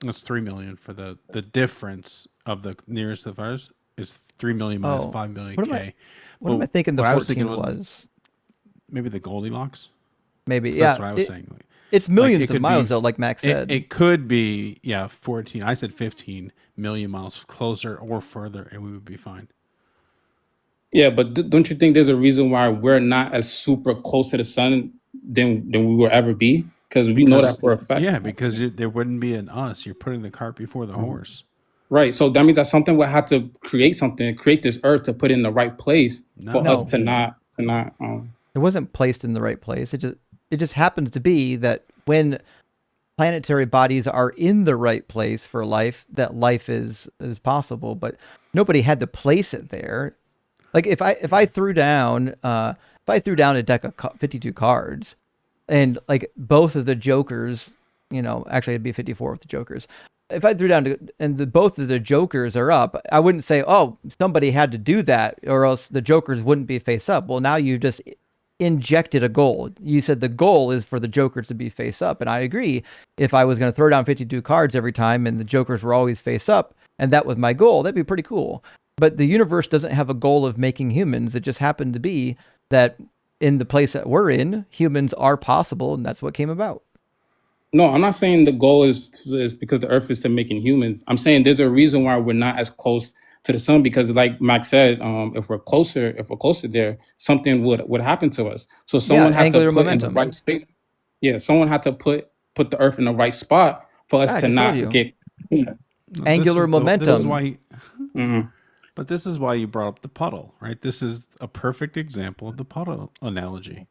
That's 3 million for the difference of the nearest to the farthest is 3 million minus Oh, 5 million what am I- K. What am I thinking the what I was 14 thinking was? maybe the Goldilocks. Maybe, 'Cause yeah. That's what I was saying. Like, It's like, millions it of could miles, be though, like Max said. It could be 14. I said 15 million miles closer or further, and we would be fine. Yeah, but don't you think there's a reason why we're not as super close to the sun than we will ever be? Because we know that for a fact. Yeah, because there wouldn't be an us. You're putting the cart before the horse. Right. So that means that something would have to create this earth to put in the right place for No. us to not It wasn't placed in the right place. It just happens to be that when planetary bodies are in the right place for life, that life is possible. But nobody had to place it there. Like if I threw down a deck of 52 cards, and like both of the jokers, actually it'd be 54 with the jokers. If I threw down both of the jokers are up, I wouldn't say, oh, somebody had to do that, or else the jokers wouldn't be face up. Well, now you just injected a goal. You said the goal is for the jokers to be face up, and I agree. If I was going to throw down 52 cards every time and the jokers were always face up, and that was my goal, that'd be pretty cool. But the universe doesn't have a goal of making humans. It just happened to be that in the place that we're in, humans are possible, and that's what came about. No, I'm not saying the goal is because the earth is to making humans. I'm saying there's a reason why we're not as close to the sun, because like Max said, if we're closer there, something would happen to us. So someone had to angular put in the momentum. right space. Yeah, someone had to put the earth in the right spot for us I to just told you. not get Angular momentum. This is why Mhm. But this is why you brought up the puddle, right? This is a perfect example of the puddle analogy,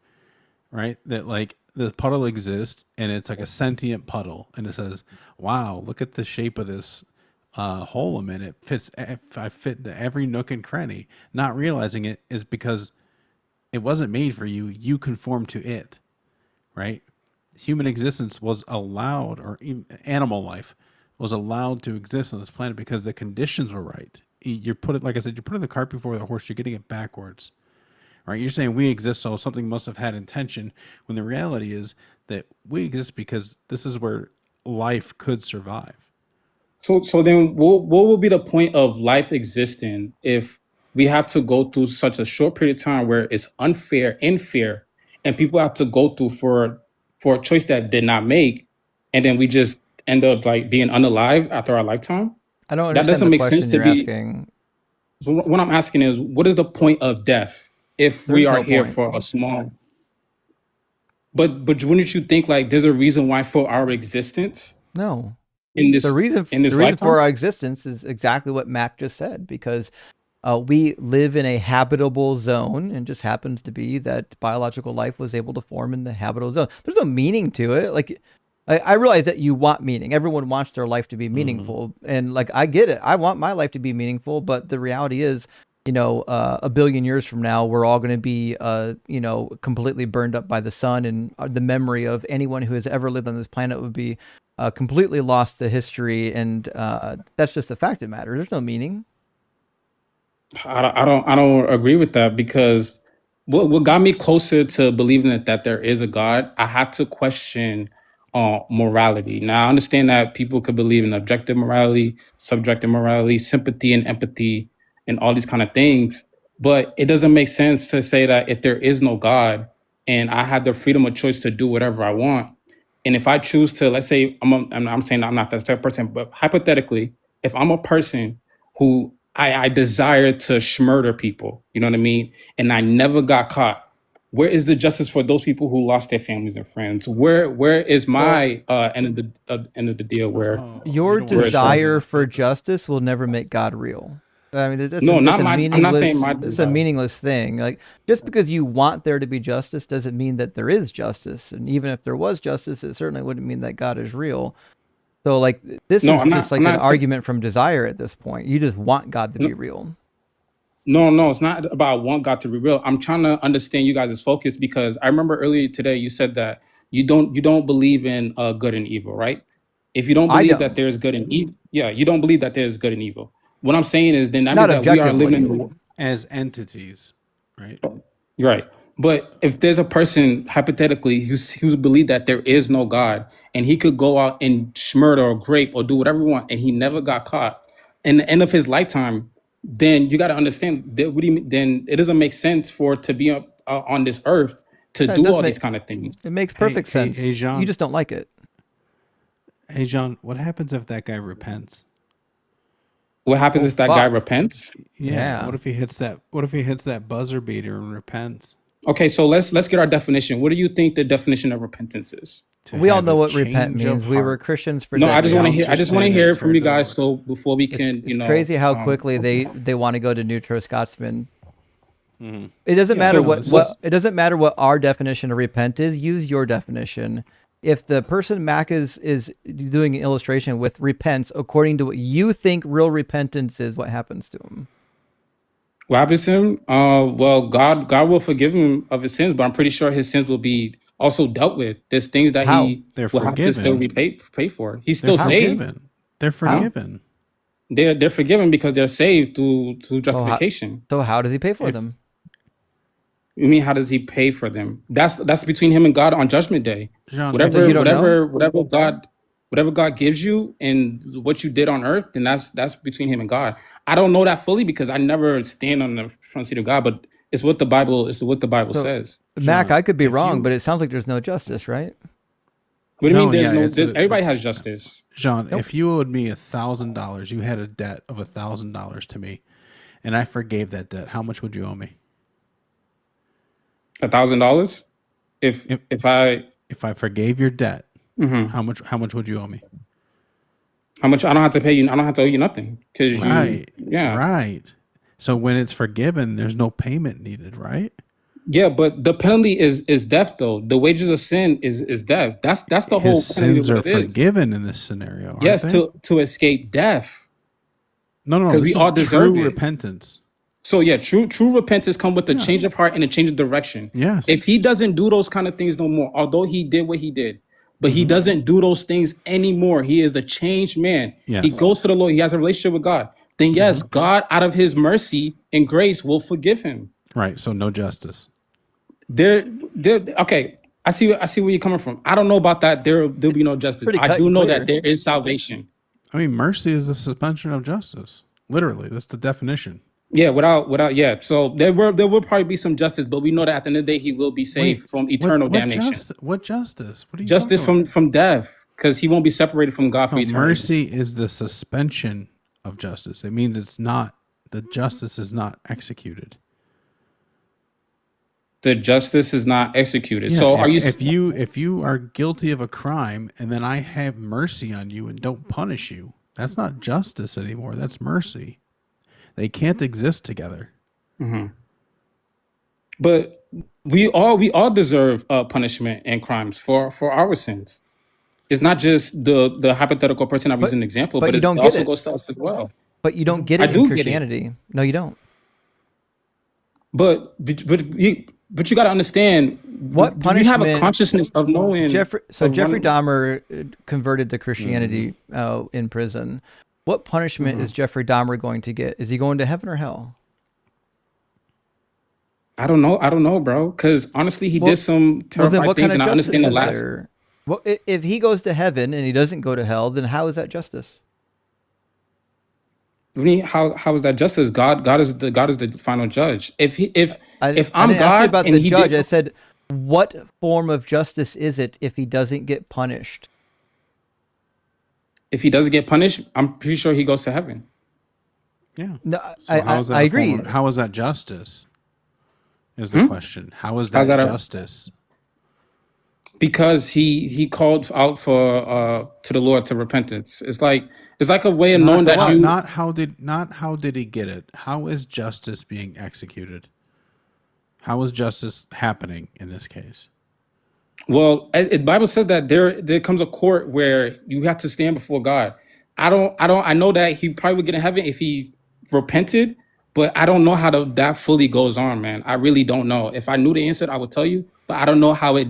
right? That like the puddle exists and it's like a sentient puddle, and it says, "Wow, look at the shape of this hole I'm in. It fits. I fit into every nook and cranny." Not realizing it is because it wasn't made for you. You conform to it, right? Human existence was allowed, or even animal life was allowed to exist on this planet because the conditions were right. You're like I said, you're putting the cart before the horse. You're getting it backwards, right? You're saying we exist, so something must have had intention. When the reality is that we exist because this is where life could survive. So then what will be the point of life existing if we have to go through such a short period of time where it's unfair and fair, and people have to go through for a choice that did not make, and then we just end up like being unalive after our lifetime? I don't That understand doesn't the make question sense to you're be. asking. So what I'm asking is, what is the point of death if we There's are no here point. for a small? But wouldn't you think like there's a reason why for our existence No. in this The reason lifetime? for our existence is exactly what Mac just said, because we live in a habitable zone, and just happens to be that biological life was able to form in the habitable zone. There's no meaning to it. Like, I realize that you want meaning. Everyone wants their life to be meaningful, and like I get it. I want my life to be meaningful, but the reality is, a billion years from now, we're all going to be, completely burned up by the sun, and the memory of anyone who has ever lived on this planet would be completely lost to history, and that's just the fact of the matter. There's no meaning. I don't agree with that, because what got me closer to believing that there is a God, I had to question morality. Now I understand that people could believe in objective morality, subjective morality, sympathy and empathy, and all these kind of things, but it doesn't make sense to say that if there is no God, and I have the freedom of choice to do whatever I want. And if I choose to, let's say, I'm saying I'm not that type of person, but hypothetically, if I'm a person who I desire to murder people, you know what I mean, and I never got caught, where is the justice for those people who lost their families and friends? Where is my end of the deal? Your where it's desire for justice will never make God real. I mean, that's No, a, not that's a my. I'm not saying meaningless. my It's a desire. meaningless thing. Like just because you want there to be justice doesn't mean that there is justice. And even if there was justice, it certainly wouldn't mean that God is real. So like this No, is I'm just not. like I'm an not saying. argument from desire at this point. You just want God to No, be real. no, it's not about want God to be real. I'm trying to understand you guys' focus because I remember earlier today you said that you don't believe in good and evil, right? If you don't I believe that don't. there's good and evil, yeah, you don't believe that there's good and evil. What I'm saying is then that means Not that we are living in objectively. as entities, right? right. But if there's a person hypothetically who's believe that there is no God and he could go out and murder or grape or do whatever he want and he never got caught, in the end of his lifetime, then you got to understand that what do you mean, then it doesn't make sense for it to be on this earth to Yeah, it do does all make these kind of things. it makes Hey, perfect hey, sense. hey, You John. just don't like it. Hey, John. What happens if that guy repents? What happens Oh if that guy fuck. repents? Yeah. Yeah. What if he hits that? What if he hits that buzzer beater and repents? Okay, so let's get our definition. What do you think the definition of repentance is? To We all have know a what repent change of means. We were heart, Christians for No, I just want to decades. hear. I renounce your just want to sin hear and it from turn you to the guys. Lord. So before we can, It's crazy how quickly they want to go to Neutral Scotsman. Mhm. It doesn't Yeah, matter no, this what is- it doesn't matter what our definition of repent is. Use your definition. If the person Mac is doing an illustration with repents according to what you think real repentance is, what happens to him? what happens to him? Well, God will forgive him of his sins, but I'm pretty sure his sins will be also dealt with. There's things that How? he They're will have to still forgiven. pay for. He's They're still saved. forgiven. They're How? forgiven. They're forgiven because they're saved through So justification. how does he pay for If them? You mean how does he pay for them? That's between him and God on Judgment Day. John, So you don't know? Whatever God gives you and what you did on earth, then that's between him and God. I don't know that fully because I never stand on the front seat of God, but it's what the Bible So says. Mac, John, I could be if wrong, you but it sounds like there's no justice, right? What do you no, mean there's yeah, no it's everybody it's has justice. John. Nope. If you owed me $1,000, you had a debt of $1,000 to me, and I forgave that debt, how much would you owe me? $1,000? If I forgave your debt, mhm. how much would you owe me? How much? I don't have to pay you. I don't have to owe you nothing because Right. yeah. Right. So when it's forgiven, there's no payment needed, right? Yeah, but the penalty is death though. The wages of sin is death. That's the whole His penalty of sins what are it is. forgiven in this scenario, aren't Yes, they? to escape death No, because we this all is deserve true it. repentance. So yeah, true repentance come with a Yeah. change of heart and a change of direction. Yes. If he doesn't do those kind of things no more, although he did what he did, but he Mhm. doesn't do those things anymore. He is a changed man. He Yes. goes to the Lord. He has a relationship with God. Then yes, Mhm. God out of his mercy and grace will forgive him. Right. So no justice. There, okay. I see where you're coming from. I don't know about that. There'll be no justice. Pretty I cut do and know clear. that there is salvation. I mean, mercy is the suspension of justice. Literally, that's the definition. Yeah, without yeah. So there will probably be some justice, but we know that at the end of the day he will be saved from eternal damnation. What justice? What are you Justice talking about? from death, because he won't be separated from God for No, eternity. mercy is the suspension of justice. It means the justice is not executed. The justice is not executed. Yeah, So are you? if you are guilty of a crime and then I have mercy on you and don't punish you, that's not justice anymore. That's mercy. They can't exist together. Mhm. But we all deserve punishment and crimes for our sins. It's not just the hypothetical person I was an example, but but you it don't get also it. goes to us as well. But you don't get I it do in get it. Christianity. No, you don't. But you got to understand What we have a punishment- consciousness of knowing. Jeffrey running- Dahmer converted to Christianity in prison. What punishment is Jeffrey Dahmer going to get? Is he going to heaven or hell? I don't know, bro. Because honestly, he did some terrifying things, and I understand the last. Well, if he goes to heaven and he doesn't go to hell, then how is that justice? I mean, how is that justice? God is the final judge. If I'm I didn't ask you God about and the he judge, did, I said, what form of justice is it if he doesn't get punished? If he doesn't get punished, I'm pretty sure he goes to heaven. Yeah. No, So how is that I agree. how is that justice? Is the question. How is How's that that justice? Because he called out for to the Lord to repentance. It's like a way of knowing that you not how did he get it? How is justice being executed? How is justice happening in this case? Well, the Bible says that there comes a court where you have to stand before God. I know that he probably would get in heaven if he repented, but I don't know how that fully goes on, man. I really don't know. If I knew the answer, I would tell you, but I don't know how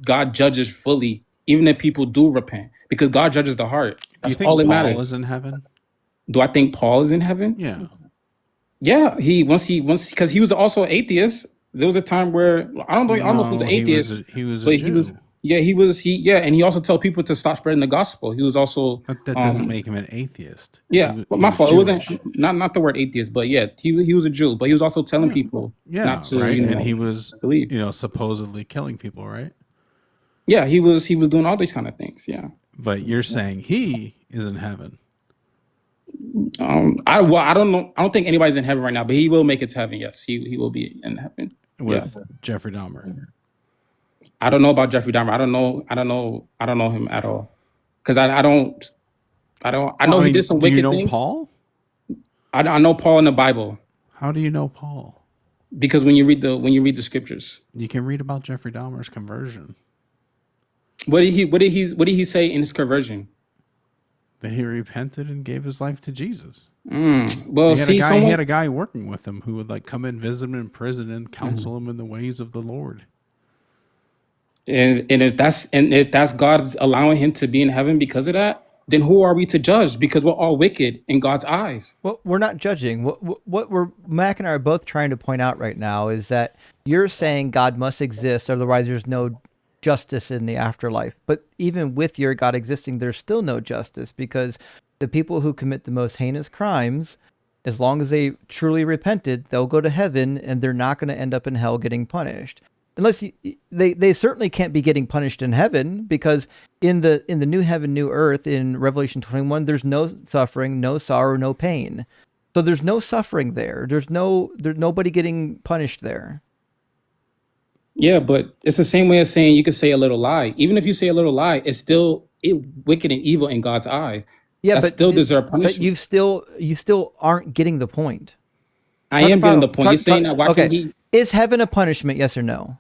God judges fully, even if people do repent, because God judges the heart. Do you That's think all that Paul matters. is in heaven? Do I think Paul is in heaven? Yeah. Yeah, because he was also an atheist. There was a time where I don't know if he was an atheist. He was a but Jew. and he also told people to stop spreading the gospel. He was also That doesn't make him an atheist. yeah, He my was fault. Jewish. It wasn't not the word atheist, but yeah, he was a Jew, but he was also telling people Yeah, not to, right. you know, And he was, believe. supposedly killing people, right? Yeah, he was doing all these kind of things. Yeah. But you're saying he is in heaven. I don't know. I don't think anybody's in heaven right now, but he will make it to heaven. Yes, he will be in heaven with Jeffrey Dahmer. I don't know about Jeffrey Dahmer. I don't know him at all. Because I know he did some wicked things. Do you know Paul? I know Paul in the Bible. How do you know Paul? Because when you read the scriptures, you can read about Jeffrey Dahmer's conversion. What did he say in his conversion? That he repented and gave his life to Jesus. Well, he had a guy working with him who would come and visit him in prison and counsel him in the ways of the Lord. And if that's God allowing him to be in heaven because of that, then who are we to judge? Because we're all wicked in God's eyes. Well, we're not judging. What Mac and I are both trying to point out right now is that you're saying God must exist, otherwise there's no justice in the afterlife. But even with your God existing, there's still no justice, because the people who commit the most heinous crimes, as long as they truly repented, they'll go to heaven and they're not going to end up in hell getting punished. Unless they certainly can't be getting punished in heaven, because in the new heaven, new earth in Revelation 21, there's no suffering, no sorrow, no pain. So there's no suffering there. There's nobody getting punished there. Yeah, but it's the same way of saying you could say a little lie. Even if you say a little lie, it's still wicked and evil in God's eyes. Yeah, that but still deserve punishment. But you still aren't getting the point. I am getting the point. You're saying that why can't he? Is heaven a punishment? Yes or no?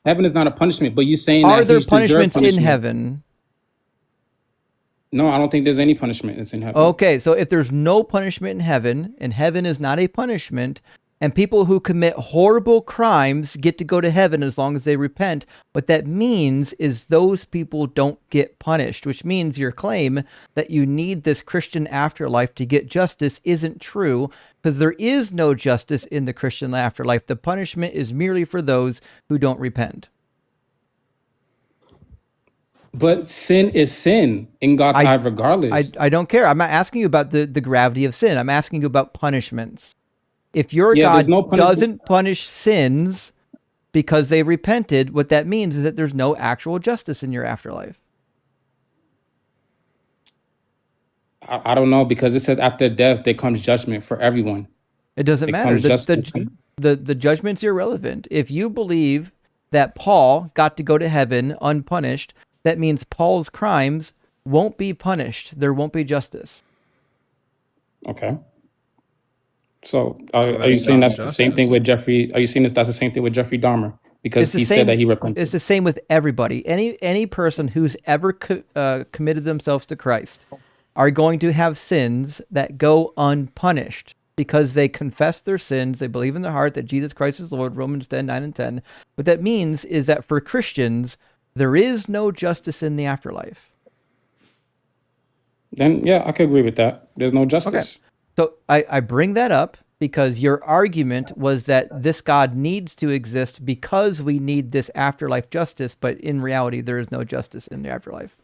Heaven is not a punishment, but you're saying are that there he's punishments punishment. in heaven? No, I don't think there's any punishment that's in heaven. Okay, so if there's no punishment in heaven, and heaven is not a punishment, and people who commit horrible crimes get to go to heaven as long as they repent, what that means is those people don't get punished, which means your claim that you need this Christian afterlife to get justice isn't true, because there is no justice in the Christian afterlife. The punishment is merely for those who don't repent. But sin is sin in God's eye regardless. I don't care. I'm not asking you about the gravity of sin. I'm asking you about punishments. If your God doesn't punish sins because they repented, what that means is that there's no actual justice in your afterlife. I don't know, because it says after death there comes judgment for everyone. It doesn't matter. The judgment's irrelevant. If you believe that Paul got to go to heaven unpunished, that means Paul's crimes won't be punished. There won't be justice. Okay. So are you saying that's the same thing with Jeffrey? Are you saying that's the same thing with Jeffrey Dahmer? Because he said that he repented. It's the same with everybody. Any person who's ever committed themselves to Christ are going to have sins that go unpunished because they confess their sins. They believe in their heart that Jesus Christ is Lord, Romans 10:9-10. What that means is that for Christians, there is no justice in the afterlife. Then, yeah, I could agree with that. There's no justice. Okay. So I bring that up because your argument was that this God needs to exist because we need this afterlife justice, but in reality, there is no justice in the afterlife.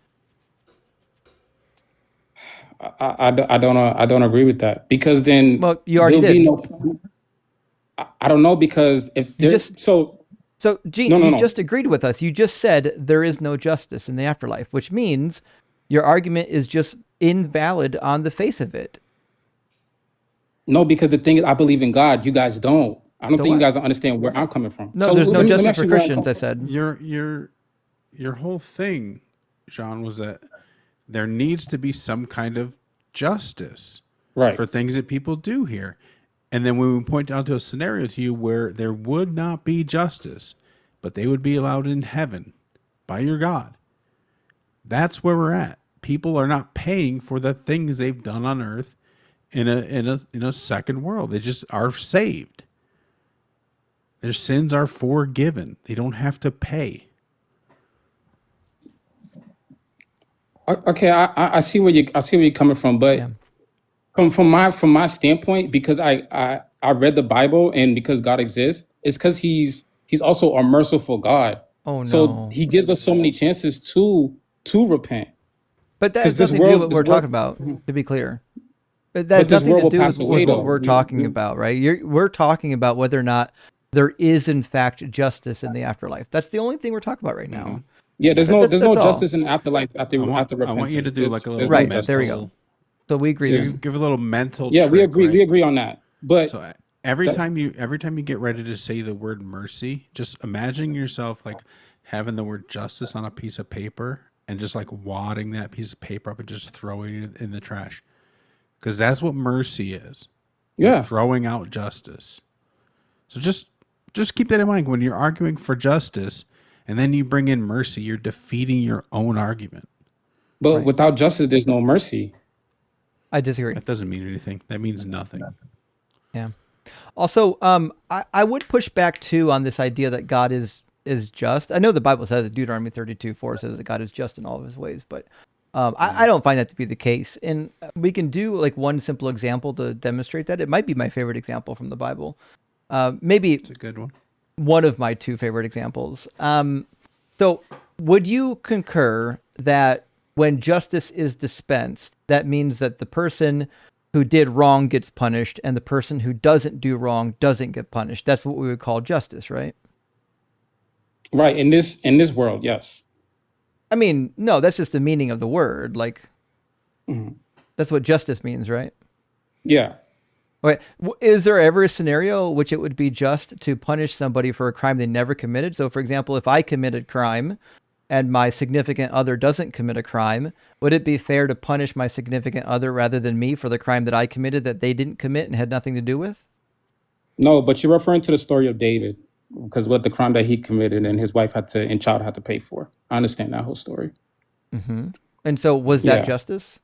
I don't agree with that, because then you already did. I don't know, because if there's So, Gene, you just agreed with us. You just said there is no justice in the afterlife, which means your argument is just invalid on the face of it. No, because the thing is, I believe in God. You guys don't. I don't So think you what? guys understand where I'm coming from. No, So there's no let me justice ask for you where I'm Christians, I coming said. Your whole thing, Sean, was that there needs to be some kind of justice Right. for things that people do here. And then when we point out to a scenario to you where there would not be justice, but they would be allowed in heaven by your God, that's where we're at. People are not paying for the things they've done on earth in a second world. They just are saved. Their sins are forgiven. They don't have to pay. Okay, I see where you're coming from, but from my standpoint, because I read the Bible and because God exists, it's because he's also a merciful God. Oh, So no. he gives us so many chances to repent. But that has Because nothing to do with what we're talking about, to be clear. That has But this nothing world to will do pass with away, what though. we're talking about, right? We're talking about whether or not there is, in fact, justice in the afterlife. That's the only thing we're talking about right now. Yeah, there's That's no all. justice in the afterlife after repentance. I want you to do like a little There's no right. justice. There we go. So we agree. There's- Then. give a little mental Yeah, trick, we agree. right? We agree on that. But so every time you get ready to say the word mercy, just imagine yourself like having the word justice on a piece of paper and just like wadding that piece of paper up and just throwing it in the trash. Because that's what mercy is. You're Yeah. throwing out justice. So just keep that in mind when you're arguing for justice and then you bring in mercy, you're defeating your own argument. But without justice, there's no mercy. I disagree. That doesn't mean anything. That means nothing. Yeah. Also, I would push back too on this idea that God is just. I know the Bible says that Deuteronomy 32:4 says that God is just in all of his ways, but I don't find that to be the case. And we can do like one simple example to demonstrate that. It might be my favorite example from the Bible. Maybe it's a good one. One of my two favorite examples. So would you concur that when justice is dispensed, that means that the person who did wrong gets punished and the person who doesn't do wrong doesn't get punished? That's what we would call justice, right? Right. In this world, yes. I mean, no, that's just the meaning of the word. Like, that's what justice means, right? Yeah. Okay. Is there ever a scenario which it would be just to punish somebody for a crime they never committed? So, for example, if I committed crime and my significant other doesn't commit a crime, would it be fair to punish my significant other rather than me for the crime that I committed that they didn't commit and had nothing to do with? No, but you're referring to the story of David, because what the crime that he committed and his wife and child had to pay for. I understand that whole story. Mm-hmm. And so was that justice?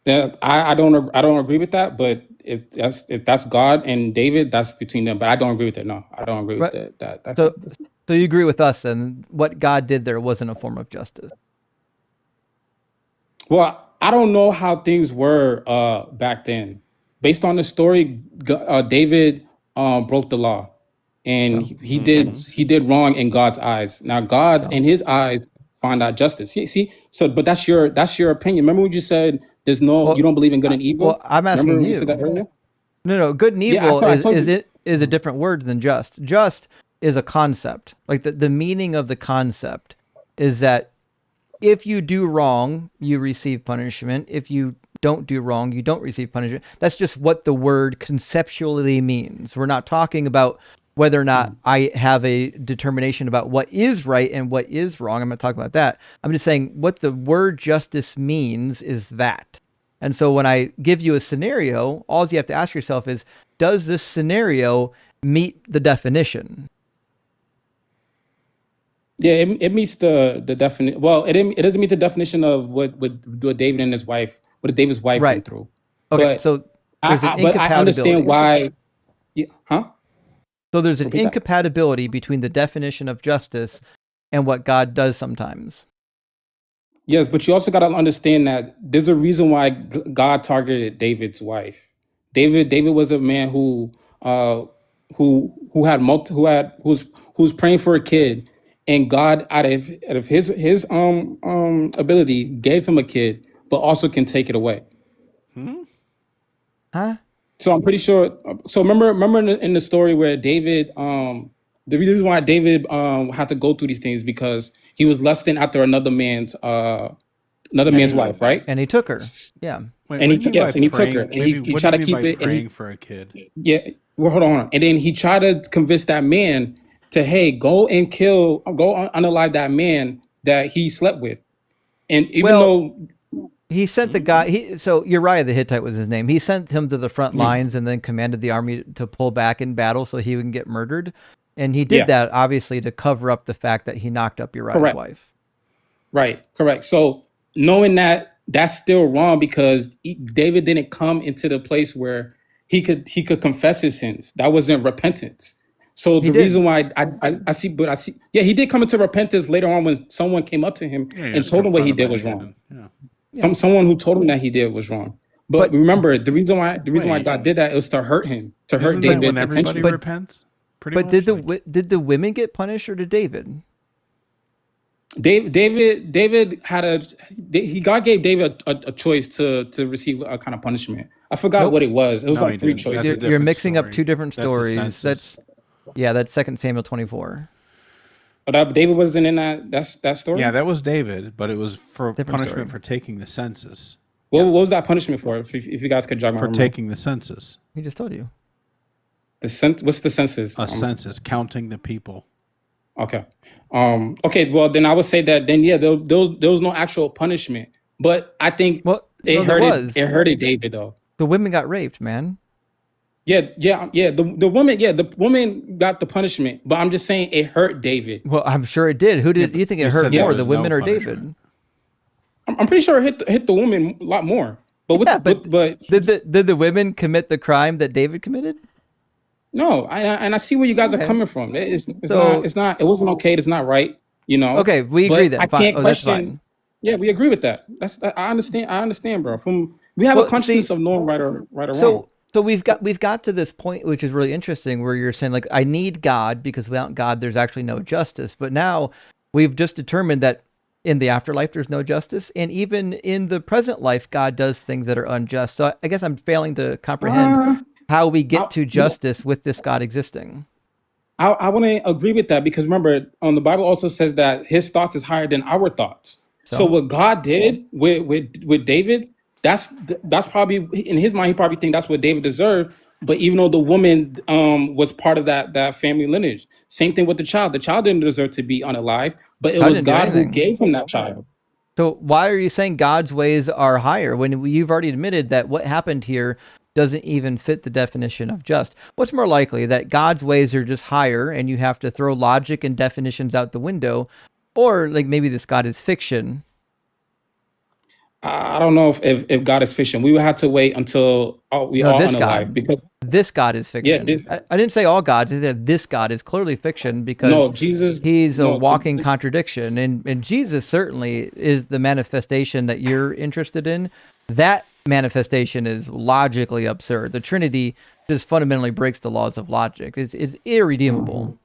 Yeah, I don't agree with that, but if that's God and David, that's between them. But I don't agree with that. No, I don't agree with that. So you agree with us then? What God did there wasn't a form of justice. Well, I don't know how things were back then. Based on the story, David broke the law, and he did wrong in God's eyes. Now, God in His eyes found out justice. See. So, but that's your opinion. Remember when you said you don't believe in good and evil? Well, I'm asking Remember you. you said that earlier? No. Good and Yeah, evil I told you. is a different word than just. Just is a concept. Like the meaning of the concept is that if you do wrong, you receive punishment. If you don't do wrong, you don't receive punishment. That's just what the word conceptually means. We're not talking about whether or not I have a determination about what is right and what is wrong. I'm not talking about that. I'm just saying what the word justice means is that. And so when I give you a scenario, all you have to ask yourself is, does this scenario meet the definition? Yeah, it meets the definition. Well, it doesn't meet the definition of what David and his wife, what David's wife went through. Okay, But so there's an but I understand incompatibility. why. Yeah, huh? So there's an Repeat that. incompatibility between the definition of justice and what God does sometimes. Yes, but you also got to understand that there's a reason why God targeted David's wife. David was a man who was praying for a kid, and God out of his ability gave him a kid, but also can take it away. Huh? So I'm pretty sure. So remember in the story where David the reason why David had to go through these things because he was lusting after another man's wife, right? And he took her. Yeah. Wait, And what he do you mean yes, by and he took her, praying? and Maybe he what do tried you to mean keep by it, and praying he for a kid? yeah. Well, hold on, and then he tried to convince that man to go and unalive that man that he slept with, and even Well, though he sent the guy. So Uriah the Hittite was his name. He sent him to the front yeah, lines and then commanded the army to pull back in battle so he wouldn't get murdered. And he did yeah, that obviously to cover up the fact that he knocked up Uriah's correct. wife. Right, correct. So knowing that that's still wrong because David didn't come into the place where he could confess his sins. That wasn't repentance. So He the reason did. why I see, but I see, yeah, he did come into repentance later on when someone came up to him Yeah, you and just told him what he confront him did and was wrong. yeah. Yeah. Someone who told him that he did was wrong. But But remember, the reason why Wait, God did that was to hurt him, to hurt isn't that when David everybody intentionally. but repents? Pretty but much. did Like, did the women get punished or did David? David had God gave David a choice to receive a kind of punishment. I forgot Nope. what it was. It was no, he like three didn't. That's a choices. You're different mixing up story. two different That's the stories. census. That's 2 Samuel 24. But David wasn't in that story. Yeah, that was David, but it was for Different punishment story. for taking the census. What was that punishment for? If you guys could jog my For memory. taking the census. He just told you. What's the census? A census, counting the people. Okay. Okay. Well, then I would say that then there was no actual punishment, but I think Well, it no, there hurted. was. It hurted David though. The women got raped, man. Yeah. The woman got the punishment, but I'm just saying it hurt David. Well, I'm sure it did. Who did you think it you hurt said there more, was the no women or punishment. David? I'm pretty sure it hit the woman a lot more. But Yeah, but did the women commit the crime that David committed? no, I see where you guys are Okay. coming from. It's So not. It wasn't okay. It's not right. You know. okay, we agree But then. I Fine. can't Oh, that's question. fine. Yeah, we agree with that. I understand. I understand, bro. We have a Well, consciousness see, of knowing right or wrong. so we've got to this point, which is really interesting, where you're saying like, I need God because without God, there's actually no justice. But now we've just determined that in the afterlife, there's no justice, and even in the present life, God does things that are unjust. So I guess I'm failing to comprehend how we get to justice with this God existing. I want to agree with that because remember, the Bible also says that His thoughts is higher than our thoughts. So what God did with David, that's probably in his mind. He probably think that's what David deserved. But even though the woman was part of that family lineage, same thing with the child. The child didn't deserve to be unalive, but it God was didn't do God who anything. gave him that child. So why are you saying God's ways are higher when you've already admitted that what happened here doesn't even fit the definition of just? What's more likely, that God's ways are just higher and you have to throw logic and definitions out the window, or like maybe this God is fiction? I don't know if God is fiction. We would have to wait until we No, all this unalive God. because This God is fiction. this I didn't say all gods. I said this God is clearly fiction because no Jesus he's a no walking contradiction. And Jesus certainly is the manifestation that you're interested in. That manifestation is logically absurd. The Trinity just fundamentally breaks the laws of logic. It's irredeemable.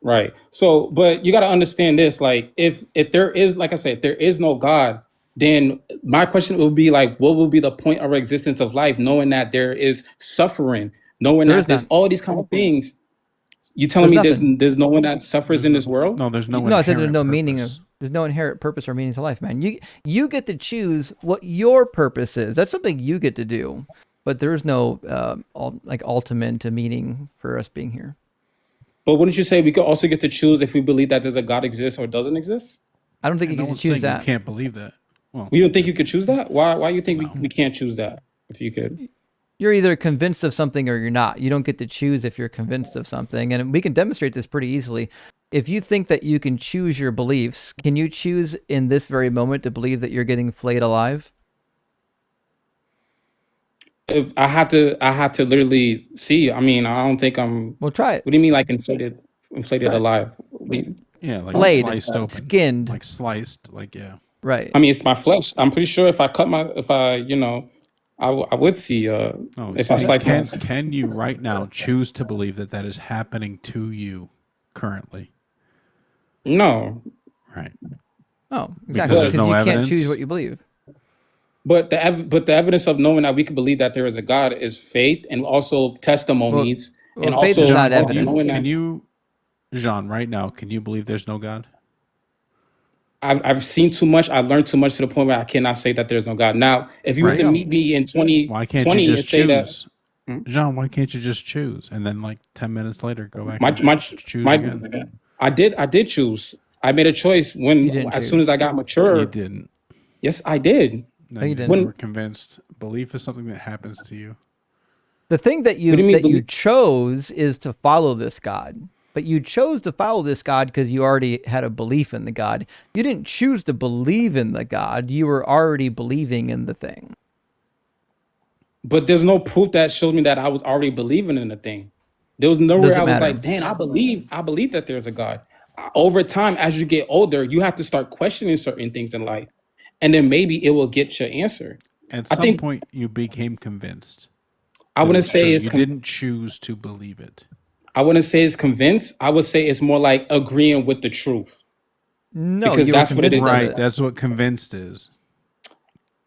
right. So, but you got to understand this. Like, if there is, like I said, if there is no God, then my question would be like, what will be the point of existence of life, knowing that there is suffering, knowing There that is there's none. all these kind of things. You telling There's me nothing. there's no one that suffers in this world? No, there's no No, I said there's inherent no meaning purpose. there's no inherent purpose or meaning to life, man. You get to choose what your purpose is. That's something you get to do. But there's no ultimate meaning for us being here. But wouldn't you say we could also get to choose if we believe that there's a God exists or doesn't exist? I don't think And you no get to one's choose saying that. you can't believe that. Well, You don't think you could choose that? Why you think no. we can't choose that if you could? You're either convinced of something or you're not. You don't get to choose if you're convinced of something. And we can demonstrate this pretty easily. If you think that you can choose your beliefs, can you choose in this very moment to believe that you're getting flayed alive? If I had to literally see. I mean, I don't think I'm. Well, try it. What do you mean, like inflated Try it. alive? Yeah, like Flayed, sliced open. skinned. Like sliced, like yeah. Right. I mean, it's my flesh. I'm pretty sure if I I would see. No, If I see, slice can you right now choose to believe that that is happening to you currently? No, Right. Oh, Because exactly. there's Because no you can't evidence? choose what you believe. but the evidence of knowing that we can believe that there is a God is faith and also testimonies Well, and faith is also not John, evidence. knowing that. can you Jean, right now, can you believe there's no God? I've seen too much. I've learned too much to the point where I cannot say that there's no God. Now, if you was Right. to meet me in Why can't you 2020 and just say that, choose? Jean, why can't you just choose and then like 10 minutes later go back my and my choose my again? I did choose. I made a choice You didn't as soon as choose. I got You mature. didn't. Yes, I did. No, No, you you didn't. You were convinced. Belief is something that happens to you. The thing that What do you mean you believe? chose is to follow this God. But you chose to follow this God because you already had a belief in the God. You didn't choose to believe in the God. You were already believing in the thing. But there's no proof that shows me that I was already believing in the thing. There was nowhere Doesn't I was matter. like, "Damn, I believe that there's a God." Over time, as you get older, you have to start questioning certain things in life, and then maybe it will get your answer. At I some think point, you became convinced I that wouldn't it's true. say it's You didn't choose to believe it. I wouldn't say it's convinced. I would say it's more like agreeing with the truth No, because you were that's what it convinced of is. Right. it. That's what convinced is.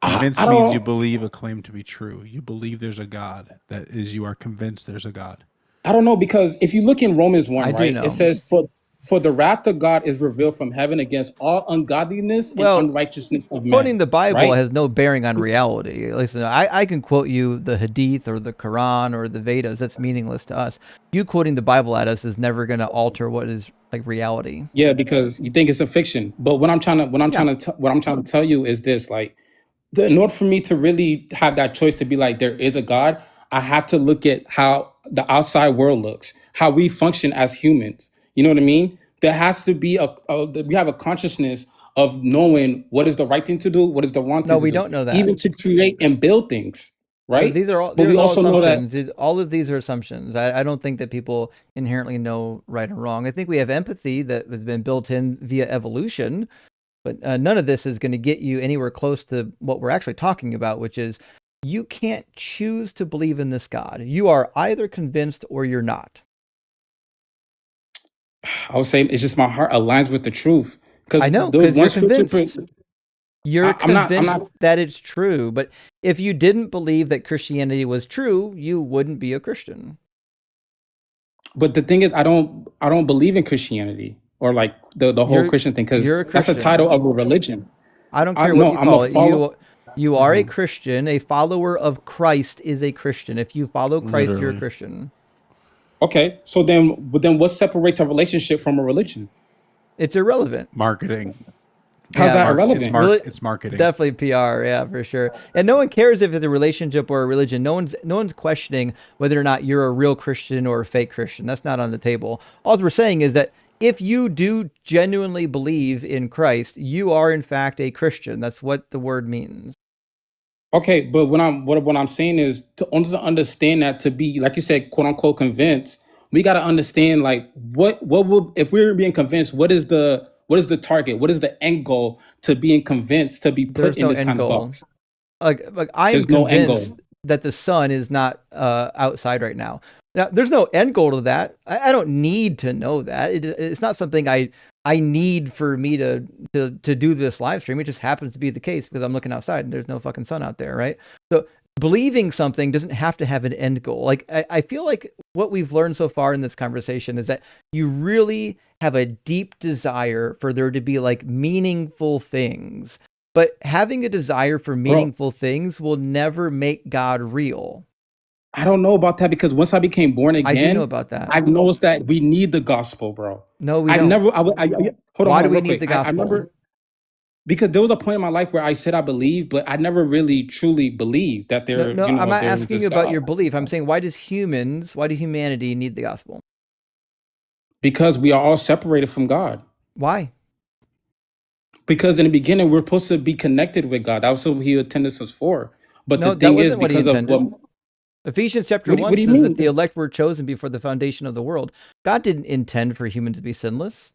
I Convinced means you don't. believe a claim to be true. You believe there's a God. That is, you are convinced there's a God. I don't know because if you look in Romans 1, I do right, it know. says for the wrath of God is revealed from heaven against all ungodliness and Well, unrighteousness of quoting men. the Bible Right? has no bearing on reality. Listen, I can quote you the Hadith or the Quran or the Vedas. That's meaningless to us. You quoting the Bible at us is never going to alter what is like reality. Yeah, because you think it's a fiction. But what I'm trying to what I'm trying to tell you is this: like, in order for me to really have that choice to be like there is a God, I have to look at how the outside world looks, how we function as humans. You know what I mean? There has to be we have a consciousness of knowing what is the right thing to do, what is the wrong No, thing to we do, don't know that. even to create and build things, right? These are all But we also know that assumptions. All of these are assumptions. I don't think that people inherently know right or wrong. I think we have empathy that has been built in via evolution, but none of this is going to get you anywhere close to what we're actually talking about, which is you can't choose to believe in this God. You are either convinced or you're not. I would say it's just my heart aligns with the truth. Because I know, there was because one you're scripture. convinced. You're I'm not. I'm convinced not. that it's true. But if you didn't believe that Christianity was true, you wouldn't be a Christian. But the thing is, I don't believe in Christianity or like the whole You're Christian thing because you're a that's a title Christian. of a religion. I don't I care what no, you I'm a call it. follow. You are a Christian. A follower of Christ is a Christian. If you follow Christ, you're a Literally. Christian. Okay, so then what separates a relationship from a religion? It's irrelevant. Marketing. How's Yeah, that irrelevant? really, It's marketing. definitely PR. Yeah, for sure. And no one cares if it's a relationship or a religion. No one's questioning whether or not you're a real Christian or a fake Christian. That's not on the table. All we're saying is that if you do genuinely believe in Christ, you are in fact a Christian. That's what the word means. Okay, but what I'm saying is to understand that to be like you said, quote unquote convinced, we got to understand like what will if we're being convinced, what is the target? What is the end goal to being convinced to be put There's in no this end kind of goal. box? Like I am There's no end convinced goal. that the sun is not outside right now. Now, there's no end goal to that. I don't need to know that. It's not something I need for me to do this live stream. It just happens to be the case because I'm looking outside and there's no fucking sun out there, right? So believing something doesn't have to have an end goal. Like I feel like what we've learned so far in this conversation is that you really have a deep desire for there to be like meaningful things. But having a desire for Bro, meaningful things will never make God real. I don't know about that because once I became born I do know again, about that. I've noticed that we need the gospel, bro. No, we I don't. never, hold Why on do we real need quick. the I gospel? remember because there was a point in my life where I said I believe, but I never really truly believed that No, there, no, I'm not there was asking this you about God. your belief. I'm saying why do humanity need the gospel? Because we are all separated from God. Why? Because in the beginning, we're supposed to be connected with God. That was what He intended us for. But the No, that thing is, wasn't what he because of intended. Ephesians chapter what 1 do you says that the mean? elect were chosen before the foundation of the world. God didn't intend for humans to be sinless.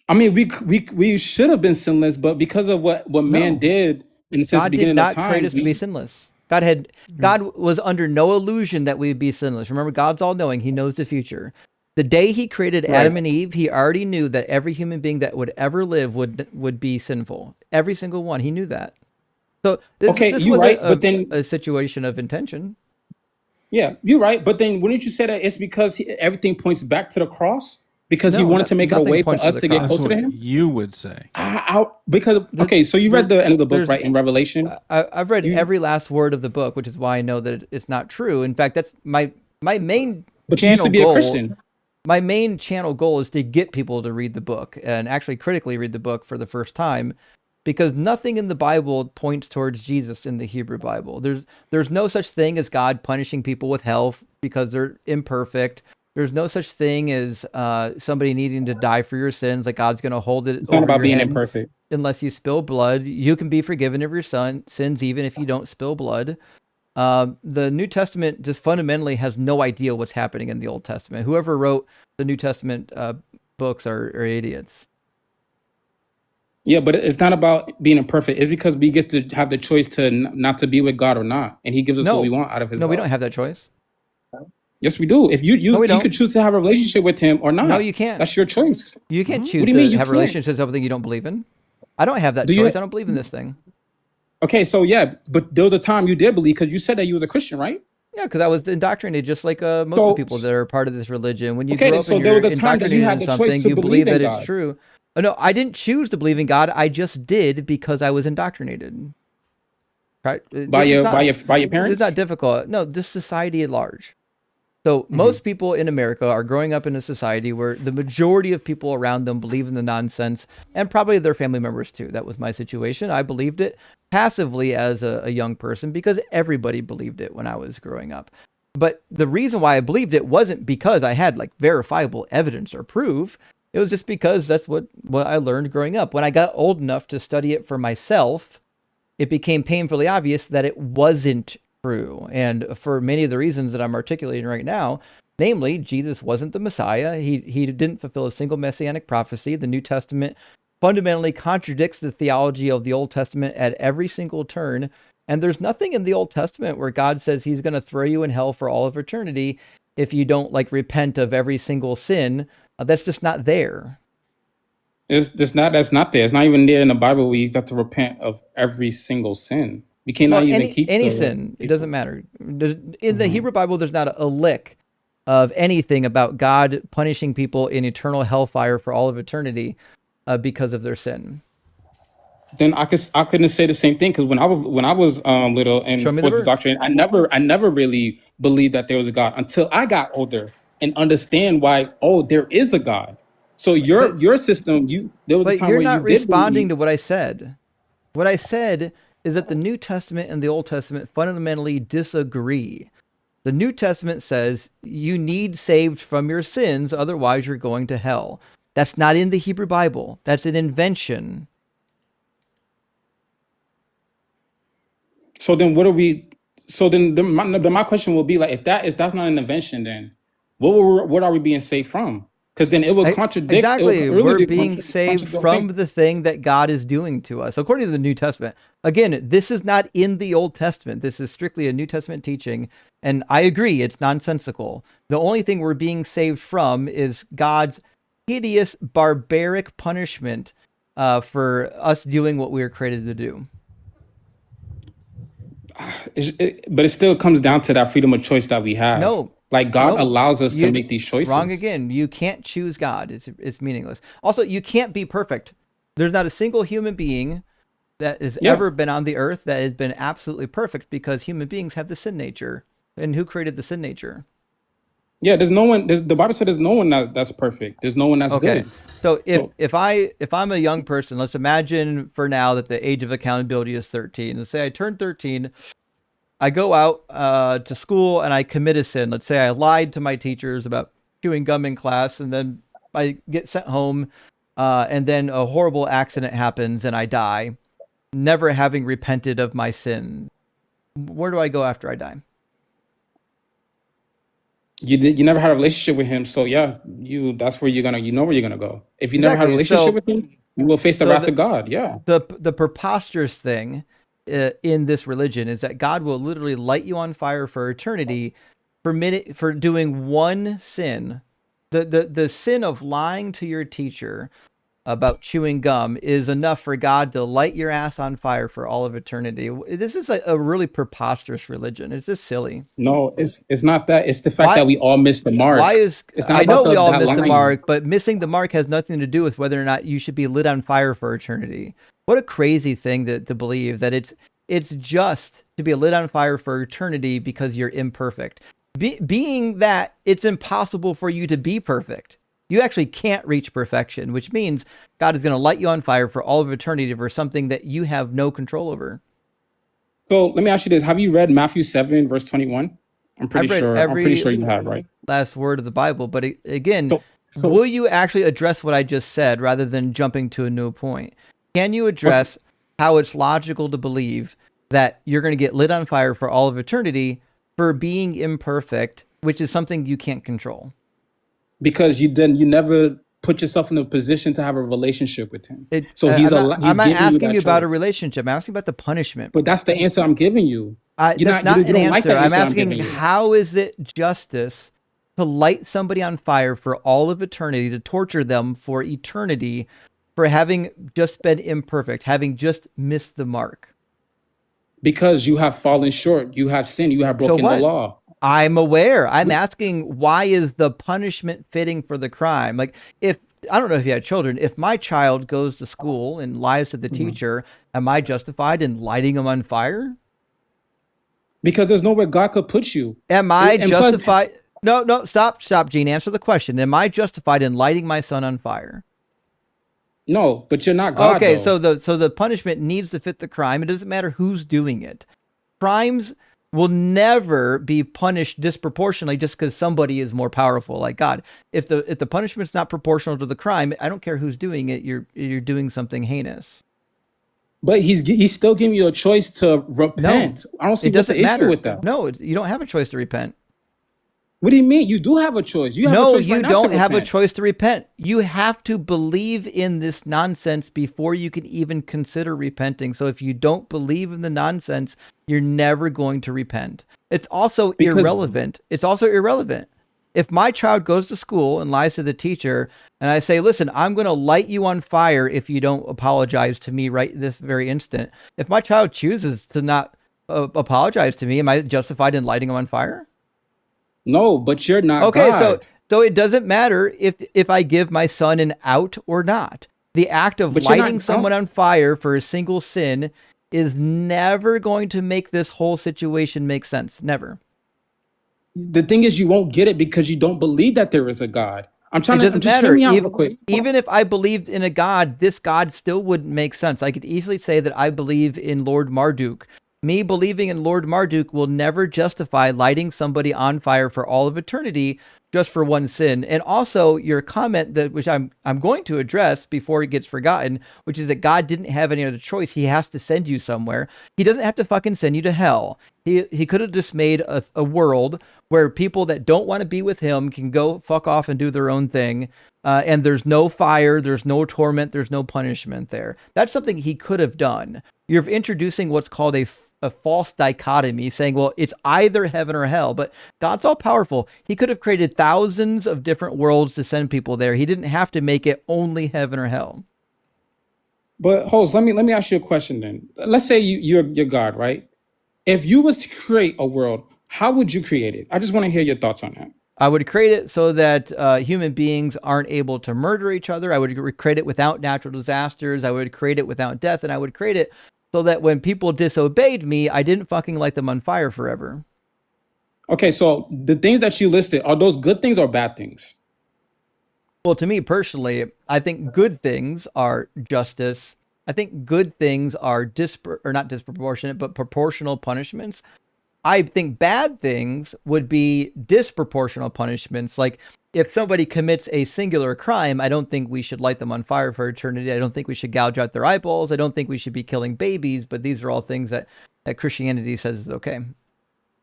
I mean, we should have been sinless, but because of what man No. did since the God did beginning of not create time, us to be sinless. God was under no illusion that we'd be sinless. Remember, God's all knowing. He knows the future. The day he created right. Adam and Eve, he already knew that every human being that would ever live would be sinful. Every single one. He knew that. So Okay, this you wasn't right, but then a situation of intention. Yeah, you're right. But then wouldn't you say that it's because everything points back to the cross? Because he wanted to make it a nothing way for points to us the to get cross. That's closer to what him? you would say. Because, okay, so you read the end of the book, right, in Revelation? I've read every last word of the book, which is why I know that it's not true. In fact, that's my main But you used channel to be a goal. Christian. My main channel goal is to get people to read the book and actually critically read the book for the first time, because nothing in the Bible points towards Jesus in the Hebrew Bible. There's no such thing as God punishing people with hell because they're imperfect. There's no such thing as somebody needing to die for your sins, like God's going to hold it It's not over about your being head imperfect. unless you spill blood. You can be forgiven of your sins even if you don't spill blood. The New Testament just fundamentally has no idea what's happening in the Old Testament. Whoever wrote the New Testament books are idiots. Yeah, but it's not about being imperfect. It's because we get to have the choice to not to be with God or not, and He gives us what we want out of His No, love. we don't have that choice. Yes, we do. If you No, we don't. could choose to have a relationship with Him or not. No, you can't. That's your choice. You can't choose What do you mean to you have can't? relationships with something you don't believe in. I don't have that Do you- choice. I don't believe in this thing. Okay, so yeah, but there was a time you did believe because you said that you was a Christian, right? Yeah, because I was indoctrinated just like most of the people that are part of this religion. When you Okay, grow up so and there you're was a time that you indoctrinated had in the choice something, to you believe believe in that God. it's true. Oh, no, I didn't choose to believe in God. I just did because I was indoctrinated. Right? By your It's parents? not difficult. No, this society at large. So most people in America are growing up in a society where the majority of people around them believe in the nonsense, and probably their family members too. That was my situation. I believed it passively as a young person because everybody believed it when I was growing up. But the reason why I believed it wasn't because I had like verifiable evidence or proof. It was just because that's what I learned growing up. When I got old enough to study it for myself, it became painfully obvious that it wasn't true. And for many of the reasons that I'm articulating right now, namely, Jesus wasn't the Messiah. He didn't fulfill a single messianic prophecy. The New Testament fundamentally contradicts the theology of the Old Testament at every single turn. And there's nothing in the Old Testament where God says he's going to throw you in hell for all of eternity if you don't like repent of every single sin. That's just not there. That's not there. It's not even there in the Bible where you have to repent of every single sin. We cannot even keep any sin. It doesn't matter. In the Hebrew Bible, there's not a lick of anything about God punishing people in eternal hellfire for all of eternity because of their sin. Then I couldn't say the same thing because when I was little and Show me the fourth verse. doctrine, I never really believed that there was a God until I got older and understand why. Oh, there is a God. So your system, there was a But time you're where you not did responding believe. to what I said. What I said is that the New Testament and the Old Testament fundamentally disagree. The New Testament says you need saved from your sins, otherwise you're going to hell. That's not in the Hebrew Bible. That's an invention. So then what are we? So then my question will be like, if that's not an invention, then what are we being saved from? Because then it will contradict. Exactly. We're being saved contradict from the thing that God is doing to us. According to the New Testament. Again, this is not in the Old Testament. This is strictly a New Testament teaching. And I agree, it's nonsensical. The only thing we're being saved from is God's hideous, barbaric punishment for us doing what we were created to do. But it still comes down to that freedom of choice that we have. No. Like God Nope. allows us to make these choices. Wrong again. You can't choose God. It's meaningless. Also, you can't be perfect. There's not a single human being that has ever been on the earth that has been absolutely perfect because human beings have the sin nature. And who created the sin nature? Yeah, there's no one. The Bible said there's no one that's perfect. There's no one that's good. So if I'm a young person, let's imagine for now that the age of accountability is 13. Let's say I turn 13. I go out to school and I commit a sin. Let's say I lied to my teachers about chewing gum in class, and then I get sent home, and then a horrible accident happens and I die, never having repented of my sin. Where do I go after I die? You never had a relationship with him, so yeah, that's where you're gonna where you're gonna go. If you never had a relationship with him, you will face the wrath of God. Yeah. The preposterous thing in this religion is that God will literally light you on fire for eternity for doing one sin. The sin of lying to your teacher about chewing gum is enough for God to light your ass on fire for all of eternity. This is a really preposterous religion. It's just silly. No, it's not that. It's the fact Why? that we all missed the mark. Why is It's not I know about we all that missed the line. mark, but missing the mark has nothing to do with whether or not you should be lit on fire for eternity. What a crazy thing to believe that it's just to be lit on fire for eternity because you're imperfect. Being that it's impossible for you to be perfect. You actually can't reach perfection, which means God is going to light you on fire for all of eternity for something that you have no control over. So let me ask you this: have you read Matthew 7, verse 21? I'm pretty sure you have, right? Last word of the Bible, but again, So- will you actually address what I just said rather than jumping to a new point? Can you address how it's logical to believe that you're going to get lit on fire for all of eternity for being imperfect, which is something you can't control? Because you never put yourself in a position to have a relationship with him. I'm not giving you asking that you about choice. a relationship. I'm asking about the punishment. But that's the answer I'm giving you. That's not you an don't like answer. that I'm answer asking, giving you. how is it justice to light somebody on fire for all of eternity, to torture them for eternity for having just been imperfect, having just missed the mark? Because you have fallen short, you have sinned, you have broken the law. I'm aware. I'm asking, why is the punishment fitting for the crime? Like, if I don't know if you had children, if my child goes to school and lies to the teacher, am I justified in lighting him on fire? Because there's nowhere God could put you. Am I And plus- justified? No, stop, Gene. Answer the question. Am I justified in lighting my son on fire? No, but you're not God. Okay, though. so the punishment needs to fit the crime. It doesn't matter who's doing it. Crimes will never be punished disproportionately just because somebody is more powerful, like God. If the punishment's not proportional to the crime, I don't care who's doing it. You're doing something heinous. But he's still giving you a choice to repent. I don't see It what's the doesn't matter. issue with that. No, you don't have a choice to repent. What do you mean? You do have a choice. You have a choice you right now don't to have a repent. choice to repent. You have to believe in this nonsense before you can even consider repenting. So if you don't believe in the nonsense, you're never going to repent. It's also irrelevant. It's also irrelevant. If my child goes to school and lies to the teacher and I say, listen, I'm going to light you on fire if you don't apologize to me right this very instant. If my child chooses to not apologize to me, am I justified in lighting him on fire? No, but you're not Okay, God. so it doesn't matter if I give my son an out or not. The act of But you're not lighting someone on fire for a single sin is never going to make this whole situation make sense. Never. The thing is, you won't get it because you don't believe that there is a God. I'm trying It to doesn't just matter. hear me out real quick. Even if I believed in a God, this God still wouldn't make sense. I could easily say that I believe in Lord Marduk. Me believing in Lord Marduk will never justify lighting somebody on fire for all of eternity just for one sin. And also your comment that which I'm going to address before it gets forgotten, which is that God didn't have any other choice. He has to send you somewhere. He doesn't have to fucking send you to hell. He could have just made a world where people that don't want to be with him can go fuck off and do their own thing. And there's no fire, there's no torment, there's no punishment there. That's something he could have done. You're introducing what's called a false dichotomy, saying, well, it's either heaven or hell, but God's all powerful. He could have created thousands of different worlds to send people there. He didn't have to make it only heaven or hell. But Hose, let me ask you a question then. Let's say you're God, right? If you was to create a world, how would you create it? I just want to hear your thoughts on that. I would create it so that human beings aren't able to murder each other. I would create it without natural disasters. I would create it without death. And I would create it so that when people disobeyed me, I didn't fucking light them on fire forever. Okay, so the things that you listed, are those good things or bad things? Well, to me personally, I think good things are justice. I think good things are not disproportionate, but proportional punishments. I think bad things would be disproportional punishments. Like if somebody commits a singular crime, I don't think we should light them on fire for eternity. I don't think we should gouge out their eyeballs. I don't think we should be killing babies, but these are all things that Christianity says is okay.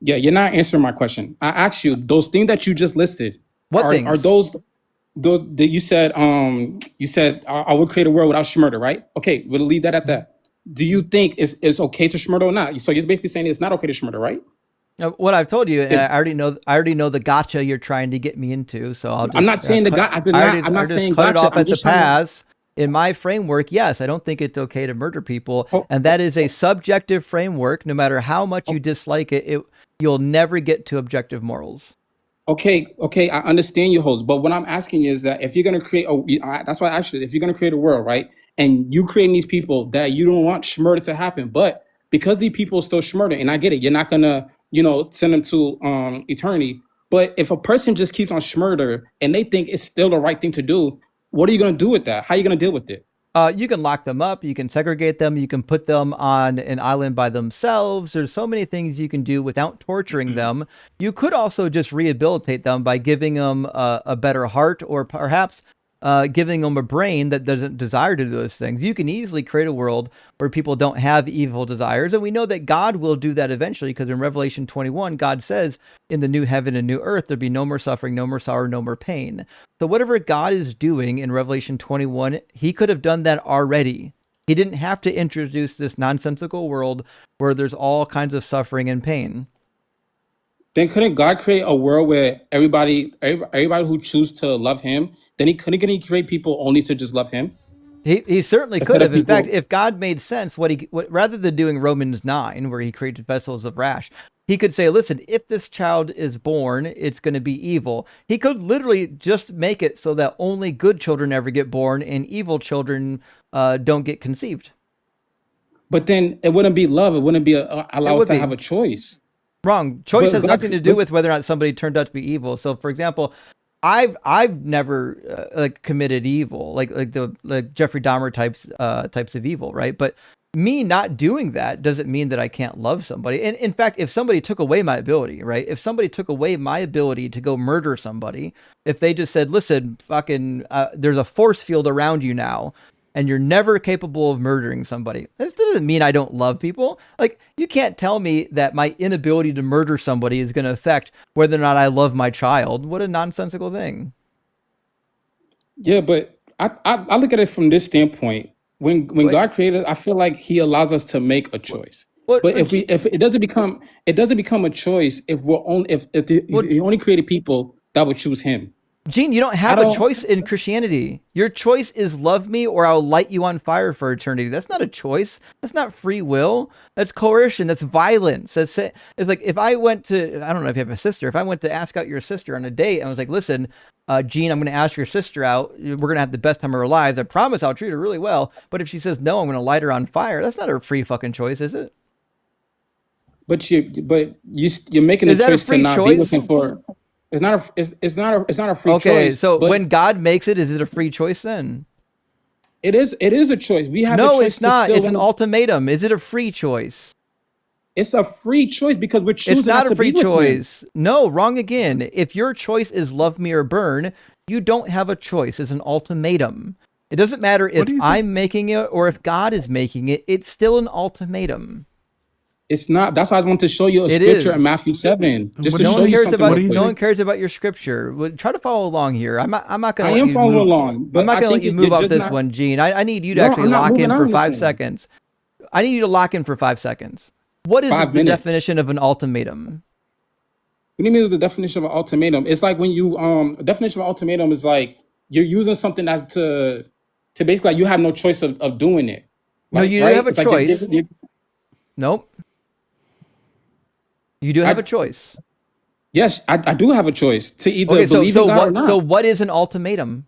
Yeah, you're not answering my question. I asked you those things that you just listed. What things? Are those that you said I would create a world without murder, right? Okay, we'll leave that at that. Do you think it's okay to murder or not? So you're basically saying it's not okay to murder, right? Now, what I've told you, I already know the gotcha you're trying to get me into. So I'm not saying the gotcha. I'm not saying cut it gotcha. off at the pass. in my framework, yes, I don't think it's okay to murder people. Oh, And that is a subjective framework. No matter how much you dislike it, you'll never get to objective morals. okay, I understand you, host, but what I'm asking is that if you're gonna create that's why actually, if you're gonna create a world, right, and you creating these people that you don't want murder to happen, but because these people still murder, and I get it, you're not gonna, send them to eternity. But if a person just keeps on murder and they think it's still the right thing to do, what are you gonna do with that? How are you gonna deal with it? You can lock them up, you can segregate them, you can put them on an island by themselves. There's so many things you can do without torturing them. You could also just rehabilitate them by giving them a better heart, or perhaps giving them a brain that doesn't desire to do those things. You can easily create a world where people don't have evil desires. And we know that God will do that eventually, because in Revelation 21, God says in the new heaven and new earth, there'll be no more suffering, no more sorrow, no more pain. So whatever God is doing in Revelation 21, he could have done that already. He didn't have to introduce this nonsensical world where there's all kinds of suffering and pain. Then couldn't God create a world where everybody who choose to love him, then he create people only to just love him? He certainly Instead could of have. In fact, people, if God made sense, rather than doing Romans 9, where he created vessels of wrath, he could say, listen, if this child is born, it's going to be evil. He could literally just make it so that only good children ever get born and evil children don't get conceived. but then it wouldn't be love. It wouldn't be allow us would to be. have a choice. Wrong. Choice But has God, nothing to do with whether or not somebody turned out to be evil. So, for example, I've never like committed evil, like Jeffrey Dahmer types of evil, right? But me not doing that doesn't mean that I can't love somebody. And in fact, if somebody took away my ability, right? If somebody took away my ability to go murder somebody, if they just said, "Listen, fucking, there's a force field around you now, and you're never capable of murdering somebody," this doesn't mean I don't love people. Like, you can't tell me that my inability to murder somebody is going to affect whether or not I love my child. What a nonsensical thing. yeah, but I look at it from this standpoint. When God created, I feel like he allows us to make a choice. But if it doesn't become a choice if we're only if he only created people that would choose him. Gene, you don't have a choice in Christianity. Your choice is love me or I'll light you on fire for eternity. That's not a choice. That's not free will. That's coercion. That's violence. It's like if I went to, I don't know if you have a sister, if I went to ask out your sister on a date and was like, listen, Gene, I'm going to ask your sister out. We're going to have the best time of our lives. I promise I'll treat her really well. But if she says no, I'm going to light her on fire. That's not a free fucking choice, is it? But you're making the choice to not be looking for. It's not a free choice. Okay, so when God makes it, is it a free choice then? It is a choice. We have no, a choice. It's not. It's an ultimatum. Is it a free choice? It's a free choice because we're choosing. It's not a free choice. Him. No, wrong again. If your choice is love me or burn, you don't have a choice. It's an ultimatum. It doesn't matter if I'm making it or if God is making it. It's still an ultimatum. It's not. That's why I want to show you a scripture in Matthew 7, just to show you something. No one cares about your scripture. Try to follow along here. I'm not going to. I am following along. But I'm not going to let you move off this one, Gene. I need you to actually lock in for 5 seconds. I need you to lock in for 5 seconds. What is the definition of an ultimatum? What do you mean with the definition of an ultimatum? It's like when you definition of an ultimatum is like you're using something that's to basically like you have no choice of doing it. Like, no, you do have a choice. Nope. You do have a choice. Yes, I do have a choice to either believe in God or not. So what is an ultimatum?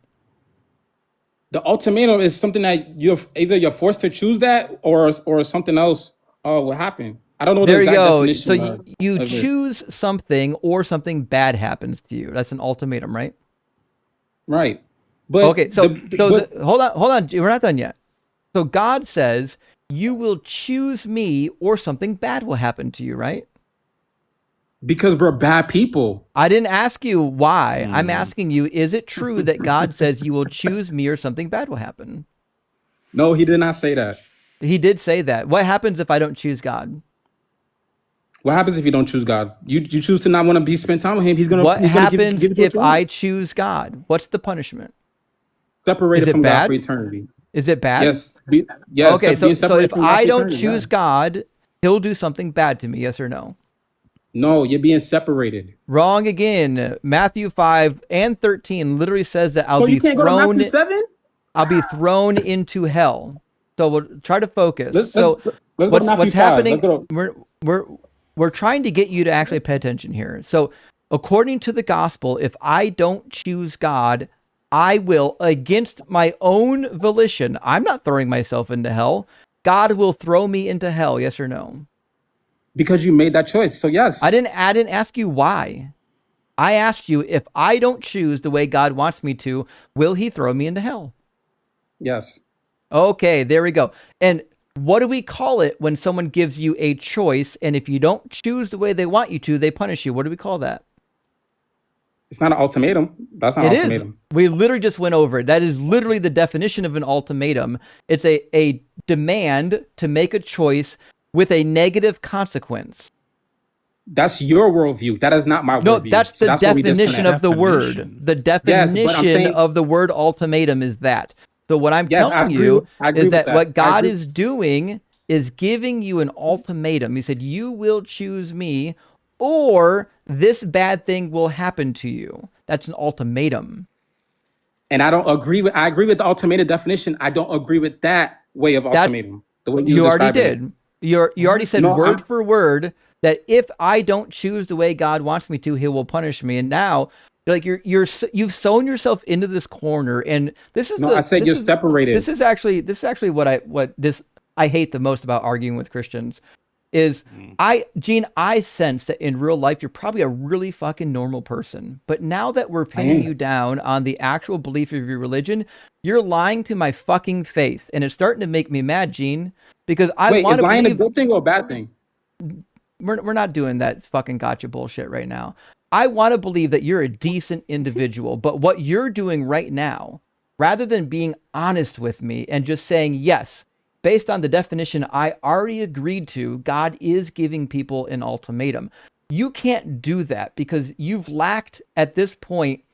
The ultimatum is something that you're forced to choose that or something else will happen. I don't know the exact definition. So you choose something or something bad happens to you. That's an ultimatum, right? Right. But okay, hold on. We're not done yet. So God says, you will choose me or something bad will happen to you, right? Because we're bad people. I didn't ask you why. I'm asking you, is it true that God says you will choose me or something bad will happen? No, he did not say that. He did say that. What happens if I don't choose God? What happens if you don't choose God? You choose to not want to spend time with him. He's going to. What happens if I choose God? What's the punishment? Separated from God for eternity. Is it bad? Yes. Yes. Okay, so if I don't choose God, he'll do something bad to me, yes or no? No, you're being separated. Wrong again. Matthew 5 and 13 literally says that I'll be thrown. So you can't go to Matthew 7? I'll be thrown into hell. So we'll try to focus. Let's So go to what's Matthew 5. happening? Let's go. We're trying to get you to actually pay attention here. So according to the gospel, if I don't choose God, I will, against my own volition, I'm not throwing myself into hell. God will throw me into hell, yes or no? Because you made that choice. So yes. I didn't ask you why. I asked you, if I don't choose the way God wants me to, will he throw me into hell? Yes. Okay, there we go. And what do we call it when someone gives you a choice, and if you don't choose the way they want you to, they punish you? What do we call that? It's not an ultimatum. That's not an ultimatum. Is. We literally just went over it. That is literally the definition of an ultimatum. It's a demand to make a choice with a negative consequence. That's your worldview. That is not my worldview. No, that's the definition of the word. The definition saying, of the word ultimatum is that. So what I'm telling you is that what God is doing is giving you an ultimatum. He said, you will choose me, or this bad thing will happen to you. That's an ultimatum. And I agree with the ultimatum definition. I don't agree with that way of ultimatum. The way you already did. You already said word for word that if I don't choose the way God wants me to, he will punish me. And now like you've sewn yourself into this corner, and this is I said you're separated. This is actually what I hate the most about arguing with Christians is Gene, I sense that in real life you're probably a really fucking normal person, but now that we're pinning you down on the actual belief of your religion, you're lying to my fucking faith, and it's starting to make me mad, Gene, because I want to lying a good thing or a bad thing? We're not doing that fucking gotcha bullshit right now. I want to believe that you're a decent individual, but what you're doing right now, rather than being honest with me and just saying, yes, based on the definition I already agreed to, God is giving people an ultimatum. You can't do that because you've lacked at this point,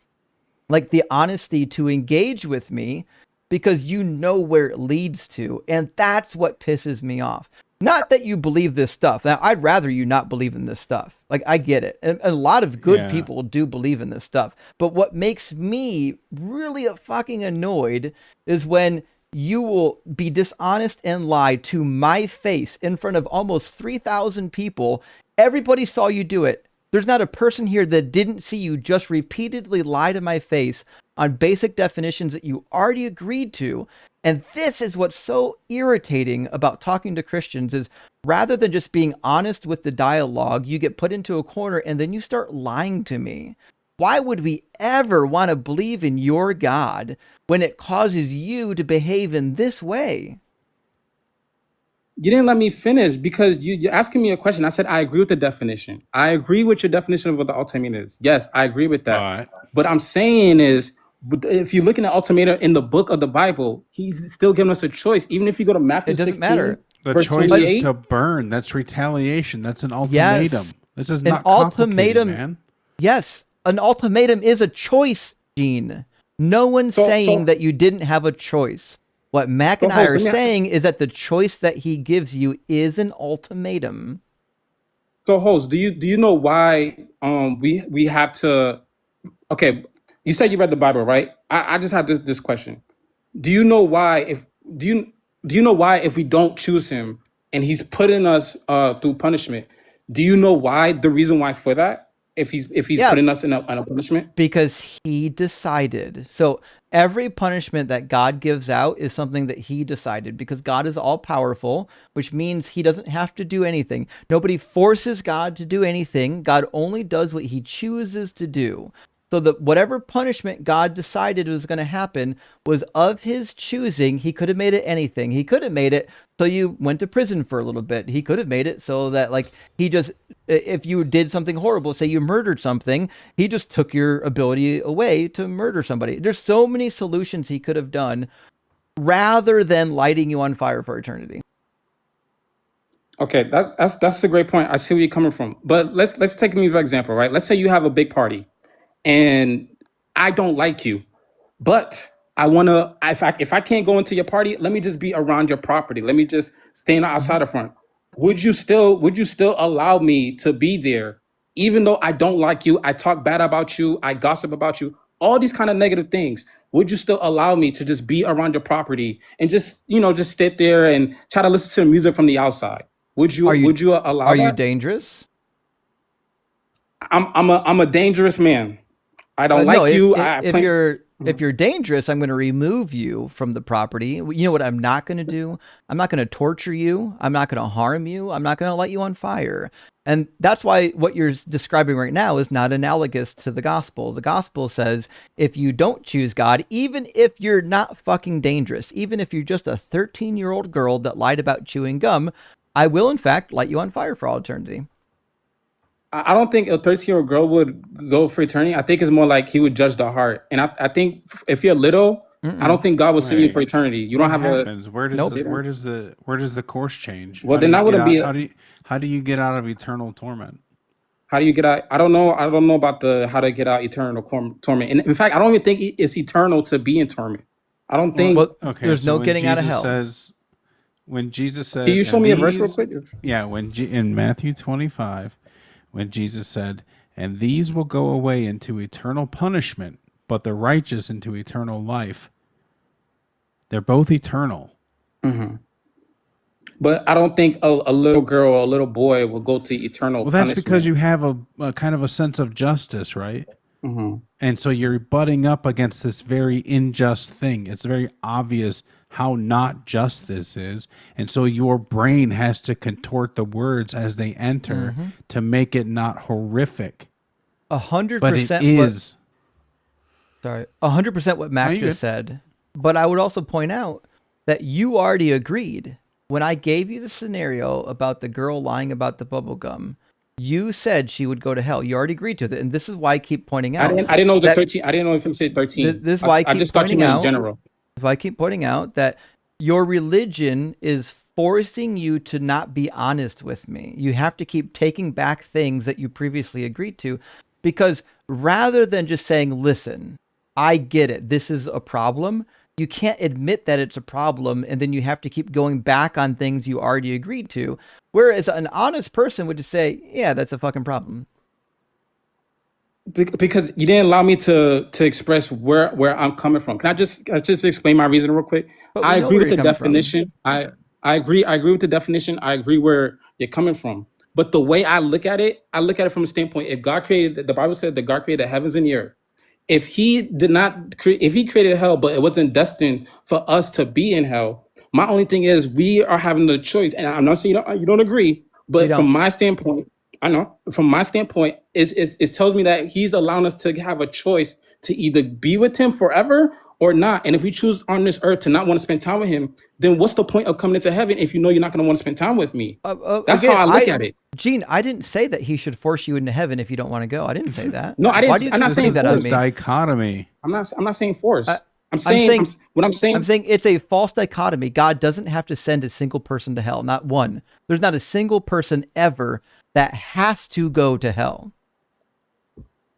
like the honesty to engage with me because you know where it leads to. And that's what pisses me off. Not that you believe this stuff. Now, I'd rather you not believe in this stuff. Like, I get it. And a lot of good people do believe in this stuff. But what makes me really fucking annoyed is when you will be dishonest and lie to my face in front of almost 3,000 people. Everybody saw you do it. There's not a person here that didn't see you just repeatedly lie to my face on basic definitions that you already agreed to. And this is what's so irritating about talking to Christians is rather than just being honest with the dialogue, you get put into a corner and then you start lying to me. Why would we ever want to believe in your God when it causes you to behave in this way? You didn't let me finish because you're asking me a question. I said, I agree with the definition. I agree with your definition of what the ultimatum is. Yes, I agree with that. But I'm saying is, if you're looking at ultimatum in the book of the Bible, he's still giving us a choice. Even if you go to Matthew 16, it doesn't matter. The choice is to burn. That's retaliation. That's an ultimatum. Yes. This is not complicated, man. Yes, an ultimatum is a choice, Gene. No one's saying that you didn't have a choice. What Mac and I are saying is that the choice that he gives you is an ultimatum. So, Hose, do you know why we have to? Okay, you said you read the Bible, right? I just have this question. Do you know why do you know why if we don't choose him and he's putting us through punishment? Do you know why the reason why for that? If he's putting us in a punishment? Because he decided. So every punishment that God gives out is something that he decided because God is all powerful, which means he doesn't have to do anything. Nobody forces God to do anything. God only does what he chooses to do. So that whatever punishment God decided was going to happen was of his choosing. He could have made it anything. He could have made it so you went to prison for a little bit. He could have made it so that like he just, if you did something horrible, say you murdered something, he just took your ability away to murder somebody. There's so many solutions he could have done rather than lighting you on fire for eternity. Okay, that's a great point. I see where you're coming from. But let's take me for example, right? Let's say you have a big party. And I don't like you, but I want to, if I can't go into your party, let me just be around your property. Let me just stand outside the front. Would you still allow me to be there? Even though I don't like you, I talk bad about you, I gossip about you. all these kind of negative things, would you still allow me to just be around your property and just, just sit there and try to listen to the music from the outside? Would you allow Are you that? dangerous? I'm a dangerous man. I don't No, like you. if you're dangerous, I'm going to remove you from the property. You know what I'm not going to do? I'm not going to torture you. I'm not going to harm you. I'm not going to light you on fire. And that's why what you're describing right now is not analogous to the gospel. The gospel says if you don't choose God, even if you're not fucking dangerous, even if you're just a 13-year-old girl that lied about chewing gum, I will in fact light you on fire for all eternity. I don't think a 13-year-old girl would go for eternity. I think it's more like he would judge the heart. And I think if you're little, I don't think God will send you for eternity. You don't have happens? Where does the course change? Well, then that wouldn't be. How do you get out of eternal torment? How do you get out? I don't know about how to get out eternal torment. And in fact, I don't even think it's eternal to be in torment. I don't think. Okay, there's no getting out of hell. When Jesus said, "Can you show me a verse real quick?" Yeah, in Matthew 25. When Jesus said, and these will go away into eternal punishment, but the righteous into eternal life. They're both eternal. Mm-hmm. But I don't think a little girl or a little boy will go to eternal punishment. Well, that's because you have a kind of a sense of justice, right? Mm-hmm. And so you're butting up against this very unjust thing. It's very obvious how not just this is. And so your brain has to contort the words as they enter to make it not horrific. 100%. But it is. 100% what Mac just said. But I would also point out that you already agreed. When I gave you the scenario about the girl lying about the bubble gum, you said she would go to hell. You already agreed to it. And this is why I keep pointing out. I didn't know it was 13. I didn't know if it said 13. This is why I just thought you meant in general. If I keep pointing out that your religion is forcing you to not be honest with me. You have to keep taking back things that you previously agreed to, because rather than just saying, listen, I get it, this is a problem, you can't admit that it's a problem, and then you have to keep going back on things you already agreed to. Whereas an honest person would just say, yeah, that's a fucking problem. Because you didn't allow me to express where I'm coming from. Can I just explain my reason real quick? I agree with the definition. I agree with the definition. I agree where you're coming from. But the way I look at it from a standpoint, if God created, the Bible said that God created the heavens and the earth. If he did not create, if he created hell, but it wasn't destined for us to be in hell, my only thing is we are having the choice. And I'm not saying you don't agree, but from my standpoint, I know from my standpoint, it tells me that he's allowing us to have a choice to either be with him forever or not. And if we choose on this earth to not want to spend time with him, then what's the point of coming into heaven if you know you're not going to want to spend time with me? That's how I look at it. Gene, I didn't say that he should force you into heaven if you don't want to go. I didn't say that. No, I didn't. I'm not saying that. Dichotomy. I'm not saying force. I'm saying it's a false dichotomy. God doesn't have to send a single person to hell. Not one. There's not a single person ever that has to go to hell.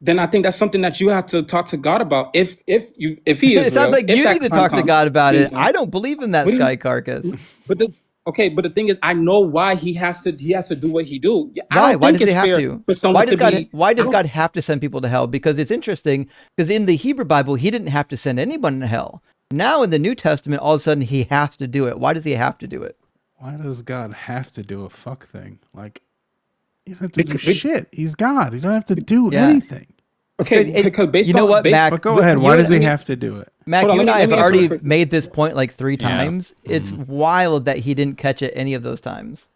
Then I think that's something that you have to talk to God about. If he is, it sounds like you need to talk to God about it. I don't believe in that sky carcass. But the thing is, I know why he has to do what he do. Why does he have to? Why does God have to send people to hell? Because it's interesting. Because in the Hebrew Bible, he didn't have to send anyone to hell. Now in the New Testament, all of a sudden he has to do it. Why does he have to do it? Why does God have to do a fuck thing? Like, you don't have to do shit. He's God. You don't have to do anything. Okay, because based you know on, what, Mac? But go ahead. Why does he have to do it? Mac, you and I have already made this point like 3 times. Yeah. It's wild that he didn't catch it any of those times.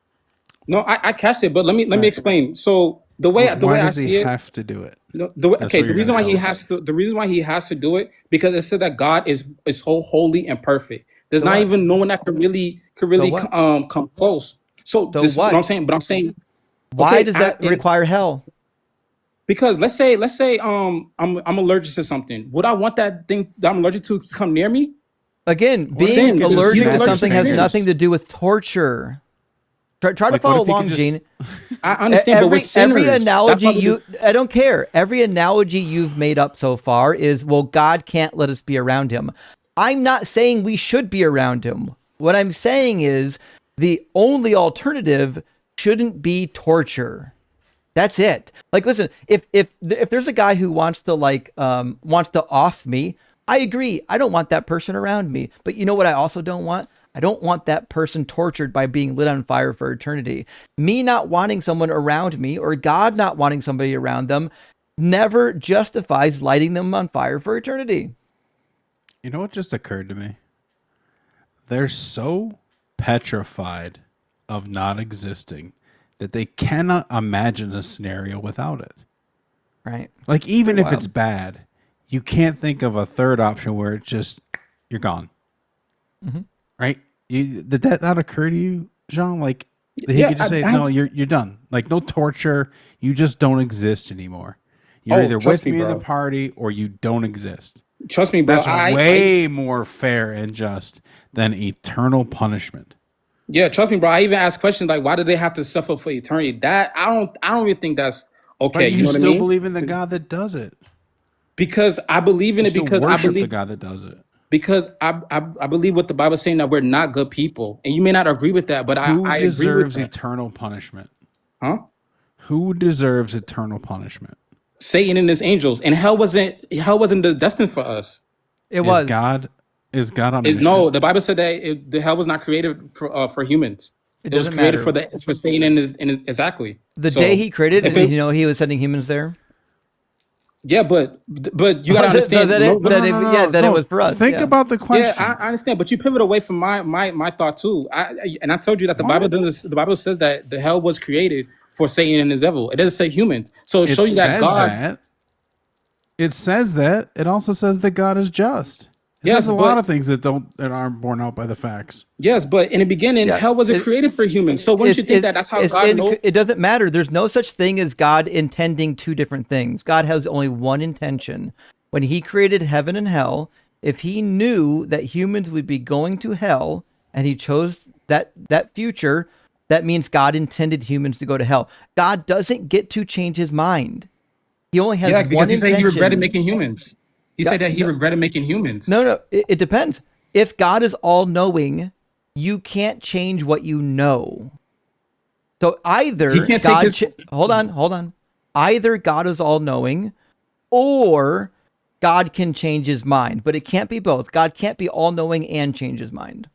No, I catched it, but let me explain. So the way I see it, why does he have to do it? The reason why he has to do it, because it said that God is so holy and perfect. There's not even no one that could really come close. So this is what I'm saying. But I'm saying, why does that require hell? Because let's say I'm allergic to something. Would I want that thing that I'm allergic to come near me? Again, being allergic to something has nothing to do with torture. Try to follow along, Gene. I understand, but with sinners, every analogy I don't care. Every analogy you've made up so far is, well, God can't let us be around him. I'm not saying we should be around him. What I'm saying is the only alternative shouldn't be torture. That's it. Like, listen, if there's a guy who wants to off me, I agree. I don't want that person around me. But you know what I also don't want? I don't want that person tortured by being lit on fire for eternity. Me not wanting someone around me, or God not wanting somebody around them, never justifies lighting them on fire for eternity. You know what just occurred to me? They're so petrified of not existing that they cannot imagine a scenario without it. Right. Like, even if Wild. it's bad, you can't think of a third option where it's just, you're gone. Mhm. Right? Did that not occur to you, Jean? Like, he Yeah, could just say, no, you're done. Like, no torture. You just don't exist anymore. You're either trust with me, me in the bro. party or you don't exist. Trust me, bro. That's way more fair and just than eternal punishment. Yeah, trust me, bro. I even asked questions like, why do they have to suffer for eternity? That I don't even think that's okay. But you know what I still mean? believe in the God that does it. Because I believe in You it still because I worship believe the God that does it. because I believe what the Bible is saying, that we're not good people. And you may not agree with that, but Who I agree with deserves that. eternal punishment? Huh? Who deserves eternal punishment? Satan and his angels. And hell wasn't destined for us. It was. Is God on a mission? No, the Bible said that the hell was not created for humans. It was doesn't created matter. for Satan and his exactly. The So, day he created if it, it- you know, he was sending humans there. Yeah, but you gotta understand. That it was for us. Think yeah. about the question. Yeah, I understand, but you pivot away from my thought too. I told you that the Bible does. The Bible says that the hell was created for Satan and his devil. It doesn't say humans. So It show you that says God. that. It says that. It also says that God is just. It Yes, says a but- lot of things that aren't borne out by the facts. Yes, but in the beginning, Yeah, hell wasn't created for humans. So wouldn't you think that's how God knows? It doesn't matter. There's no such thing as God intending two different things. God has only one intention. When he created heaven and hell, if he knew that humans would be going to hell and he chose that future, that means God intended humans to go to hell. God doesn't get to change his mind. He only has Yeah, one because he intention. said he regretted making humans. He said that he no. regretted making humans. No, it depends. If God is all-knowing, you can't change what you know. So either He can't take God his- hold on. Either God is all-knowing or God can change his mind, but it can't be both. God can't be all-knowing and change his mind.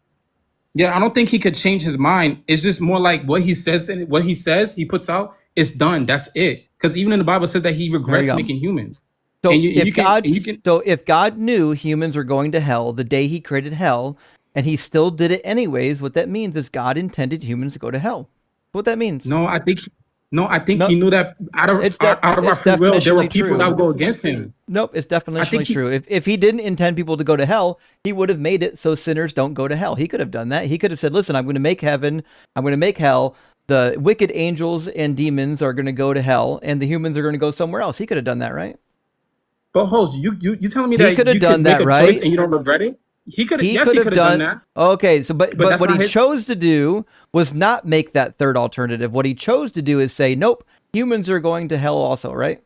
Yeah, I don't think he could change his mind. It's just more like what he says and what he says, he puts out, it's done. That's it. Because even in the Bible says that he regrets go. making humans. So And if God knew humans were going to hell the day he created hell, and he still did it anyways, what that means is God intended humans to go to hell. That's what that means. No, I think he knew that out of our free will, there were people that would go against him. Nope, it's definitionally think true. If he didn't intend people to go to hell, he would have made it so sinners don't go to hell. He could have done that. He could have said, listen, I'm going to make heaven, I'm going to make hell. The wicked angels and demons are going to go to hell, and the humans are going to go somewhere else. He could have done that, right? But host, you telling me He that could have you done could make that, a right? choice and you don't regret it? He could have done that. Okay, so but that's what not he his- chose to do was not make that third alternative. What he chose to do is say, nope, humans are going to hell also, right?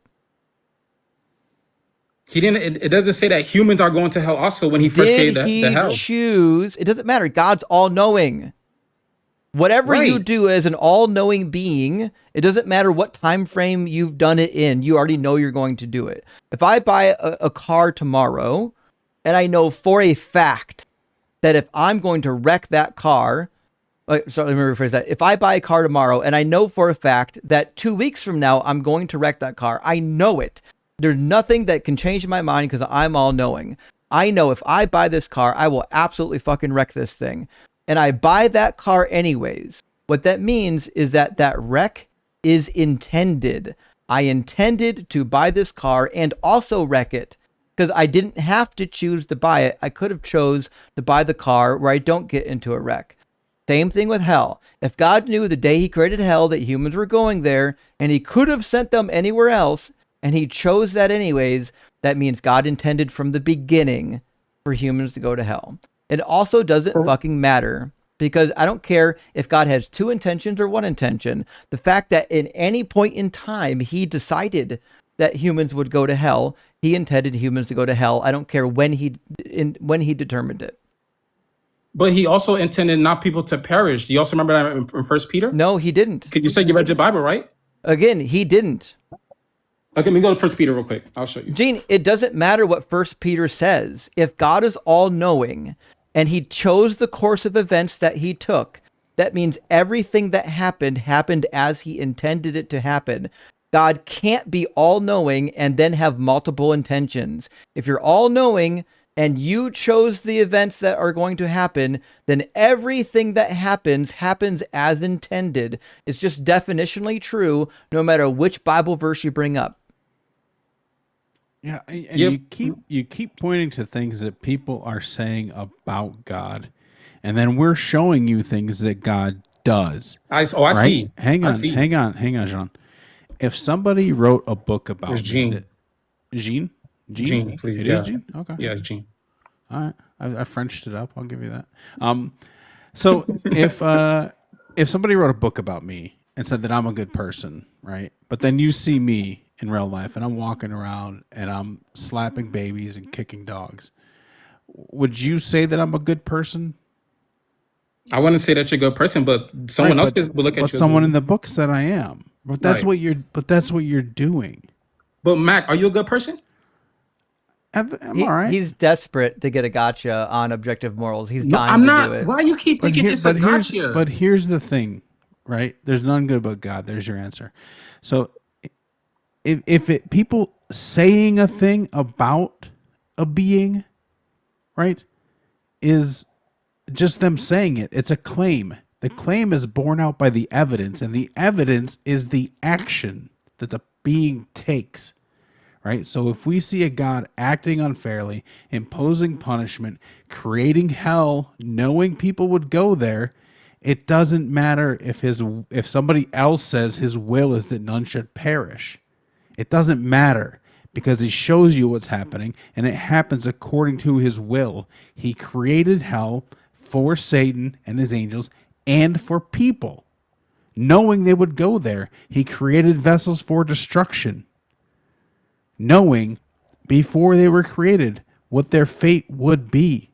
He didn't. It doesn't say that humans are going to hell also when he first Did created he the hell. choose? It doesn't matter. God's all-knowing. Whatever you Right. do as an all-knowing being, it doesn't matter what time frame you've done it in. You already know you're going to do it. If I buy a car tomorrow, and I know for a fact that if I'm going to wreck that car, sorry, let me rephrase that. If I buy a car tomorrow and I know for a fact that 2 weeks from now I'm going to wreck that car, I know it. There's nothing that can change my mind because I'm all-knowing. I know if I buy this car, I will absolutely fucking wreck this thing. And I buy that car anyways. What that means is that that wreck is intended. I intended to buy this car and also wreck it because I didn't have to choose to buy it. I could have chose to buy the car where I don't get into a wreck. Same thing with hell. If God knew the day he created hell that humans were going there and he could have sent them anywhere else and he chose that anyways, that means God intended from the beginning for humans to go to hell. It also doesn't fucking matter because I don't care if God has two intentions or one intention. The fact that in any point in time he decided that humans would go to hell, he intended humans to go to hell. I don't care when he determined it. But he also intended not people to perish. Do you also remember that in 1 Peter? No, he didn't. Because you said you read your Bible, right? Again, he didn't. Okay, let me go to First Peter real quick. I'll show you. Gene, it doesn't matter what First Peter says. If God is all-knowing and he chose the course of events that he took, that means everything that happened as he intended it to happen. God can't be all-knowing and then have multiple intentions. If you're all-knowing and you chose the events that are going to happen, then everything that happens as intended. It's just definitionally true no matter which Bible verse you bring up. Yeah, and you keep pointing to things that people are saying about God, and then we're showing you things that God does. I right? see. Hang I on, see. hang on, Jean. If somebody wrote a book about It's Gene. Gene, Gene, please. It Yeah. is Gene. Okay. Yeah, it's Gene. All right, I Frenched it up. I'll give you that. So if somebody wrote a book about me and said that I'm a good person, right? But then you see me in real life and I'm walking around and I'm slapping babies and kicking dogs, would you say that I'm a good person? I wouldn't say that you're a good person, but someone else will look at you. But someone in the book said I am. But that's what you're. But that's what you're doing. But Mac, are you a good person? I'm all right. He's desperate to get a gotcha on objective morals. He's No, dying I'm to not. do it. Why you keep thinking it's a gotcha? But here's the thing, right? There's none good but God. There's your answer. So if people saying a thing about a being, right, is just them saying it. It's a claim. The claim is borne out by the evidence, and the evidence is the action that the being takes. Right? So if we see a God acting unfairly, imposing punishment, creating hell, knowing people would go there, it doesn't matter if somebody else says his will is that none should perish. It doesn't matter because he shows you what's happening and it happens according to his will. He created hell for Satan and his angels and for people, knowing they would go there. He created vessels for destruction, knowing before they were created what their fate would be.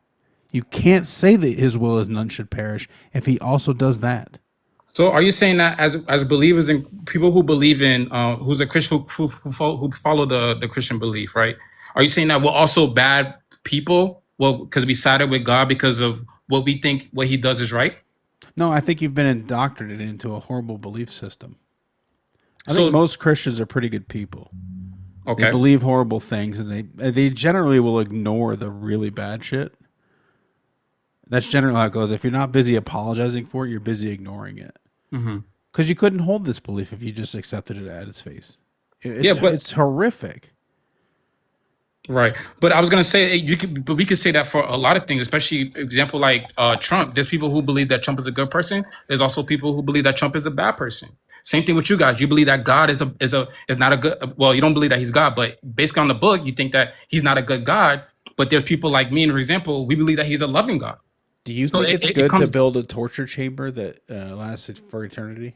You can't say that his will is none should perish if he also does that. So are you saying that as believers and people who believe in who's a Christian who follow the Christian belief, right? Are you saying that we're also bad people? Well, because we sided with God because of what we think what he does is right? No, I think you've been indoctrinated into a horrible belief system. I think most Christians are pretty good people. Okay. They believe horrible things, and they generally will ignore the really bad shit. That's generally how it goes. If you're not busy apologizing for it, you're busy ignoring it. Because you couldn't hold this belief if you just accepted it at its face. It's horrific. Right, but I was gonna say but we could say that for a lot of things, especially example like Trump. There's people who believe that Trump is a good person. There's also people who believe that Trump is a bad person. Same thing with you guys. You believe that God is not a good. Well, you don't believe that he's God, but based on the book, you think that he's not a good God. But there's people like me, for example, we believe that he's a loving God. Do you think it's good to build a torture chamber that lasts for eternity?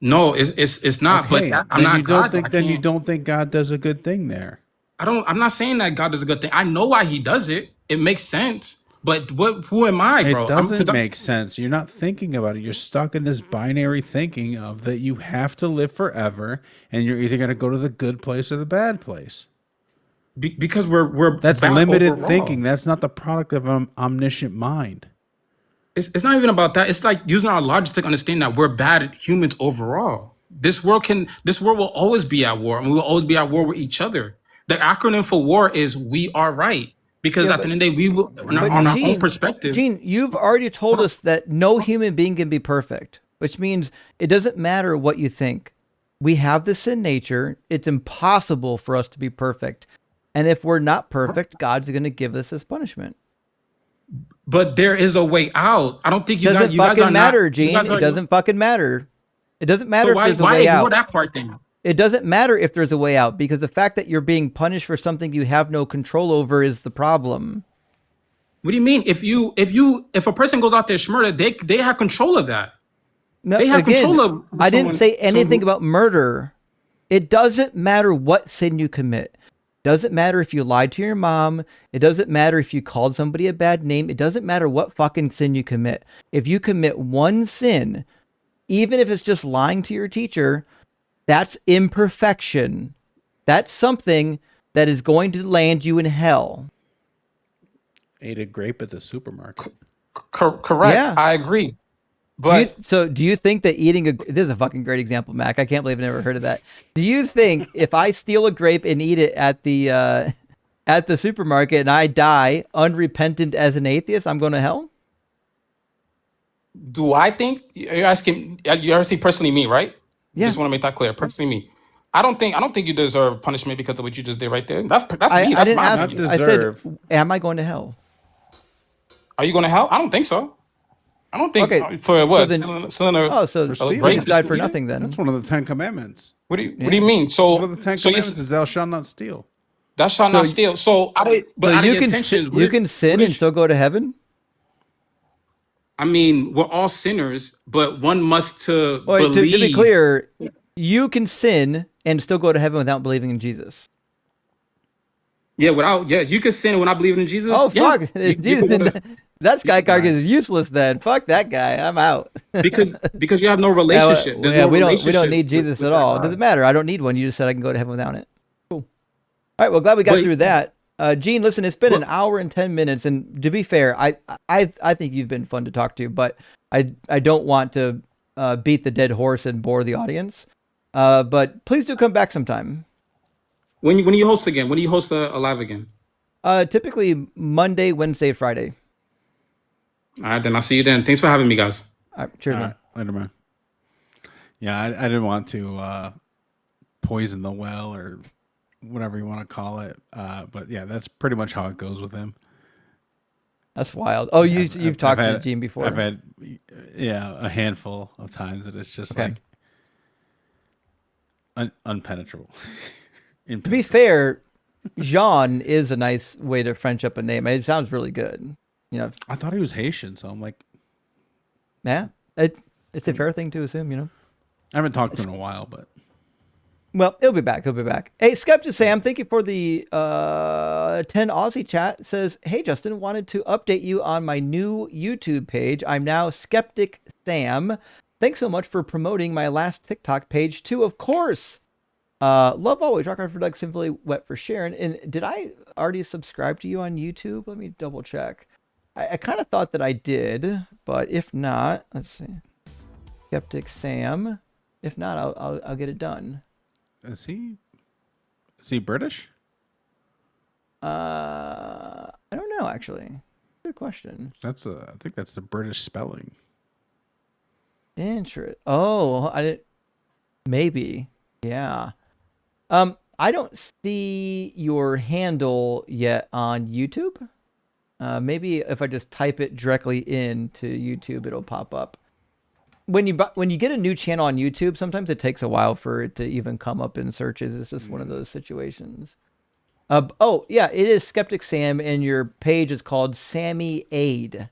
No, it's not. Okay, but I'm not God. Then you don't think God does a good thing there? I'm not saying that God does a good thing. I know why he does it. It makes sense. But who am I, bro? It doesn't make sense. You're not thinking about it. You're stuck in this binary thinking of that you have to live forever, and you're either going to go to the good place or the bad place. Because we're that's limited overall. Thinking. That's not the product of an omniscient mind. It's not even about that. It's like using our logic to understand that we're bad humans overall. This world will always be at war, and we will always be at war with each other. The acronym for war is "We are right," because at the end of the day, we will on our own perspective. Gene, you've already told us that no human being can be perfect, which means it doesn't matter what you think. We have this in nature. It's impossible for us to be perfect, and if we're not perfect, God's going to give us this punishment. But there is a way out. I don't think you guys are matter, not, Gene. It doesn't fucking matter. It doesn't matter so if there's a way out. Why that part then? It doesn't matter if there's a way out because the fact that you're being punished for something you have no control over is the problem. What do you mean? If a person goes out there murder, they have control of that. No, they have control of. I didn't say anything about murder. It doesn't matter what sin you commit. It doesn't matter if you lied to your mom. It doesn't matter if you called somebody a bad name. It doesn't matter what fucking sin you commit. If you commit one sin, even if it's just lying to your teacher, That's imperfection. That's something that is going to land you in hell. Ate a grape at the supermarket. Correct. Yeah. I agree. Do But you think that eating this is a fucking great example, Mac. I can't believe I've never heard of that. Do you think if I steal a grape and eat it at the supermarket and I die unrepentant as an atheist, I'm going to hell? do I think you're asking personally me, right? Yeah. Just want to make that clear. Personally me. I don't think you deserve punishment because of what you just did right there. That's I me. That's didn't my ask. opinion. I said, am I going to hell? Are you going to hell? I don't think so. I don't think for what? So Jesus died for nothing then. That's one of the 10 Commandments. What do you mean? So one of the 10 Commandments is thou shalt not steal. Thou shalt not steal. So out of you your can you can sin and still go to heaven. I mean, we're all sinners, but one must believe. To be clear, you can sin and still go to heaven without believing in Jesus. Yeah, you can sin without believing in Jesus. Oh fuck! You that Sky Card is useless then. Fuck that guy. I'm out. because you have no relationship. We don't need Jesus at all. It doesn't matter. I don't need one. You just said I can go to heaven without it. Cool. All right. Well, glad we got through that. Gene, listen, it's been an hour and 10 minutes, and to be fair, I think you've been fun to talk to, but I don't want to beat the dead horse and bore the audience. But please do come back sometime. When you host again? When do you host a live again? Typically Monday, Wednesday, Friday. All right, then I'll see you then. Thanks for having me, guys. All right, cheers, man. Later, man. Yeah, I didn't want to poison the well or whatever you want to call it. But yeah, that's pretty much how it goes with him. That's wild. Oh, you've talked to Gene before. I've had a handful of times that it's just like unpenetrable. To be fair, Jean is a nice way to French up a name. It sounds really good. You know, I thought he was Haitian, so I'm like, yeah, it's a fair thing to assume. You know, I haven't talked to him in a while, but well, he'll be back. He'll be back. Hey, Skeptic Sam, thank you for the 10 Aussie chat. Says, hey Justin, wanted to update you on my new YouTube page. I'm now Skeptic Sam. Thanks so much for promoting my last TikTok page too. Of course. Love always. Rock hard for Doug, simply wet for Sharon. And did I already subscribe to you on YouTube? Let me double check. I kind of thought that I did, but if not, let's see. Skeptic Sam. If not, I'll get it done. Is he British? I don't know actually. Good question. I think that's the British spelling. Interesting. Oh, maybe. Yeah. I don't see your handle yet on YouTube. Maybe if I just type it directly into YouTube, it'll pop up. When you get a new channel on YouTube, sometimes it takes a while for it to even come up in searches. It's just one of those situations. Oh yeah, it is Skeptic Sam, and your page is called Sammy Aid.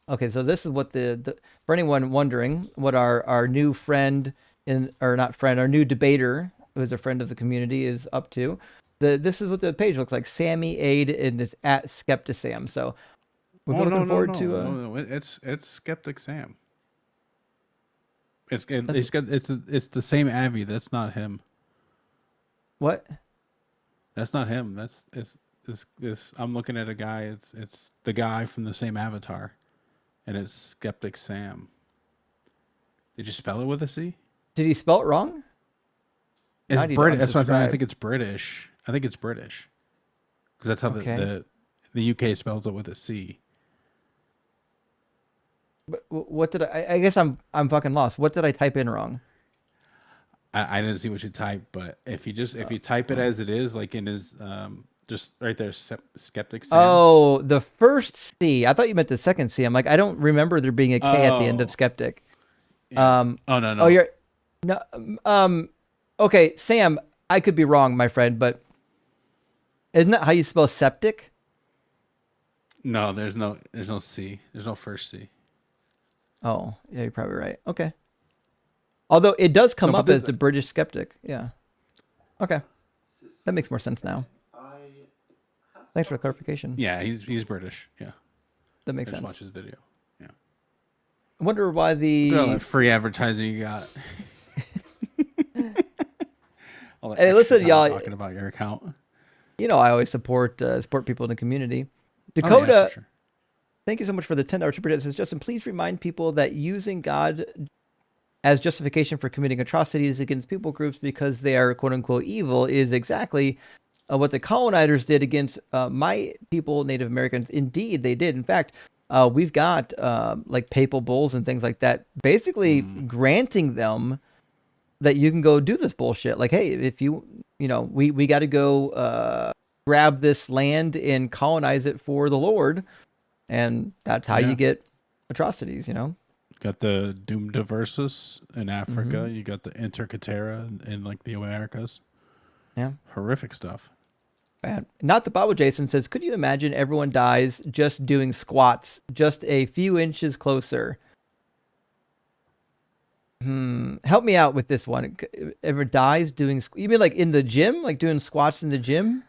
Okay, so this is what for anyone wondering what our new friend our new debater, who is a friend of the community, is up to. This is what the page looks like. Sammy Aid, and it's at Skeptisam. So we're looking forward to. It's Skeptic Sam. It's the same Avi. That's not him. What? That's not him. It's I'm looking at a guy. It's the guy from the same avatar, and it's Skeptic Sam. Did you spell it with a C? Did he spell it wrong? It's British. That's what I think. It's British. I think it's British, because that's how the UK spells it with a C. But what did I guess I'm fucking lost. What did I type in wrong? I didn't see what you typed, but if you type it as it is, like in his just right there, Skeptic Sam. Oh, the first C. I thought you meant the second C. I'm like, I don't remember there being a K at the end of Skeptic. Yeah. Oh no. Oh, you're no. Okay, Sam. I could be wrong, my friend, but isn't that how you spell septic? No, there's no C. There's no first C. Oh, yeah, you're probably right. Okay. Although it does come up as the British Skeptic. Yeah. Okay. That makes more sense now. Thanks for the clarification. Yeah, he's British. Yeah. That makes sense. Watch his video. Yeah. I wonder why the all that free advertising you got. All the Hey, extra listen, time y'all. talking about your account. You know I always support people in the community. Oh, yeah, Dakota, for sure. thank you so much for the $10 super chat. Says Justin, please remind people that using God as justification for committing atrocities against people groups because they are quote unquote evil is exactly what the colonizers did against my people, Native Americans. Indeed, they did. In fact, we've got like papal bulls and things like that, basically granting them that you can go do this bullshit. Like, hey, if we got to go grab this land and colonize it for the Lord, and that's how you get atrocities. Got the Doom Diversus in Africa. Mhm. You got the Intercatera in like the Americas. Yeah. Horrific stuff. Bad. Not the Bible. Jason says, could you imagine everyone dies just doing squats, just a few inches closer? Help me out with this one. Ever dies doing? You mean like in the gym, like doing squats in the gym?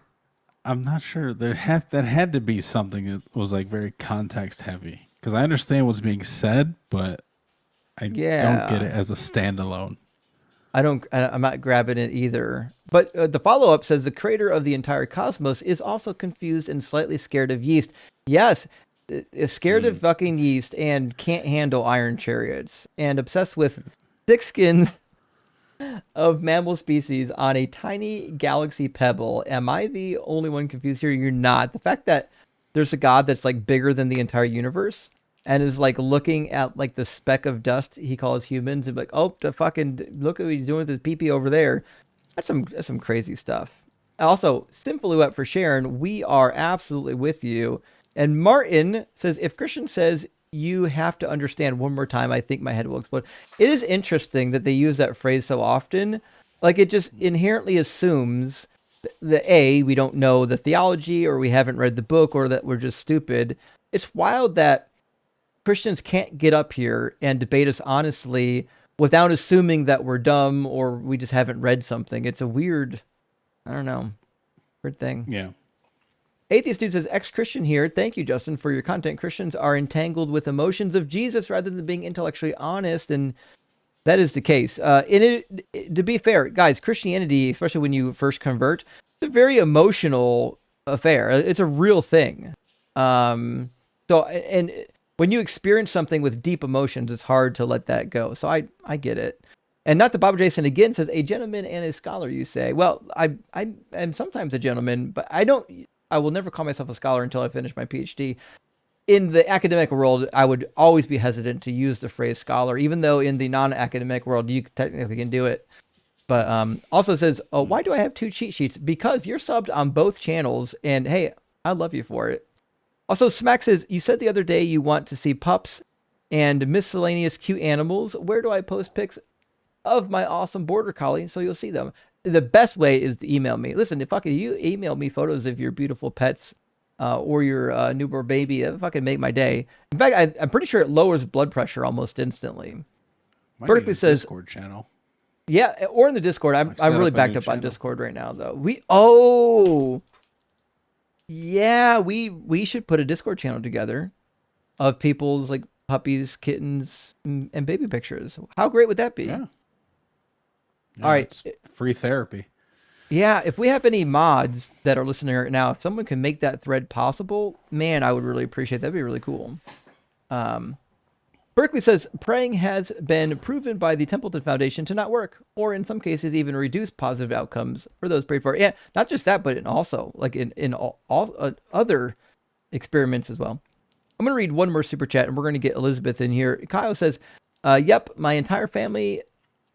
I'm not sure. That had to be something that was like very context heavy, because I understand what's being said, but I don't get it as a standalone. I'm not grabbing it either. But the follow-up says the creator of the entire cosmos is also confused and slightly scared of yeast. Yes, scared of fucking yeast and can't handle iron chariots and obsessed with thick skins of mammal species on a tiny galaxy pebble. Am I the only one confused here? You're not. The fact that there's a god that's like bigger than the entire universe and is like looking at like the speck of dust he calls humans and like, oh, the fucking look at what he's doing with his pee over there. That's some crazy stuff. Also, Symphaluette for Sharon, we are absolutely with you. And Martin says, if Christian says you have to understand one more time, I think my head will explode. It is interesting that they use that phrase so often. Like it just inherently assumes that A, we don't know the theology or we haven't read the book or that we're just stupid. It's wild that Christians can't get up here and debate us honestly without assuming that we're dumb or we just haven't read something. It's a weird, I don't know, weird thing. Yeah. Atheist Dude says, ex-Christian here. Thank you, Justin, for your content. Christians are entangled with emotions of Jesus rather than being intellectually honest, and that is the case. To be fair, guys, Christianity, especially when you first convert, it's a very emotional affair. It's a real thing. And when you experience something with deep emotions, it's hard to let that go. So I get it. And not the Bob Jason again says, a gentleman and a scholar, you say. Well, I am sometimes a gentleman, but I will never call myself a scholar until I finish my PhD. In the academic world, I would always be hesitant to use the phrase scholar, even though in the non-academic world, you technically can do it. But also says, oh, why do I have 2 cheat sheets? Because you're subbed on both channels, and hey, I love you for it. Also, Smack says, you said the other day you want to see pups and miscellaneous cute animals. Where do I post pics of my awesome border collie so you'll see them? The best way is to email me. Listen, if fucking you email me photos of your beautiful pets or your newborn baby, that fucking make my day. In fact, I'm pretty sure it lowers blood pressure almost instantly. Berkeley says, Discord channel. Yeah, or in the Discord. I'm really up a backed new up on channel. Discord right now, though. We should put a Discord channel together of people's like puppies, kittens, and baby pictures. How great would that be? Yeah. All right. It's free therapy. Yeah, if we have any mods that are listening right now, if someone can make that thread possible, man, I would really appreciate that. That'd be really cool. Berkeley says, praying has been proven by the Templeton Foundation to not work, or in some cases even reduce positive outcomes for those prayed for. Yeah, not just that, but also like in all other experiments as well. I'm going to read one more super chat, and we're going to get Elizabeth in here. Kyle says, yep, my entire family,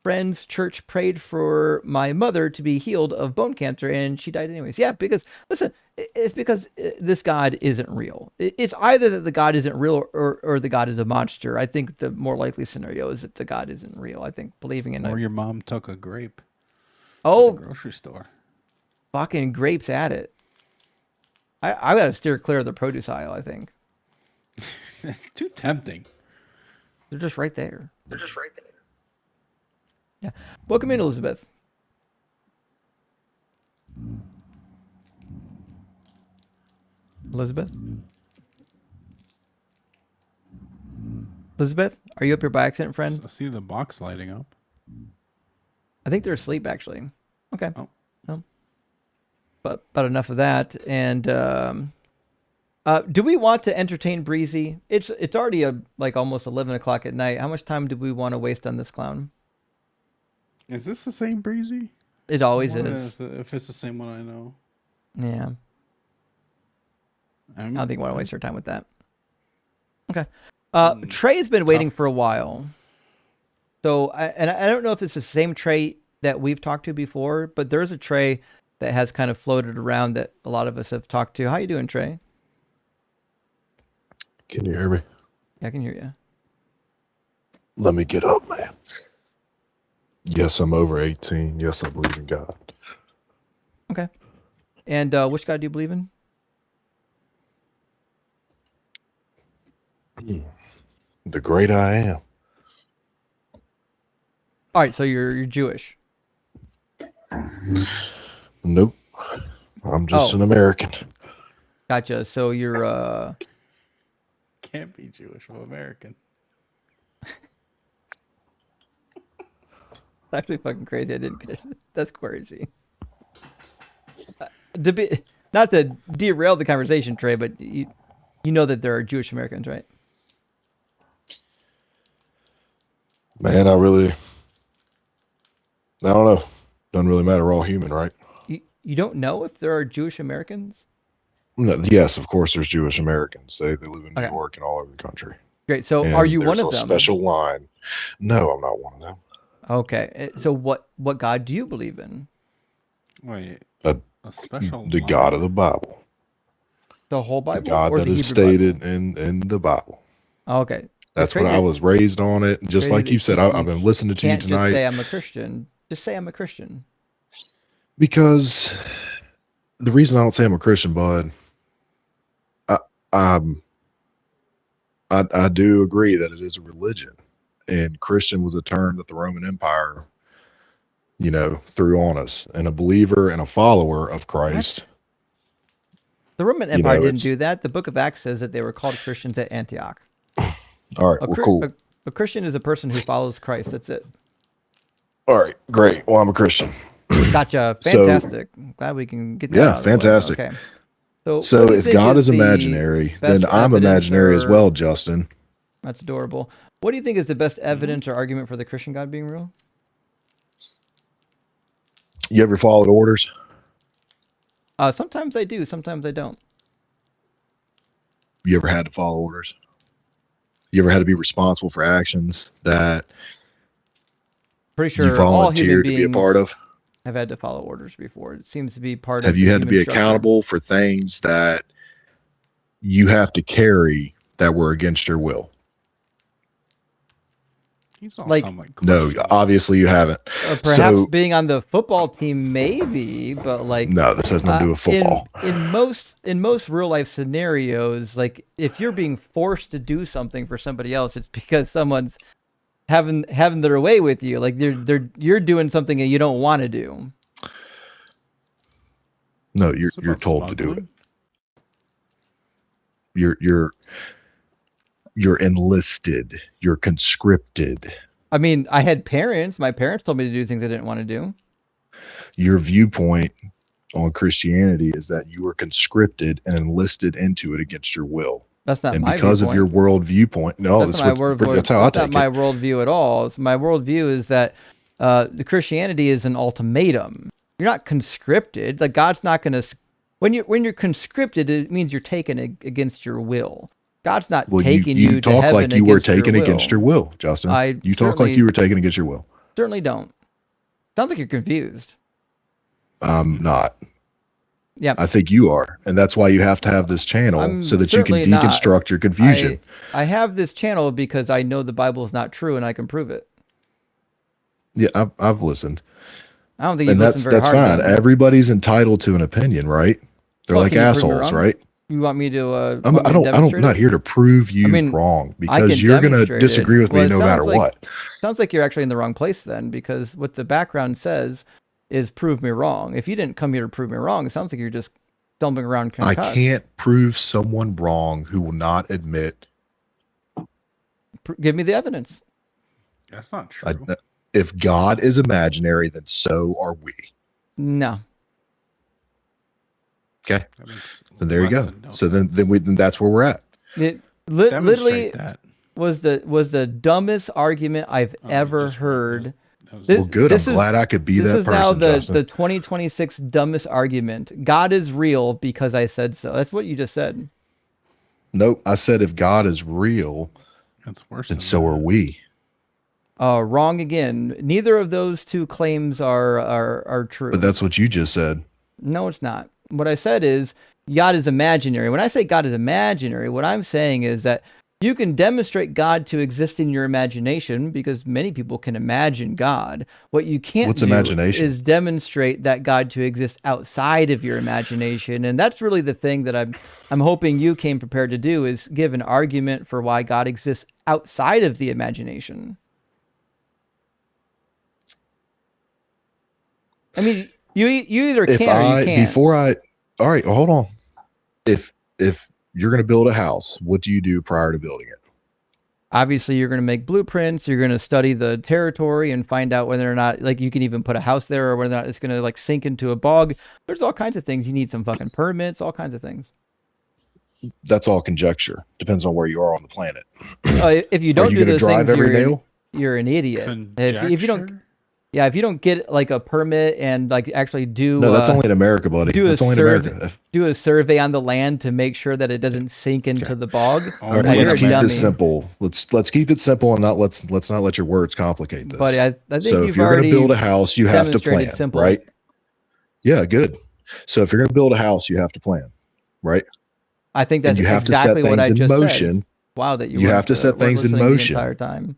friends, church prayed for my mother to be healed of bone cancer, and she died anyways. Yeah, because, listen, it's because this God isn't real. It's either that the God isn't real or the God is a monster. I think the more likely scenario is that the God isn't real. I think believing in Or your mom took a grape at the grocery store. Fucking grapes at it. I got to steer clear of the produce aisle, I think. It's too tempting. They're just right there. Yeah. Welcome in, Elizabeth. Elizabeth? Elizabeth, are you up here by accident, friend? I see the box lighting up. I think they're asleep, actually. Okay. Oh. No. But enough of that. And do we want to entertain Breezy? It's already like almost 11 o'clock at night. How much time do we want to waste on this clown? Is this the same Breezy? It always I wonder is. if it's the same one I know. Yeah. I don't think we want to waste our time with that. Okay. Trey's been waiting for a while. So, I don't know if it's the same Trey that we've talked to before, but there's a Trey that has kind of floated around that a lot of us have talked to. How you doing, Trey? Can you hear me? Yeah, I can hear you. Let me get up, man. Yes, I'm over 18. Yes, I believe in God. Okay. And which God do you believe in? The great I am. All right, so you're Jewish. Nope. I'm just an American. Gotcha. So you're Can't be Jewish or American. It's actually fucking crazy. I didn't catch it. That's crazy. Not to derail the conversation, Trey, but you know that there are Jewish Americans, right? Man, I don't know. Doesn't really matter. We're all human, right? You don't know if there are Jewish Americans? No, yes, of course there's Jewish Americans. They live in New York and all over the country. Great. So and are you one of them? There's a special line. No, I'm not one of them. Okay. So what God do you believe in? Wait. A special the line? God of the Bible. The whole Bible? The God or that the is Hebrew stated Bible? in the Bible. Okay. That's what I was raised on it. Just like you said, I've been listening to you tonight. Just say I'm a Christian. Just say I'm a Christian. Because the reason I don't say I'm a Christian, bud, I do agree that it is a religion, and Christian was a term that the Roman Empire, threw on us. And a believer and a follower of Christ. What? The Roman Empire didn't do that. The Book of Acts says that they were called Christians at Antioch. All right, cool. A Christian is a person who follows Christ. That's it. All right, great. Well, I'm a Christian. Gotcha. Fantastic. Glad we can get that out of the way. Fantastic. Okay. So if God is imaginary, then I'm imaginary as well, Justin. That's adorable. What do you think is the best evidence or argument for the Christian God being real? You ever followed orders? Sometimes I do. Sometimes I don't. You ever had to follow orders? You ever had to be responsible for actions that pretty sure you volunteered to be a part of? I've had to follow orders before. It seems to be part of. Have you had to be accountable for things that you have to carry that were against your will? No, obviously you haven't. Perhaps being on the football team, maybe, but no, this has nothing to do with football. In most real life scenarios, like if you're being forced to do something for somebody else, it's because someone's having their way with you. Like you're doing something that you don't want to do. No, you're told to do it. You're enlisted. You're conscripted. I mean, I had parents. My parents told me to do things I didn't want to do. Your viewpoint on Christianity is that you were conscripted and enlisted into it against your will. That's not my because viewpoint. of your world viewpoint. No, that's how I take it. That's not my worldview at all. My worldview is that the Christianity is an ultimatum. You're not conscripted. Like God's not going to. When you're conscripted, it means you're taken against your will. God's not taking you to heaven. You talk like you were taken against your will, Justin. You talk like you were taken against your will. Certainly don't. Sounds like you're confused. I'm not. Yeah, I think you are, and that's why you have to have this channel so that you can deconstruct your confusion. I have this channel because I know the Bible is not true, and I can prove it. Yeah, I've listened. I don't think you've listened very hard. And that's fine. Everybody's entitled to an opinion, right? They're like assholes, right? You want me to? I'm not here to prove you wrong, because you're going to disagree with me no matter what. Sounds like you're actually in the wrong place then, because what the background says is prove me wrong. If you didn't come here to prove me wrong, it sounds like you're just stumbling around concussed. I can't prove someone wrong who will not admit. Give me the evidence. That's not true. If God is imaginary, then so are we. No. Okay. That makes Then there you less go. than no So sense. then that's where we're at. It literally Demonstrate that. was the dumbest argument I've Oh, you ever just read heard. that was Well, good. I'm This is glad I could be this that is now person, the Justin. 2026 dumbest argument. God is real because I said so. That's what you just said. Nope. I said if God is real, That's worse then than so are that. we. Wrong again. Neither of those two claims are true. But that's what you just said. No, it's not. What I said is God is imaginary. When I say God is imaginary, what I'm saying is that you can demonstrate God to exist in your imagination because many people can imagine God. What you can't What's do imagination? is demonstrate that God to exist outside of your imagination. And that's really the thing that I'm hoping you came prepared to do, is give an argument for why God exists outside of the imagination. I mean, you either If can or you I can't. before I all right, hold on. If you're going to build a house, what do you do prior to building it? Obviously, you're going to make blueprints. You're going to study the territory and find out whether or not, like, you can even put a house there, or whether or not it's going to, like, sink into a bog. There's all kinds of things. You need some fucking permits, all kinds of things. That's all conjecture. Depends on where you are on the planet. If you Are don't you do going to those drive things, every nail? you're an idiot. If you don't, Conjecture? yeah, if you don't get like a permit and like actually do No, that's only in America, buddy. That's only in America. Do a survey on the land to make sure that it doesn't sink into the bog. All right, let's keep this simple. Let's keep it simple and let's not let your words complicate this. But I think so you've if you're going to already build a house, you have to demonstrated plan, simple. right? Yeah, good. So if you're going to build a house, you have to plan, right? I think that's and you have exactly to set what I things in just motion. said. Wow, that you have to set things in motion the entire time.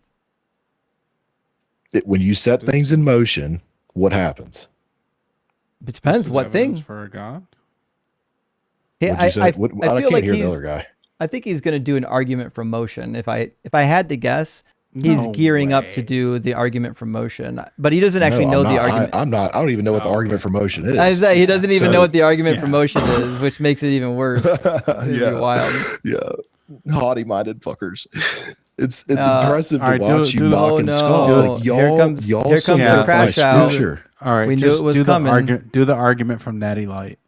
When you set things in motion, what happens? It depends what thing. For a god. Hey, What'd you say? I What- feel I can't like hear the he's. other guy. I think he's going to do an argument from motion. If I had to guess, he's No gearing up way. to do the argument from motion, but he doesn't actually No, know I'm the not. argument. I'm not. I don't even know what the argument for motion is. He doesn't even So- know what the argument for motion is, which makes it even worse. It'd be Yeah. wild. Yeah, haughty-minded fuckers. It's Uh, impressive all to right, watch you mock oh, and no. scoff. Like Here y'all comes the simplify crash out. scripture. All right, We knew just it was do coming. the argument. Do the argument from Natty Light.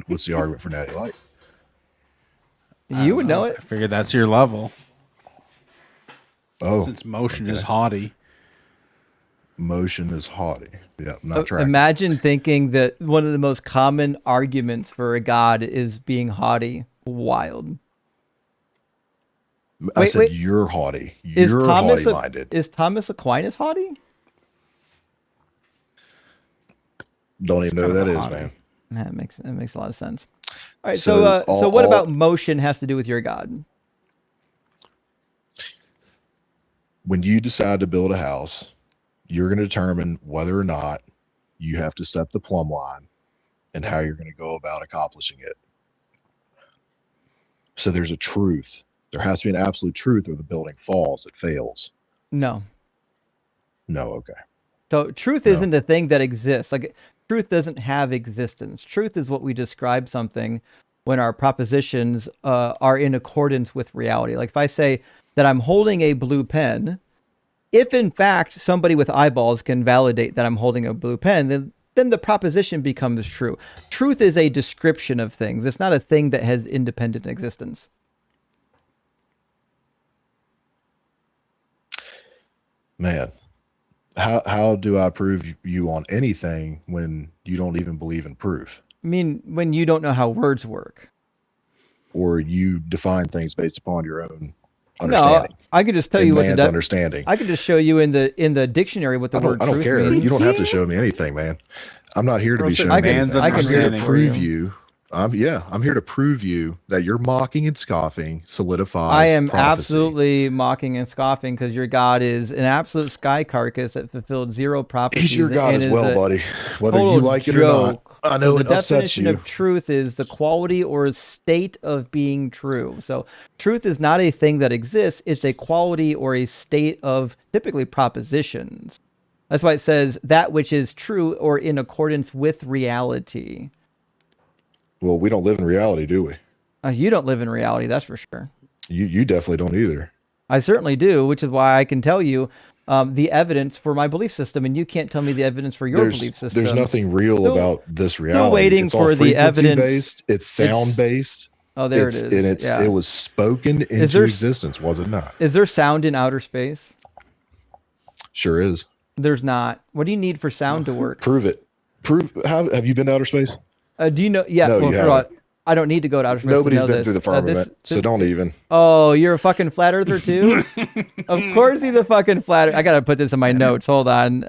What's the argument for Natty Light? You would know I it. figured that's your level. Oh, Since motion is okay. haughty. Motion is haughty. Yeah, I'm not tracking. Imagine thinking that one of the most common arguments for a god is being haughty. Wild. I Wait, said wait. you're haughty. Is You're Thomas haughty-minded. is Thomas Aquinas haughty? Don't even know who kind of that a is, haughty. man. That makes a lot of sense. All right, So so what about motion has to do with your god? When you decide to build a house, you're going to determine whether or not you have to set the plumb line and how you're going to go about accomplishing it. So there's a truth. There has to be an absolute truth, or the building falls, it fails. No. No, okay. So truth isn't a thing that exists. Like, truth doesn't have existence. Truth is what we describe something when our propositions are in accordance with reality. Like if I say that I'm holding a blue pen, if in fact somebody with eyeballs can validate that I'm holding a blue pen, then the proposition becomes true. Truth is a description of things. It's not a thing that has independent existence. Man, how do I prove you on anything when you don't even believe in proof? I mean, when you don't know how words work. Or you define things based upon your own understanding. No, I could just tell and you what man's the understanding. I could just show you in the dictionary what the word I don't truth care. means. You don't have to show me anything, man. I'm not here to be shown I can, anything. I can I'm here to read it for prove you. you. I'm here to prove you that your mocking and scoffing solidifies I am prophecy. absolutely mocking and scoffing because your God is an absolute sky carcass that fulfilled zero prophecies. He's your God and as is well, a buddy. Whether you total like it or not. joke. I know The it upsets definition you. of truth is the quality or state of being true. So truth is not a thing that exists. It's a quality or a state of typically propositions. That's why it says that which is true or in accordance with reality. Well, we don't live in reality, do we? You don't live in reality, that's for sure. You definitely don't either. I certainly do, which is why I can tell you the evidence for my belief system, and you can't tell me the evidence for your belief system. There's nothing real Still- about this reality. Still waiting it's for all the evidence. based. It's sound based. Oh, there it is. And it was spoken into existence, was it not? Is there sound in outer space? Sure is. There's not. What do you need for sound to work? Prove it. Have you been to outer space? Do you know? Yeah. No, you haven't. I don't need to go to outer space. Nobody's to know been this. through the firmament, so don't even. Oh, you're a fucking flat earther too? Of course he's a fucking flat earther. I gotta put this in my notes. Hold on.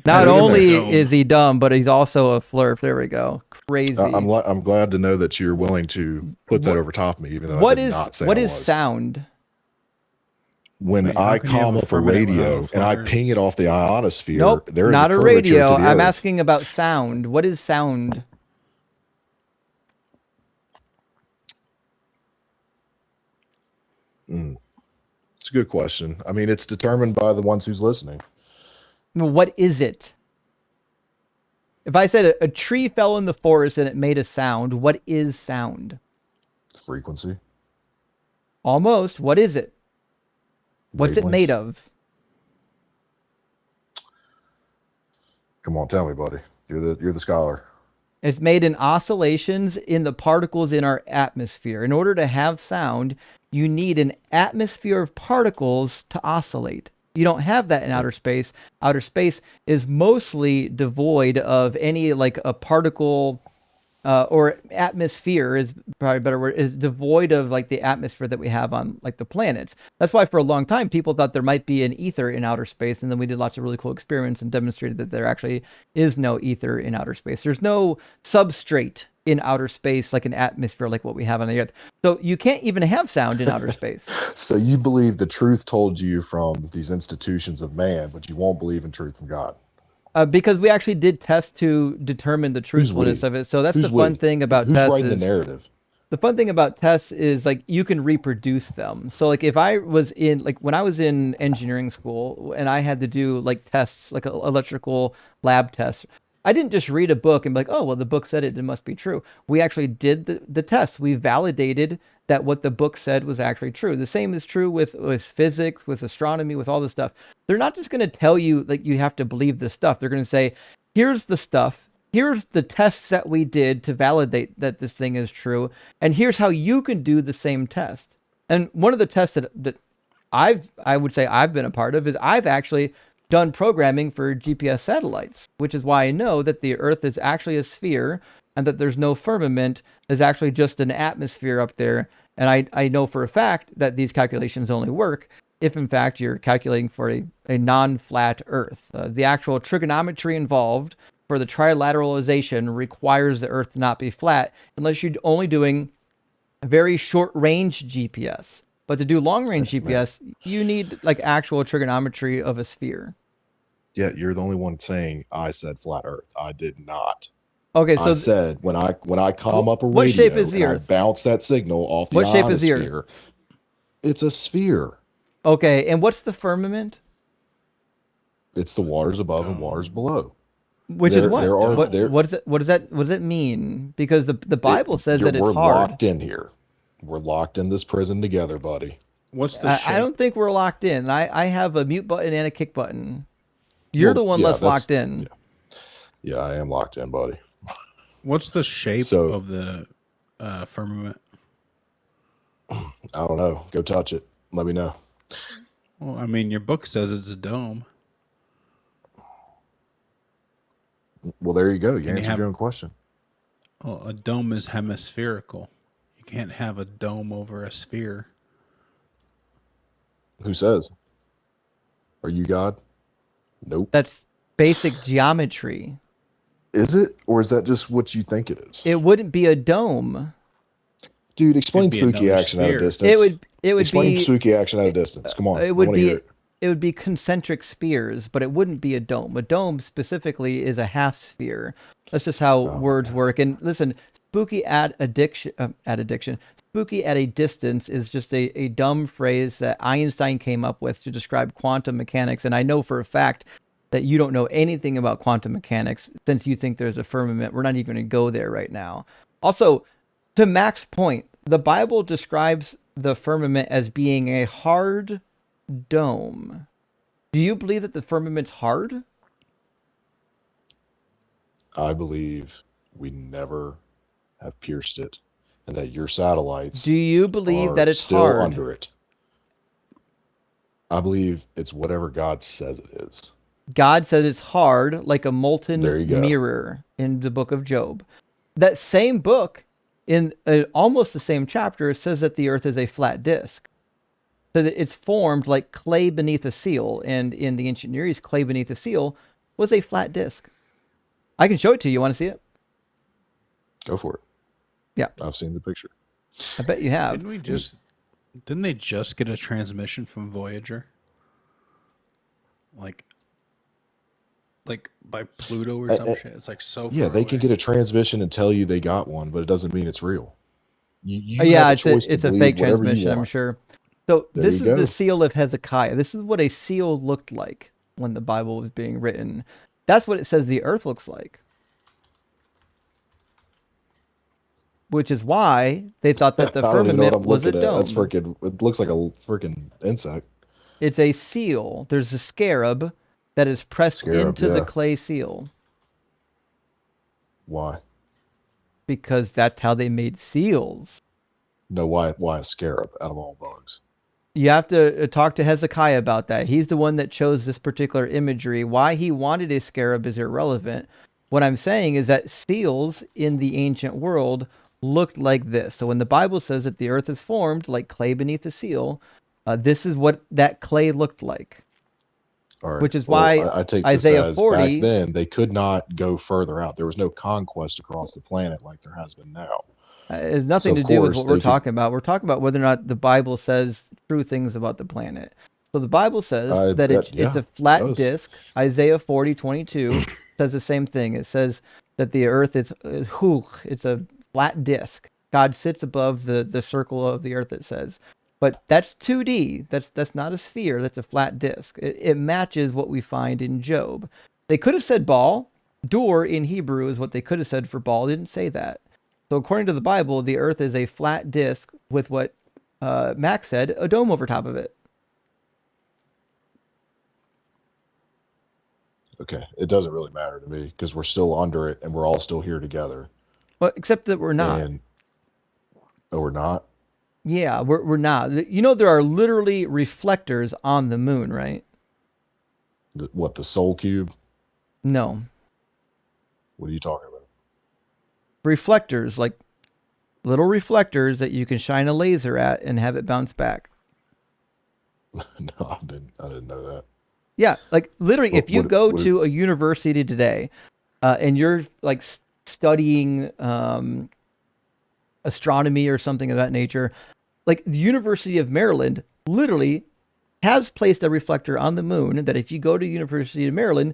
Not only is he dumb, but he's also a flurf. There we go. Crazy. I'm glad to know that you're willing to put that over top of me, even though I did not say what I is was. sound? When I call up a radio and I ping it off the ionosphere, Nope, there is not a a curvature radio. to the I'm earth. asking about sound. What is sound? It's a good question. I mean, it's determined by the ones who's listening. What is it? If I said a tree fell in the forest and it made a sound, what is sound? Frequency. Almost. What is it? What's it made of? Come on, tell me, buddy. You're the scholar. It's made in oscillations in the particles in our atmosphere. In order to have sound, you need an atmosphere of particles to oscillate. You don't have that in outer space. Outer space is mostly devoid of any like a particle or atmosphere is probably a better word, is devoid of like the atmosphere that we have on like the planets. That's why for a long time people thought there might be an ether in outer space, and then we did lots of really cool experiments and demonstrated that there actually is no ether in outer space. There's no substrate in outer space like an atmosphere like what we have on the Earth. So you can't even have sound in outer space. So you believe the truth told you from these institutions of man, but you won't believe in truth from God. Because we actually did tests to determine the truthfulness of it. So that's the fun thing about tests. Who's writing the narrative? The fun thing about tests is like you can reproduce them. So like if I was in like when I was in engineering school and I had to do like tests, like electrical lab tests, I didn't just read a book and be like, oh, well, the book said it, it must be true. We actually did the tests. We validated that what the book said was actually true. The same is true with physics, with astronomy, with all this stuff. They're not just going to tell you like you have to believe this stuff. They're going to say, here's the stuff. Here's the tests that we did to validate that this thing is true. And here's how you can do the same test. And one of the tests that I would say I've been a part of is I've actually done programming for GPS satellites, which is why I know that the Earth is actually a sphere and that there's no firmament. There's actually just an atmosphere up there. And I know for a fact that these calculations only work if, in fact, you're calculating for a non-flat Earth. The actual trigonometry involved for the trilateralization requires the Earth to not be flat unless you're only doing a very short-range GPS. But to do long-range GPS, you need like actual trigonometry of a sphere. Yeah, you're the only one saying I said flat Earth. I did not. Okay, so I said when I calm up a radio, what shape is the and Earth? I bounce that signal off the What shape is the ionosphere, it's a sphere. Okay, and what's the firmament? It's the waters above and waters below. Which is what? What does that mean? Because the Bible says that it's we're hard. locked in here. We're locked in this prison together, buddy. What's the shape? I don't think we're locked in. I have a mute button and a kick button. You're the one less locked in. Yeah, I am locked in, buddy. What's the shape of the firmament? I don't know. Go touch it. Let me know. Well, I mean, your book says it's a dome. Well, there you go. You answered your own question. Well, a dome is hemispherical. You can't have a dome over a sphere. Who says? Are you God? Nope. That's basic geometry. Is it? Or is that just what you think it is? It wouldn't be a dome. Dude, explain spooky action at a distance. It would explain be spooky action at a distance. Come on. It would be concentric spheres, but it wouldn't be a dome. A dome specifically is a half sphere. That's just how words work. And listen, spooky at a distance is just a dumb phrase that Einstein came up with to describe quantum mechanics. And I know for a fact that you don't know anything about quantum mechanics since you think there's a firmament. We're not even going to go there right now. Also, to Mac's point, the Bible describes the firmament as being a hard dome. Do you believe that the firmament's hard? I believe we never have pierced it, and that your satellites Do you believe are that it's still hard? under it. I believe it's whatever God says it is. God says it's hard, like a molten There you go. mirror in the book of Job. That same book, in almost the same chapter, says that the earth is a flat disk. So that it's formed like clay beneath a seal. And in the ancient Near East, clay beneath a seal was a flat disk. I can show it to you. You want to see it? Go for it. Yeah. I've seen the picture. I bet you have. Didn't they just get a transmission from Voyager? Like by Pluto or some shit. It's like so far Yeah, they away. can get a transmission and tell you they got one, but it doesn't mean it's real. You Yeah, have a it's choice to it's a believe fake whatever you transmission, I'm want. sure. So There this you is go. the seal of Hezekiah. This is what a seal looked like when the Bible was being written. That's what it says the earth looks like. Which is why they thought that the I don't even know what firmament I'm was a looking at. dome. That's freaking. It looks like a freaking insect. It's a seal. There's a scarab that is pressed Scarab, into the yeah. clay seal Why? because that's how they made seals. No, why? Why a scarab out of all bugs? You have to talk to Hezekiah about that. He's the one that chose this particular imagery. Why he wanted a scarab is irrelevant. What I'm saying is that seals in the ancient world looked like this. So when the Bible says that the earth is formed like clay beneath a seal, this is what that clay looked like. All right. Which is Well, why I take Isaiah this as 40 back then they could not go further out. There was no conquest across the planet like there has been now. It has nothing So, to of do with course, what we're they could- talking about. We're talking about whether or not the Bible says true things about the planet. So the Bible says that it's a flat does. disk. Isaiah 40:22 says the same thing. It says that the earth is it's a flat disk. God sits above the circle of the earth, it says. But that's 2D. That's not a sphere. That's a flat disk. It matches what we find in Job. They could have said ball. Dur in Hebrew is what they could have said for ball. They didn't say that. So according to the Bible, the earth is a flat disk with what Max said, a dome over top of it. Okay, it doesn't really matter to me because we're still under it and we're all still here together. Well, except that we're not. Oh, we're not? Yeah, we're not. You know, there are literally reflectors on the moon, right? What, the Soul Cube? No. What are you talking about? Reflectors, like little reflectors that you can shine a laser at and have it bounce back. No, I didn't know that. Yeah, like literally, if you go to a university today and you're like studying astronomy or something of that nature, like the University of Maryland literally has placed a reflector on the moon that if you go to University of Maryland,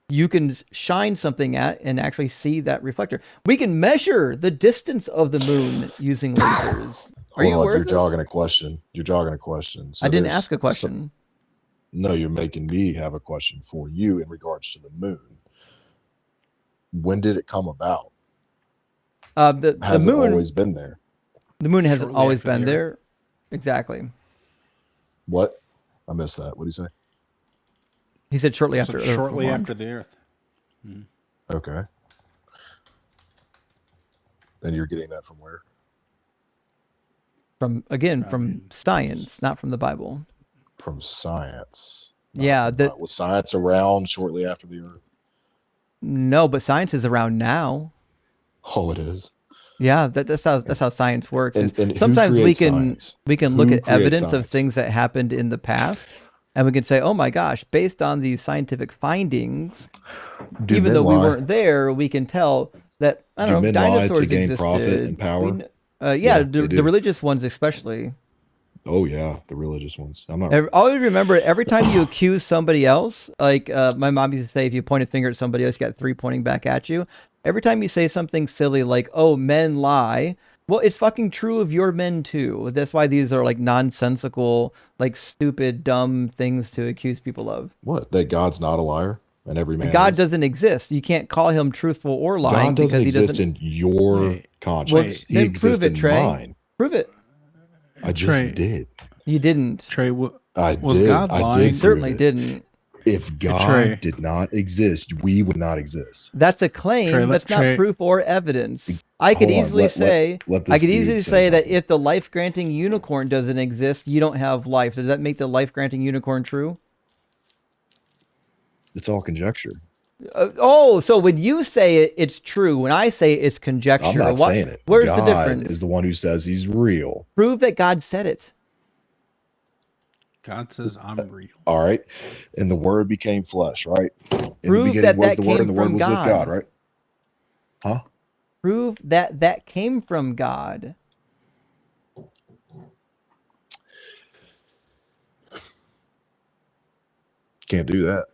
you can shine something at and actually see that reflector. We can measure the distance of the moon using lasers. Are you aware You're of this? jogging a question. You're jogging a question. So I didn't ask a question. No, you're making me have a question for you in regards to the moon. When did it come about? The Has moon it always been there? The moon hasn't Shortly always after been the there. Exactly. What? I missed that. What did he say? He said shortly So after. shortly formed. after the Earth. Okay. And you're getting that from where? From science, not from the Bible. From science. Yeah, Was science around shortly after the Earth? No, but science is around now. Oh, it is. Yeah, that's how science works. And who Sometimes we creates can science? look Who at creates evidence of science? things that happened in the past, and we can say, "Oh my gosh!" Based on these scientific findings, Do even men though we lie? weren't there, we can tell that I Do don't know, men lie to dinosaurs gain existed. profit and power? Yeah, Yeah, the they do. religious ones especially. Oh yeah, the religious ones. I'm not. Always remember, every time you accuse somebody else, like my mom used to say, if you point a finger at somebody else, you got three pointing back at you. Every time you say something silly like, "Oh, men lie," well, it's fucking true of your men too. That's why these are like nonsensical, like stupid, dumb things to accuse people of. What? That God's not a liar? and every man God is. doesn't exist. You can't call him truthful or lying God doesn't because he exist doesn't. in your Wait, conscience. wait. He Then exists prove it, in Trey. mine. Prove it. I just did. You didn't. Trey, I was did. God I lying? did You prove certainly it. didn't. If Trey. God did not exist, we would not exist. That's a claim. Trey, let- That's not Trey- proof or evidence. I could Hold on, easily say. let I this could dude easily say say that something. if the life-granting unicorn doesn't exist, you don't have life. Does that make the life-granting unicorn true? It's all conjecture. So when you say it, it's true. When I say it's conjecture, I'm not saying it. Where's God the difference? is the one who says he's real. Prove that God said it. God says I'm real. All right. And the word became flesh, right? In the Prove beginning that was that the word, came and the word from was with God, right? Huh? Prove that that came from God. Can't do that.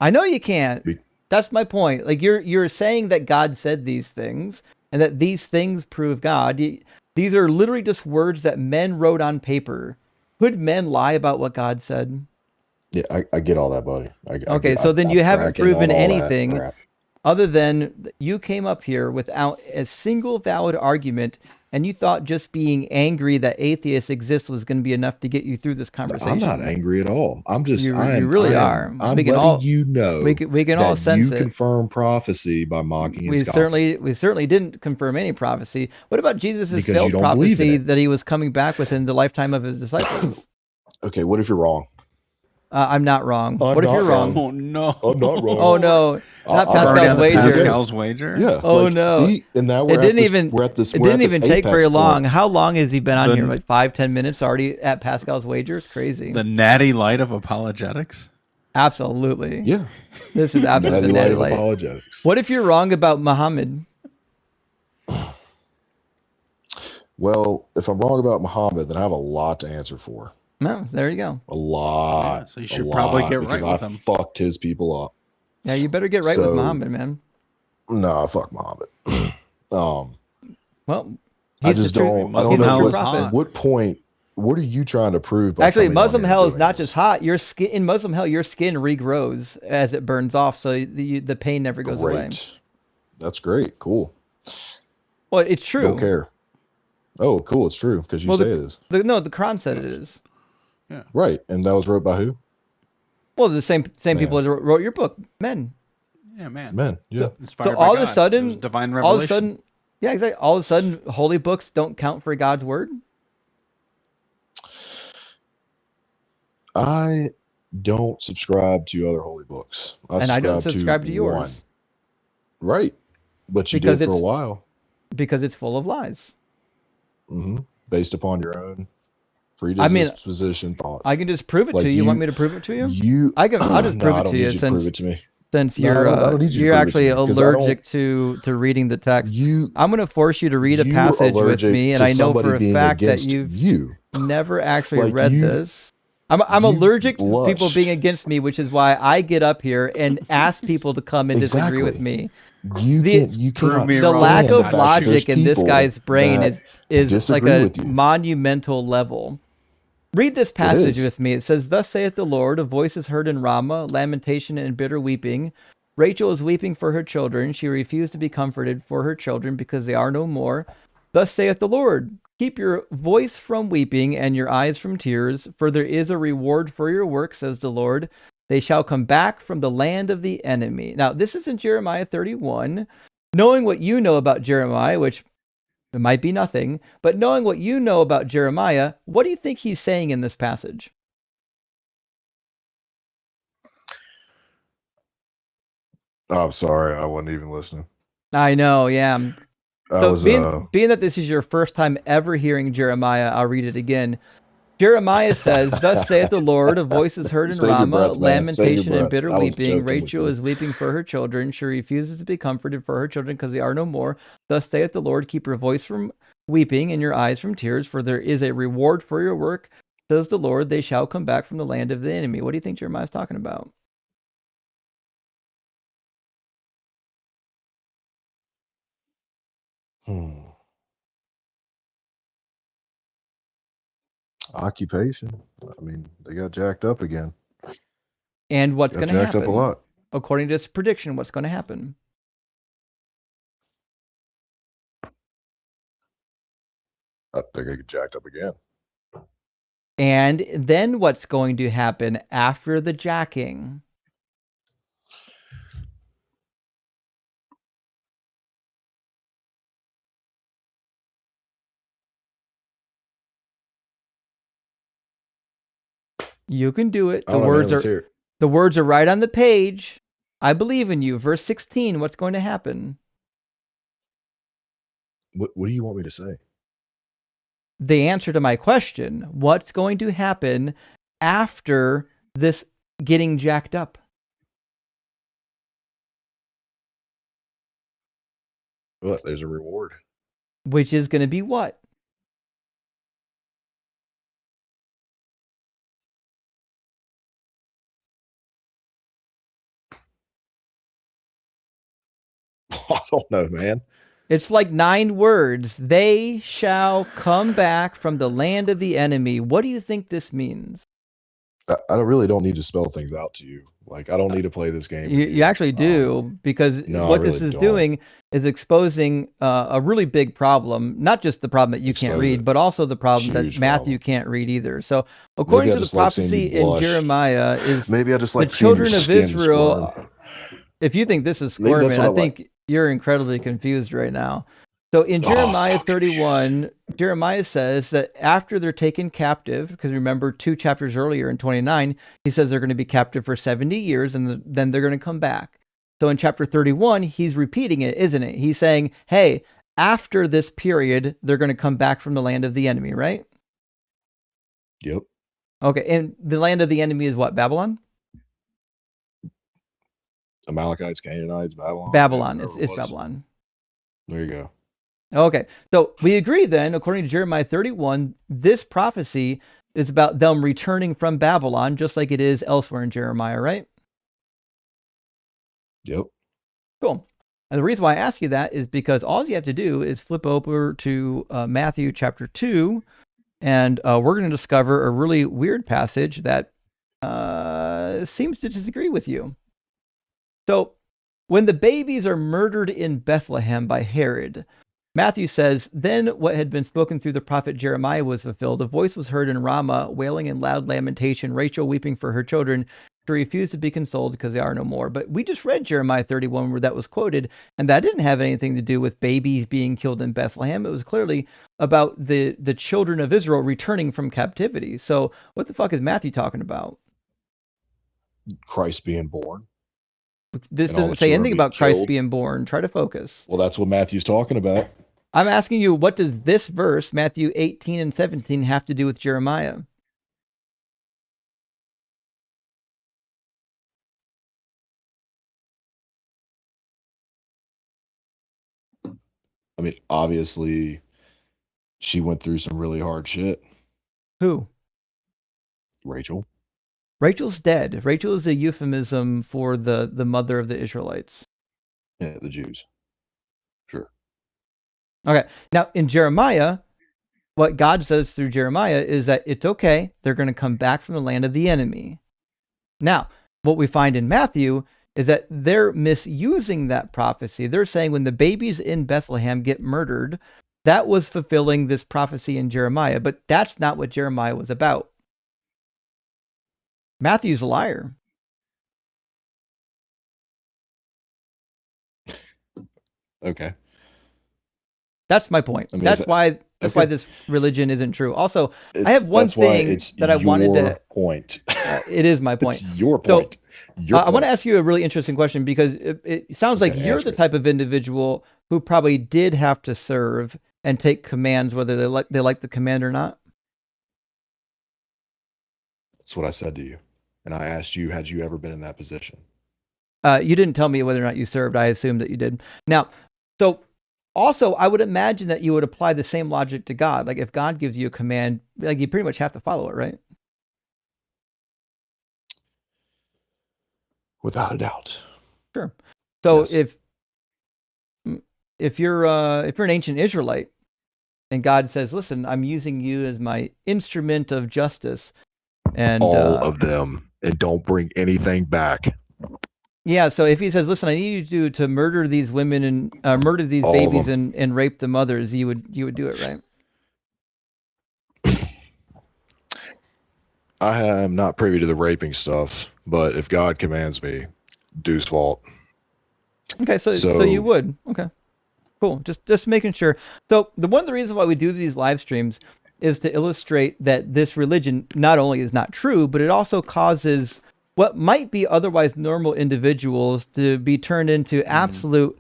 I know you can't. That's my point. Like you're saying that God said these things and that these things prove God. These are literally just words that men wrote on paper. Could men lie about what God said? Yeah, I get all that, buddy. Okay, so then you haven't proven anything crap. other than you came up here without a single valid argument, and you thought just being angry that atheists exist was going to be enough to get you through this conversation. I'm not angry at all. I'm just, You really are. I'm We can letting all- you know we can that all sense you it. confirm prophecy by mocking and We scoffing. certainly didn't confirm any prophecy. What about Jesus' Because you failed don't believe in prophecy it. that he was coming back within the lifetime of his disciples? Okay, what if you're wrong? I'm not wrong. I'm What if not you're wrong? Oh no! I'm not wrong. Oh no! Not I'm Pascal's already on the wager. Pascal's wager. Yeah. Oh like, no! See, and now we're It at didn't this, even. we're at this. It we're didn't at this even take apex very point. long. How long has he been on The- here? Like 5-10 minutes already at Pascal's wager. It's crazy. The natty light of apologetics. Absolutely. Yeah. This is absolutely the Natty natty light of light. apologetics. What if you're wrong about Muhammad? Well, if I'm wrong about Muhammad, then I have a lot to answer for. No, there you go. A lot. Yeah, so you should probably get because right with I him. fucked his people up. Yeah, you better get right with So- Muhammad, man. No, fuck Muhammad. Well, I he's just the true- don't. I he's don't the know true what, prophet. what point. What are you trying to prove? By Actually, coming on Muslim here hell and is doing not this? just hot. Your skin in Muslim hell, your skin regrows as it burns off, so the pain never goes away. Great. That's great. Cool. Well, it's true. Don't care. Oh, cool. It's true because you say it is. No, the Quran said it is. Right. And that was wrote by who? Well, the same people that wrote your book, men. Yeah, man. Men. Yeah. Inspired So by all of God. a sudden, It was divine all of a revelation. sudden, yeah, exactly. All of a sudden, holy books don't count for God's word. I don't subscribe to other holy books. And I don't subscribe to yours. one. Right. But you Because did for a it's- while. Because it's full of lies. Based upon your own I mean, predisposition thoughts. I can just prove it Like to you. You want me to prove it to you? I'll just No, prove I it don't to you need to since prove it to me. since No, I you're don't need you to you're prove it to actually me, 'cause I allergic to reading the text. I'm going to force you to read a You're passage with allergic me, and to I know somebody for a being fact that against you've you. never actually Like read you- this. I'm allergic to people blushed. being against me, which is why I get up here and ask people to come and disagree with Exactly. me. You The- can't. You cannot. the stand lack the of fact that there's logic in this people guy's brain that is like disagree a with you. monumental level. Read this passage is. with me. It says, "Thus saith the Lord, a voice is heard in Ramah, lamentation and bitter weeping. Rachel is weeping for her children. She refused to be comforted for her children because they are no more. Thus saith the Lord, keep your voice from weeping and your eyes from tears, for there is a reward for your work, says the Lord. They shall come back from the land of the enemy." Now, this is in Jeremiah 31. Knowing what you know about Jeremiah, which it might be nothing, but knowing what you know about Jeremiah, what do you think he's saying in this passage? Oh, I'm sorry. I wasn't even listening. I know, yeah. I So was. being that this is your first time ever hearing Jeremiah, I'll read it again. Jeremiah says, "Thus saith the Lord, a voice is heard in Save your Ramah, breath, man. Save your lamentation and breath. bitter I was weeping. joking with Rachel you. is weeping for her children. She refuses to be comforted for her children because they are no more. Thus saith the Lord, keep your voice from weeping and your eyes from tears, for there is a reward for your work, says the Lord. They shall come back from the land of the enemy." What do you think Jeremiah's talking about? Occupation. I mean, they got jacked up again. And what's Got going to jacked happen? up a lot. according to this prediction, what's going to happen? They're gonna get jacked up again. And then what's going to happen after the jacking? You can do it. I don't know, man. Let's hear it. The words are right on the page. I believe in you. Verse 16, what's going to happen? What do you want me to say? The answer to my question, what's going to happen after this getting jacked up? Well, there's a reward. Which is going to be what? I don't know, man. It's like 9 words. They shall come back from the land of the enemy. What do you think this means? I really don't need to spell things out to you. Like, I don't need to play this game. You actually do, because no, what really this is doing is exposing a really big problem, not just the problem that you can't read, but also the problem that Matthew can't read either. So according to the prophecy in Jeremiah is maybe I just like the children of Israel. If you think this is squirming, I think you're incredibly confused right now. So in Jeremiah 31, Jeremiah says that after they're taken captive, because remember 2 chapters earlier in 29, he says they're going to be captive for 70 years and then they're going to come back. So in chapter 31, he's repeating it, isn't it? He's saying, hey, after this period, they're going to come back from the land of the enemy, right? Yep. Okay, and the land of the enemy is what, Babylon? Amalekites, Canaanites, Babylon. Babylon, it's Babylon. There you go. Okay, so we agree then, according to Jeremiah 31, this prophecy is about them returning from Babylon, just like it is elsewhere in Jeremiah, right? Yep. Cool. And the reason why I ask you that is because all you have to do is flip over to Matthew chapter 2, and we're going to discover a really weird passage that seems to disagree with you. So, when the babies are murdered in Bethlehem by Herod, Matthew says, then what had been spoken through the prophet Jeremiah was fulfilled. A voice was heard in Ramah, wailing in loud lamentation, Rachel weeping for her children. She refused to be consoled because they are no more. But we just read Jeremiah 31 where that was quoted, and that didn't have anything to do with babies being killed in Bethlehem. It was clearly about the children of Israel returning from captivity. So what the fuck is Matthew talking about? Christ being born. This doesn't say anything about Christ being born. Try to focus. Well, that's what Matthew's talking about. I'm asking you, what does this verse, Matthew 18 and 17, have to do with Jeremiah? I mean, obviously, she went through some really hard shit. Who? Rachel. Rachel's dead. Rachel is a euphemism for the mother of the Israelites. Yeah, the Jews. Sure. Okay. Now, in Jeremiah, what God says through Jeremiah is that it's okay. They're going to come back from the land of the enemy. Now, what we find in Matthew is that they're misusing that prophecy. They're saying when the babies in Bethlehem get murdered, that was fulfilling this prophecy in Jeremiah, but that's not what Jeremiah was about. Matthew's a liar. Okay. That's my point. I mean, that's why this religion isn't true. Also, I have one thing that I wanted to point. It is my point. It's your point. So, I want to ask you a really interesting question because it sounds like you're the type of individual who probably did have to serve and take commands, whether they like the command or not. That's what I said to you. And I asked you, had you ever been in that position? You didn't tell me whether or not you served. I assumed that you did. Now, so also, I would imagine that you would apply the same logic to God. Like if God gives you a command, like you pretty much have to follow it, right? Without a doubt. Sure. So yes. if you're an ancient Israelite and God says, listen, I'm using you as my instrument of justice, and all of them, and don't bring anything back. Yeah, so if he says, "Listen, I need you to murder these women and murder these All of babies them. and rape the mothers," you would do it, right? I am not privy to the raping stuff, but if God commands me, deuce fault. Okay, so you So would. Okay, cool. Just making sure. So one of the reasons why we do these live streams is to illustrate that this religion not only is not true, but it also causes what might be otherwise normal individuals to be turned into absolute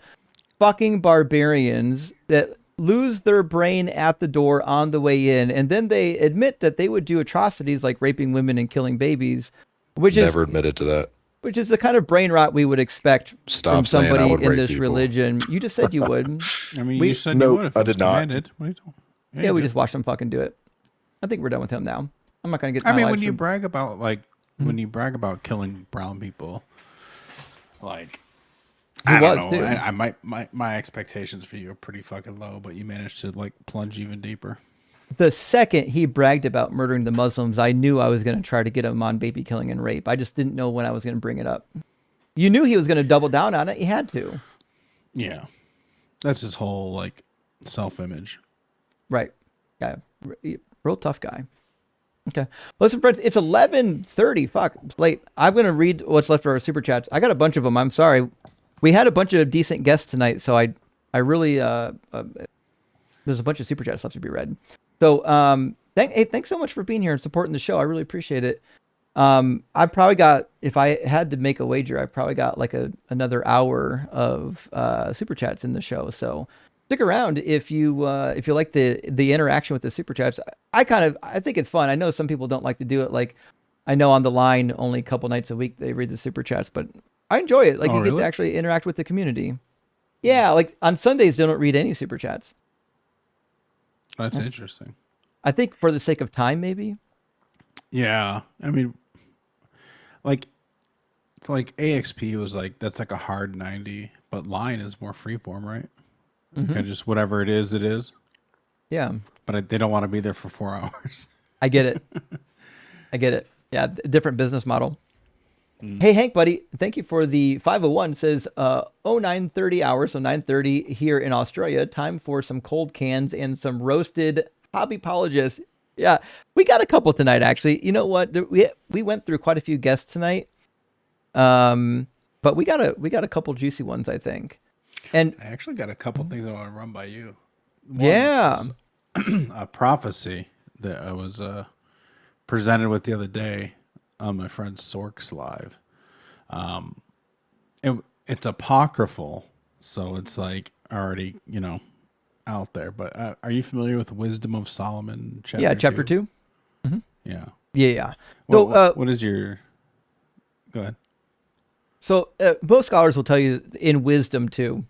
fucking barbarians that lose their brain at the door on the way in, and then they admit that they would do atrocities like raping women and killing babies, which is never admitted to that. the kind of brain rot we would expect Stop from saying I somebody would in rape this people. religion. You just said you would. I mean, We- you said No, you would if I it was did not. commanded. What are you talking? Yeah, we just watched him fucking do it. I think we're done with him now. I'm not gonna get. I my mean, live when you stream- brag about when you brag about killing brown people, like He I don't was, know. too. I might my expectations for you are pretty fucking low, but you managed to like plunge even deeper. the second he bragged about murdering the Muslims, I knew I was gonna try to get him on baby killing and rape. I just didn't know when I was gonna bring it up. You knew he was gonna double down on it. He had to. Yeah, that's his whole like self-image. Right. Yeah. Real tough guy. Okay. Listen, friends, it's 11:30. Fuck, it's late. I'm going to read what's left of our super chats. I got a bunch of them. I'm sorry. We had a bunch of decent guests tonight, so I really, there's a bunch of super chats left to be read. So, thanks so much for being here and supporting the show. I really appreciate it. I probably got, if I had to make a wager, I probably got like another hour of super chats in the show. So stick around if you like the interaction with the super chats. I think it's fun. I know some people don't like to do it. Like I know on the line only a couple nights a week they read the super chats, but I enjoy it. Like you get really? to actually interact with the community. Yeah, like on Sundays they don't read any super chats. That's interesting. I think for the sake of time, maybe. Yeah, I mean, like it's like AXP was like that's like a hard 90, but line is more freeform, right? Okay, just whatever it is, it is. Yeah. But they don't want to be there for 4 hours. I get it. I get it. Yeah, different business model. Hey, Hank, buddy, thank you for the 501. Says 0930 hours, so 9:30 here in Australia. Time for some cold cans and some roasted hobbypologists. Yeah, we got a couple tonight, actually. You know what? We went through quite a few guests tonight, but we got a couple juicy ones, I think. And I actually got a couple things I want to run by you. Yeah. A prophecy that I was presented with the other day on my friend Sork's live. It's apocryphal, so it's like already out there. But are you familiar with Wisdom of Solomon? Chapter 2. Mm-hmm. Yeah. Yeah. What is your? Go ahead. So most scholars will tell you in Wisdom 2,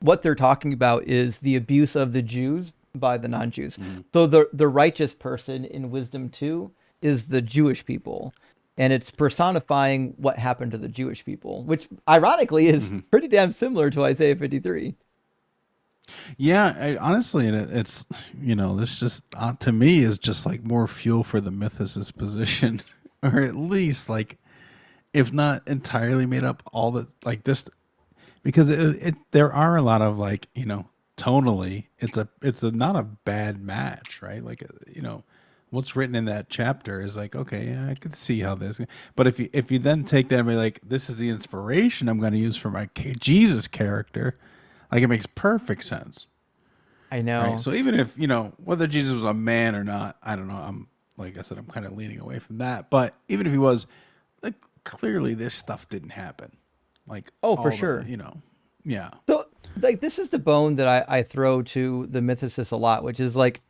what they're talking about is the abuse of the Jews by the non-Jews. So the righteous person in Wisdom 2 is the Jewish people, and it's personifying what happened to the Jewish people, which ironically is pretty damn similar to Isaiah 53. Yeah, honestly, it's this just to me is just like more fuel for the mythicist position, or at least like, if not entirely made up, all the like this, because there are a lot of like tonally it's a not a bad match, right? Like what's written in that chapter is like, okay, yeah, I could see how this, but if you then take that and be like, this is the inspiration I'm going to use for my Jesus character. Like, it makes perfect sense. I know. Right? So even if, whether Jesus was a man or not, I don't know. Like I said, I'm kind of leaning away from that. But even if he was, like, clearly this stuff didn't happen. Like, for sure. Yeah. So, like, this is the bone that I throw to the mythicists a lot, which is like,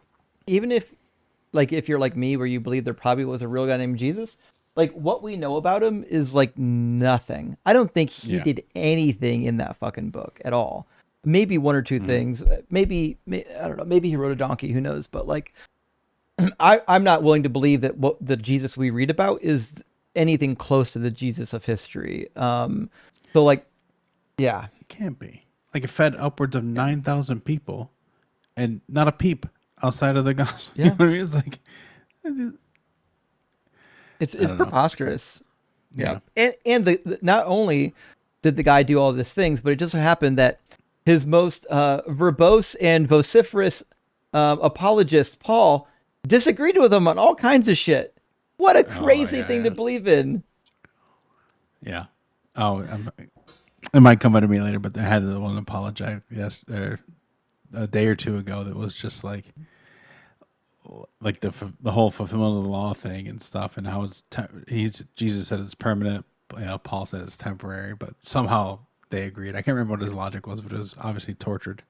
even if you're like me, where you believe there probably was a real guy named Jesus, like what we know about him is like nothing. I don't think he did anything in that fucking book at all. Maybe one or two things. Maybe I don't know. Maybe he rode a donkey. Who knows? But like, I'm not willing to believe that what the Jesus we read about is anything close to the Jesus of history. So like, yeah, it can't be. Like, it fed upwards of 9,000 people, and not a peep outside of the gospel. Yeah. You know what I mean? It's like, it's preposterous. Yeah. And the not only did the guy do all these things, but it just so happened that his most verbose and vociferous apologist, Paul, disagreed with him on all kinds of shit. What a crazy thing to believe in. Yeah. Oh, it might come out of me later, but I had the one apologize a day or two ago that was just like the whole fulfillment of the law thing and stuff, and how Jesus said it's permanent. Paul said it's temporary, but somehow they agreed. I can't remember what his logic was, but it was obviously tortured.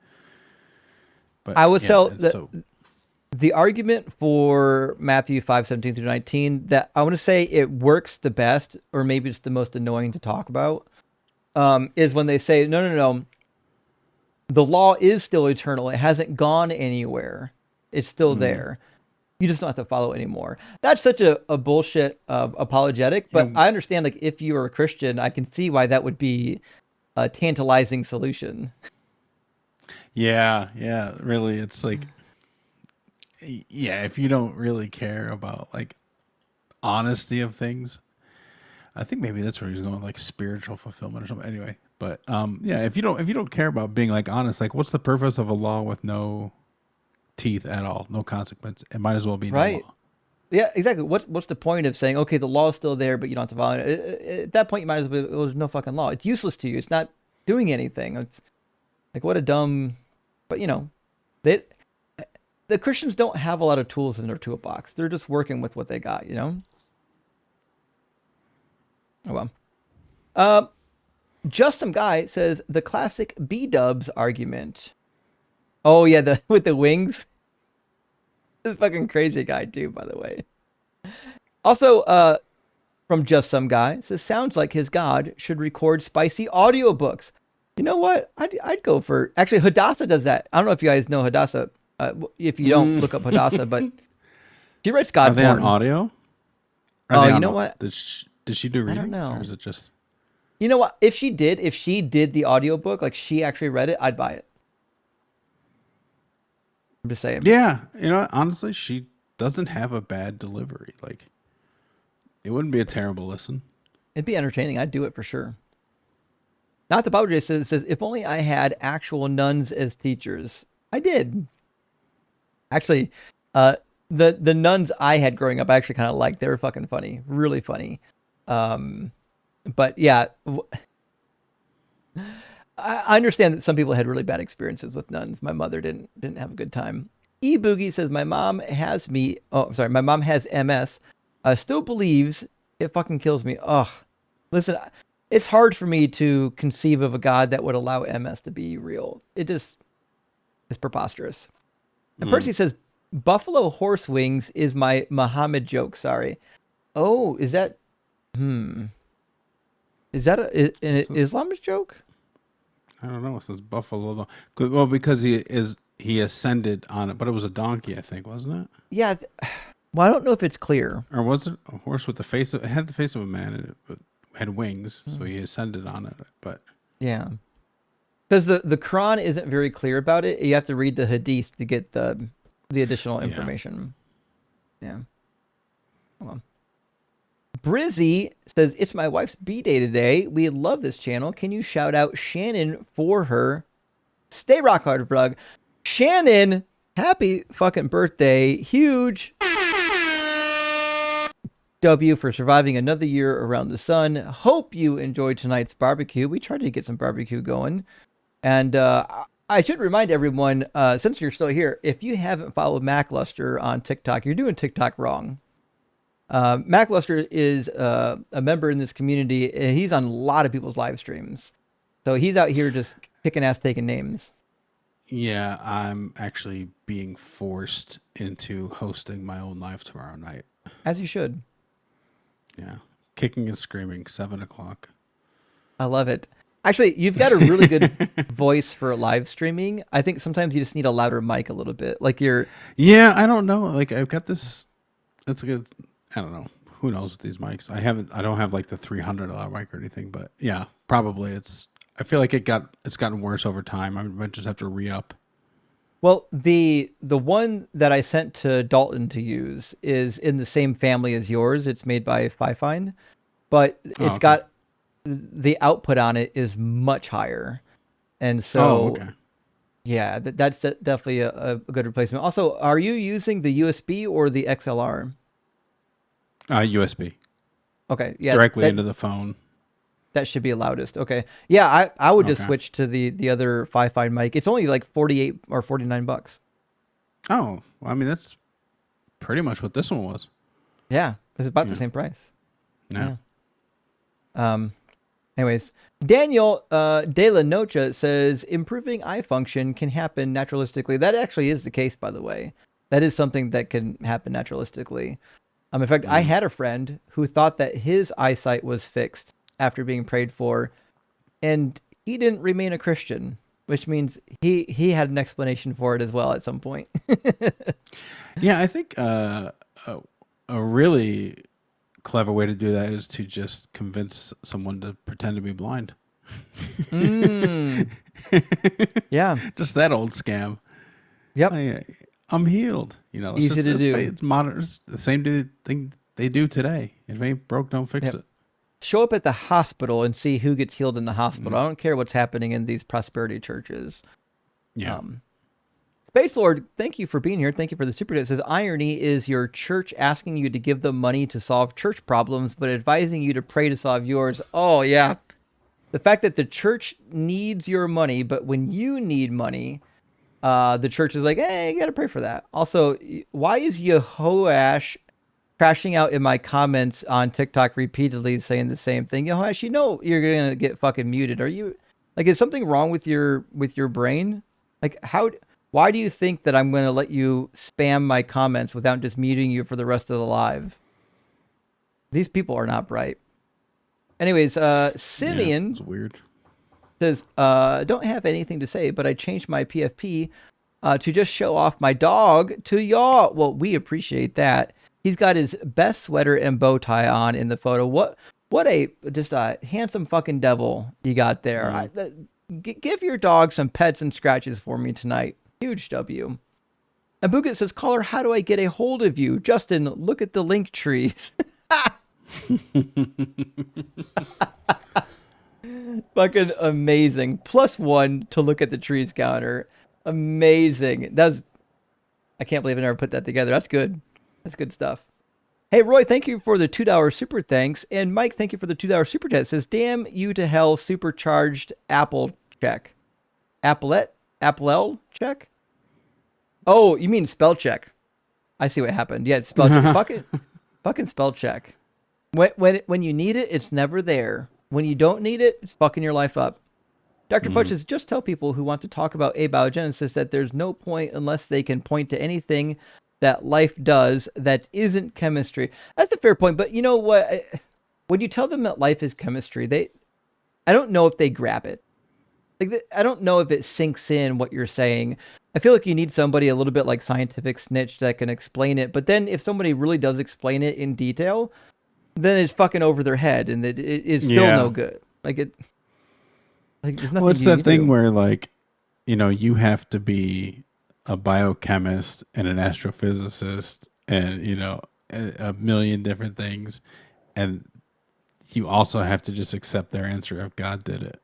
But I would say the argument for Matthew 5:17 through 19 that I want to say it works the best, or maybe it's the most annoying to talk about, is when they say, no. The law is still eternal. It hasn't gone anywhere. It's still there. You just don't have to follow it anymore. That's such a bullshit apologetic, but I understand, like, if you are a Christian, I can see why that would be a tantalizing solution. Yeah, really. It's like, if you don't really care about like honesty of things, I think maybe that's where he's going, like spiritual fulfillment or something. Anyway, but if you don't care about being like honest, like what's the purpose of a law with no teeth at all, no consequence? It might as well be no law. Yeah, exactly. What's the point of saying, okay, the law is still there, but you don't have to follow it? At that point, you might as well. There's no fucking law. It's useless to you. It's not doing anything. It's like, what a dumb. But the Christians don't have a lot of tools in their toolbox. They're just working with what they got. Oh well. Just some guy says the classic B-dubs argument. Oh yeah, with the wings. This fucking crazy guy too, by the way. Also, from Just Some Guy says sounds like his God should record spicy audiobooks. You know what? I'd go for actually Hadassah does that. I don't know if you guys know Hadassah. If you don't, look up Hadassah, but she writes God Are they porn. on audio? Oh, you know what? Did she do readings? I don't know. Or is it just? You know what? If she did the audiobook, like she actually read it, I'd buy it. I'm just saying. Yeah, honestly, she doesn't have a bad delivery. Like, it wouldn't be a terrible listen. It'd be entertaining. I'd do it for sure. Not the Bible says if only I had actual nuns as teachers. I did. Actually, the nuns I had growing up, I actually kind of liked. They were fucking funny, really funny. But yeah, I understand that some people had really bad experiences with nuns. My mother didn't have a good time. E Boogie says my mom has my mom has MS. Still believes it fucking kills me. Ugh, listen, it's hard for me to conceive of a God that would allow MS to be real. It just is preposterous. And Percy says buffalo horse wings is my Muhammad joke. Sorry. Oh, is that? Is that an Islamic joke? I don't know. It says buffalo. Well, because he ascended on it, but it was a donkey, I think, wasn't it? Yeah. Well, I don't know if it's clear. Or was it a horse with it had the face of a man and it had wings, so he ascended on it. But yeah, because the Quran isn't very clear about it. You have to read the Hadith to get the additional information. Yeah. Hold on. Brizzy says, it's my wife's B-day today. We love this channel. Can you shout out Shannon for her? Stay rock hard, Brug. Shannon, happy fucking birthday. Huge W for surviving another year around the sun. Hope you enjoyed tonight's barbecue. We tried to get some barbecue going. And I should remind everyone, since you're still here, if you haven't followed MacLuster on TikTok, you're doing TikTok wrong. MacLuster is a member in this community. He's on a lot of people's live streams. So he's out here just kicking ass, taking names. yeah, I'm actually being forced into hosting my own live tomorrow night. As you should. Yeah. Kicking and screaming, 7:00. I love it. Actually, you've got a really good voice for live streaming. I think sometimes you just need a louder mic a little bit. Like Yeah, I don't know. Like I've got this. It's a good. I don't know. Who knows with these mics? I don't have like the $300 mic or anything, but yeah, probably I feel like it's gotten worse over time. I might just have to re-up. Well, the one that I sent to Dalton to use is in the same family as yours. It's made by Fifine. but Oh, it's okay. got the output on it is much higher, and so Oh, okay. yeah, that's definitely a good replacement. Also, are you using the USB or the XLR? USB Okay, yeah, directly into the phone. that should be loudest. Okay, yeah, I would just Okay. switch to the other Fi-Fi mic. It's only like 48 or $49. Oh, well, I mean that's pretty much what this one was. Yeah, it's about the Yeah. same price. Yeah. Anyways, Daniel De La Nocha says improving eye function can happen naturalistically. That actually is the case, by the way. That is something that can happen naturalistically. In fact, I had a friend who thought that his eyesight was fixed after being prayed for, and he didn't remain a Christian, which means he had an explanation for it as well at some point. Yeah, I think a really clever way to do that is to just convince someone to pretend to be blind. Yeah. Just that old scam. Yep. I'm healed. You know, it's Easy to do. It's modern. It's the same thing they do today. If it ain't broke, don't fix it. Show up at the hospital and see who gets healed in the hospital. I don't care what's happening in these prosperity churches. Yeah. Space Lord, thank you for being here. Thank you for the super chat. It says irony is your church asking you to give them money to solve church problems, but advising you to pray to solve yours. Oh yeah. The fact that the church needs your money, but when you need money, the church is like, hey, you got to pray for that. Also, why is Yehoash crashing out in my comments on TikTok repeatedly saying the same thing? Yehoash, you know you're going to get fucking muted. Are you, like, is something wrong with your brain? Like, why do you think that I'm going to let you spam my comments without just muting you for the rest of the live? These people are not bright. Anyways, Simeon it's weird. says, don't have anything to say, but I changed my PFP to just show off my dog to y'all. Well, we appreciate that. He's got his best sweater and bow tie on in the photo. What a just a handsome fucking devil you got there. Give your dog some pets and scratches for me tonight. Huge W. And Bugat says, caller, how do I get a hold of you? Justin, look at the link trees. Fucking amazing. +1 to look at the trees counter. Amazing. I can't believe I never put that together. That's good. That's good stuff. Hey, Roy, thank you for the $2 super thanks. And Mike, thank you for the $2 super chat. It says, damn you to hell, supercharged Apple check. Apple check? Oh, you mean spell check. I see what happened. Yeah, spell check. fucking spell check. When you need it, it's never there. When you don't need it, it's fucking your life up. Dr. Fudge says, just tell people who want to talk about abiogenesis that there's no point unless they can point to anything that life does that isn't chemistry. That's a fair point, but you know what? When you tell them that life is chemistry, I don't know if they grab it. Like, I don't know if it sinks in what you're saying. I feel like you need somebody a little bit like Scientific Snitch that can explain it. But then if somebody really does explain it in detail, then it's fucking over their head and it's still no good. Like there's nothing. Well, it's that thing where, like, you know, you have to be a biochemist and an astrophysicist and, you know, a million different things. And you also have to just accept their answer if God did it.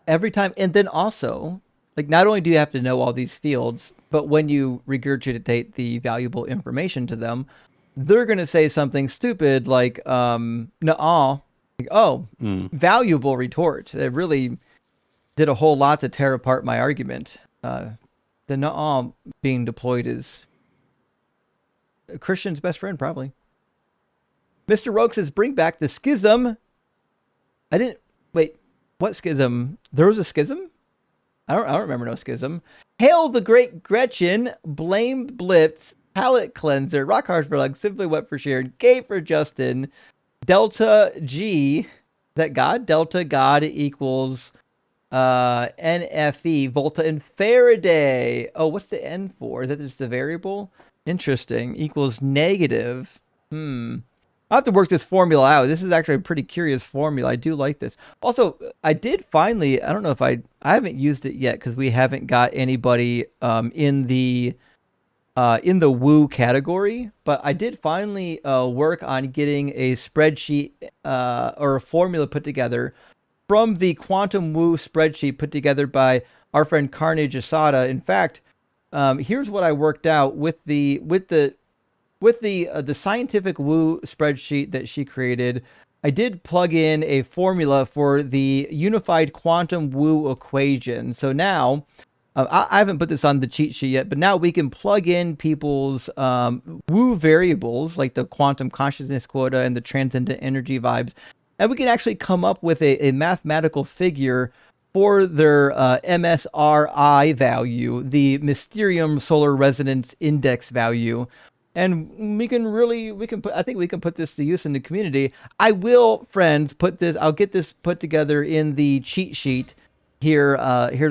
Every time. And then also, like, not only do you have to know all these fields, but when you regurgitate the valuable information to them, they're going to say something stupid like, nuh-uh. Like, valuable retort. It really did a whole lot to tear apart my argument. The nuh-uh being deployed is a Christian's best friend, probably. Mr. Rogue says, bring back the schism. Wait, what schism? There was a schism? I don't remember no schism. Hail the great Gretchen, blamed Blips, palate cleanser, rock hard for luck, simply wet for Sharon, gay for Justin, Delta G, that God? Delta God equals NFE, Volta and Faraday. Oh, what's the N for? Is that just a variable? Interesting. Equals negative. I'll have to work this formula out. This is actually a pretty curious formula. I do like this. Also, I did finally, I don't know if I haven't used it yet because we haven't got anybody in the in the woo category, but I did finally work on getting a spreadsheet or a formula put together from the quantum woo spreadsheet put together by our friend Carnage Asada. In fact, here's what I worked out with the scientific woo spreadsheet that she created. I did plug in a formula for the unified quantum woo equation. So now, I haven't put this on the cheat sheet yet, but now we can plug in people's woo variables, like the quantum consciousness quota and the transcendent energy vibes, and we can actually come up with a mathematical figure for their MSRI value, the Mysterium Solar Resonance Index value. And I think we can put this to use in the community. I will, friends, I'll get this put together in the cheat sheet here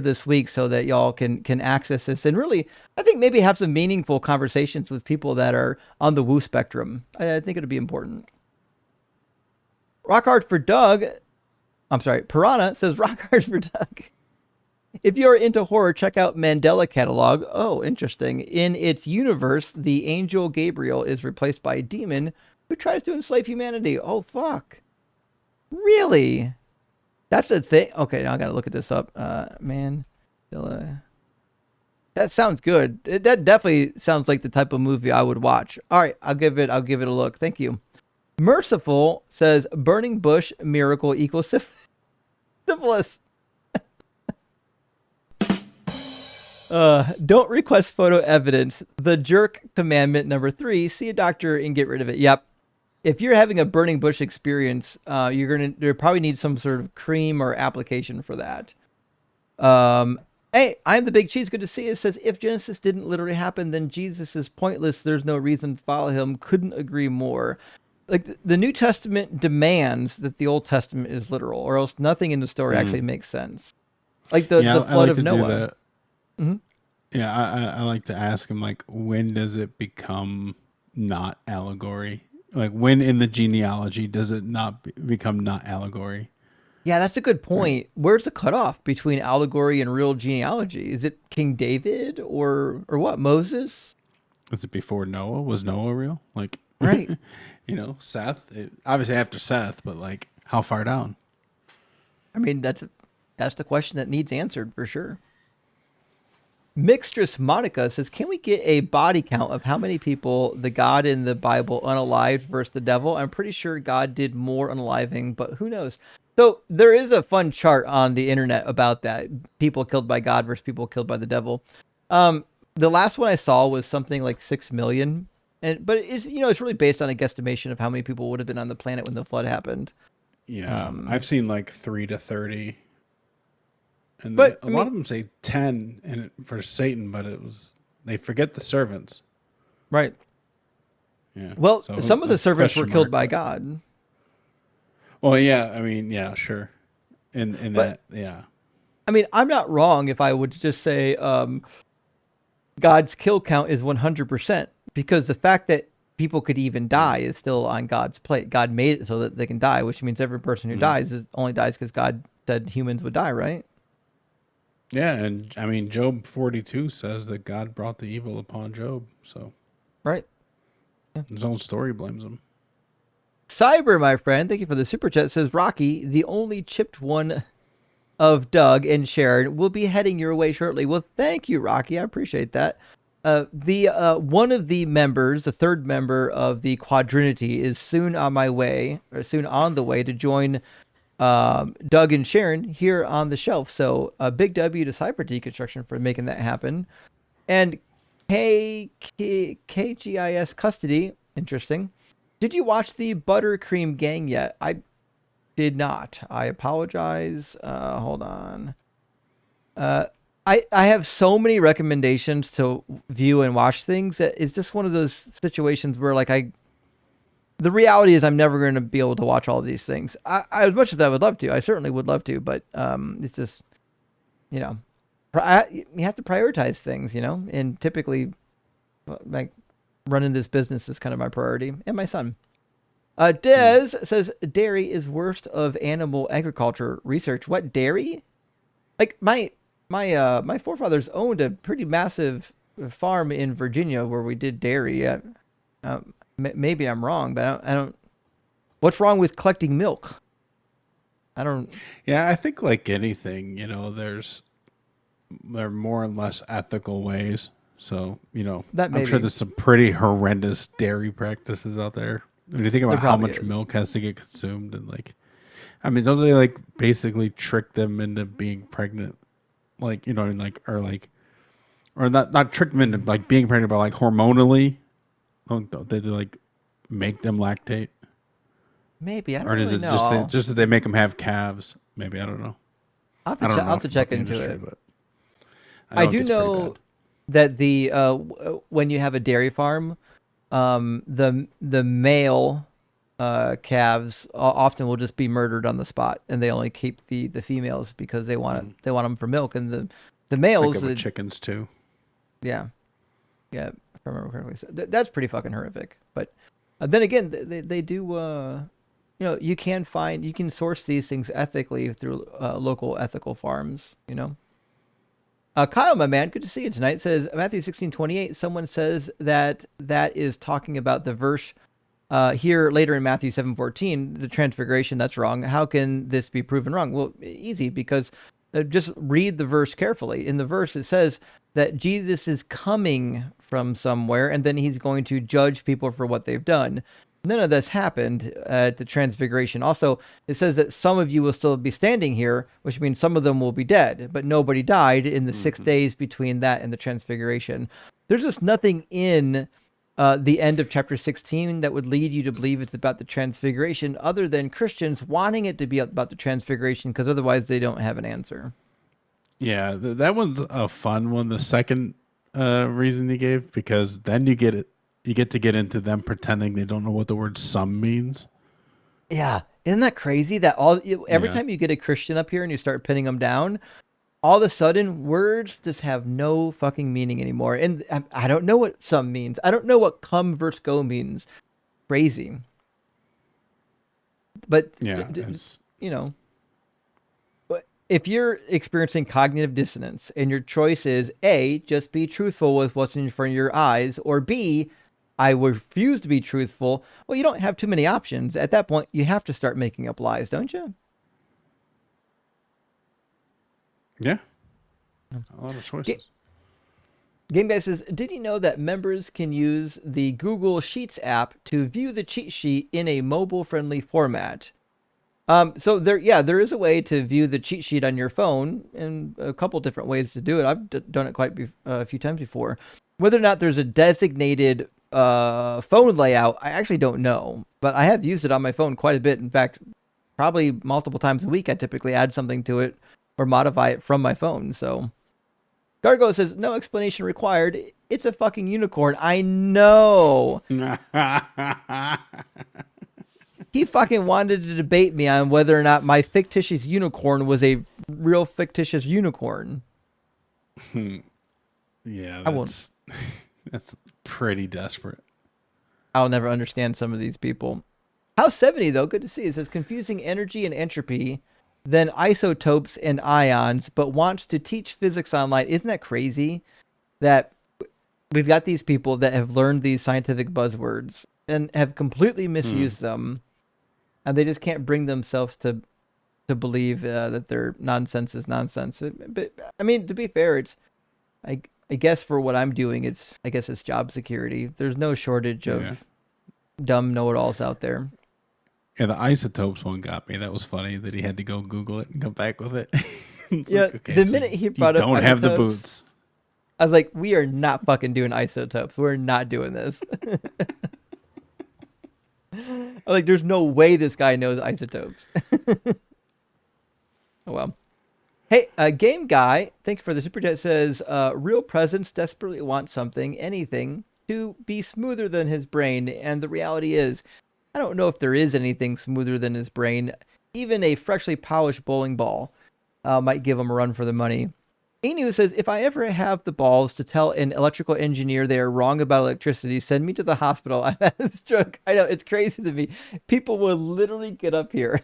this week so that y'all can access this and really, I think, maybe have some meaningful conversations with people that are on the woo spectrum. I think it'll be important. Rock hard for Doug. I'm sorry, Piranha says rock hard for Doug. If you're into horror, check out Mandela Catalog. Oh, interesting. In its universe, the angel Gabriel is replaced by a demon who tries to enslave humanity. Oh, fuck. Really? That's a thing? Okay, now I gotta look at this up. Mandela. That sounds good. That definitely sounds like the type of movie I would watch. All right, I'll give it a look. Thank you. Merciful says burning bush miracle equals syphilis. Don't request photo evidence. The jerk commandment number 3, see a doctor and get rid of it. Yep. If you're having a burning bush experience, you probably need some sort of cream or application for that. Hey, I'm the Big Cheese. Good to see you. It says, if Genesis didn't literally happen, then Jesus is pointless. There's no reason to follow him. Couldn't agree more. Like the New Testament demands that the Old Testament is literal, or else nothing in the story actually makes sense. Like the flood of Noah. Mm-hmm. Yeah, I like to ask him, like, when does it become not allegory? Like, when in the genealogy does it not become not allegory? Yeah, that's a good point. Where's the cutoff between allegory and real genealogy? Is it King David or what? Moses? Was it before Noah? Was Noah real? Like, right. Seth, obviously after Seth, but like, how far down? I mean, that's the question that needs answered for sure. Mixtress Monica says, can we get a body count of how many people the God in the Bible unalived versus the devil? I'm pretty sure God did more unaliving, but who knows? So there is a fun chart on the internet about that. People killed by God versus people killed by the devil. The last one I saw was something like 6 million. But it's really based on a guesstimation of how many people would have been on the planet when the flood happened. Yeah, I've seen like 3 to 30. And but a lot of them say 10 for Satan, but they forget the servants. Right. Yeah. Well, so some of the servants were killed by God. Well, yeah. I mean, yeah, sure. Yeah. I mean, I'm not wrong if I would just say God's kill count is 100%, because the fact that people could even die is still on God's plate. God made it so that they can die, which means every person who dies only dies because God said humans would die, right? Yeah, and I mean, Job 42 says that God brought the evil upon Job, so. Right. Yeah. His own story blames him. Cyber, my friend, thank you for the super chat, says, Rocky, the only chipped one of Doug and Sharon, will be heading your way shortly. Well, thank you, Rocky. I appreciate that. One of the members, the third member of the Quadrinity, is soon on the way to join Doug and Sharon here on the shelf. So a big W to Cyber Deconstruction for making that happen. And KGIS Custody, interesting. Did you watch the Buttercream Gang yet? I did not. I apologize. Hold on. I have so many recommendations to view and watch things that it's just one of those situations where the reality is I'm never going to be able to watch all these things. As much as I would love to, I certainly would love to, but it's just, you have to prioritize things, and typically like running this business is kind of my priority, and my son. Dez says dairy is worst of animal agriculture research. What, dairy? Like my forefathers owned a pretty massive farm in Virginia where we did dairy. Maybe I'm wrong, but I don't. What's wrong with collecting milk? I don't. Yeah, I think like anything, there are more and less ethical ways. So, That I'm sure maybe. there's some pretty horrendous dairy practices out there. When you think There about how probably much is. milk has to get consumed and don't they like basically trick them into being pregnant? Like, or not trick them into like being pregnant, but like hormonally, don't they like make them lactate? Maybe I don't Or is really it know. just that they make them have calves? Maybe, I don't know. I don't know I'll have to enough check about the into industry, it. but I know it do gets pretty know bad. that when you have a dairy farm, the male calves often will just be murdered on the spot, and they only keep the females because they want them for milk, and the It's like males, that with chickens too. yeah, if I remember correctly. So that's pretty fucking horrific. But then again, they do. You can source these things ethically through local ethical farms. Kyle, my man, good to see you tonight. Says Matthew 16:28. Someone says that is talking about the verse here later in Matthew 7:14, the transfiguration. That's wrong. How can this be proven wrong? Well, easy, because just read the verse carefully. In the verse, it says that Jesus is coming from somewhere, and then he's going to judge people for what they've done. None of this happened at the transfiguration. Also, it says that some of you will still be standing here, which means some of them will be dead, but nobody died in the 6 days between that and the transfiguration. There's just nothing in the end of chapter 16 that would lead you to believe it's about the transfiguration, other than Christians wanting it to be about the transfiguration, because otherwise they don't have an answer. Yeah, that one's a fun one. The second reason you gave, because then you get to get into them pretending they don't know what the word "some" means. Yeah, isn't that crazy? That every time you get a Christian up here and you start pinning them down, all of a sudden words just have no fucking meaning anymore. And I don't know what "some" means. I don't know what "come" versus "go" means. Crazy. But Yeah, if you're experiencing cognitive dissonance and your choice is A, just be truthful with what's in front of your eyes, or B, I refuse to be truthful, well, you don't have too many options. At that point, you have to start making up lies, don't you? Yeah. A lot of choices. Game Guy says, did you know that members can use the Google Sheets app to view the cheat sheet in a mobile-friendly format? So there is a way to view the cheat sheet on your phone, and a couple different ways to do it. I've done it quite a few times before. Whether or not there's a designated phone layout, I actually don't know, but I have used it on my phone quite a bit. In fact, probably multiple times a week, I typically add something to it or modify it from my phone. So Gargo says, no explanation required. It's a fucking unicorn. I know. He fucking wanted to debate me on whether or not my fictitious unicorn was a real fictitious unicorn. Yeah, that's pretty desperate. I'll never understand some of these people. House 70, though, good to see. It says confusing energy and entropy, then isotopes and ions, but wants to teach physics online. Isn't that crazy? That we've got these people that have learned these scientific buzzwords and have completely misused them, and they just can't bring themselves to believe that their nonsense is nonsense. But I mean, to be fair, it's I guess for what I'm doing, it's job security. There's no shortage of dumb know-it-alls out there. Yeah, the isotopes one got me. That was funny that he had to go Google it and come back with it. The minute he brought up don't have the isotopes, boots. I was like, we are not fucking doing isotopes. We're not doing this. I'm like, there's no way this guy knows isotopes. Oh, well. Hey, Game Guy, thank you for the super chat. Says, real presence desperately wants something, anything, to be smoother than his brain. And the reality is, I don't know if there is anything smoother than his brain. Even a freshly polished bowling ball might give him a run for the money. Enu says, if I ever have the balls to tell an electrical engineer they are wrong about electricity, send me to the hospital. I had a stroke. I know, it's crazy to me. People will literally get up here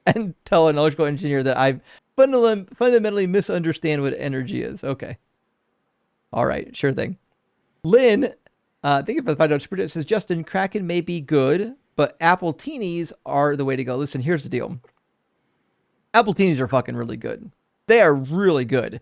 and tell an electrical engineer that I fundamentally misunderstand what energy is. Okay. All right, sure thing. Lynn, thank you for the $5 super chat. Says Justin, Kraken may be good, but apple teenies are the way to go. Listen, here's the deal. Apple teenies are fucking really good. They are really good.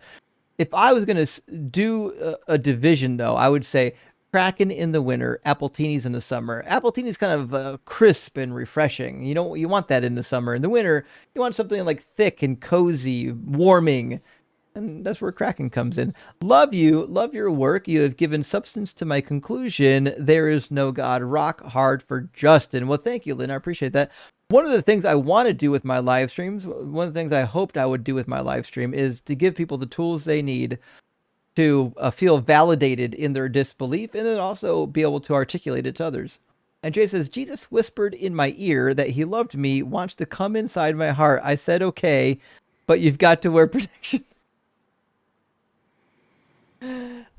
If I was going to do a division, though, I would say Kraken in the winter, apple teenies in the summer. Apple teenies kind of crisp and refreshing. You want that in the summer. In the winter, you want something like thick and cozy, warming. And that's where Kraken comes in. Love you. Love your work. You have given substance to my conclusion. There is no God. Rock hard for Justin. Well, thank you, Lynn. I appreciate that. One of the things I want to do with my live streams, one of the things I hoped I would do with my live stream is to give people the tools they need to feel validated in their disbelief and then also be able to articulate it to others. And Jay says, Jesus whispered in my ear that he loved me, wants to come inside my heart. I said, okay, but you've got to wear protection.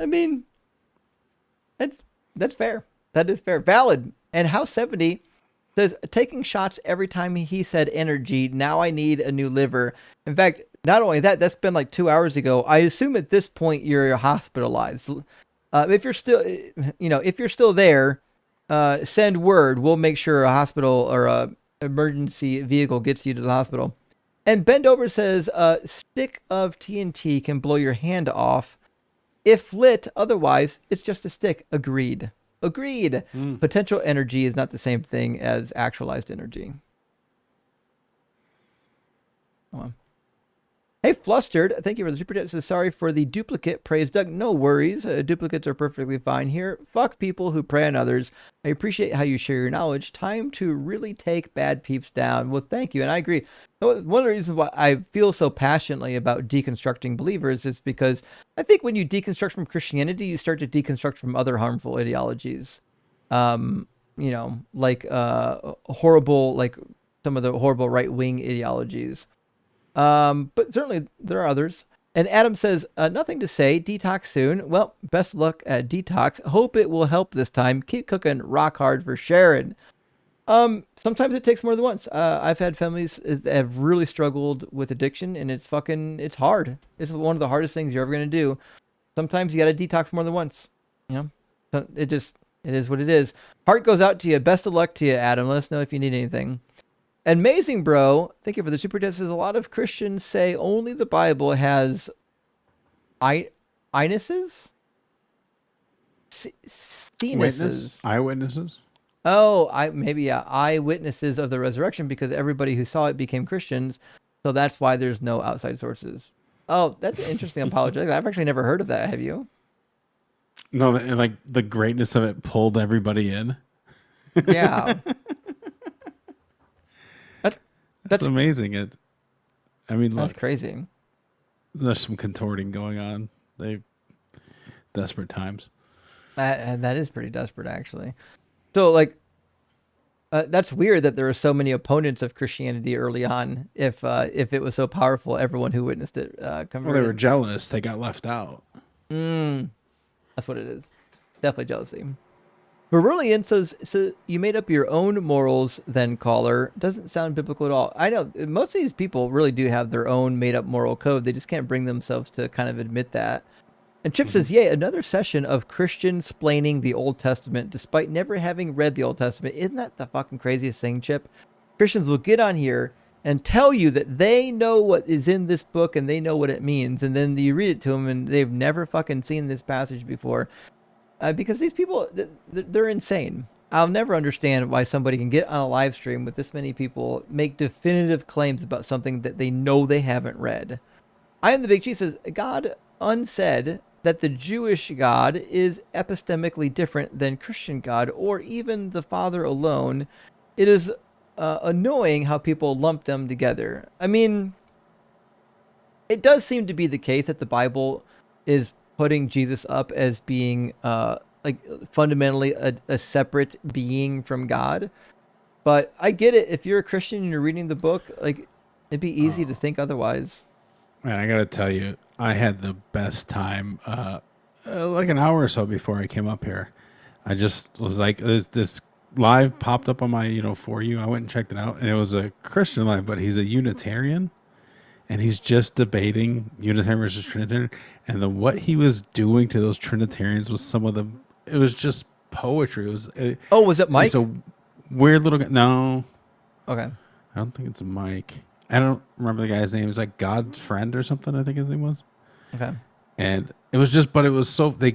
I mean, that's fair. That is fair. Valid. And House 70 says, taking shots every time he said energy. Now I need a new liver. In fact, not only that, that's been like 2 hours ago. I assume at this point you're hospitalized. If you're still there, send word. We'll make sure a hospital or a emergency vehicle gets you to the hospital. And Bend Over says, a stick of TNT can blow your hand off. If lit, otherwise, it's just a stick. Agreed. Potential energy is not the same thing as actualized energy. Come on. Hey, Flustered, thank you for the super chat. Says, sorry for the duplicate. Praise Doug. No worries. Duplicates are perfectly fine here. Fuck people who prey on others. I appreciate how you share your knowledge. Time to really take bad peeps down. Well, thank you. And I agree. One of the reasons why I feel so passionately about deconstructing believers is because I think when you deconstruct from Christianity, you start to deconstruct from other harmful ideologies. Like horrible, like some of the horrible right-wing ideologies. But certainly there are others. And Adam says, nothing to say. Detox soon. Well, best luck at detox. Hope it will help this time. Keep cooking. Rock hard for Sharon. Sometimes it takes more than once. I've had families that have really struggled with addiction, and it's hard. It's one of the hardest things you're ever going to do. Sometimes you got to detox more than once. So it is what it is. Heart goes out to you. Best of luck to you, Adam. Let us know if you need anything. Amazing, bro. Thank you for the super chat. Says a lot of Christians say only the Bible has eyewitnesses. Eyewitnesses. Oh, eyewitnesses of the resurrection because everybody who saw it became Christians. So that's why there's no outside sources. Oh, that's an interesting apologetic. I've actually never heard of that. Have you? No, like the greatness of it pulled everybody in. Yeah. That's amazing. That's crazy. There's some contorting going on. Desperate times. That is pretty desperate, actually. So, like, that's weird that there are so many opponents of Christianity early on. If it was so powerful, everyone who witnessed it converted. Well, they were jealous. They got left out. That's what it is. Definitely jealousy. Beryllian says, so you made up your own morals then, caller. Doesn't sound biblical at all. I know most of these people really do have their own made up moral code. They just can't bring themselves to kind of admit that. And Chip says, yay, another session of Christian-splaining the Old Testament despite never having read the Old Testament. Isn't that the fucking craziest thing, Chip? Christians will get on here and tell you that they know what is in this book and they know what it means. And then you read it to them and they've never fucking seen this passage before. Because these people, they're insane. I'll never understand why somebody can get on a live stream with this many people, make definitive claims about something that they know they haven't read. I am the Big Chief says, God unsaid that the Jewish God is epistemically different than Christian God or even the Father alone. It is annoying how people lump them together. I mean, it does seem to be the case that the Bible is putting Jesus up as being like fundamentally a separate being from God. But I get it. If you're a Christian and you're reading the book, like it'd be easy to think otherwise. Man, I got to tell you, I had the best time like an hour or so before I came up here. I just was like, this live popped up on my, For You. I went and checked it out, and it was a Christian live, but he's a Unitarian. and he's just debating Unitarian versus Trinitarian, and what he was doing to those Trinitarians was it was just poetry. Oh, was it Mike? He's a weird little guy. No, Okay. I don't think it's Mike. I don't remember the guy's name. It was like God's friend or something, I think his name was. Okay. And it was just, but it was so they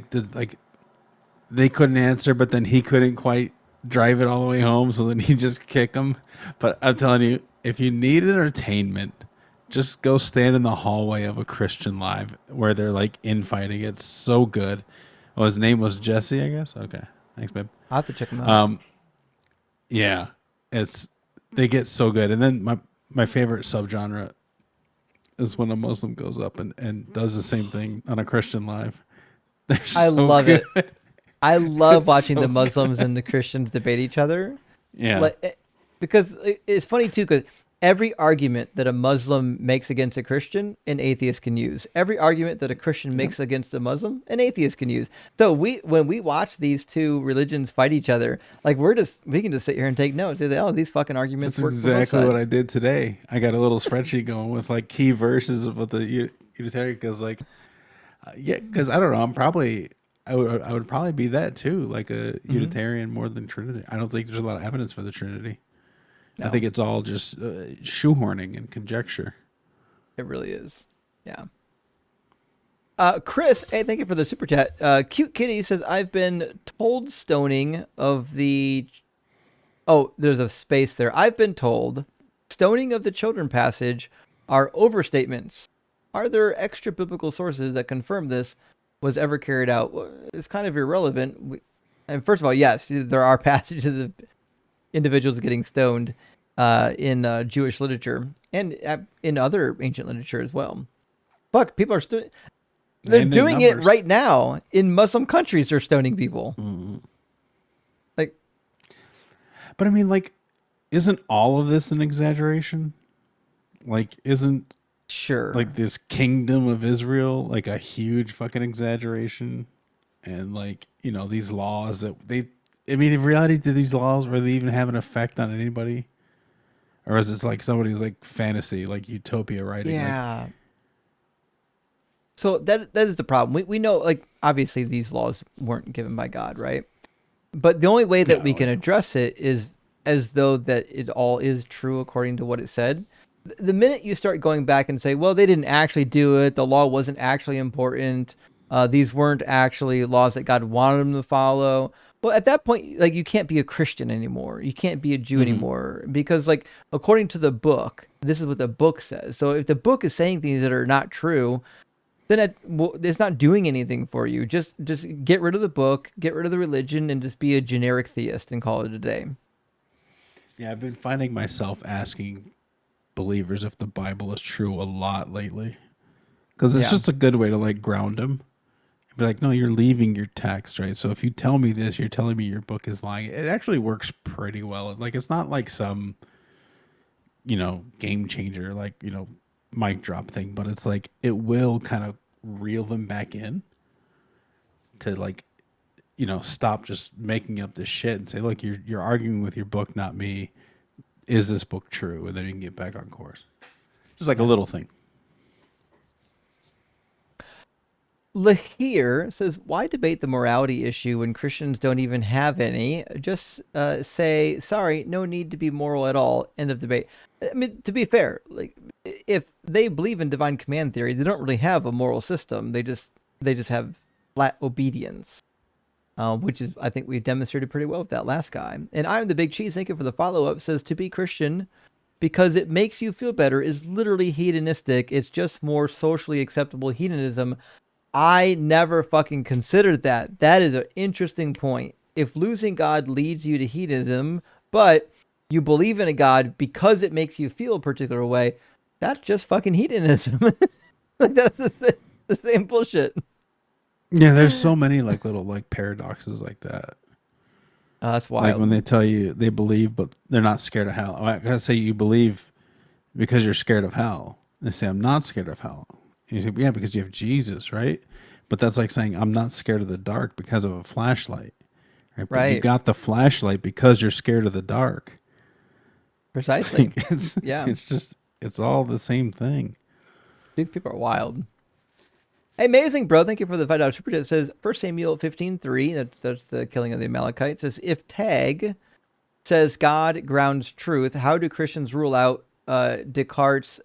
couldn't answer, but then he couldn't quite drive it all the way home, so then he just kicked him. But I'm telling you, if you need entertainment, just go stand in the hallway of a Christian live where they're like infighting. It's so good. Oh, his name was Jesse, I guess. Okay, thanks, babe. I'll have to check him out. Yeah, they get so good. And then my favorite subgenre is when a Muslim goes up and does the same thing on a Christian live. I love good. it. I love It's watching so the Muslims good. and the Christians debate each other. Yeah. Because it's funny too, because every argument that a Muslim makes against a Christian, an atheist can use. Every argument that a Christian makes against a Muslim, an atheist can use. So when we watch these two religions fight each other, like we can just sit here and take notes. Say, oh, these fucking arguments That's work. exactly what I did today. I got a little spreadsheet going with like key verses of what the Unitarian, because like, because I don't know, I would probably be that too, like a Unitarian more than Trinity. I don't think there's a lot of evidence for the Trinity. No. I think it's all just shoehorning and conjecture. It really is. Yeah. Chris, hey, thank you for the super chat. Cute Kitty says, I've been told stoning of the... Oh, there's a space there. I've been told stoning of the children passage are overstatements. Are there extra biblical sources that confirm this was ever carried out? Well, it's kind of irrelevant. And first of all, yes, there are passages of individuals getting stoned in Jewish literature and in other ancient literature as well. Fuck, people are they're doing it right now in Muslim countries. They're stoning people. Mm-hmm. Like, but I mean, like, isn't all of this an exaggeration? Like, isn't sure like this kingdom of Israel like a huge fucking exaggeration? And like, you know, these laws that I mean, in reality, do these laws really even have an effect on anybody? Or is it like somebody's like fantasy, like utopia writing? yeah. So that is the problem. We know, like, obviously these laws weren't given by God, right? But the only way that we can address it is as though that it all is true according to what it said. The minute you start going back and say, well, they didn't actually do it, the law wasn't actually important, these weren't actually laws that God wanted them to follow. Well, at that point, like, you can't be a Christian anymore. You can't be a Jew anymore because, like, according to the book, this is what the book says. So if the book is saying things that are not true, then it's not doing anything for you. Just get rid of the book, get rid of the religion, and just be a generic theist and call it a day. Yeah, I've been finding myself asking believers if the Bible is true a lot lately, because it's just a good way to like ground them. Be like, no, you're leaving your text, right? So if you tell me this, you're telling me your book is lying. It actually works pretty well. Like, it's not like some, you know, game changer, like, you know, mic drop thing, but it's like it will kind of reel them back in to, like, you know, stop just making up this shit and say, look, you're arguing with your book, not me. Is this book true? And then you can get back on course. Just like a little thing. Lahir says, why debate the morality issue when Christians don't even have any? Just say, sorry, no need to be moral at all. End of debate. I mean, to be fair, like, if they believe in divine command theory, they don't really have a moral system. They just have flat obedience, which is, I think we demonstrated pretty well with that last guy. And I'm the Big Cheese. Thank you for the follow-up. Says, to be Christian because it makes you feel better is literally hedonistic. It's just more socially acceptable hedonism. I never fucking considered that. That is an interesting point. If losing God leads you to hedonism, but you believe in a God because it makes you feel a particular way, that's just fucking hedonism. Like, that's the same bullshit. Yeah, there's so many like little like paradoxes like that. That's wild. Like when they tell you they believe, but they're not scared of hell. I gotta say you believe because you're scared of hell. They say I'm not scared of hell. And you say, yeah, because you have Jesus, right? But that's like saying I'm not scared of the dark because of a flashlight, right? But you got the flashlight because you're scared of the dark. Precisely. Like, it's all the same thing. These people are wild. Hey, amazing, bro. Thank you for the $5 super chat. It says 1 Samuel 15:3. That's the killing of the Amalekites. It says if Tag says God grounds truth, how do Christians rule out Descartes'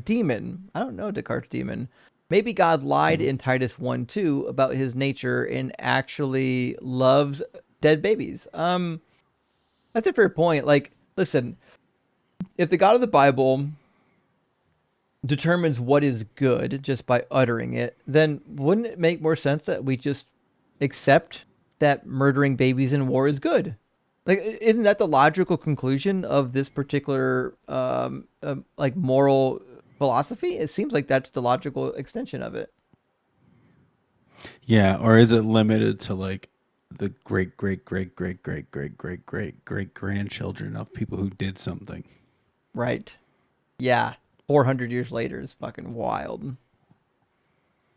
demon? I don't know Descartes' demon. Maybe God lied in Titus 1:2 about his nature and actually loves dead babies. That's a fair point. Like, listen, if the God of the Bible determines what is good just by uttering it, then wouldn't it make more sense that we just accept that murdering babies in war is good? Like, isn't that the logical conclusion of this particular like moral philosophy? It seems like that's the logical extension of it. Yeah, or is it limited to like the great great great great great great great great great grandchildren of people who did something? Right. Yeah. 400 years later is fucking wild.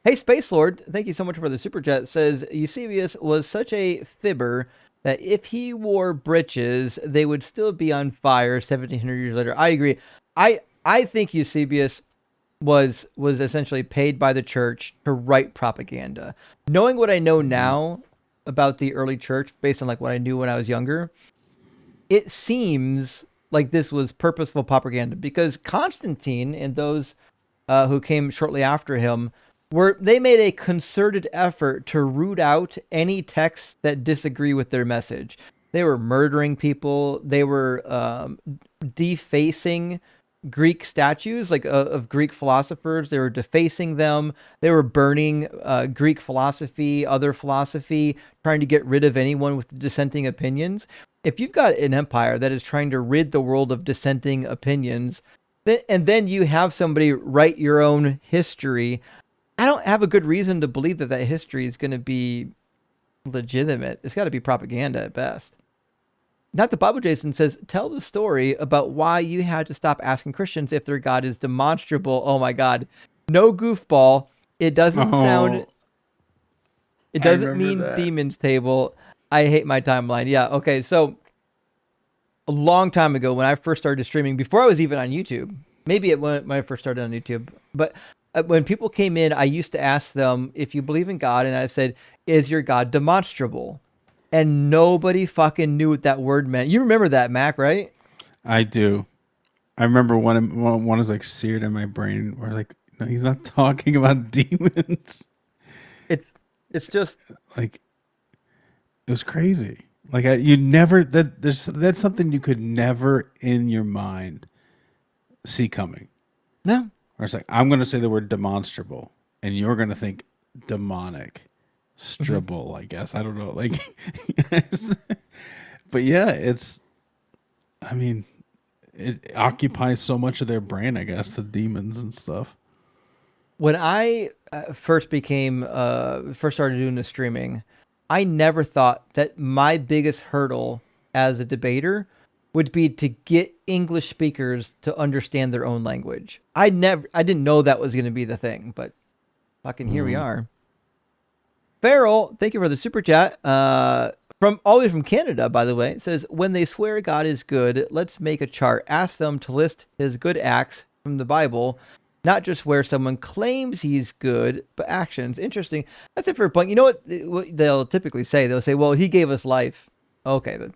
Hey, Space Lord, thank you so much for the super chat. Says Eusebius was such a fibber that if he wore breeches, they would still be on fire 1700 years later. I agree. I think Eusebius was essentially paid by the church to write propaganda. Knowing what I know now about the early church, based on like what I knew when I was younger, it seems like this was purposeful propaganda, because Constantine and those who came shortly after him they made a concerted effort to root out any texts that disagree with their message. They were murdering people. They were defacing Greek statues, like of Greek philosophers. They were defacing them. They were burning Greek philosophy, other philosophy, trying to get rid of anyone with dissenting opinions. If you've got an empire that is trying to rid the world of dissenting opinions, and then you have somebody write your own history, I don't have a good reason to believe that history is going to be legitimate. It's got to be propaganda at best. Not the Bible Jason says, tell the story about why you had to stop asking Christians if their God is demonstrable. Oh my God. No goofball. It doesn't sound... It doesn't mean that. Demon's table. I hate my timeline. Yeah, okay. So a long time ago when I first started streaming, before I was even on YouTube, maybe when I first started on YouTube, but when people came in, I used to ask them, if you believe in God, and I said, is your God demonstrable? And nobody fucking knew what that word meant. You remember that, Mac, right? I do. I remember one was like seared in my brain where like, no, he's not talking about demons. It's just like, it was crazy. Like you never, that's something you could never in your mind see coming. No. Or it's like, I'm going to say the word demonstrable and you're going to think demonic. Stribble, I guess. I don't know. Like, but yeah, I mean, it occupies so much of their brain, I guess, the demons and stuff. When I first started doing the streaming, I never thought that my biggest hurdle as a debater would be to get English speakers to understand their own language. I didn't know that was going to be the thing, but fucking here we are. Farrell, thank you for the super chat. From all the way from Canada, by the way. It says, when they swear God is good, let's make a chart. Ask them to list his good acts from the Bible, not just where someone claims he's good, but actions. Interesting. That's a fair point. You know what they'll typically say? They'll say, well, he gave us life. Okay, then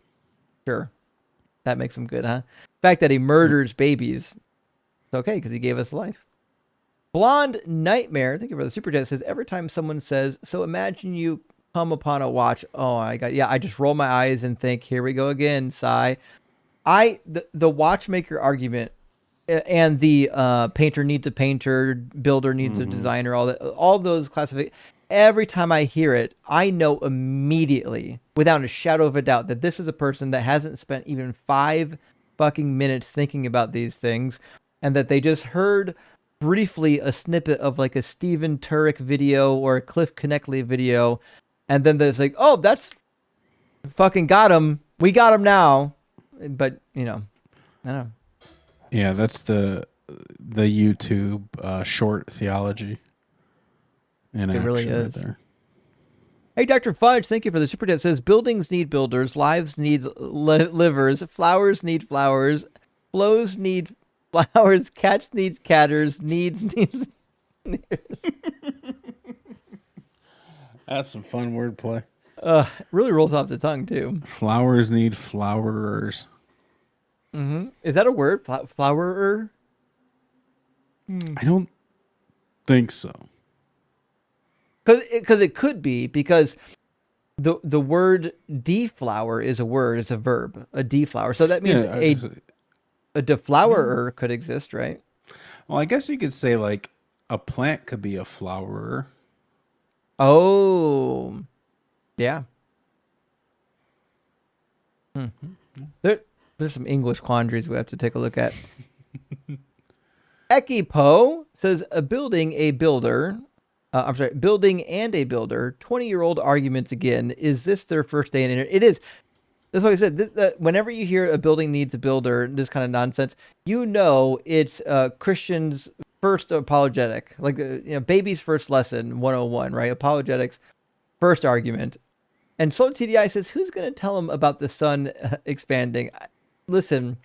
sure. That makes him good, huh? The fact that he murders babies, it's okay because he gave us life. Blonde Nightmare, thank you for the super chat, says, every time someone says, so imagine you come upon a watch. Oh, I just roll my eyes and think, here we go again, sigh. The watchmaker argument and the painter needs a painter, builder needs a designer, all those classifications. Every time I hear it, I know immediately, without a shadow of a doubt, that this is a person that hasn't spent even 5 fucking minutes thinking about these things, and that they just heard briefly a snippet of like a Stephen Turek video or a Cliff Knechtley video, and then there's like, oh, that's fucking got him. We got him now. But, I don't know. Yeah, that's the YouTube short theology. And it really is. Right there. Hey, Dr. Fudge, thank you for the super chat. It says, buildings need builders, lives need livers, flowers need flowers, flows need flowers, cats need catters, needs. That's some fun wordplay. Really rolls off the tongue too. Flowers need flowerers. Is that a word? Flowerer? I don't think so. Because it could be, because the word deflower is a word, it's a verb, a deflower. So that means a deflowerer could exist, right? Well, I guess you could say like a plant could be a flowerer. Oh, yeah. There's some English quandaries we have to take a look at. Ekipo says building and a builder, 20-year-old arguments again. Is this their first day in internet? It is. That's what I said. Whenever you hear a building needs a builder, this kind of nonsense, you know it's Christians' first apologetic, like baby's first lesson, 101, right? Apologetics, first argument. And Slow TDI says, who's going to tell him about the sun expanding? Listen,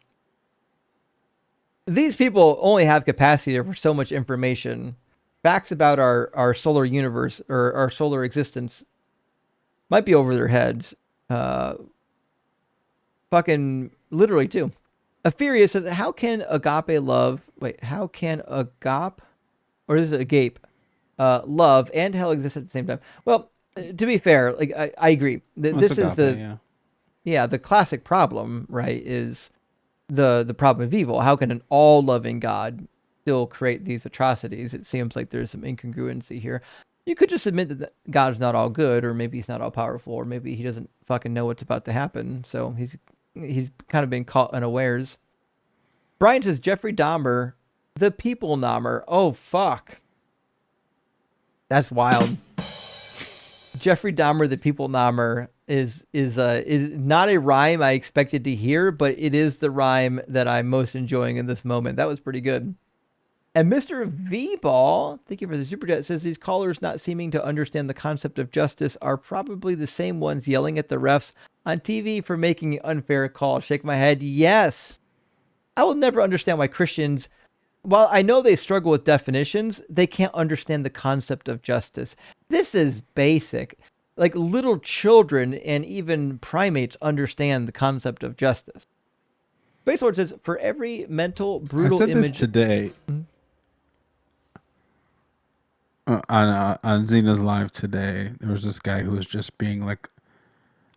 these people only have capacity for so much information. Facts about our solar universe or our solar existence might be over their heads. Fucking literally too. Apherius says, how can agape love, or is it agape, love and hell exist at the same time? Well, to be fair, like I agree. This is the classic problem, right? Is the problem of evil. How can an all-loving God still create these atrocities? It seems like there's some incongruency here. You could just admit that God's not all good, or maybe he's not all powerful, or maybe he doesn't fucking know what's about to happen. So he's kind of been caught unawares. Brian says Jeffrey Dahmer, the people nommer. Oh fuck, that's wild. Jeffrey Dahmer, the people nommer, is not a rhyme I expected to hear, but it is the rhyme that I'm most enjoying in this moment. That was pretty good. And Mr. V-Ball, thank you for the super chat, says these callers not seeming to understand the concept of justice are probably the same ones yelling at the refs on TV for making an unfair call. Shake my head. Yes. I will never understand why Christians, while I know they struggle with definitions, they can't understand the concept of justice. This is basic. Like little children and even primates understand the concept of justice. Space Lord says, for every mental, brutal I said image this today. On Xena's live today, there was this guy who was just being like,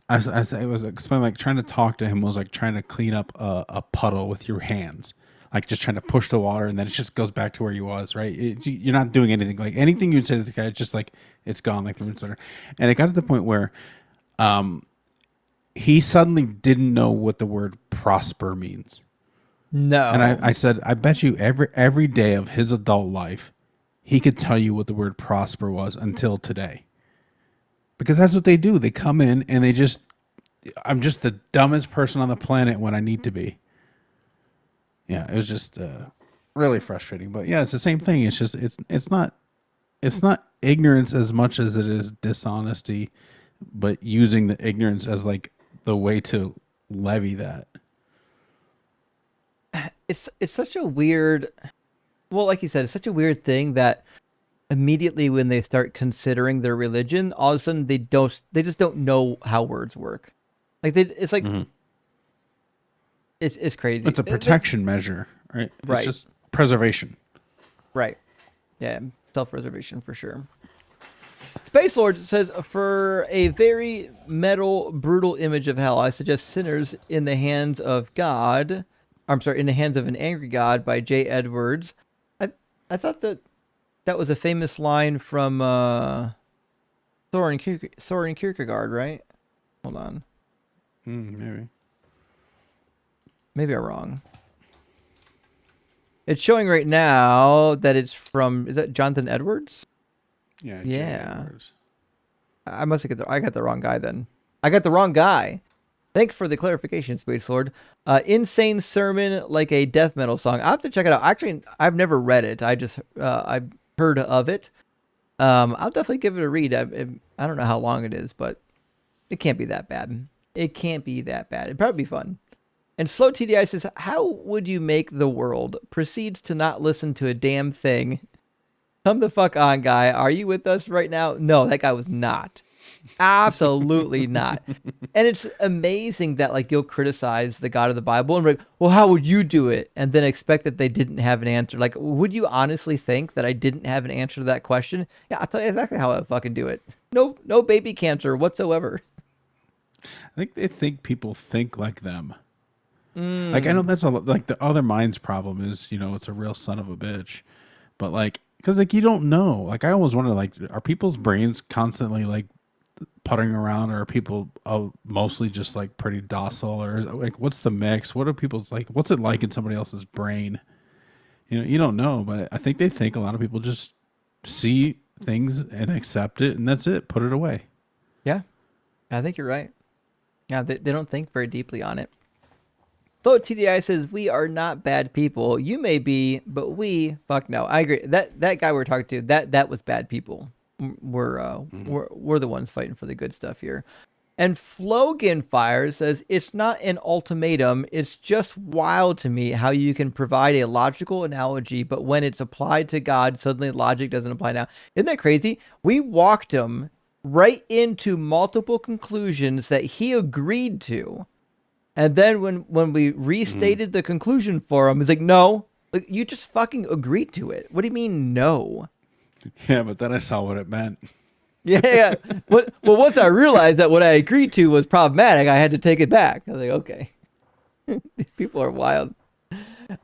I was explaining, like trying to talk to him was like trying to clean up a puddle with your hands, like just trying to push the water, and then it just goes back to where you was, right? You're not doing anything. Like anything you'd say to the guy, it's just like it's gone, like the rinse water. And it got to the point where, he suddenly didn't know what the word prosper means. No. And I said, I bet you every day of his adult life, he could tell you what the word prosper was until today. Because that's what they do. They come in and I'm just the dumbest person on the planet when I need to be. Yeah, it was just really frustrating. But yeah, it's the same thing. It's just it's not ignorance as much as it is dishonesty, but using the ignorance as like the way to levy that. It's such a weird, well, like you said, it's such a weird thing that immediately when they start considering their religion, all of a sudden they just don't know how words work. Like it's like it's crazy. It's a protection measure, right? Right. It's just preservation. Right. Yeah, self-preservation for sure. Space Lord says, for a very metal, brutal image of hell, I suggest Sinners in the Hands of God. In the Hands of an Angry God by J. Edwards. I thought that was a famous line from Soren Kierkegaard, right? Hold on. Maybe I'm wrong. It's showing right now that it's from, is that Jonathan Edwards? Yeah. Edwards. I must have I got the wrong guy then. I got the wrong guy. Thanks for the clarification, Space Lord. Insane sermon like a death metal song. I'll have to check it out. Actually, I've never read it. I've heard of it. I'll definitely give it a read. I don't know how long it is, but it can't be that bad. It can't be that bad. It'd probably be fun. And Slow TDI says, how would you make the world proceeds to not listen to a damn thing Come the fuck on, guy. Are you with us right now? No, that guy was not. Absolutely not. And it's amazing that like you'll criticize the God of the Bible and be like, well, how would you do it? And then expect that they didn't have an answer. Like, would you honestly think that I didn't have an answer to that question? Yeah, I'll tell you exactly how I fucking do it. No baby cancer whatsoever. I think they think people think like them. Like, I know that's like the other mind's problem is, it's a real son of a bitch. But like, because like you don't know. Like, I always wonder, like, are people's brains constantly like puttering around, or are people mostly just like pretty docile, or like what's the mix? What are people's like? What's it like in somebody else's brain? You don't know, but I think they think a lot of people just see things and accept it, and that's it. Put it away. Yeah, I think you're right. Yeah, they don't think very deeply on it. So TDI says, we are not bad people. You may be, but fuck no. I agree. That guy we're talking to, that was bad people. We're the ones fighting for the good stuff here. And Flogan Fire says, it's not an ultimatum. It's just wild to me how you can provide a logical analogy, but when it's applied to God, suddenly logic doesn't apply now. Isn't that crazy? We walked him right into multiple conclusions that he agreed to. And then when we restated the conclusion for him, he's like, no, like, you just fucking agreed to it. What do you mean, no? Yeah, but then I saw what it meant. Yeah. Well, once I realized that what I agreed to was problematic, I had to take it back. I was like, okay. These people are wild.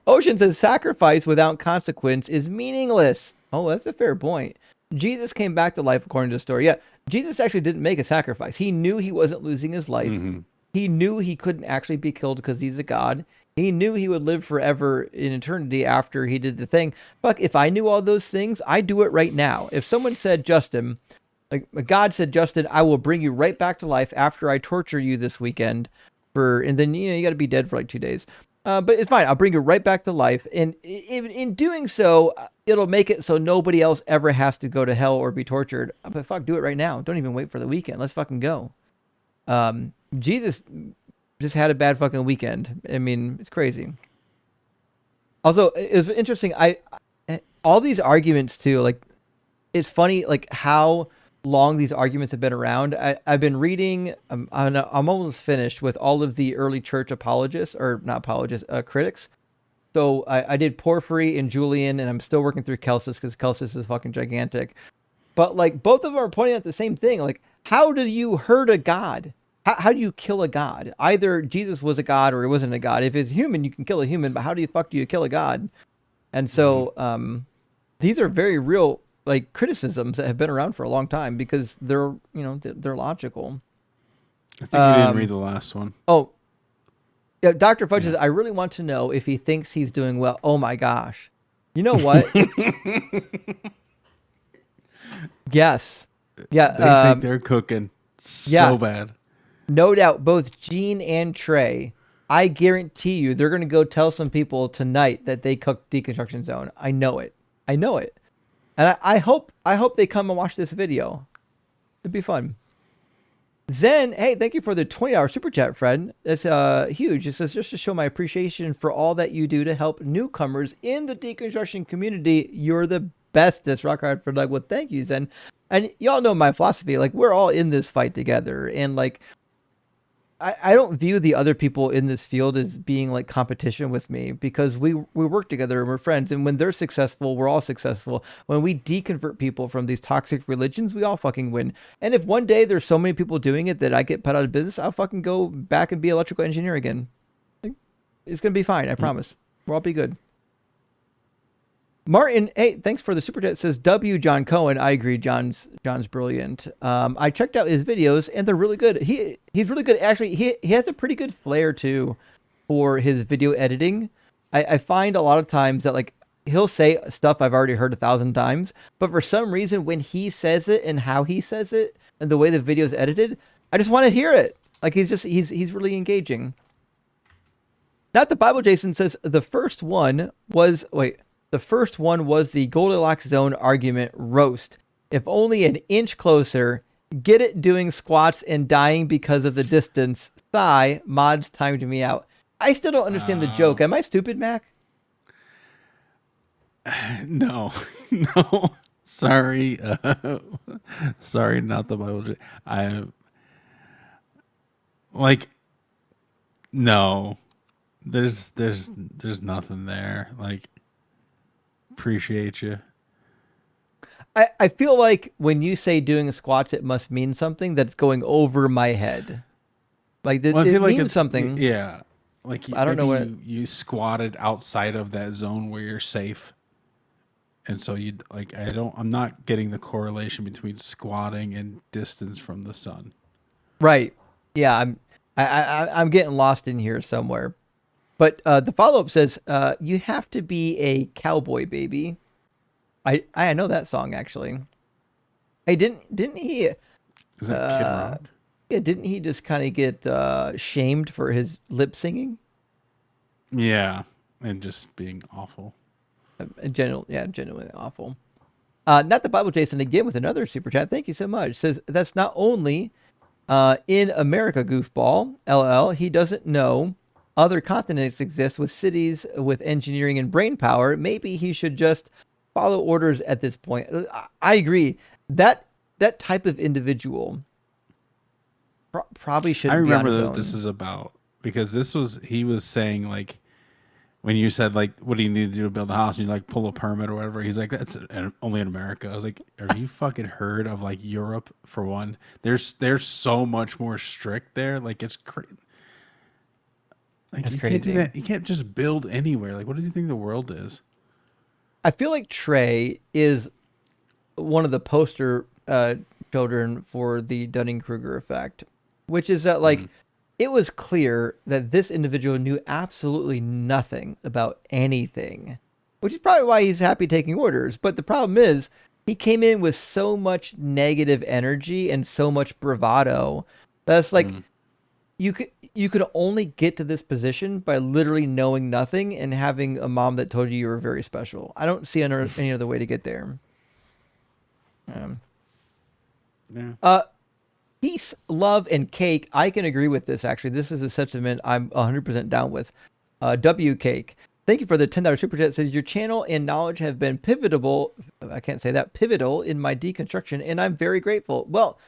Ocean says, sacrifice without consequence is meaningless. Oh, that's a fair point. Jesus came back to life according to the story. Yeah, Jesus actually didn't make a sacrifice. He knew he wasn't losing his life. Mm-hmm. He knew he couldn't actually be killed because he's a god. He knew he would live forever in eternity after he did the thing. Fuck, if I knew all those things, I'd do it right now. If someone said, Justin, like God said, Justin, I will bring you right back to life after I torture you this weekend, and then you got to be dead for like 2 days. But it's fine. I'll bring you right back to life, and in doing so, it'll make it so nobody else ever has to go to hell or be tortured. But fuck, do it right now. Don't even wait for the weekend. Let's fucking go. Jesus just had a bad fucking weekend. I mean, it's crazy. Also, it was interesting. All these arguments too, like, it's funny, like how long these arguments have been around. I've been reading. I'm almost finished with all of the early church apologists, or not apologists, critics. So I did Porphyry and Julian, and I'm still working through Celsus because Celsus is fucking gigantic. But like both of them are pointing at the same thing. Like, how do you hurt a god? How do you kill a god? Either Jesus was a god or he wasn't a god. If it's human, you can kill a human, but how do you kill a god? And so these are very real like criticisms that have been around for a long time because they're logical. I think you didn't read the last one. Oh, yeah. Dr. Fudge says, I really want to know if he thinks he's doing well. Oh my gosh. You know what? Yes. Yeah. They think they're cooking so bad. No doubt, both Gene and Trey, I guarantee you they're going to go tell some people tonight that they cooked Deconstruction Zone. I know it. And I hope they come and watch this video. It'd be fun. Zen, hey, thank you for the $20 super chat, friend. That's huge. It says, just to show my appreciation for all that you do to help newcomers in the deconstruction community. You're the bestest. Rock hard for Doug. Well, thank you, Zen. And y'all know my philosophy. Like, we're all in this fight together. And like, I don't view the other people in this field as being like competition with me because we work together and we're friends. And when they're successful, we're all successful. When we deconvert people from these toxic religions, we all fucking win. And if one day there's so many people doing it that I get put out of business, I'll fucking go back and be an electrical engineer again. It's going to be fine. I promise. We'll all be good. Martin, hey, thanks for the super chat. It says W. John Cohen. I agree. John's brilliant. I checked out his videos and they're really good. He's really good. Actually, he has a pretty good flair too for his video editing. I find a lot of times that like he'll say stuff I've already heard 1,000 times, but for some reason when he says it and how he says it and the way the video is edited, I just want to hear it. Like he's really engaging. Not the Bible. Jason says the first one was the Goldilocks zone argument roast. If only an inch closer, get it doing squats and dying because of the distance. Sigh, mods timed me out. I still don't understand the joke. Am I stupid, Mac? No. No. Sorry, sorry, not the Bible. I like no. There's nothing there. Like, appreciate you. I feel like when you say doing squats, it must mean something that's going over my head. Like Well, I it feel like means it's something. yeah. Like I don't know maybe what. you squatted outside of that zone where you're safe, and so you like I'm not getting the correlation between squatting and distance from the sun. Right. Yeah. I'm getting lost in here somewhere. But the follow up says you have to be a cowboy baby. I know that song actually. Hey, didn't he? Is that Kid Rock? Yeah, didn't he just kind of get shamed for his lip singing? Yeah, and just being awful. Genuinely awful. Not the Bible Jason again with another super chat. Thank you so much. Says that's not only in America, goofball. LL. He doesn't know other continents exist with cities with engineering and brain power. Maybe he should just follow orders at this point. I agree. That type of individual probably I shouldn't be on remember his that own. this is about because he was saying like when you said like what do you need to do to build a house and you like pull a permit or whatever. He's like that's only in America. I was like, are you fucking heard of like Europe for one? There's so much more strict there. Like it's crazy. Like That's you can't do crazy. that. You can't just build anywhere. Like what do you think the world is? I feel like Trey is one of the poster children for the Dunning-Kruger effect, which is that like it was clear that this individual knew absolutely nothing about anything, which is probably why he's happy taking orders. But the problem is he came in with so much negative energy and so much bravado that's like you could only get to this position by literally knowing nothing and having a mom that told you were very special. I don't see any other way to get there. Yeah. Peace, love, and cake. I can agree with this, actually. This is a sentiment I'm 100% down with. W Cake. Thank you for the $10 super chat. It says, your channel and knowledge have been pivotal. I can't say that. Pivotal in my deconstruction, and I'm very grateful. Well,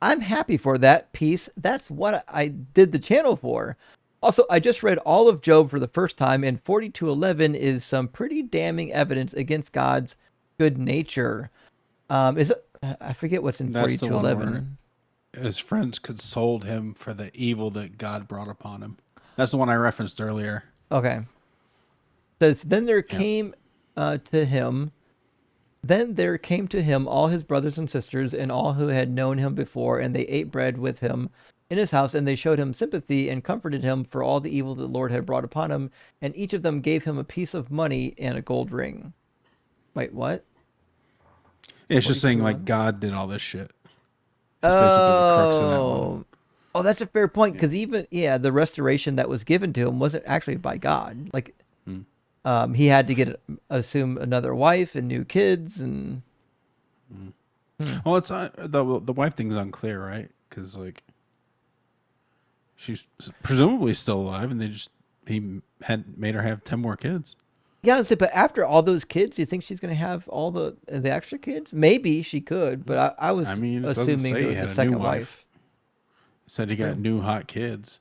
I'm happy for that, Peace. That's what I did the channel for. Also, I just read all of Job for the first time, and 42:11 is some pretty damning evidence against God's good nature. I forget what's in That's the one 42:11. where his friends consoled him for the evil that God brought upon him. That's the one I referenced earlier. Okay. Says then there came to him. Then there came to him all his brothers and sisters and all who had known him before, and they ate bread with him in his house, and they showed him sympathy and comforted him for all the evil the Lord had brought upon him, and each of them gave him a piece of money and a gold ring. Wait, what? It's just saying like God did all this shit. That's basically the crux of that one. Oh, that's a fair point, because even the restoration that was given to him wasn't actually by God. Like, he had to assume another wife and new kids, and Well, it's the wife thing's unclear, right? Because like she's presumably still alive, and he had made her have 10 more kids. yeah. But after all those kids, you think she's gonna have all the extra kids? Maybe she could, but I was It doesn't assuming say it he was had a a second new wife. It said he got new hot kids.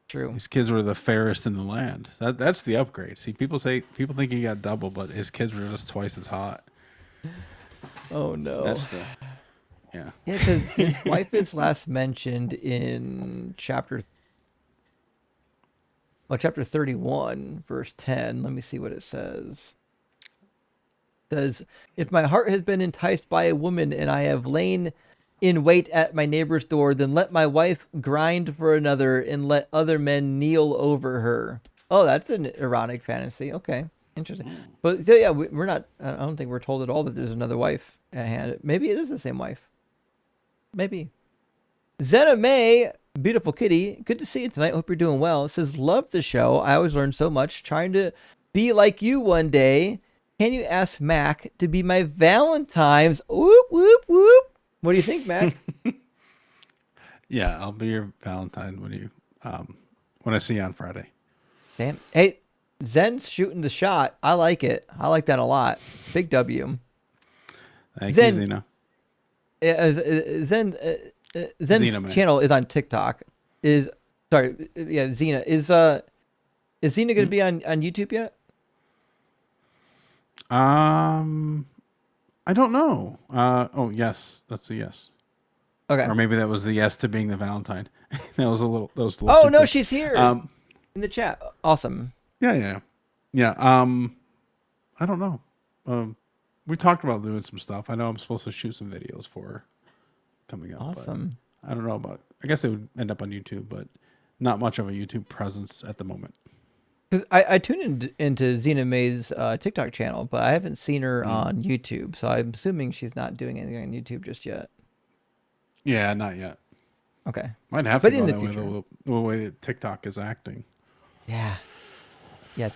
True. His kids were the fairest in the land. That's the upgrade. See, people think he got double, but his kids were just twice as hot. Oh no. That's the Yeah, because his wife is last mentioned in chapter 31, verse 10. Let me see what it says. It says, if my heart has been enticed by a woman and I have lain in wait at my neighbor's door, then let my wife grind for another and let other men kneel over her. Oh, that's an erotic fantasy. Okay, interesting. But so, yeah, we're not, I don't think we're told at all that there's another wife at hand. Maybe it is the same wife. Maybe. Zena May, beautiful kitty. Good to see you tonight. Hope you're doing well. It says, love the show. I always learn so much. Trying to be like you one day. Can you ask Mac to be my Valentine's? Whoop, whoop, whoop. What do you think, Mac? Yeah, I'll be your Valentine when I see you on Friday. Damn. Hey, Zen's shooting the shot. I like it. I like that a lot. Big W. Thank Zen, you, Zeno. Zen's Zeno, man. channel is on TikTok. Xena is Xena gonna be on YouTube yet? I don't know. Oh yes, that's a yes. Okay. Or maybe that was the yes to being the Valentine. That was a little. Oh too no, quick. she's here in the chat. Awesome. Yeah. I don't know. We talked about doing some stuff. I know I'm supposed to shoot some videos for her coming up. Awesome. But I don't know about. I guess it would end up on YouTube, but not much of a YouTube presence at the moment. Because I tuned into Xena May's TikTok channel, but I haven't seen her on YouTube, so I'm assuming she's not doing anything on YouTube just yet. Yeah, not yet. Okay. Might have But to in go the that future. way, the way that TikTok is acting. Yeah. Yeah.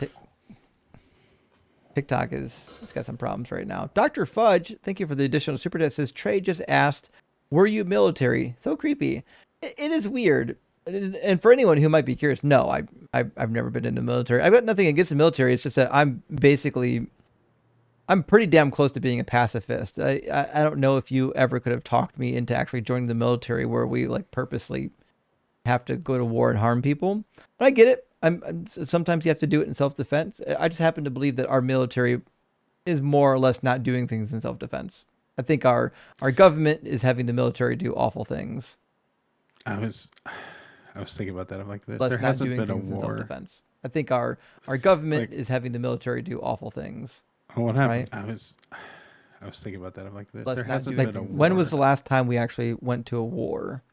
TikTok it's got some problems right now. Dr. Fudge, thank you for the additional super chat. Says Trey just asked, "Were you military?" So creepy. It is weird. And for anyone who might be curious, no, I've never been in the military. I've got nothing against the military. It's just that I'm pretty damn close to being a pacifist. I don't know if you ever could have talked me into actually joining the military, where we like purposely have to go to war and harm people. But I get it. Sometimes you have to do it in self-defense. I just happen to believe that our military is more or less not doing things in self-defense. I think our government is having the military do awful things. I was thinking about that. I'm like, there Not hasn't doing been a things in war. self-defense. I think our government is having the military do awful things. Oh, what happened? Right? I was thinking about that. I'm like, there Let's not hasn't do been a things. war. When was the last time we actually went to a war?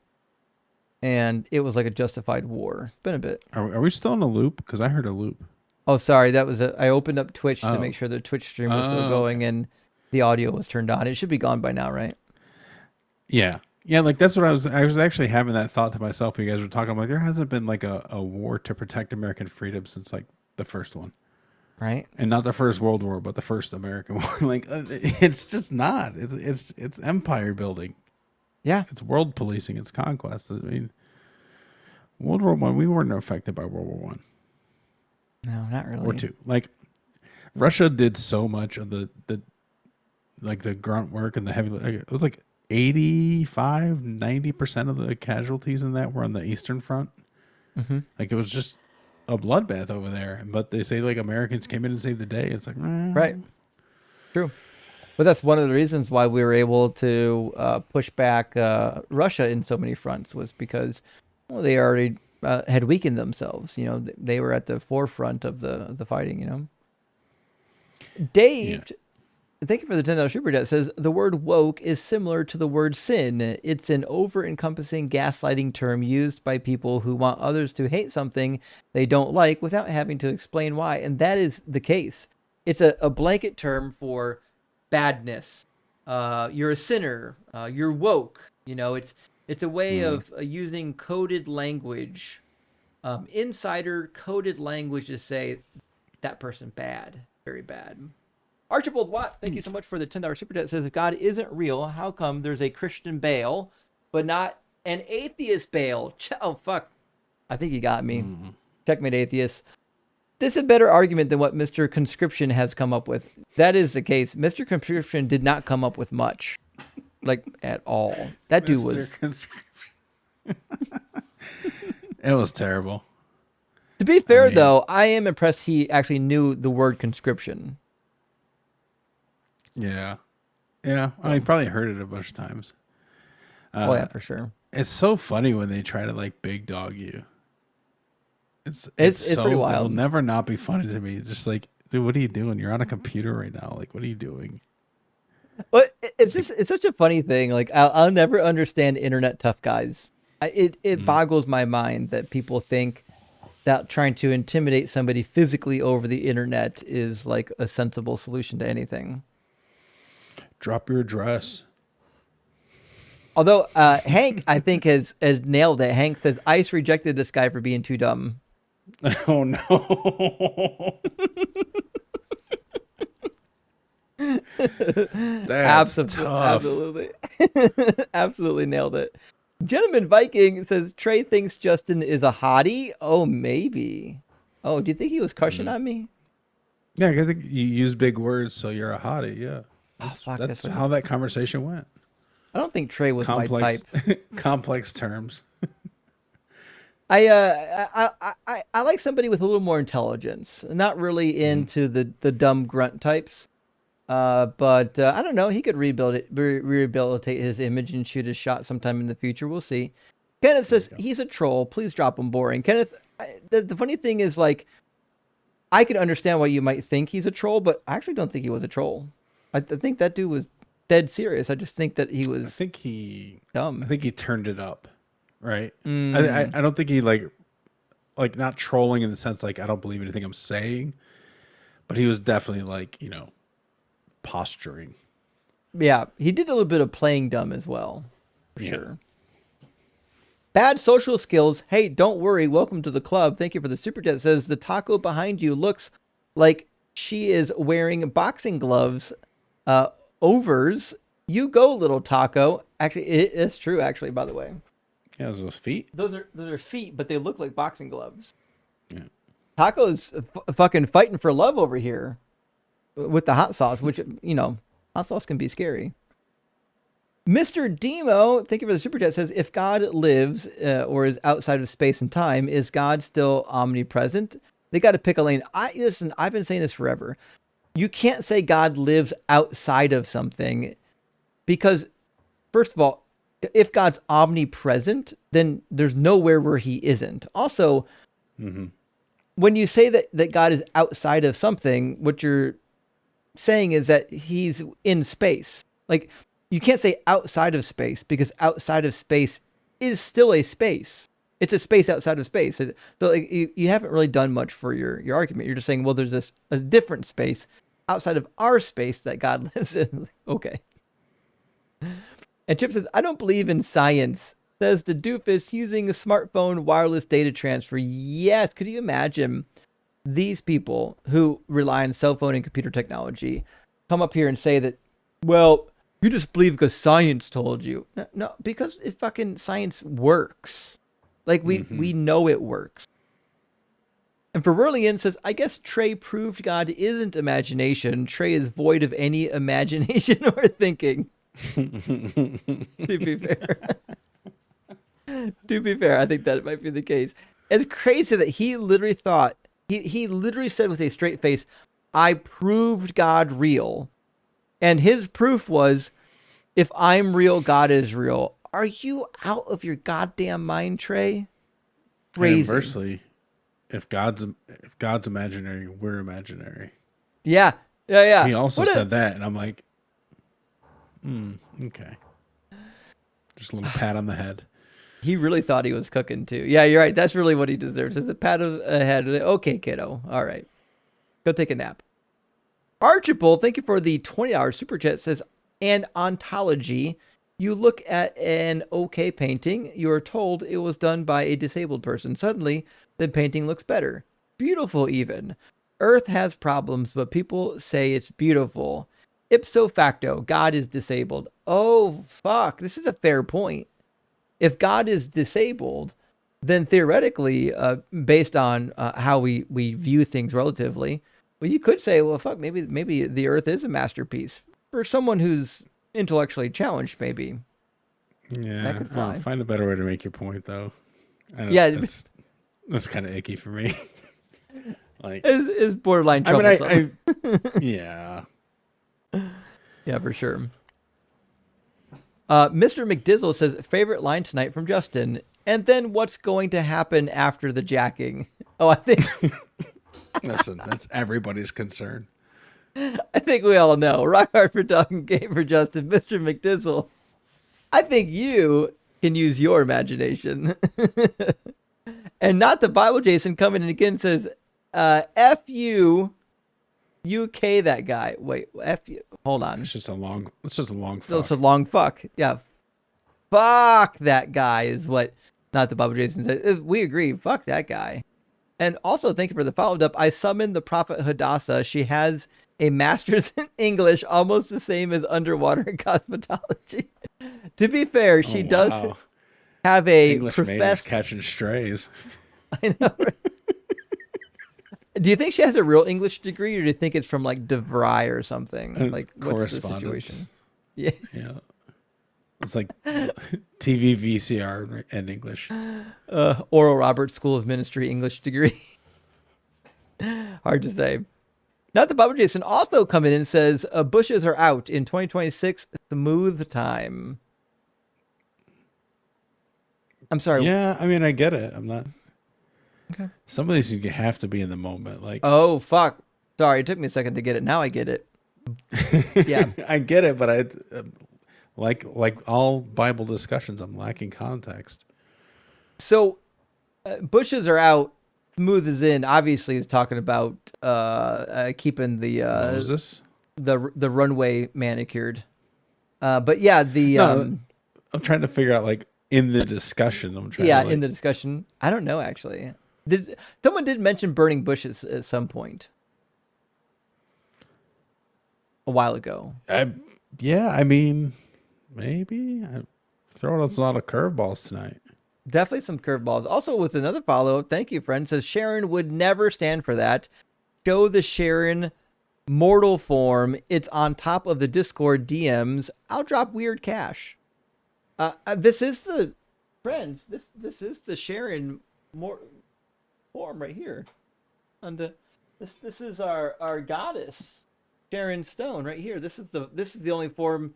And it was like a justified war. It's been a bit. Are we still in a loop? Because I heard a loop. Oh, sorry. That was I opened up Twitch to make sure the Twitch stream was still going and the audio was turned on. It should be gone by now, right? Yeah. Yeah, like that's what I was actually having that thought to myself when you guys were talking. I'm like, there hasn't been like a war to protect American freedom since like the first one. Right. And not the first World War, but the first American War. Like it's just not. It's empire building. Yeah. It's world policing, it's conquest. I mean, World War I, we weren't affected by World War One. No, not really. Or two. Like Russia did so much of the like the grunt work and the heavy, like, it was like 85-90% of the casualties in that were on the Eastern Front. Mm-hmm. Like it was just a bloodbath over there. But they say like Americans came in and saved the day. It's like, right. True. But that's one of the reasons why we were able to push back Russia in so many fronts, was because they already had weakened themselves. You know, they were at the forefront of the fighting. You know, Dave, thank you for the $10 super chat. Says the word woke is similar to the word sin. It's an over-encompassing gaslighting term used by people who want others to hate something they don't like without having to explain why, and that is the case. It's a blanket term for badness. You're a sinner. You're woke. You know, it's a way of using coded language, insider coded language to say that person bad, very bad. Archibald Watt, thank you so much for the $10 super chat. Says if God isn't real, how come there's a Christian Baal but not an atheist Baal? Oh fuck, I think you got me. Checkmate, atheist. This is a better argument than what Mr. Conscription has come up with. That is the case. Mr. Conscription did not come up with much, like at all. That dude was. It was terrible. To be fair, though, I am impressed he actually knew the word conscription. Yeah. Yeah. I probably heard it a bunch of times. Oh, yeah, for sure. It's so funny when they try to like big dog you. It's so, pretty wild. It'll never not be funny to me. Just like, dude, what are you doing? You're on a computer right now. Like, what are you doing? Well, it's such a funny thing. Like, I'll never understand internet tough guys. It boggles my mind that people think that trying to intimidate somebody physically over the internet is like a sensible solution to anything. Drop your address. Although Hank, I think, has nailed it. Hank says ICE rejected this guy for being too dumb. Oh no. That's tough. Absolutely. Absolutely nailed it. Gentleman Viking says Trey thinks Justin is a hottie. Oh, maybe. Oh, do you think he was crushing on me? Yeah, I think you use big words, so you're a hottie. Yeah. fuck, That's what- how that conversation went. I don't think Trey was my type. Complex terms. I like somebody with a little more intelligence, not really into the dumb grunt types. But I don't know. He could rehabilitate his image and shoot his shot sometime in the future. We'll see. Kenneth says he's a troll. Please drop him. Boring. Kenneth, the funny thing is, like, I can understand why you might think he's a troll, but I actually don't think he was a troll. I think that dude was dead serious. I just think that he was. I think he dumb. I think he turned it up, right? I don't think he like not trolling in the sense like I don't believe anything I'm saying, but he was definitely like posturing. Yeah, he did a little bit of playing dumb as well, for sure. Bad social skills. Hey, don't worry. Welcome to the club. Thank you for the super chat. It says the taco behind you looks like she is wearing boxing gloves. Overs. You go, little taco. Actually, it's true. Actually, by the way. Yeah, those feet. Those are feet, but they look like boxing gloves. Yeah. Taco's fucking fighting for love over here with the hot sauce, which hot sauce can be scary. Mr. Demo, thank you for the super chat, says, if God lives or is outside of space and time, is God still omnipresent? They got to pick a lane. Listen, I've been saying this forever. You can't say God lives outside of something because, first of all, if God's omnipresent, then there's nowhere where he isn't. Also, when you say that God is outside of something, what you're saying is that he's in space. Like, you can't say outside of space because outside of space is still a space. It's a space outside of space. So like, you haven't really done much for your argument. You're just saying, well, there's a different space outside of our space that God lives in. Okay. And Chip says, I don't believe in science. Says the doofus using a smartphone wireless data transfer. Yes. Could you imagine these people who rely on cell phone and computer technology come up here and say that, well, you just believe because science told you. No, because science works. Like we know it works. And Ferrilian says, I guess Trey proved God isn't imagination. Trey is void of any imagination or thinking. To be fair. To be fair, I think that might be the case. It's crazy that he literally thought, he literally said with a straight face, I proved God real. And his proof was, if I'm real, God is real. Are you out of your goddamn mind, Trey? Crazy. And inversely, if God's imaginary, we're imaginary. Yeah. Yeah. He also said that, and I'm like, okay. Just a little pat on the head. He really thought he was cooking too. Yeah, you're right. That's really what he deserves. Is the pat of the head. Okay, kiddo. All right. Go take a nap. Archibald, thank you for the $20 super chat. Says, and ontology. You look at an okay painting, you are told it was done by a disabled person. Suddenly, the painting looks better. Beautiful even. Earth has problems, but people say it's beautiful. Ipso facto, God is disabled. Oh, fuck. This is a fair point. If God is disabled, then theoretically, based on how we view things relatively, well, you could say, well, fuck, maybe the Earth is a masterpiece for someone who's intellectually challenged. Maybe. Yeah, that could fly. Find a better way to make your point, though. Yeah, that's kind of icky for me. Like, it's borderline troublesome. Yeah. Yeah, for sure. Mr. McDizzle says, favorite line tonight from Justin. And then what's going to happen after the jacking? Oh, I think. Listen, that's everybody's concern. I think we all know. Rock hard for talking game for Justin. Mr. McDizzle, I think you can use your imagination. And not the Bible Jason coming in again says, F you, UK that guy. Wait, F you. Hold on. It's just a long fuck. It's a long fuck. Yeah. Fuck that guy is what not the Bible Jason said. We agree. Fuck that guy. And also, thank you for the follow up. I summoned the prophet Hadassah. She has a master's in English, almost the same as underwater cosmetology. To be fair, she does have a English professed catching strays. I know. Right? Do you think she has a real English degree, or do you think it's from like DeVry or something? Like, what's the Correspondence. situation? Yeah. Yeah. It's like TV VCR and English. Oral Roberts School of Ministry English degree. Hard to say. Not the Bubba Jason also coming in and says bushes are out in 2026. Smooth time. I'm sorry. Yeah, I mean, I get it. I'm not. Okay. Some of these you have to be in the moment. Like, Oh fuck! Sorry, it took me a second to get it. Now I get it. Yeah, I get it, but like all Bible discussions, I'm lacking context. So, bushes are out. Smooth is in. Obviously, is talking about keeping the Moses, the runway manicured. But yeah, the I'm trying to figure out like in the discussion. I'm trying. yeah, to, like, in the discussion. I don't know actually. Someone did mention burning bushes at some point a while ago? Yeah, I mean, maybe I'm throwing out a lot of curveballs tonight. Definitely some curveballs. Also, with another follow, thank you, friend. Says Sharon would never stand for that. Show the Sharon mortal form. It's on top of the Discord DMs. I'll drop weird cash. This is the friends. This is the Sharon form right here. And this is our goddess Sharon Stone right here. This is the only form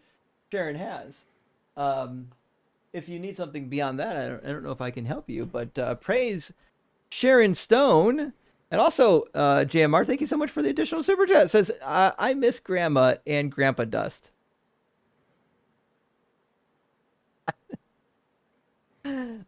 Sharon has. If you need something beyond that, I don't know if I can help you, but praise Sharon Stone. And also, JMR, thank you so much for the additional super chat. It says, I miss Grandma and Grandpa Dust.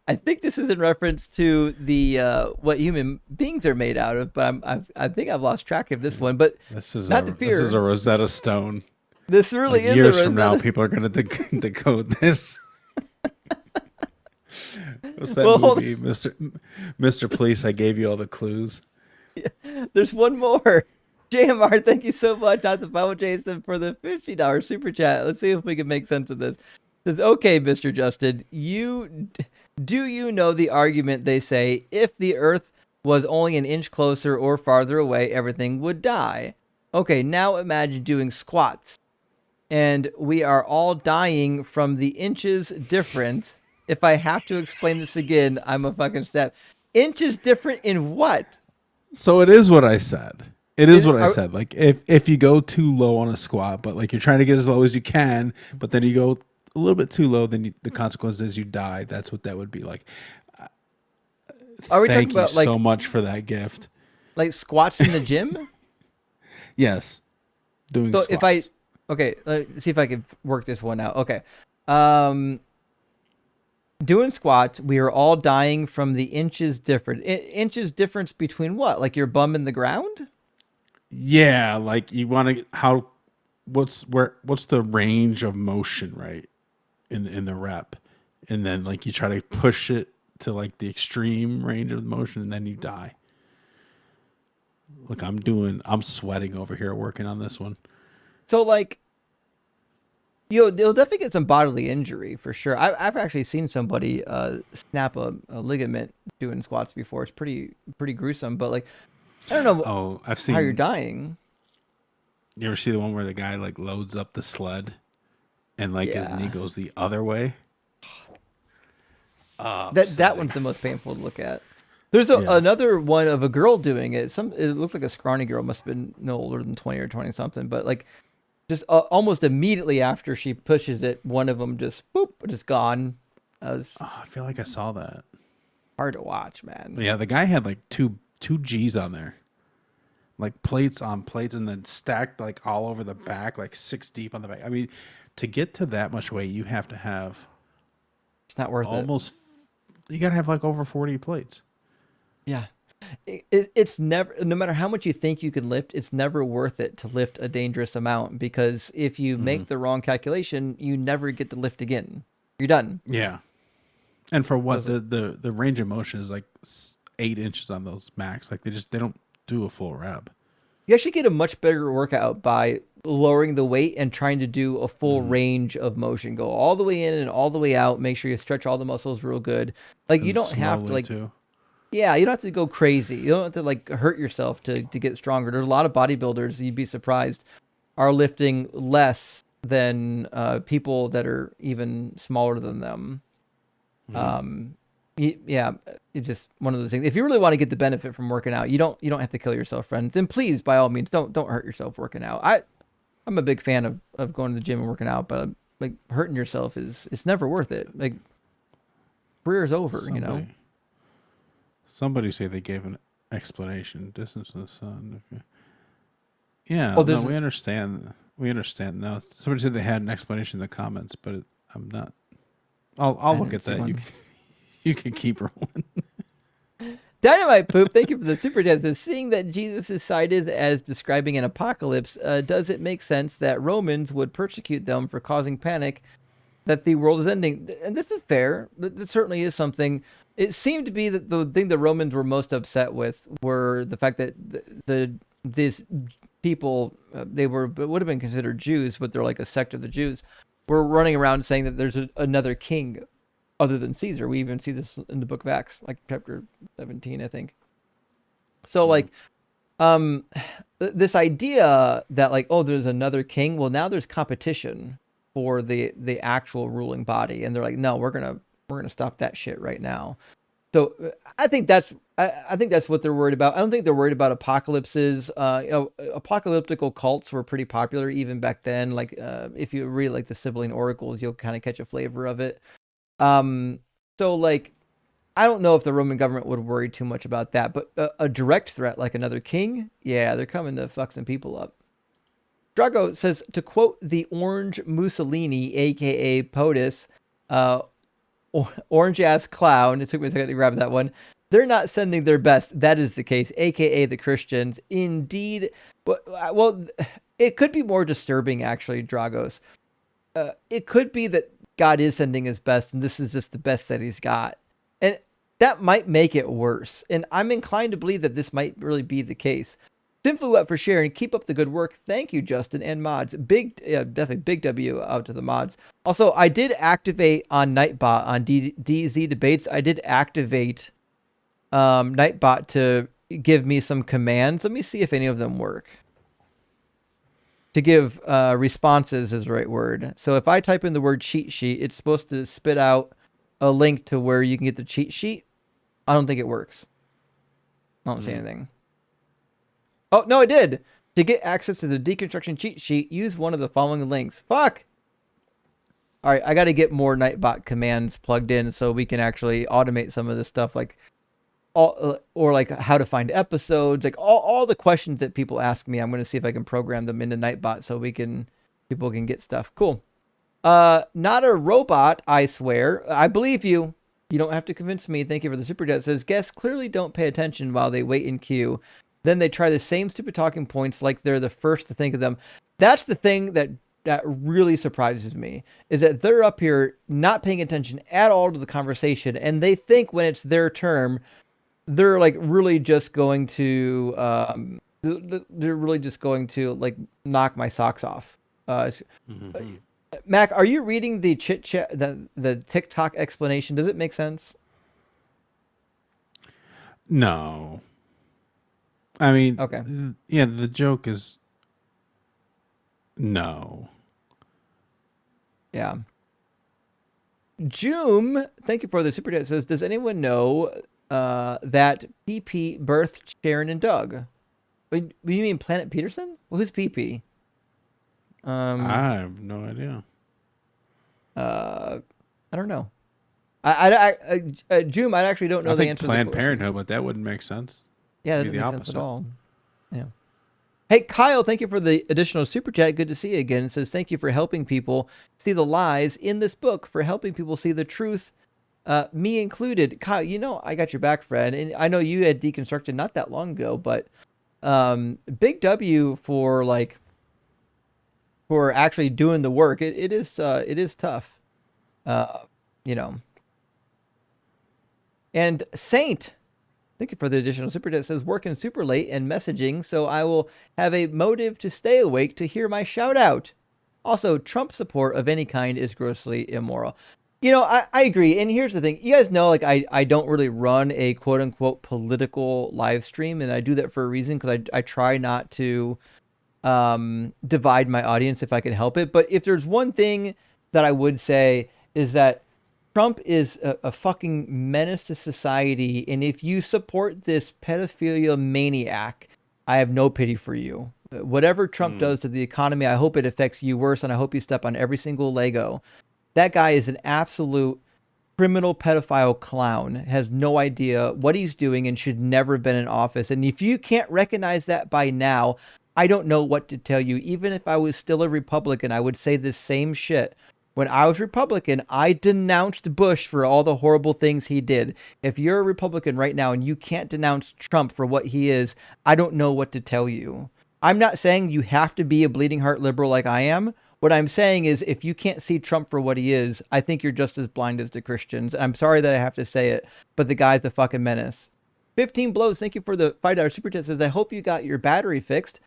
I think this is in reference to the what human beings are made out of, but I think I've lost track of this one. But This is not to fear. This is a Rosetta Stone. This really like is years a from now. Rosetta- People are going to decode this. What's that Well, hold movie, Mr. Police? I gave you all the clues. There's one more. JMR, thank you so much, not the Bible Jason, for the $50 super chat. Let's see if we can make sense of this. It says, okay, Mr. Justin, do you know the argument they say if the Earth was only an inch closer or farther away, everything would die? Okay, now imagine doing squats, and we are all dying from the inches difference. If I have to explain this again, I'm a fucking step. Inches different in what? So it is what I said. It is what I said. Like if you go too low on a squat, but like you're trying to get as low as you can, but then you go a little bit too low, then the consequence is you die. That's what that would be like. Are we Thank talking you about like so much for that gift. like squats in the gym? Yes, doing So squats. if I okay, let's see if I can work this one out. Okay, doing squats, we are all dying from the inches difference. Inches difference between what? Like your bum in the ground? Yeah, like you want to what's the range of motion, right? In the rep. And then like you try to push it to like the extreme range of motion and then you die. Look, I'm sweating over here working on this one. So like you'll definitely get some bodily injury for sure. I've actually seen somebody snap a ligament doing squats before. It's pretty gruesome, but like I don't know I've seen how you're dying. You ever see the one where the guy like loads up the sled and like his knee goes the other way? That one's the most painful to look at. There's another one of a girl doing it. It looks like a scrawny girl, must have been no older than 20 or 20 something, but like just almost immediately after she pushes it, one of them just gone. I feel like I saw that. Hard to watch, man. Yeah, the guy had like two G's on there. Like plates on plates and then stacked like all over the back, like 6 deep on the back. I mean, to get to that much weight, you have to have it's not worth it. You got to have like over 40 plates. Yeah. It's never, no matter how much you think you can lift, it's never worth it to lift a dangerous amount, because if you make the wrong calculation, you never get to lift again. You're done. Yeah. And for what the range of motion is like 8 inches on those max. Like they don't do a full rep. You actually get a much better workout by lowering the weight and trying to do a full range of motion. Go all the way in and all the way out. Make sure you stretch all the muscles real good. Like you don't have to like. Yeah, you don't have to go crazy. You don't have to like hurt yourself to get stronger. There's a lot of bodybuilders, you'd be surprised, are lifting less than people that are even smaller than them. Yeah, it's just one of those things. If you really want to get the benefit from working out, you don't have to kill yourself, friends. Then please, by all means, don't hurt yourself working out. I'm a big fan of going to the gym and working out, but like hurting yourself it's never worth it. Like career's over, you know. Somebody say they gave an explanation. Distance to the sun. Yeah, Oh, no, we understand. We understand now. Somebody said they had an explanation in the comments, but I'm not. I'll look at that. You can keep rolling. Dynamite Poop, thank you for the super chat. Seeing that Jesus is cited as describing an apocalypse, does it make sense that Romans would persecute them for causing panic that the world is ending? And this is fair. That certainly is something. It seemed to be that the thing the Romans were most upset with were the fact that these people, they would have been considered Jews, but they're like a sect of the Jews, were running around saying that there's another king other than Caesar. We even see this in the book of Acts, like chapter 17, I think. So like, this idea that like, oh, there's another king. Well, now there's competition for the actual ruling body, and they're like, no, we're gonna stop that shit right now. So I think that's what they're worried about. I don't think they're worried about apocalypses. Apocalyptical cults were pretty popular even back then. Like if you read like the Sibylline oracles, you'll kind of catch a flavor of it. So like, I don't know if the Roman government would worry too much about that, but a direct threat like another king, yeah, they're coming to fuck some people up. Drago says, to quote the Orange Mussolini, aka POTUS, orange ass clown. It took me a second to grab that one. They're not sending their best. That is the case, aka the Christians. Indeed. Well, it could be more disturbing, actually, Dragos. It could be that God is sending his best, and this is just the best that he's got. And that might make it worse. And I'm inclined to believe that this might really be the case. Simply Wet for sharing. Keep up the good work. Thank you, Justin and mods. Definitely big W out to the mods. Also, I did activate on Nightbot on DZ debates. I did activate Nightbot to give me some commands. Let me see if any of them work. To give responses is the right word. So if I type in the word cheat sheet, it's supposed to spit out a link to where you can get the cheat sheet. I don't think it works. I don't see anything. Oh, no, it did. To get access to the deconstruction cheat sheet, use one of the following links. Fuck! All right, I got to get more Nightbot commands plugged in so we can actually automate some of this stuff, like or like how to find episodes, like all the questions that people ask me. I'm going to see if I can program them into Nightbot so people can get stuff. Cool. Not a robot, I swear. I believe you. You don't have to convince me. Thank you for the super chat. It says guests clearly don't pay attention while they wait in queue. Then they try the same stupid talking points like they're the first to think of them. That's the thing that really surprises me, is that they're up here not paying attention at all to the conversation, and they think when it's their term, they're like really just going to like knock my socks off. Mac, are you reading the chit chat, the TikTok explanation? Does it make sense? No. I mean, okay. Yeah, the joke is no. Yeah. Joom, thank you for the super chat. Says, does anyone know that PP birthed Sharon and Doug? Wait, you mean Planet Peterson? Well, who's PP? I have no idea. I don't know. Joom, I actually don't know the answer. Planned Parenthood, but that wouldn't make sense. Yeah, that doesn't make sense at all. Yeah. Hey, Kyle, thank you for the additional super chat. Good to see you again. It says, thank you for helping people see the lies in this book, for helping people see the truth, me included. Kyle, you know I got your back, friend. And I know you had deconstructed not that long ago, but big W for actually doing the work. It is tough. You know. And Saint, thank you for the additional super chat. It says, working super late and messaging, so I will have a motive to stay awake to hear my shout out. Also, Trump support of any kind is grossly immoral. You know, I agree. And here's the thing. You guys know, like, I don't really run a quote unquote political live stream. And I do that for a reason because I try not to divide my audience if I can help it. But if there's one thing that I would say is that Trump is a fucking menace to society. And if you support this pedophilia maniac, I have no pity for you. Whatever Trump does to the economy, I hope it affects you worse. And I hope you step on every single Lego. That guy is an absolute criminal pedophile clown, has no idea what he's doing and should never have been in office. And if you can't recognize that by now, I don't know what to tell you. Even if I was still a Republican, I would say the same shit. When I was Republican, I denounced Bush for all the horrible things he did. If you're a Republican right now and you can't denounce Trump for what he is, I don't know what to tell you. I'm not saying you have to be a bleeding heart liberal like I am. What I'm saying is if you can't see Trump for what he is, I think you're just as blind as the Christians. I'm sorry that I have to say it, but the guy's a fucking menace. 15 blows. Thank you for the $5 super chat. Says, I hope you got your battery fixed.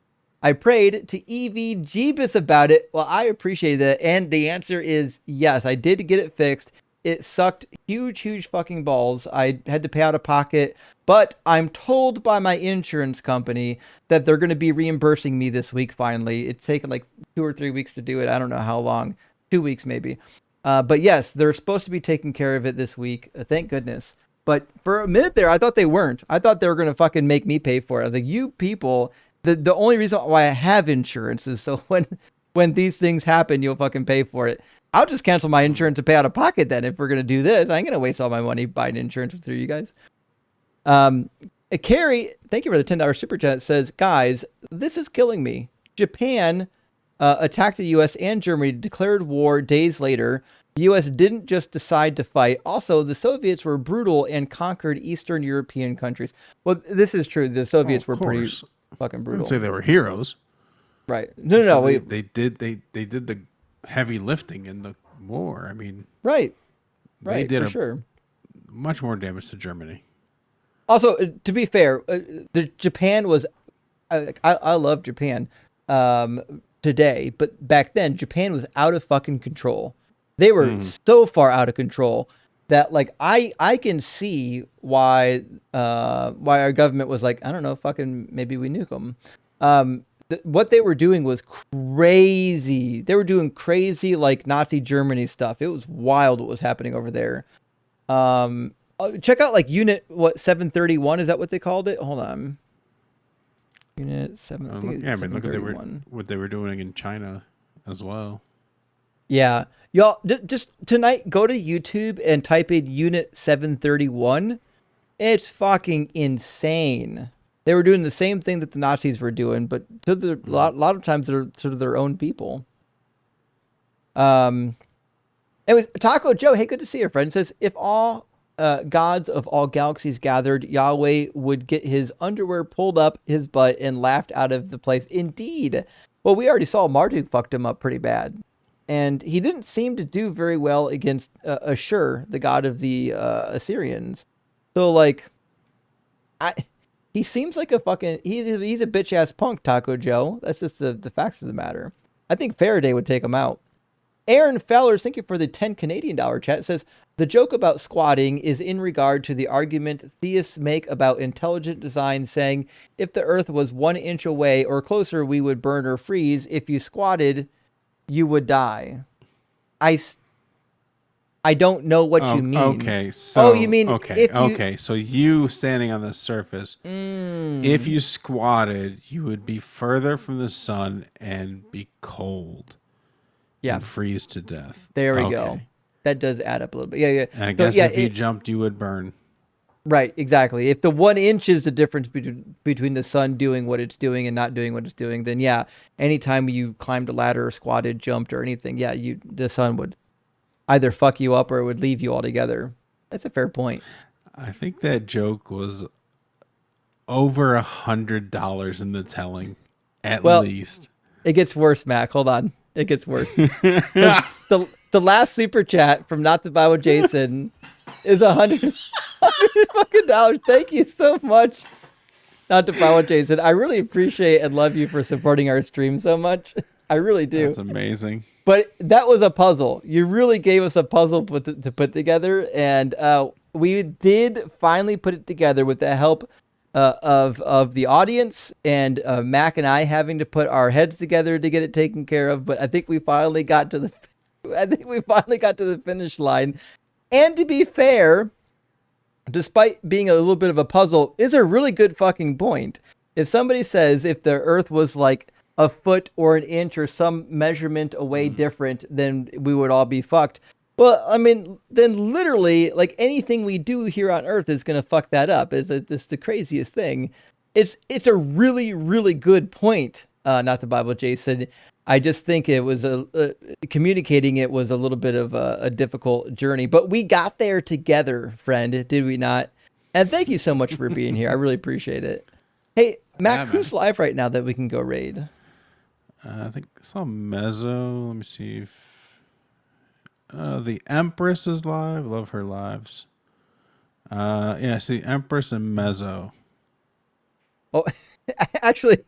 I prayed to EV Jeebus about it. Well, I appreciate that. And the answer is yes, I did get it fixed. It sucked huge fucking balls. I had to pay out of pocket, but I'm told by my insurance company that they're going to be reimbursing me this week finally. It's taken like 2 or 3 weeks to do it. I don't know how long. 2 weeks maybe. But yes, they're supposed to be taking care of it this week. Thank goodness. But for a minute there, I thought they weren't. I thought they were going to fucking make me pay for it. I was like, you people, the only reason why I have insurance is so when these things happen, you'll fucking pay for it. I'll just cancel my insurance and pay out of pocket then if we're going to do this. I ain't going to waste all my money buying insurance through you guys. Carrie, thank you for the $10 super chat. Says, guys, this is killing me. Japan attacked the U.S. and Germany, declared war days later. The U.S. didn't just decide to fight. Also, the Soviets were brutal and conquered Eastern European countries. Well, this is true. The Soviets were pretty fucking brutal. I wouldn't say they were heroes. Right. No. They did the heavy lifting in the war. I mean, right. They did for sure. Much more damage to Germany. Also, to be fair, Japan was. I love Japan today, but back then Japan was out of fucking control. They were so far out of control that like I can see why our government was like, I don't know, fucking maybe we nuke them. What they were doing was crazy. They were doing crazy like Nazi Germany stuff. It was wild what was happening over there. Check out like Unit 731. Is that what they called it? Hold on. Unit 7. Yeah, I mean, look at what they were doing in China as well. Yeah, y'all. Just tonight, go to YouTube and type in Unit 731. It's fucking insane. They were doing the same thing that the Nazis were doing, but a lot of times they're sort of their own people. Anyways, Taco Joe, hey, good to see you, friend. Says, if all gods of all galaxies gathered, Yahweh would get his underwear pulled up his butt and laughed out of the place. Indeed. Well, we already saw Marduk fucked him up pretty bad. And he didn't seem to do very well against Ashur, the god of the Assyrians. So, like, he seems like a fucking... He's a bitch-ass punk, Taco Joe. That's just the facts of the matter. I think Faraday would take him out. Aaron Fellers, thank you for the $10 Canadian chat. It says, the joke about squatting is in regard to the argument theists make about intelligent design, saying, if the Earth was 1 inch away or closer, we would burn or freeze. If you squatted, you would die. I don't know what you mean. Okay, so you mean okay. So you standing on the surface, if you squatted, you would be further from the sun and be cold. Yeah, and freeze to death. There we go. That does add up a little bit. Yeah. And I guess if you jumped, you would burn. Right, exactly. If the 1 inch is the difference between the sun doing what it's doing and not doing what it's doing, then yeah, anytime you climbed a ladder or squatted, jumped or anything, yeah, the sun would either fuck you up or it would leave you altogether. That's a fair point. I think that joke was over $100 in the telling, at least. It gets worse, Mac. Hold on. It gets worse. the last super chat from Not the Bible Jason is $100 fucking. Thank you so much, Not the Bible Jason. I really appreciate and love you for supporting our stream so much. I really do. That's amazing. But that was a puzzle. You really gave us a puzzle to put together, and we did finally put it together with the help of the audience and Mac and I having to put our heads together to get it taken care of. But I think we finally got to the finish line. And to be fair, despite being a little bit of a puzzle, is a really good fucking point. If somebody says if the Earth was like a foot or an inch or some measurement away different, then we would all be fucked. Well, I mean, then literally, like anything we do here on Earth is going to fuck that up. It's the craziest thing. It's a really, really good point. Not the Bible, Jason. I just think it was communicating it was a little bit of a difficult journey, but we got there together, friend. Did we not? And thank you so much for being here. I really appreciate it. Hey, Mac, who's live right now that we can go raid? I think I saw Mezzo. Let me see if the Empress is live. Love her lives. Yeah, I see Empress and Mezzo. Oh, actually,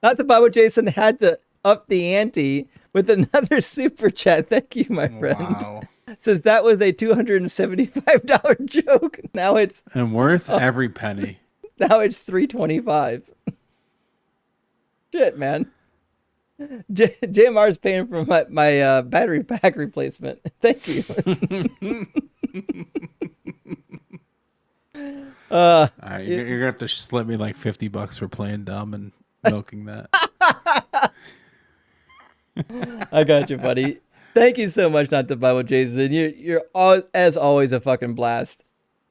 not the Bible. Jason had to up the ante with another super chat. Thank you, my friend. Wow. Since that was a $275 joke, now it's and worth every penny. Now it's $325. Shit, man. JMR's paying for my battery pack replacement. Thank you. All right, you're gonna have to slip me like $50 for playing dumb and milking that. I got you, buddy. Thank you so much, not the Bible, Jason. You're as always a fucking blast.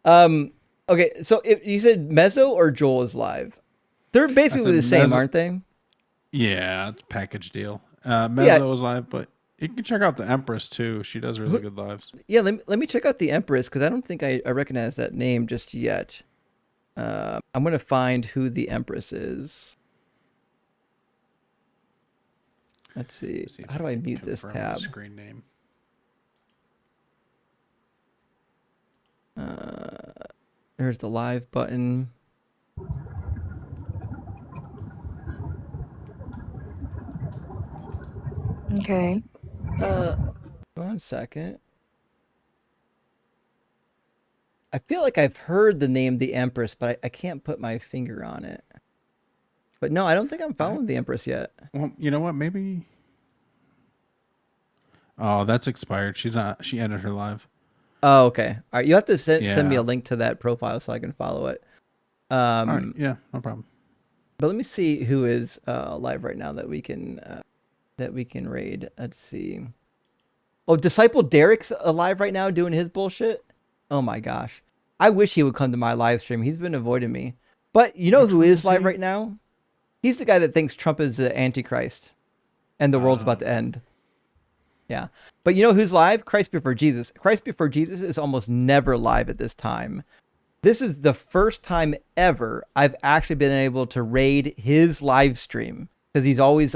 Okay, so if you said Mezzo or Joel is live, they're basically the same, aren't they? Yeah, it's a package deal. Mezzo is live, but you can check out the Empress too. She does really good lives. Yeah, let me check out the Empress because I don't think I recognize that name just yet. I'm gonna find who the Empress is. Let's see. How do I mute this tab? Screen name. There's the live button. Okay. 1 second. I feel like I've heard the name the Empress, but I can't put my finger on it. But no, I don't think I'm following the Empress yet. Well, you know what? Maybe. Oh, that's expired. She's not. She ended her live. Oh, okay. All right. You have to send me a link to that profile so I can follow it. All right. Yeah, no problem. But let me see who is live right now that we can raid. Let's see. Oh, Disciple Derek's alive right now doing his bullshit. Oh my gosh. I wish he would come to my live stream. He's been avoiding me. But you know who is live right now? He's the guy that thinks Trump is the Antichrist and the world's about to end. Yeah. But you know who's live? Christ Before Jesus. Christ Before Jesus is almost never live at this time. This is the first time ever I've actually been able to raid his live stream because he's always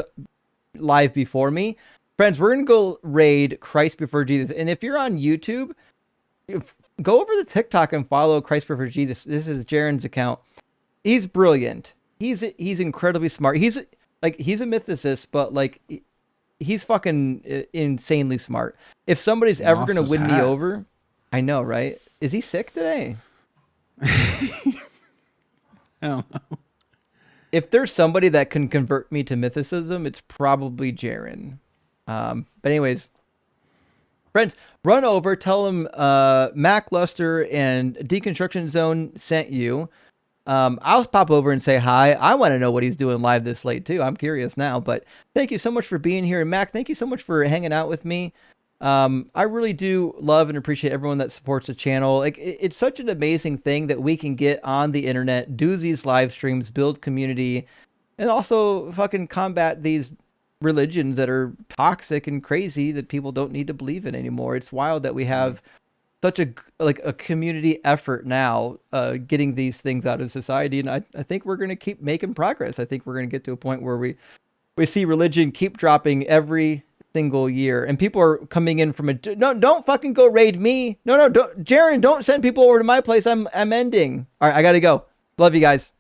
live before me. Friends, we're going to go raid Christ Before Jesus. And if you're on YouTube, go over to TikTok and follow Christ Before Jesus. This is Jaren's account. He's brilliant. He's incredibly smart. He's a mythicist, but like he's fucking insanely smart. If somebody's ever going to win me over, I know, right? Is he sick today? I don't know. If there's somebody that can convert me to mythicism, it's probably Jaren. But anyways, friends, run over, tell them Mac Luster and Deconstruction Zone sent you. I'll pop over and say hi. I want to know what he's doing live this late too. I'm curious now, but thank you so much for being here. And Mac, thank you so much for hanging out with me. I really do love and appreciate everyone that supports the channel. Like it's such an amazing thing that we can get on the internet, do these live streams, build community, and also fucking combat these religions that are toxic and crazy that people don't need to believe in anymore. It's wild that we have such a community effort now, getting these things out of society. And I think we're going to keep making progress. I think we're going to get to a point where we see religion keep dropping every single year, and people are coming in from no, don't fucking go raid me. No, don't, Jaren, don't send people over to my place. I'm ending. All right, I got to go. Love you guys.